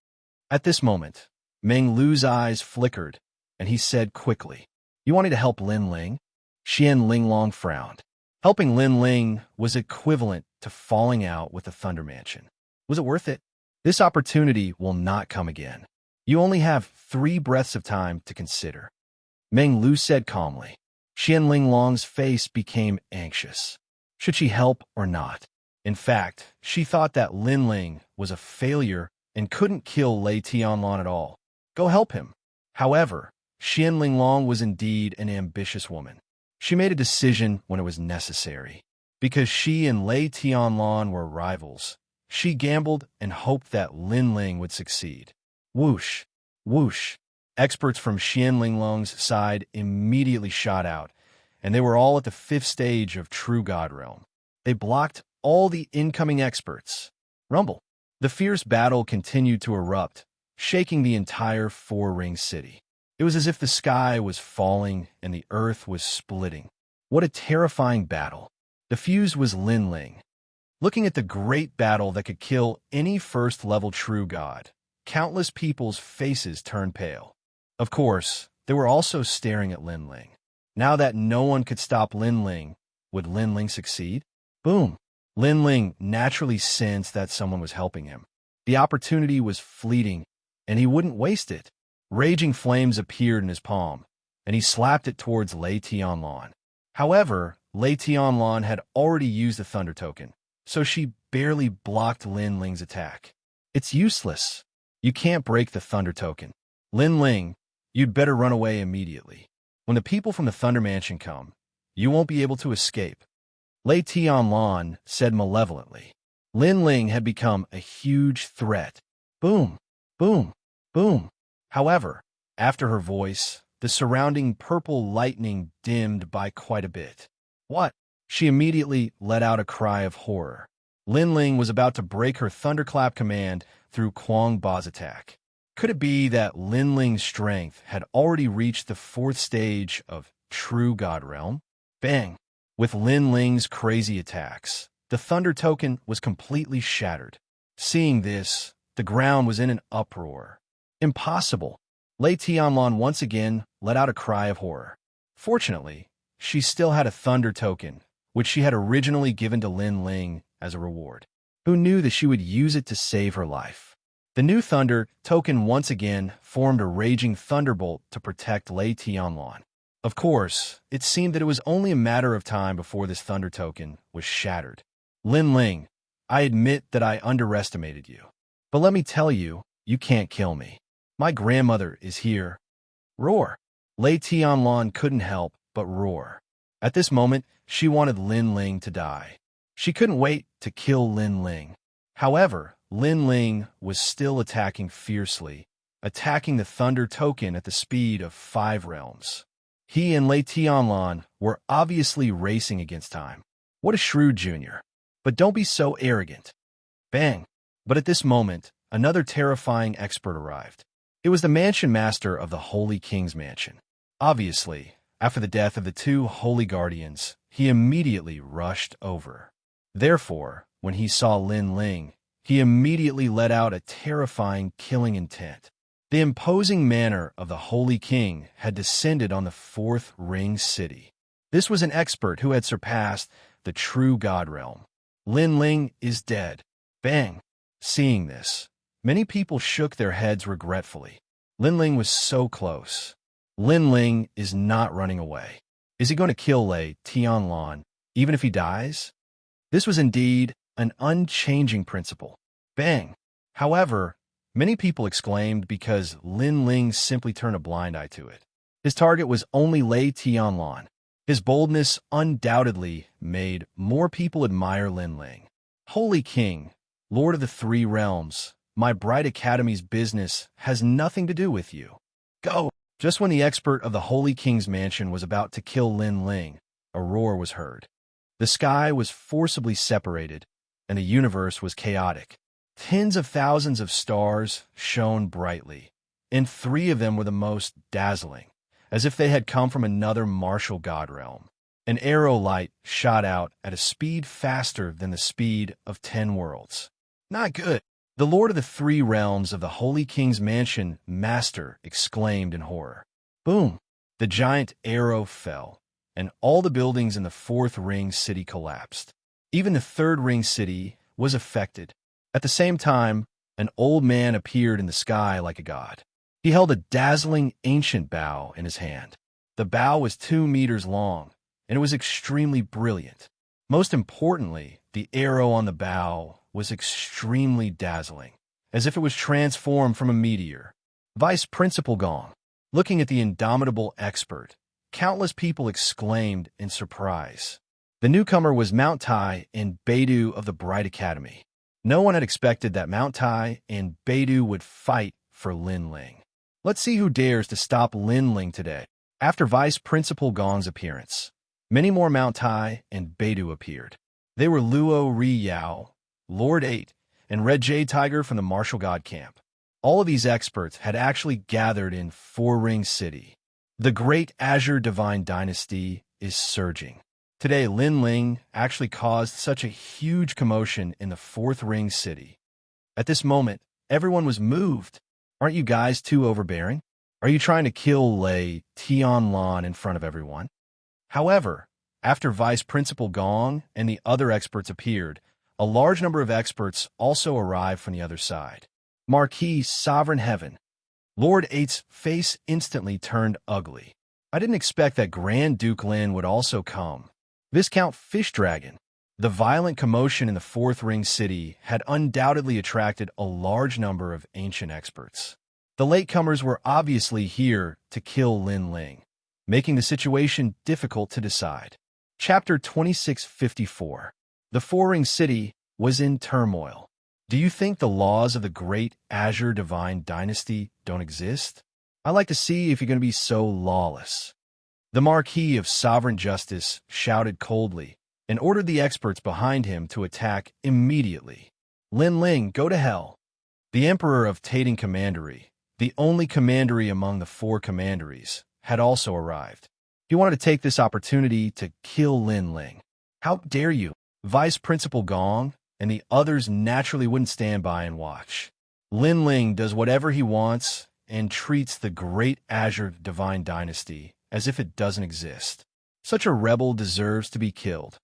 A: At this moment, Meng Lu's eyes flickered, and he said quickly, "You wanted to help Lin Ling?" Xianling Long frowned. Helping Lin Ling was equivalent to falling out with the Thunder Mansion. Was it worth it? This opportunity will not come again. You only have 3 breaths of time to consider. Meng Lu said calmly. Xianling Long's face became anxious. Should she help or not? In fact, she thought that Lin Ling was a failure and couldn't kill Lei Tianlan at all. Go help him. However, Xianling Long was indeed an ambitious woman. She made a decision when it was necessary. Because she and Lei Tianlan were rivals, she gambled and hoped that Lin Ling would succeed. Whoosh! Whoosh! Experts from Xianling Long's side immediately shot out, and they were all at the 5th stage of True God Realm. They blocked all the incoming experts. Rumble. The fierce battle continued to erupt, shaking the entire 4-ring city. It was as if the sky was falling and the earth was splitting. What a terrifying battle. The fuse was Lin Ling. Looking at the great battle that could kill any first-level true god, countless people's faces turned pale. Of course, they were also staring at Lin Ling. Now that no one could stop Lin Ling, would Lin Ling succeed? Boom! Lin Ling naturally sensed that someone was helping him. The opportunity was fleeting, and he wouldn't waste it. Raging flames appeared in his palm, and he slapped it towards Lei Tianlan. However, Lei Tianlan had already used the Thunder Token, so she barely blocked Lin Ling's attack. It's useless. You can't break the Thunder Token. Lin Ling, you'd better run away immediately. When the people from the Thunder Mansion come, you won't be able to escape. Lei Tianlan said malevolently. Lin Ling had become a huge threat. Boom! Boom! Boom! However, after her voice, the surrounding purple lightning dimmed by quite a bit. What? She immediately let out a cry of horror. Lin Ling was about to break her thunderclap command through Quang Ba's attack. Could it be that Lin Ling's strength had already reached the fourth stage of True God Realm? Bang! With Lin Ling's crazy attacks, the thunder token was completely shattered. Seeing this, the ground was in an uproar. Impossible! Lei Tianlan once again let out a cry of horror. Fortunately, she still had a thunder token, which she had originally given to Lin Ling as a reward. Who knew that she would use it to save her life? The new thunder token once again formed a raging thunderbolt to protect Lei Tianlan. Of course, it seemed that it was only a matter of time before this thunder token was shattered. Lin Ling, I admit that I underestimated you. But let me tell you, you can't kill me. My grandmother is here. Roar! Lei Tianlan couldn't help but roar. At this moment, she wanted Lin Ling to die. She couldn't wait to kill Lin Ling. However, Lin Ling was still attacking fiercely, attacking the thunder token at the speed of 5 realms. He and Lei Tianlan were obviously racing against time. What a shrewd junior. But don't be so arrogant. Bang! But at this moment, another terrifying expert arrived. It was the mansion master of the Holy King's mansion. Obviously, after the death of the 2 holy guardians, he immediately rushed over. Therefore, when he saw Lin Ling, he immediately let out a terrifying killing intent. The imposing manner of the Holy King had descended on the 4th Ring City. This was an expert who had surpassed the true God realm. Lin Ling is dead. Bang! Seeing this, many people shook their heads regretfully. Lin Ling was so close. Lin Ling is not running away. Is he going to kill Lei Tianlan, even if he dies? This was indeed an unchanging principle. Bang! However, many people exclaimed because Lin Ling simply turned a blind eye to it. His target was only Lei Tianlan. His boldness undoubtedly made more people admire Lin Ling. Holy King, Lord of the 3 realms, my bright academy's business has nothing to do with you. Go! Just when the expert of the Holy King's mansion was about to kill Lin Ling, a roar was heard. The sky was forcibly separated, and the universe was chaotic. Tens of thousands of stars shone brightly, and 3 of them were the most dazzling, as if they had come from another martial god realm. An arrow light shot out at a speed faster than the speed of 10 worlds. Not good. The Lord of the 3 realms of the Holy King's mansion master exclaimed in horror. Boom! The giant arrow fell, and all the buildings in the 4th Ring City collapsed. Even the 3rd Ring City was affected. At the same time, an old man appeared in the sky like a god. He held a dazzling ancient bow in his hand. The bow was 2 meters long, and it was extremely brilliant. Most importantly, the arrow on the bow was extremely dazzling, as if it was transformed from a meteor. Vice Principal Gong, looking at the indomitable expert, countless people exclaimed in surprise. The newcomer was Mount Tai and Beidou of the Bright Academy. No one had expected that Mount Tai and Beidou would fight for Lin Ling. Let's see who dares to stop Lin Ling today. After Vice Principal Gong's appearance, many more Mount Tai and Beidou appeared. They were Luo Ri Yao, Lord 8, and Red Jade Tiger from the Martial God Camp. All of these experts had actually gathered in 4 Ring City. The Great Azure Divine Dynasty is surging. Today, Lin Ling actually caused such a huge commotion in the 4th Ring City. At this moment, everyone was moved. Aren't you guys too overbearing? Are you trying to kill Lei Tianlan in front of everyone? However, after Vice Principal Gong and the other experts appeared, a large number of experts also arrived from the other side. Marquis Sovereign Heaven. Lord 8's face instantly turned ugly. I didn't expect that Grand Duke Lin would also come. Viscount Fish Dragon. The violent commotion in the 4th Ring City had undoubtedly attracted a large number of ancient experts. The latecomers were obviously here to kill Lin Ling, making the situation difficult to decide. Chapter 2654. The 4 Ring City was in turmoil. Do you think the laws of the great Azure Divine Dynasty don't exist? I like to see if you're going to be so lawless. The Marquis of Sovereign Justice shouted coldly and ordered the experts behind him to attack immediately. Lin Ling, go to hell. The Emperor of Tating Commandery, the only commandery among the 4 commanderies, had also arrived. He wanted to take this opportunity to kill Lin Ling. How dare you? Vice Principal Gong and the others naturally wouldn't stand by and watch. Lin Ling does whatever he wants and treats the great Azure Divine Dynasty as if it doesn't exist. Such a rebel deserves to be killed.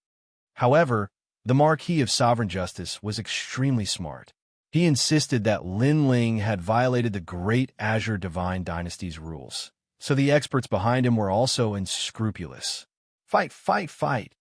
A: However, the Marquis of Sovereign Justice was extremely smart. He insisted that Lin Ling had violated the great Azure Divine Dynasty's rules, so the experts behind him were also unscrupulous. Fight, fight, fight!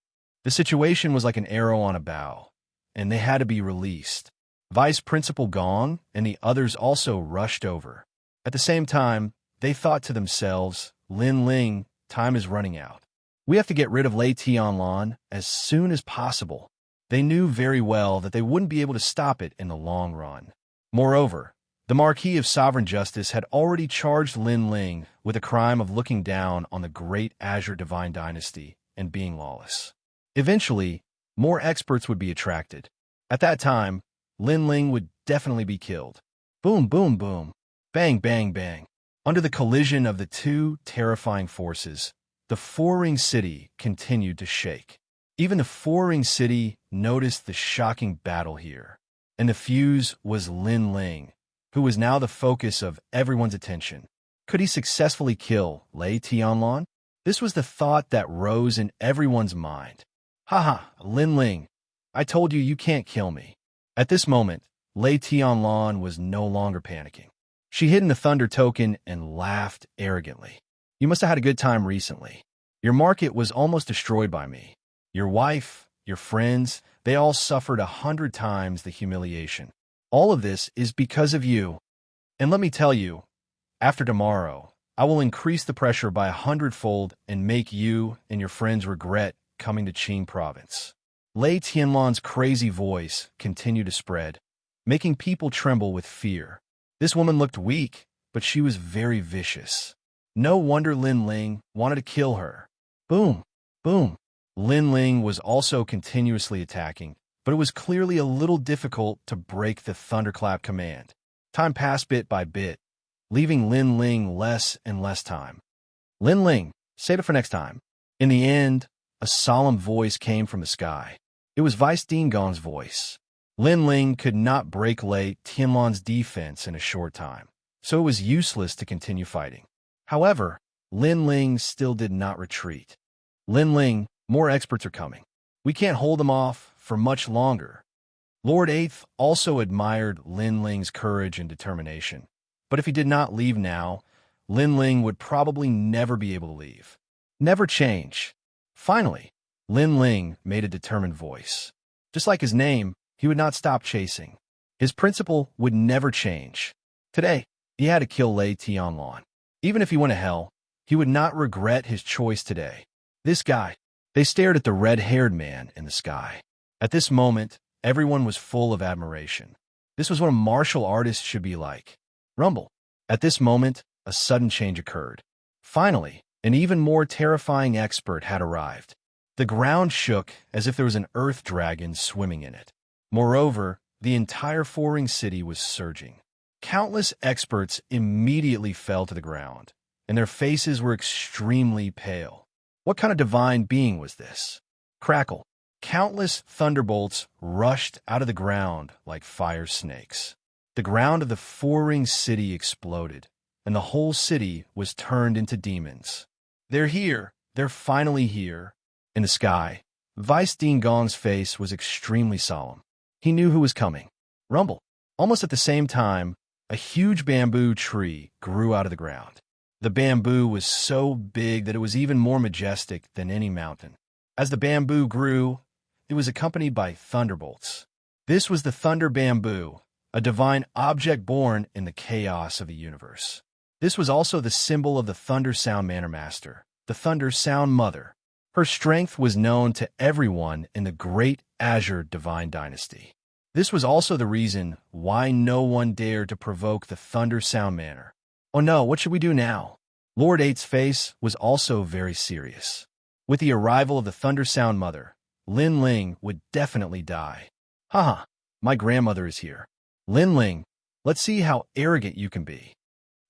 A: The situation was like an arrow on a bow, and they had to be released. Vice Principal Gong and the others also rushed over. At the same time, they thought to themselves, Lin Ling, time is running out. We have to get rid of Lei Tianlan as soon as possible. They knew very well that they wouldn't be able to stop it in the long run. Moreover, the Marquis of Sovereign Justice had already charged Lin Ling with the crime of looking down on the great Azure Divine Dynasty and being lawless. Eventually, more experts would be attracted. At that time, Lin Ling would definitely be killed. Boom, boom, boom. Bang, bang, bang. Under the collision of the 2 terrifying forces, the 4-ring city continued to shake. Even the 4-ring city noticed the shocking battle here. And the fuse was Lin Ling, who was now the focus of everyone's attention. Could he successfully kill Lei Tianlan? This was the thought that rose in everyone's mind. Haha, Lin Ling, I told you can't kill me. At this moment, Lei Tianlan was no longer panicking. She hid in the Thunder token and laughed arrogantly. You must have had a good time recently. Your market was almost destroyed by me. Your wife, your friends, they all suffered 100 times the humiliation. All of this is because of you. And let me tell you, after tomorrow, I will increase the pressure by 100-fold and make you and your friends regret coming to Qing province. Lei Tianlan's crazy voice continued to spread, making people tremble with fear. This woman looked weak, but she was very vicious. No wonder Lin Ling wanted to kill her. Boom, boom. Lin Ling was also continuously attacking, but it was clearly a little difficult to break the thunderclap command. Time passed bit by bit, leaving Lin Ling less and less time. Lin Ling, save it for next time. In the end, a solemn voice came from the sky. It was Vice Dean Gong's voice. Lin Ling could not break Lei Tianlan's defense in a short time, so it was useless to continue fighting. However, Lin Ling still did not retreat. Lin Ling, more experts are coming. We can't hold them off for much longer. Lord Eighth also admired Lin Ling's courage and determination, but if he did not leave now, Lin Ling would probably never be able to leave. Never change. Finally, Lin Ling made a determined voice. Just like his name, he would not stop chasing. His principle would never change. Today, he had to kill Lei Tianlan. Even if he went to hell, he would not regret his choice today. This guy. They stared at the red-haired man in the sky. At this moment, everyone was full of admiration. This was what a martial artist should be like. Rumble. At this moment, a sudden change occurred. Finally, an even more terrifying expert had arrived. The ground shook as if there was an earth dragon swimming in it. Moreover, the entire 4-ring city was surging. Countless experts immediately fell to the ground, and their faces were extremely pale. What kind of divine being was this? Crackle. Countless thunderbolts rushed out of the ground like fire snakes. The ground of the 4-ring city exploded, and the whole city was turned into demons. They're here. They're finally here. In the sky, Vice Dean Gong's face was extremely solemn. He knew who was coming. Rumble. Almost at the same time, a huge bamboo tree grew out of the ground. The bamboo was so big that it was even more majestic than any mountain. As the bamboo grew, it was accompanied by thunderbolts. This was the thunder bamboo, a divine object born in the chaos of the universe. This was also the symbol of the Thunder Sound Manor Master, the Thunder Sound Mother. Her strength was known to everyone in the great Azure Divine Dynasty. This was also the reason why no one dared to provoke the Thunder Sound Manor. Oh no, what should we do now? Lord Eight's face was also very serious. With the arrival of the Thunder Sound Mother, Lin Ling would definitely die. Haha, my grandmother is here. Lin Ling, let's see how arrogant you can be.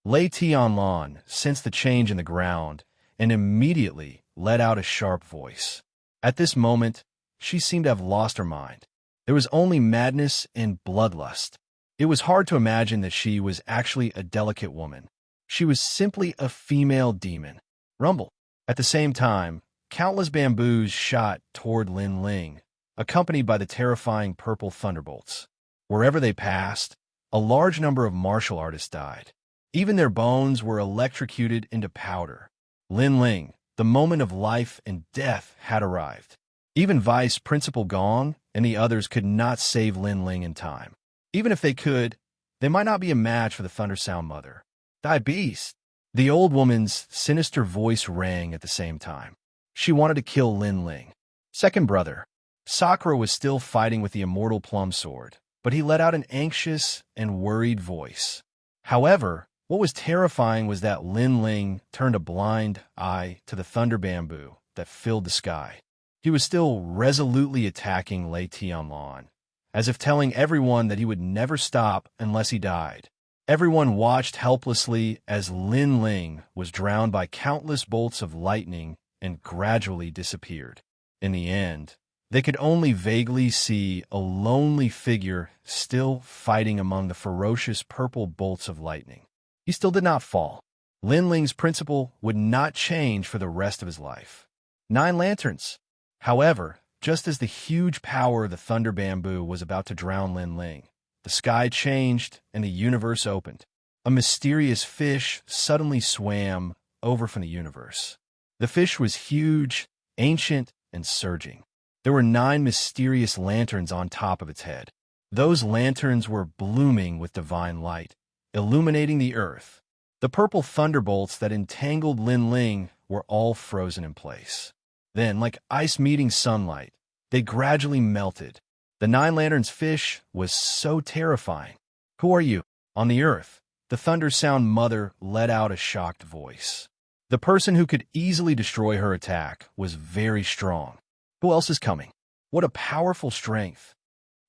A: Lei Tianlan sensed the change in the ground and immediately let out a sharp voice. At this moment, she seemed to have lost her mind. There was only madness and bloodlust. It was hard to imagine that she was actually a delicate woman. She was simply a female demon. Rumble. At the same time, countless bamboos shot toward Lin Ling, accompanied by the terrifying purple thunderbolts. Wherever they passed, a large number of martial artists died. Even their bones were electrocuted into powder. Lin Ling, the moment of life and death had arrived. Even Vice Principal Gong and the others could not save Lin Ling in time. Even if they could, they might not be a match for the Thunder Sound Mother. Die beast! The old woman's sinister voice rang at the same time. She wanted to kill Lin Ling. Second brother. Sakura was still fighting with the Immortal Plum Sword, but he let out an anxious and worried voice. However, what was terrifying was that Lin Ling turned a blind eye to the thunder bamboo that filled the sky. He was still resolutely attacking Lei Tianlan, as if telling everyone that he would never stop unless he died. Everyone watched helplessly as Lin Ling was drowned by countless bolts of lightning and gradually disappeared. In the end, they could only vaguely see a lonely figure still fighting among the ferocious purple bolts of lightning. He still did not fall. Lin Ling's principle would not change for the rest of his life. 9 lanterns. However, just as the huge power of the thunder bamboo was about to drown Lin Ling, the sky changed and the universe opened. A mysterious fish suddenly swam over from the universe. The fish was huge, ancient, and surging. There were 9 mysterious lanterns on top of its head. Those lanterns were blooming with divine light, illuminating the earth. The purple thunderbolts that entangled Lin Ling were all frozen in place. Then, like ice meeting sunlight, they gradually melted. The 9 lanterns fish was so terrifying. Who are you? On the earth, the Thunder Sound Mother let out a shocked voice. The person who could easily destroy her attack was very strong. Who else is coming? What a powerful strength!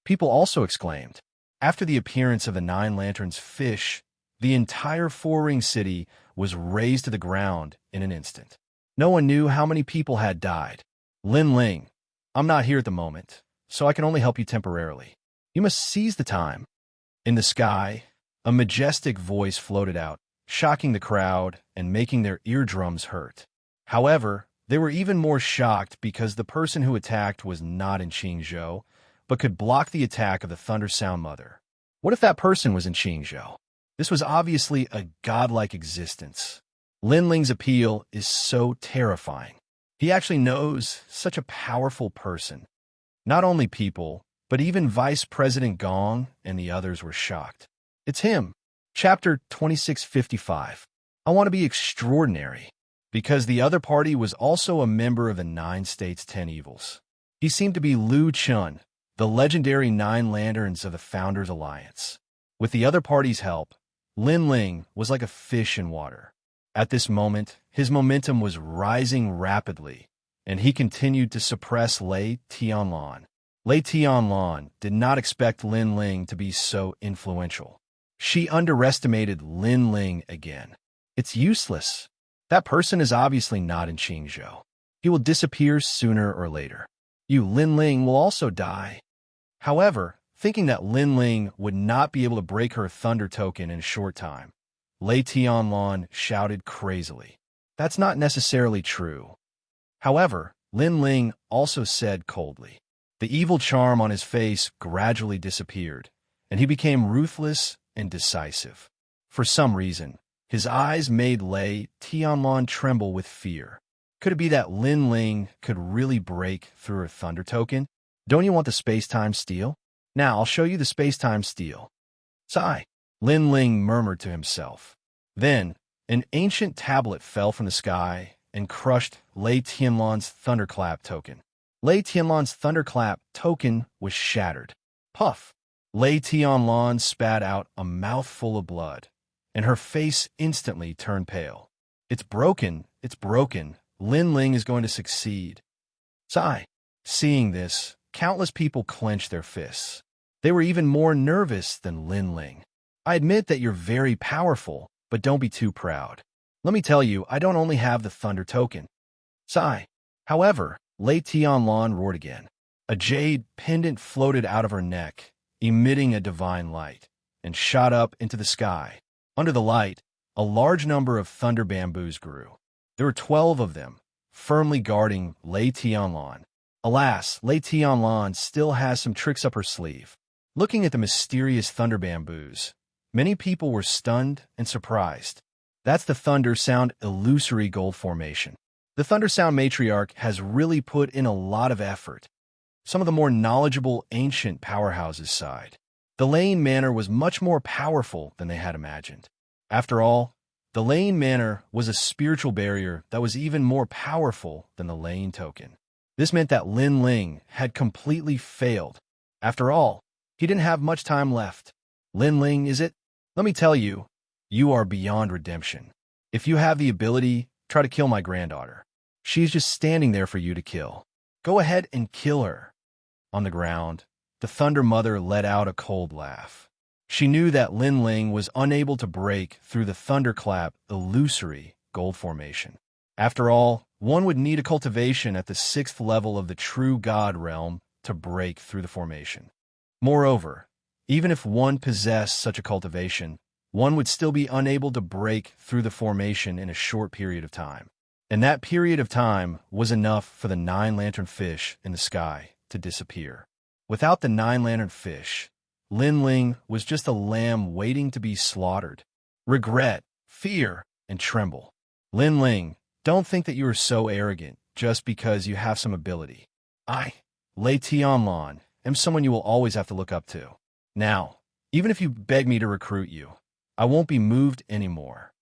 A: People also exclaimed. After the appearance of the 9 lanterns fish, the entire Four-Ring City was razed to the ground in an instant. No one knew how many people had died. Lin Ling, I'm not here at the moment, so I can only help you temporarily. You must seize the time. In the sky, a majestic voice floated out, shocking the crowd and making their eardrums hurt. However, they were even more shocked because the person who attacked was not in Qingzhou, but could block the attack of the Thunder Sound Mother. What if that person was in Qingzhou? This was obviously a godlike existence. Lin Ling's appeal is so terrifying. He actually knows such a powerful person. Not only people, but even Vice President Gong and the others were shocked. It's him. Chapter 2655. I want to be extraordinary. Because the other party was also a member of the 9 States 10 Evils. He seemed to be Lu Chun, the legendary 9 Lanterns of the Founders Alliance. With the other party's help, Lin Ling was like a fish in water. At this moment, his momentum was rising rapidly, and he continued to suppress Lei Tianlan. Lei Tianlan did not expect Lin Ling to be so influential. She underestimated Lin Ling again. It's useless. That person is obviously not in Qingzhou. He will disappear sooner or later. You, Lin Ling, will also die. However, thinking that Lin Ling would not be able to break her thunder token in a short time, Lei Tianlan shouted crazily. That's not necessarily true. However, Lin Ling also said coldly. The evil charm on his face gradually disappeared, and he became ruthless and decisive. For some reason, his eyes made Lei Tianlan tremble with fear. Could it be that Lin Ling could really break through her thunder token? Don't you want the space-time steel? Now I'll show you the space-time steel. Sigh. Lin Ling murmured to himself. Then, an ancient tablet fell from the sky and crushed Lei Tianlan's thunderclap token. Lei Tianlan's thunderclap token was shattered. Puff! Lei Tianlan spat out a mouthful of blood, and her face instantly turned pale. It's broken, it's broken. Lin Ling is going to succeed. Sigh. Seeing this, countless people clenched their fists. They were even more nervous than Lin Ling. I admit that you're very powerful, but don't be too proud. Let me tell you, I don't only have the Thunder Token. Sigh. However, Lei Tianlan roared again. A jade pendant floated out of her neck, emitting a divine light, and shot up into the sky. Under the light, a large number of thunder bamboos grew. There were 12 of them, firmly guarding Lei Tianlan. Alas, Lei Tianlan still has some tricks up her sleeve. Looking at the mysterious thunder bamboos, many people were stunned and surprised. That's the Thunder Sound illusory gold formation. The Thunder Sound matriarch has really put in a lot of effort. Some of the more knowledgeable ancient powerhouses sighed. The Lane Manor was much more powerful than they had imagined. After all, the Lane Manor was a spiritual barrier that was even more powerful than the Lane Token. This meant that Lin Ling had completely failed. After all, he didn't have much time left. Lin Ling, is it? Let me tell you, you are beyond redemption. If you have the ability, try to kill my granddaughter. She's just standing there for you to kill. Go ahead and kill her. On the ground, the Thunder Mother let out a cold laugh. She knew that Lin Ling was unable to break through the Thunderclap illusory gold formation. After all, one would need a cultivation at the 6th level of the true God realm to break through the formation. Moreover, even if one possessed such a cultivation, one would still be unable to break through the formation in a short period of time. And that period of time was enough for the 9-lantern fish in the sky to disappear. Without the 9-lantern fish, Lin Ling was just a lamb waiting to be slaughtered. Regret, fear, and tremble. Lin Ling, don't think that you are so arrogant just because you have some ability. I, Lei Tianlan, am someone you will always have to look up to. Now, even if you beg me to recruit you, I won't be moved anymore.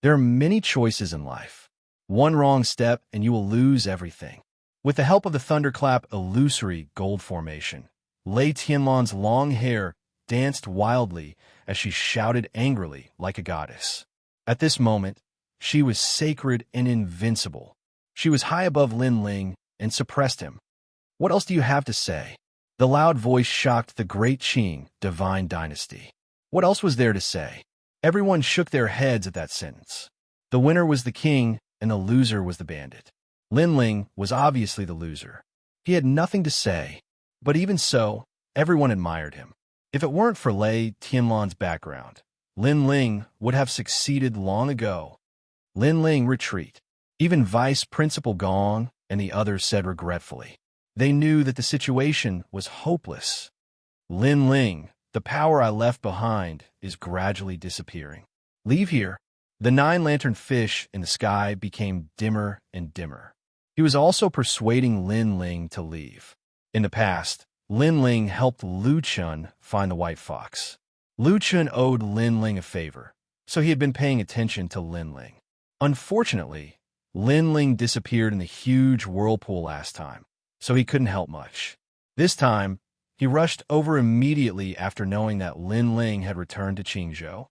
A: There are many choices in life. One wrong step and you will lose everything. With the help of the Thunderclap illusory gold formation, Lei Tianlan's long hair danced wildly as she shouted angrily like a goddess. At this moment, she was sacred and invincible. She was high above Lin Ling and suppressed him. What else do you have to say? The loud voice shocked the great Qing divine dynasty. What else was there to say? Everyone shook their heads at that sentence. The winner was the king, and the loser was the bandit. Lin Ling was obviously the loser. He had nothing to say, but even so, everyone admired him. If it weren't for Lei Tianlan's background, Lin Ling would have succeeded long ago. Lin Ling, retreat. Even Vice Principal Gong and the others said regretfully. They knew that the situation was hopeless. Lin Ling, the power I left behind is gradually disappearing. Leave here. The 9-lantern fish in the sky became dimmer and dimmer. He was also persuading Lin Ling to leave. In the past, Lin Ling helped Lu Chun find the white fox. Lu Chun owed Lin Ling a favor, so he had been paying attention to Lin Ling. Unfortunately, Lin Ling disappeared in the huge whirlpool last time, so he couldn't help much. This time, he rushed over immediately after knowing that Lin Ling had returned to Qingzhou.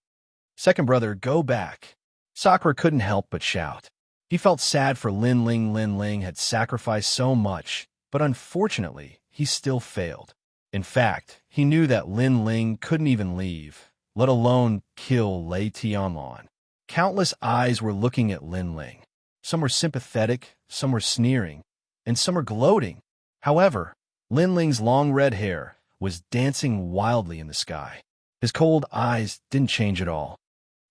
A: Second brother, go back. Sakura couldn't help but shout. He felt sad for Lin Ling. Lin Ling had sacrificed so much, but unfortunately, he still failed. In fact, he knew that Lin Ling couldn't even leave, let alone kill Lei Tianlan. Countless eyes were looking at Lin Ling. Some were sympathetic, some were sneering, and some were gloating. However, Lin Ling's long red hair was dancing wildly in the sky. His cold eyes didn't change at all.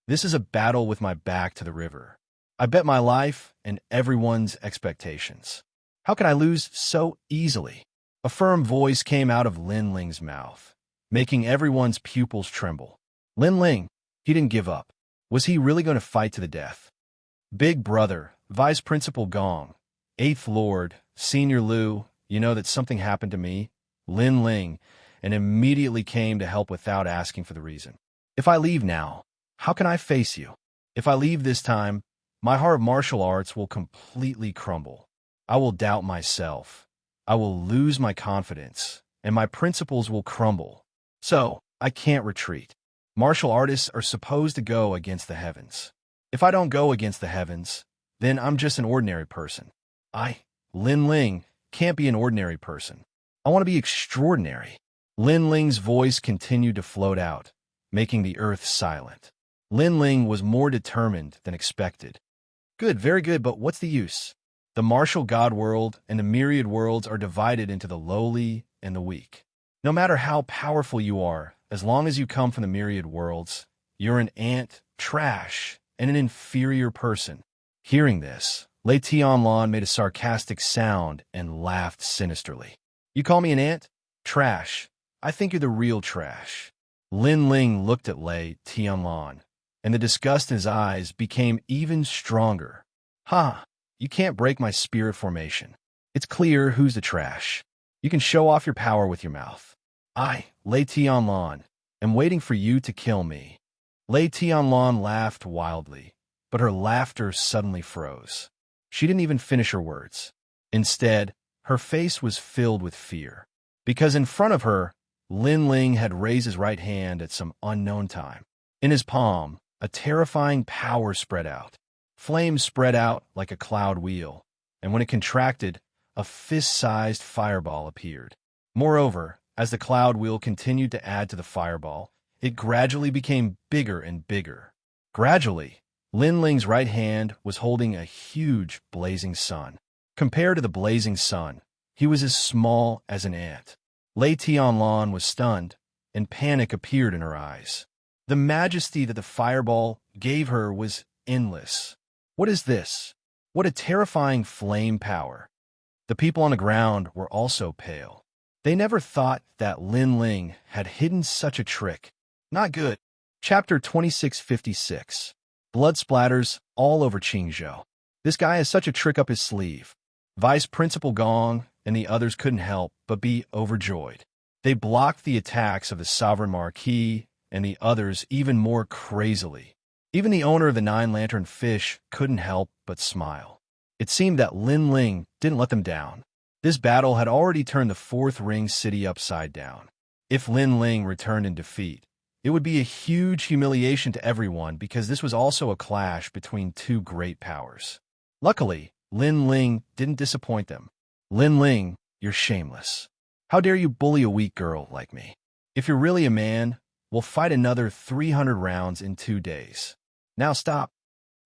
A: This is a battle with my back to the river. I bet my life and everyone's expectations. How can I lose so easily? A firm voice came out of Lin Ling's mouth, making everyone's pupils tremble. Lin Ling, he didn't give up. Was he really going to fight to the death? Big brother, Vice Principal Gong, 8th Lord, Senior Lu, you know that something happened to me, Lin Ling, and immediately came to help without asking for the reason. If I leave now, how can I face you? If I leave this time, my heart of martial arts will completely crumble. I will doubt myself. I will lose my confidence, and my principles will crumble. So, I can't retreat. Martial artists are supposed to go against the heavens. If I don't go against the heavens, then I'm just an ordinary person. Lin Ling, can't be an ordinary person. I want to be extraordinary. Lin Ling's voice continued to float out, making the earth silent. Lin Ling was more determined than expected. Good, very good, but what's the use? The martial god world and the myriad worlds are divided into the lowly and the weak. No matter how powerful you are, as long as you come from the myriad worlds, you're an ant, trash, and an inferior person. Hearing this, Lei Tianlan made a sarcastic sound and laughed sinisterly. You call me an ant? Trash. I think you're the real trash. Lin Ling looked at Lei Tianlan, and the disgust in his eyes became even stronger. Ha! You can't break my spirit formation. It's clear who's the trash. You can show off your power with your mouth. Lei Tianlan, am waiting for you to kill me. Lei Tianlan laughed wildly, but her laughter suddenly froze. She didn't even finish her words. Instead, her face was filled with fear, because in front of her, Lin Ling had raised his right hand at some unknown time. In his palm, a terrifying power spread out. Flames spread out like a cloud wheel, and when it contracted, a fist-sized fireball appeared. Moreover, as the cloud wheel continued to add to the fireball, it gradually became bigger and bigger. Gradually, Lin Ling's right hand was holding a huge blazing sun. Compared to the blazing sun, he was as small as an ant. Lei Tianlan was stunned, and panic appeared in her eyes. The majesty that the fireball gave her was endless. What is this? What a terrifying flame power. The people on the ground were also pale. They never thought that Lin Ling had hidden such a trick. Not good. Chapter 2656. Blood splatters all over Qingzhou. This guy has such a trick up his sleeve. Vice Principal Gong and the others couldn't help but be overjoyed. They blocked the attacks of the Sovereign Marquis and the others even more crazily. Even the owner of the Nine-Lantern Fish couldn't help but smile. It seemed that Lin Ling didn't let them down. This battle had already turned the Fourth Ring City upside down. If Lin Ling returned in defeat, it would be a huge humiliation to everyone because this was also a clash between two great powers. Luckily, Lin Ling didn't disappoint them. Lin Ling, you're shameless. How dare you bully a weak girl like me? If you're really a man, we'll fight another 300 rounds in 2 days. Now stop.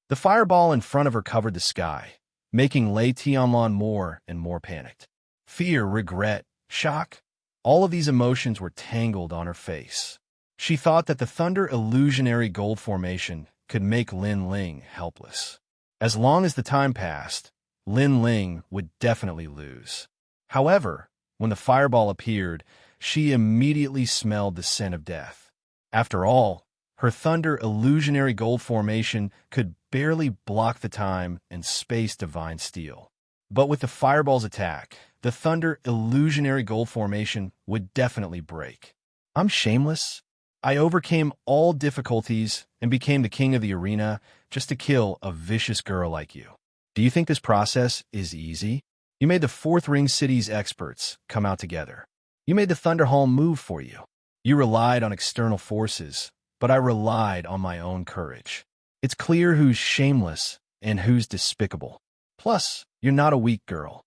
A: The fireball in front of her covered the sky, making Lei Tianlan more and more panicked. Fear, regret, shock, all of these emotions were tangled on her face. She thought that the Thunder Illusionary Gold Formation could make Lin Ling helpless. As long as the time passed, Lin Ling would definitely lose. However, when the fireball appeared, she immediately smelled the scent of death. After all, her Thunder Illusionary Gold Formation could barely block the time and space Divine Steel. But with the fireball's attack, the Thunder Illusionary Gold Formation would definitely break. I'm shameless. I overcame all difficulties and became the king of the arena just to kill a vicious girl like you. Do you think this process is easy? You made the Fourth Ring City's experts come out together. You made the Thunder Hall move for you. You relied on external forces, but I relied on my own courage. It's clear who's shameless and who's despicable. Plus, you're not a weak girl.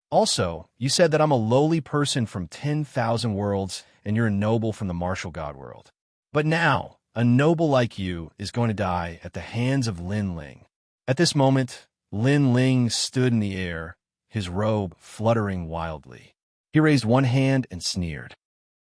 A: Also, you said that I'm a lowly person from 10,000 worlds and you're a noble from the martial god world. But now, a noble like you is going to die at the hands of Lin Ling. At this moment, Lin Ling stood in the air, his robe fluttering wildly. He raised one hand and sneered.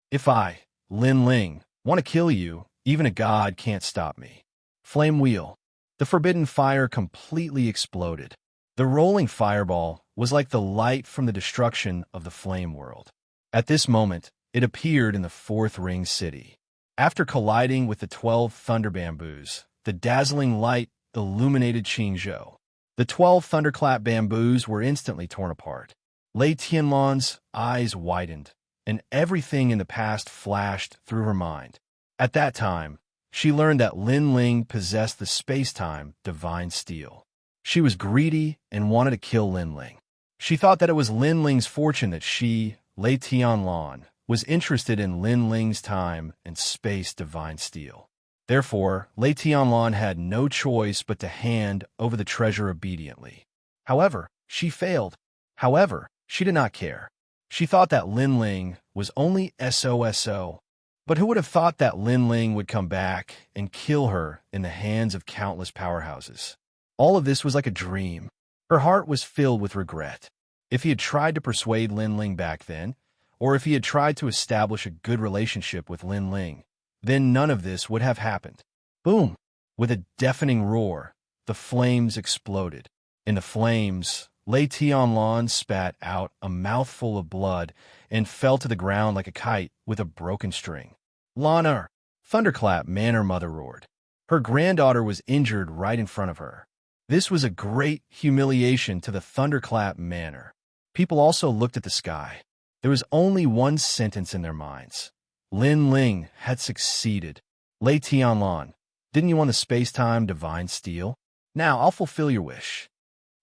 A: If I, Lin Ling, want to kill you, even a god can't stop me. Flame wheel. The forbidden fire completely exploded. The rolling fireball was like the light from the destruction of the flame world. At this moment, it appeared in the Fourth Ring City. After colliding with the 12 thunder bamboos, the dazzling light illuminated Qingzhou. The 12 thunderclap bamboos were instantly torn apart. Lei Tianlan's eyes widened, and everything in the past flashed through her mind. At that time, she learned that Lin Ling possessed the space-time Divine Steel. She was greedy and wanted to kill Lin Ling. She thought that it was Lin Ling's fortune that she, Lei Tianlan, was interested in Lin Ling's time and space divine steel. Therefore, Lei Tianlan had no choice but to hand over the treasure obediently. However, she failed. However, she did not care. She thought that Lin Ling was only SOSO. But who would have thought that Lin Ling would come back and kill her in the hands of countless powerhouses? All of this was like a dream. Her heart was filled with regret. If he had tried to persuade Lin Ling back then, or if he had tried to establish a good relationship with Lin Ling, then none of this would have happened. Boom! With a deafening roar, the flames exploded. In the flames, Lei Tianlan spat out a mouthful of blood and fell to the ground like a kite with a broken string. Lana! Thunderclap Manor Mother roared. Her granddaughter was injured right in front of her. This was a great humiliation to the Thunderclap Manor. People also looked at the sky. There was only one sentence in their minds. Lin Ling had succeeded. Lei Tianlan, didn't you want the space-time divine steel? Now I'll fulfill your wish.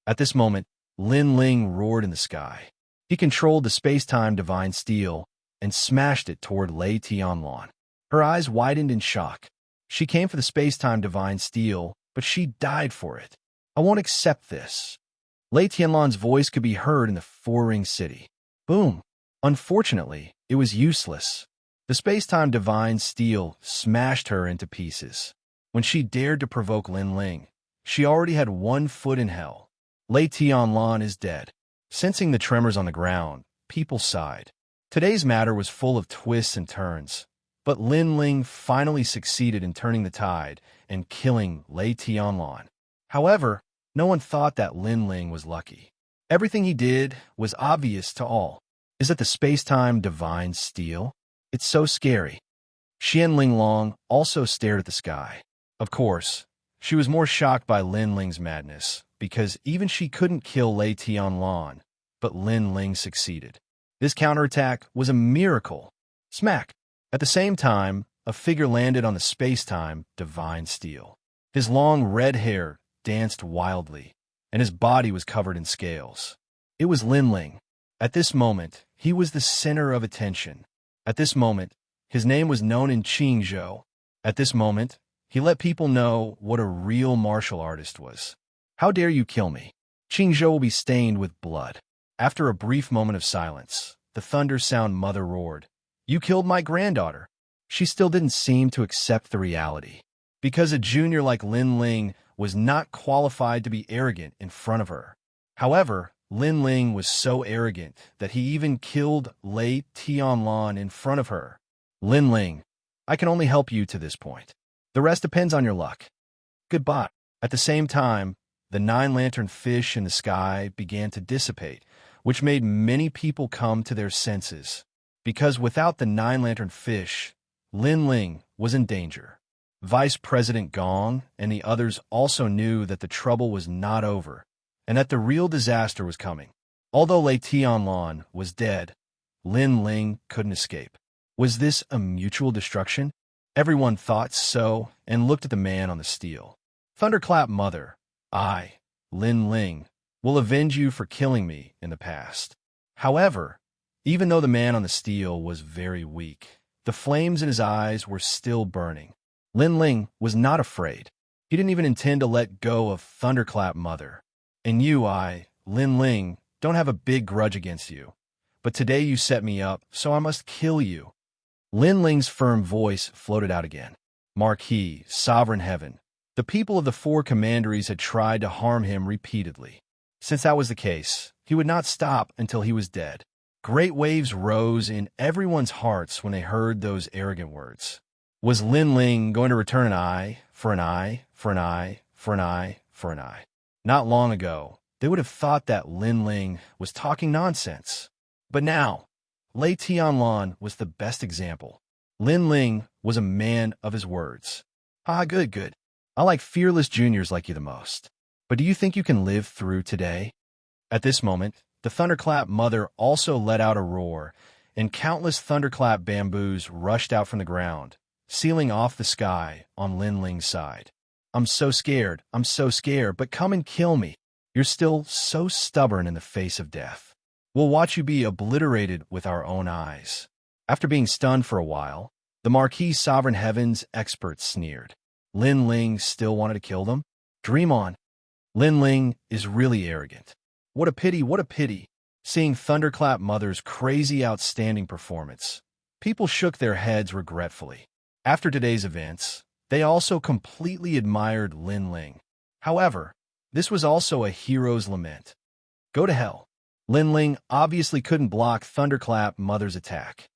A: At this moment, Lin Ling roared in the sky. He controlled the space-time divine steel and smashed it toward Lei Tianlan. Her eyes widened in shock. She came for the space-time divine steel, but she died for it. I won't accept this. Lei Tianlan's voice could be heard in the four-ring city. Boom! Unfortunately, it was useless. The space-time divine steel smashed her into pieces. When she dared to provoke Lin Ling, she already had 1 foot in hell. Lei Tianlan is dead. Sensing the tremors on the ground, people sighed. Today's matter was full of twists and turns, but Lin Ling finally succeeded in turning the tide and killing Lei Tianlan. However, no one thought that Lin Ling was lucky. Everything he did was obvious to all. Is it the space-time divine steel? It's so scary. Xian Linglong also stared at the sky. Of course, she was more shocked by Lin Ling's madness, because even she couldn't kill Lei Tianlan, but Lin Ling succeeded. This counterattack was a miracle. Smack! At the same time, a figure landed on the space-time divine steel. His long red hair danced wildly, and his body was covered in scales. It was Lin Ling. At this moment, he was the center of attention. At this moment, his name was known in Qingzhou. At this moment, he let people know what a real martial artist was. How dare you kill me? Qingzhou will be stained with blood. After a brief moment of silence, the Thunder Sound Mother roared. You killed my granddaughter. She still didn't seem to accept the reality. Because a junior like Lin Ling was not qualified to be arrogant in front of her. However, Lin Ling was so arrogant that he even killed Lei Tianlan in front of her. Lin Ling, I can only help you to this point. The rest depends on your luck. Goodbye. At the same time, the 9-lantern fish in the sky began to dissipate, which made many people come to their senses. Because without the 9-lantern fish, Lin Ling was in danger. Vice President Gong and the others also knew that the trouble was not over, and that the real disaster was coming. Although Lei Tianlan was dead, Lin Ling couldn't escape. Was this a mutual destruction? Everyone thought so and looked at the man on the steel. Thunderclap Mother, I, Lin Ling, will avenge you for killing me in the past. However, even though the man on the steel was very weak, the flames in his eyes were still burning. Lin Ling was not afraid. He didn't even intend to let go of Thunderclap Mother. And you, I, Lin Ling, don't have a big grudge against you. But today you set me up, so I must kill you. Lin Ling's firm voice floated out again. Marquis, Sovereign Heaven, the people of the 4 commanderies had tried to harm him repeatedly. Since that was the case, he would not stop until he was dead. Great waves rose in everyone's hearts when they heard those arrogant words. Was Lin Ling going to return an eye for an eye for an eye for an eye for an eye? Not long ago, they would have thought that Lin Ling was talking nonsense. But now, Lei Tianlan was the best example. Lin Ling was a man of his words. Good. I like fearless juniors like you the most. But do you think you can live through today? At this moment, the Thunderclap Mother also let out a roar, and countless thunderclap bamboos rushed out from the ground, sealing off the sky on Lin Ling's side. I'm so scared, but come and kill me. You're still so stubborn in the face of death. We'll watch you be obliterated with our own eyes. After being stunned for a while, the Marquis Sovereign Heavens experts sneered. Lin Ling still wanted to kill them? Dream on. Lin Ling is really arrogant. What a pity, what a pity. Seeing Thunderclap Mother's crazy outstanding performance, people shook their heads regretfully. After today's events, they also completely admired Lin Ling. However, this was also a hero's lament. Go to hell. Lin Ling obviously couldn't block Thunderclap Mother's attack.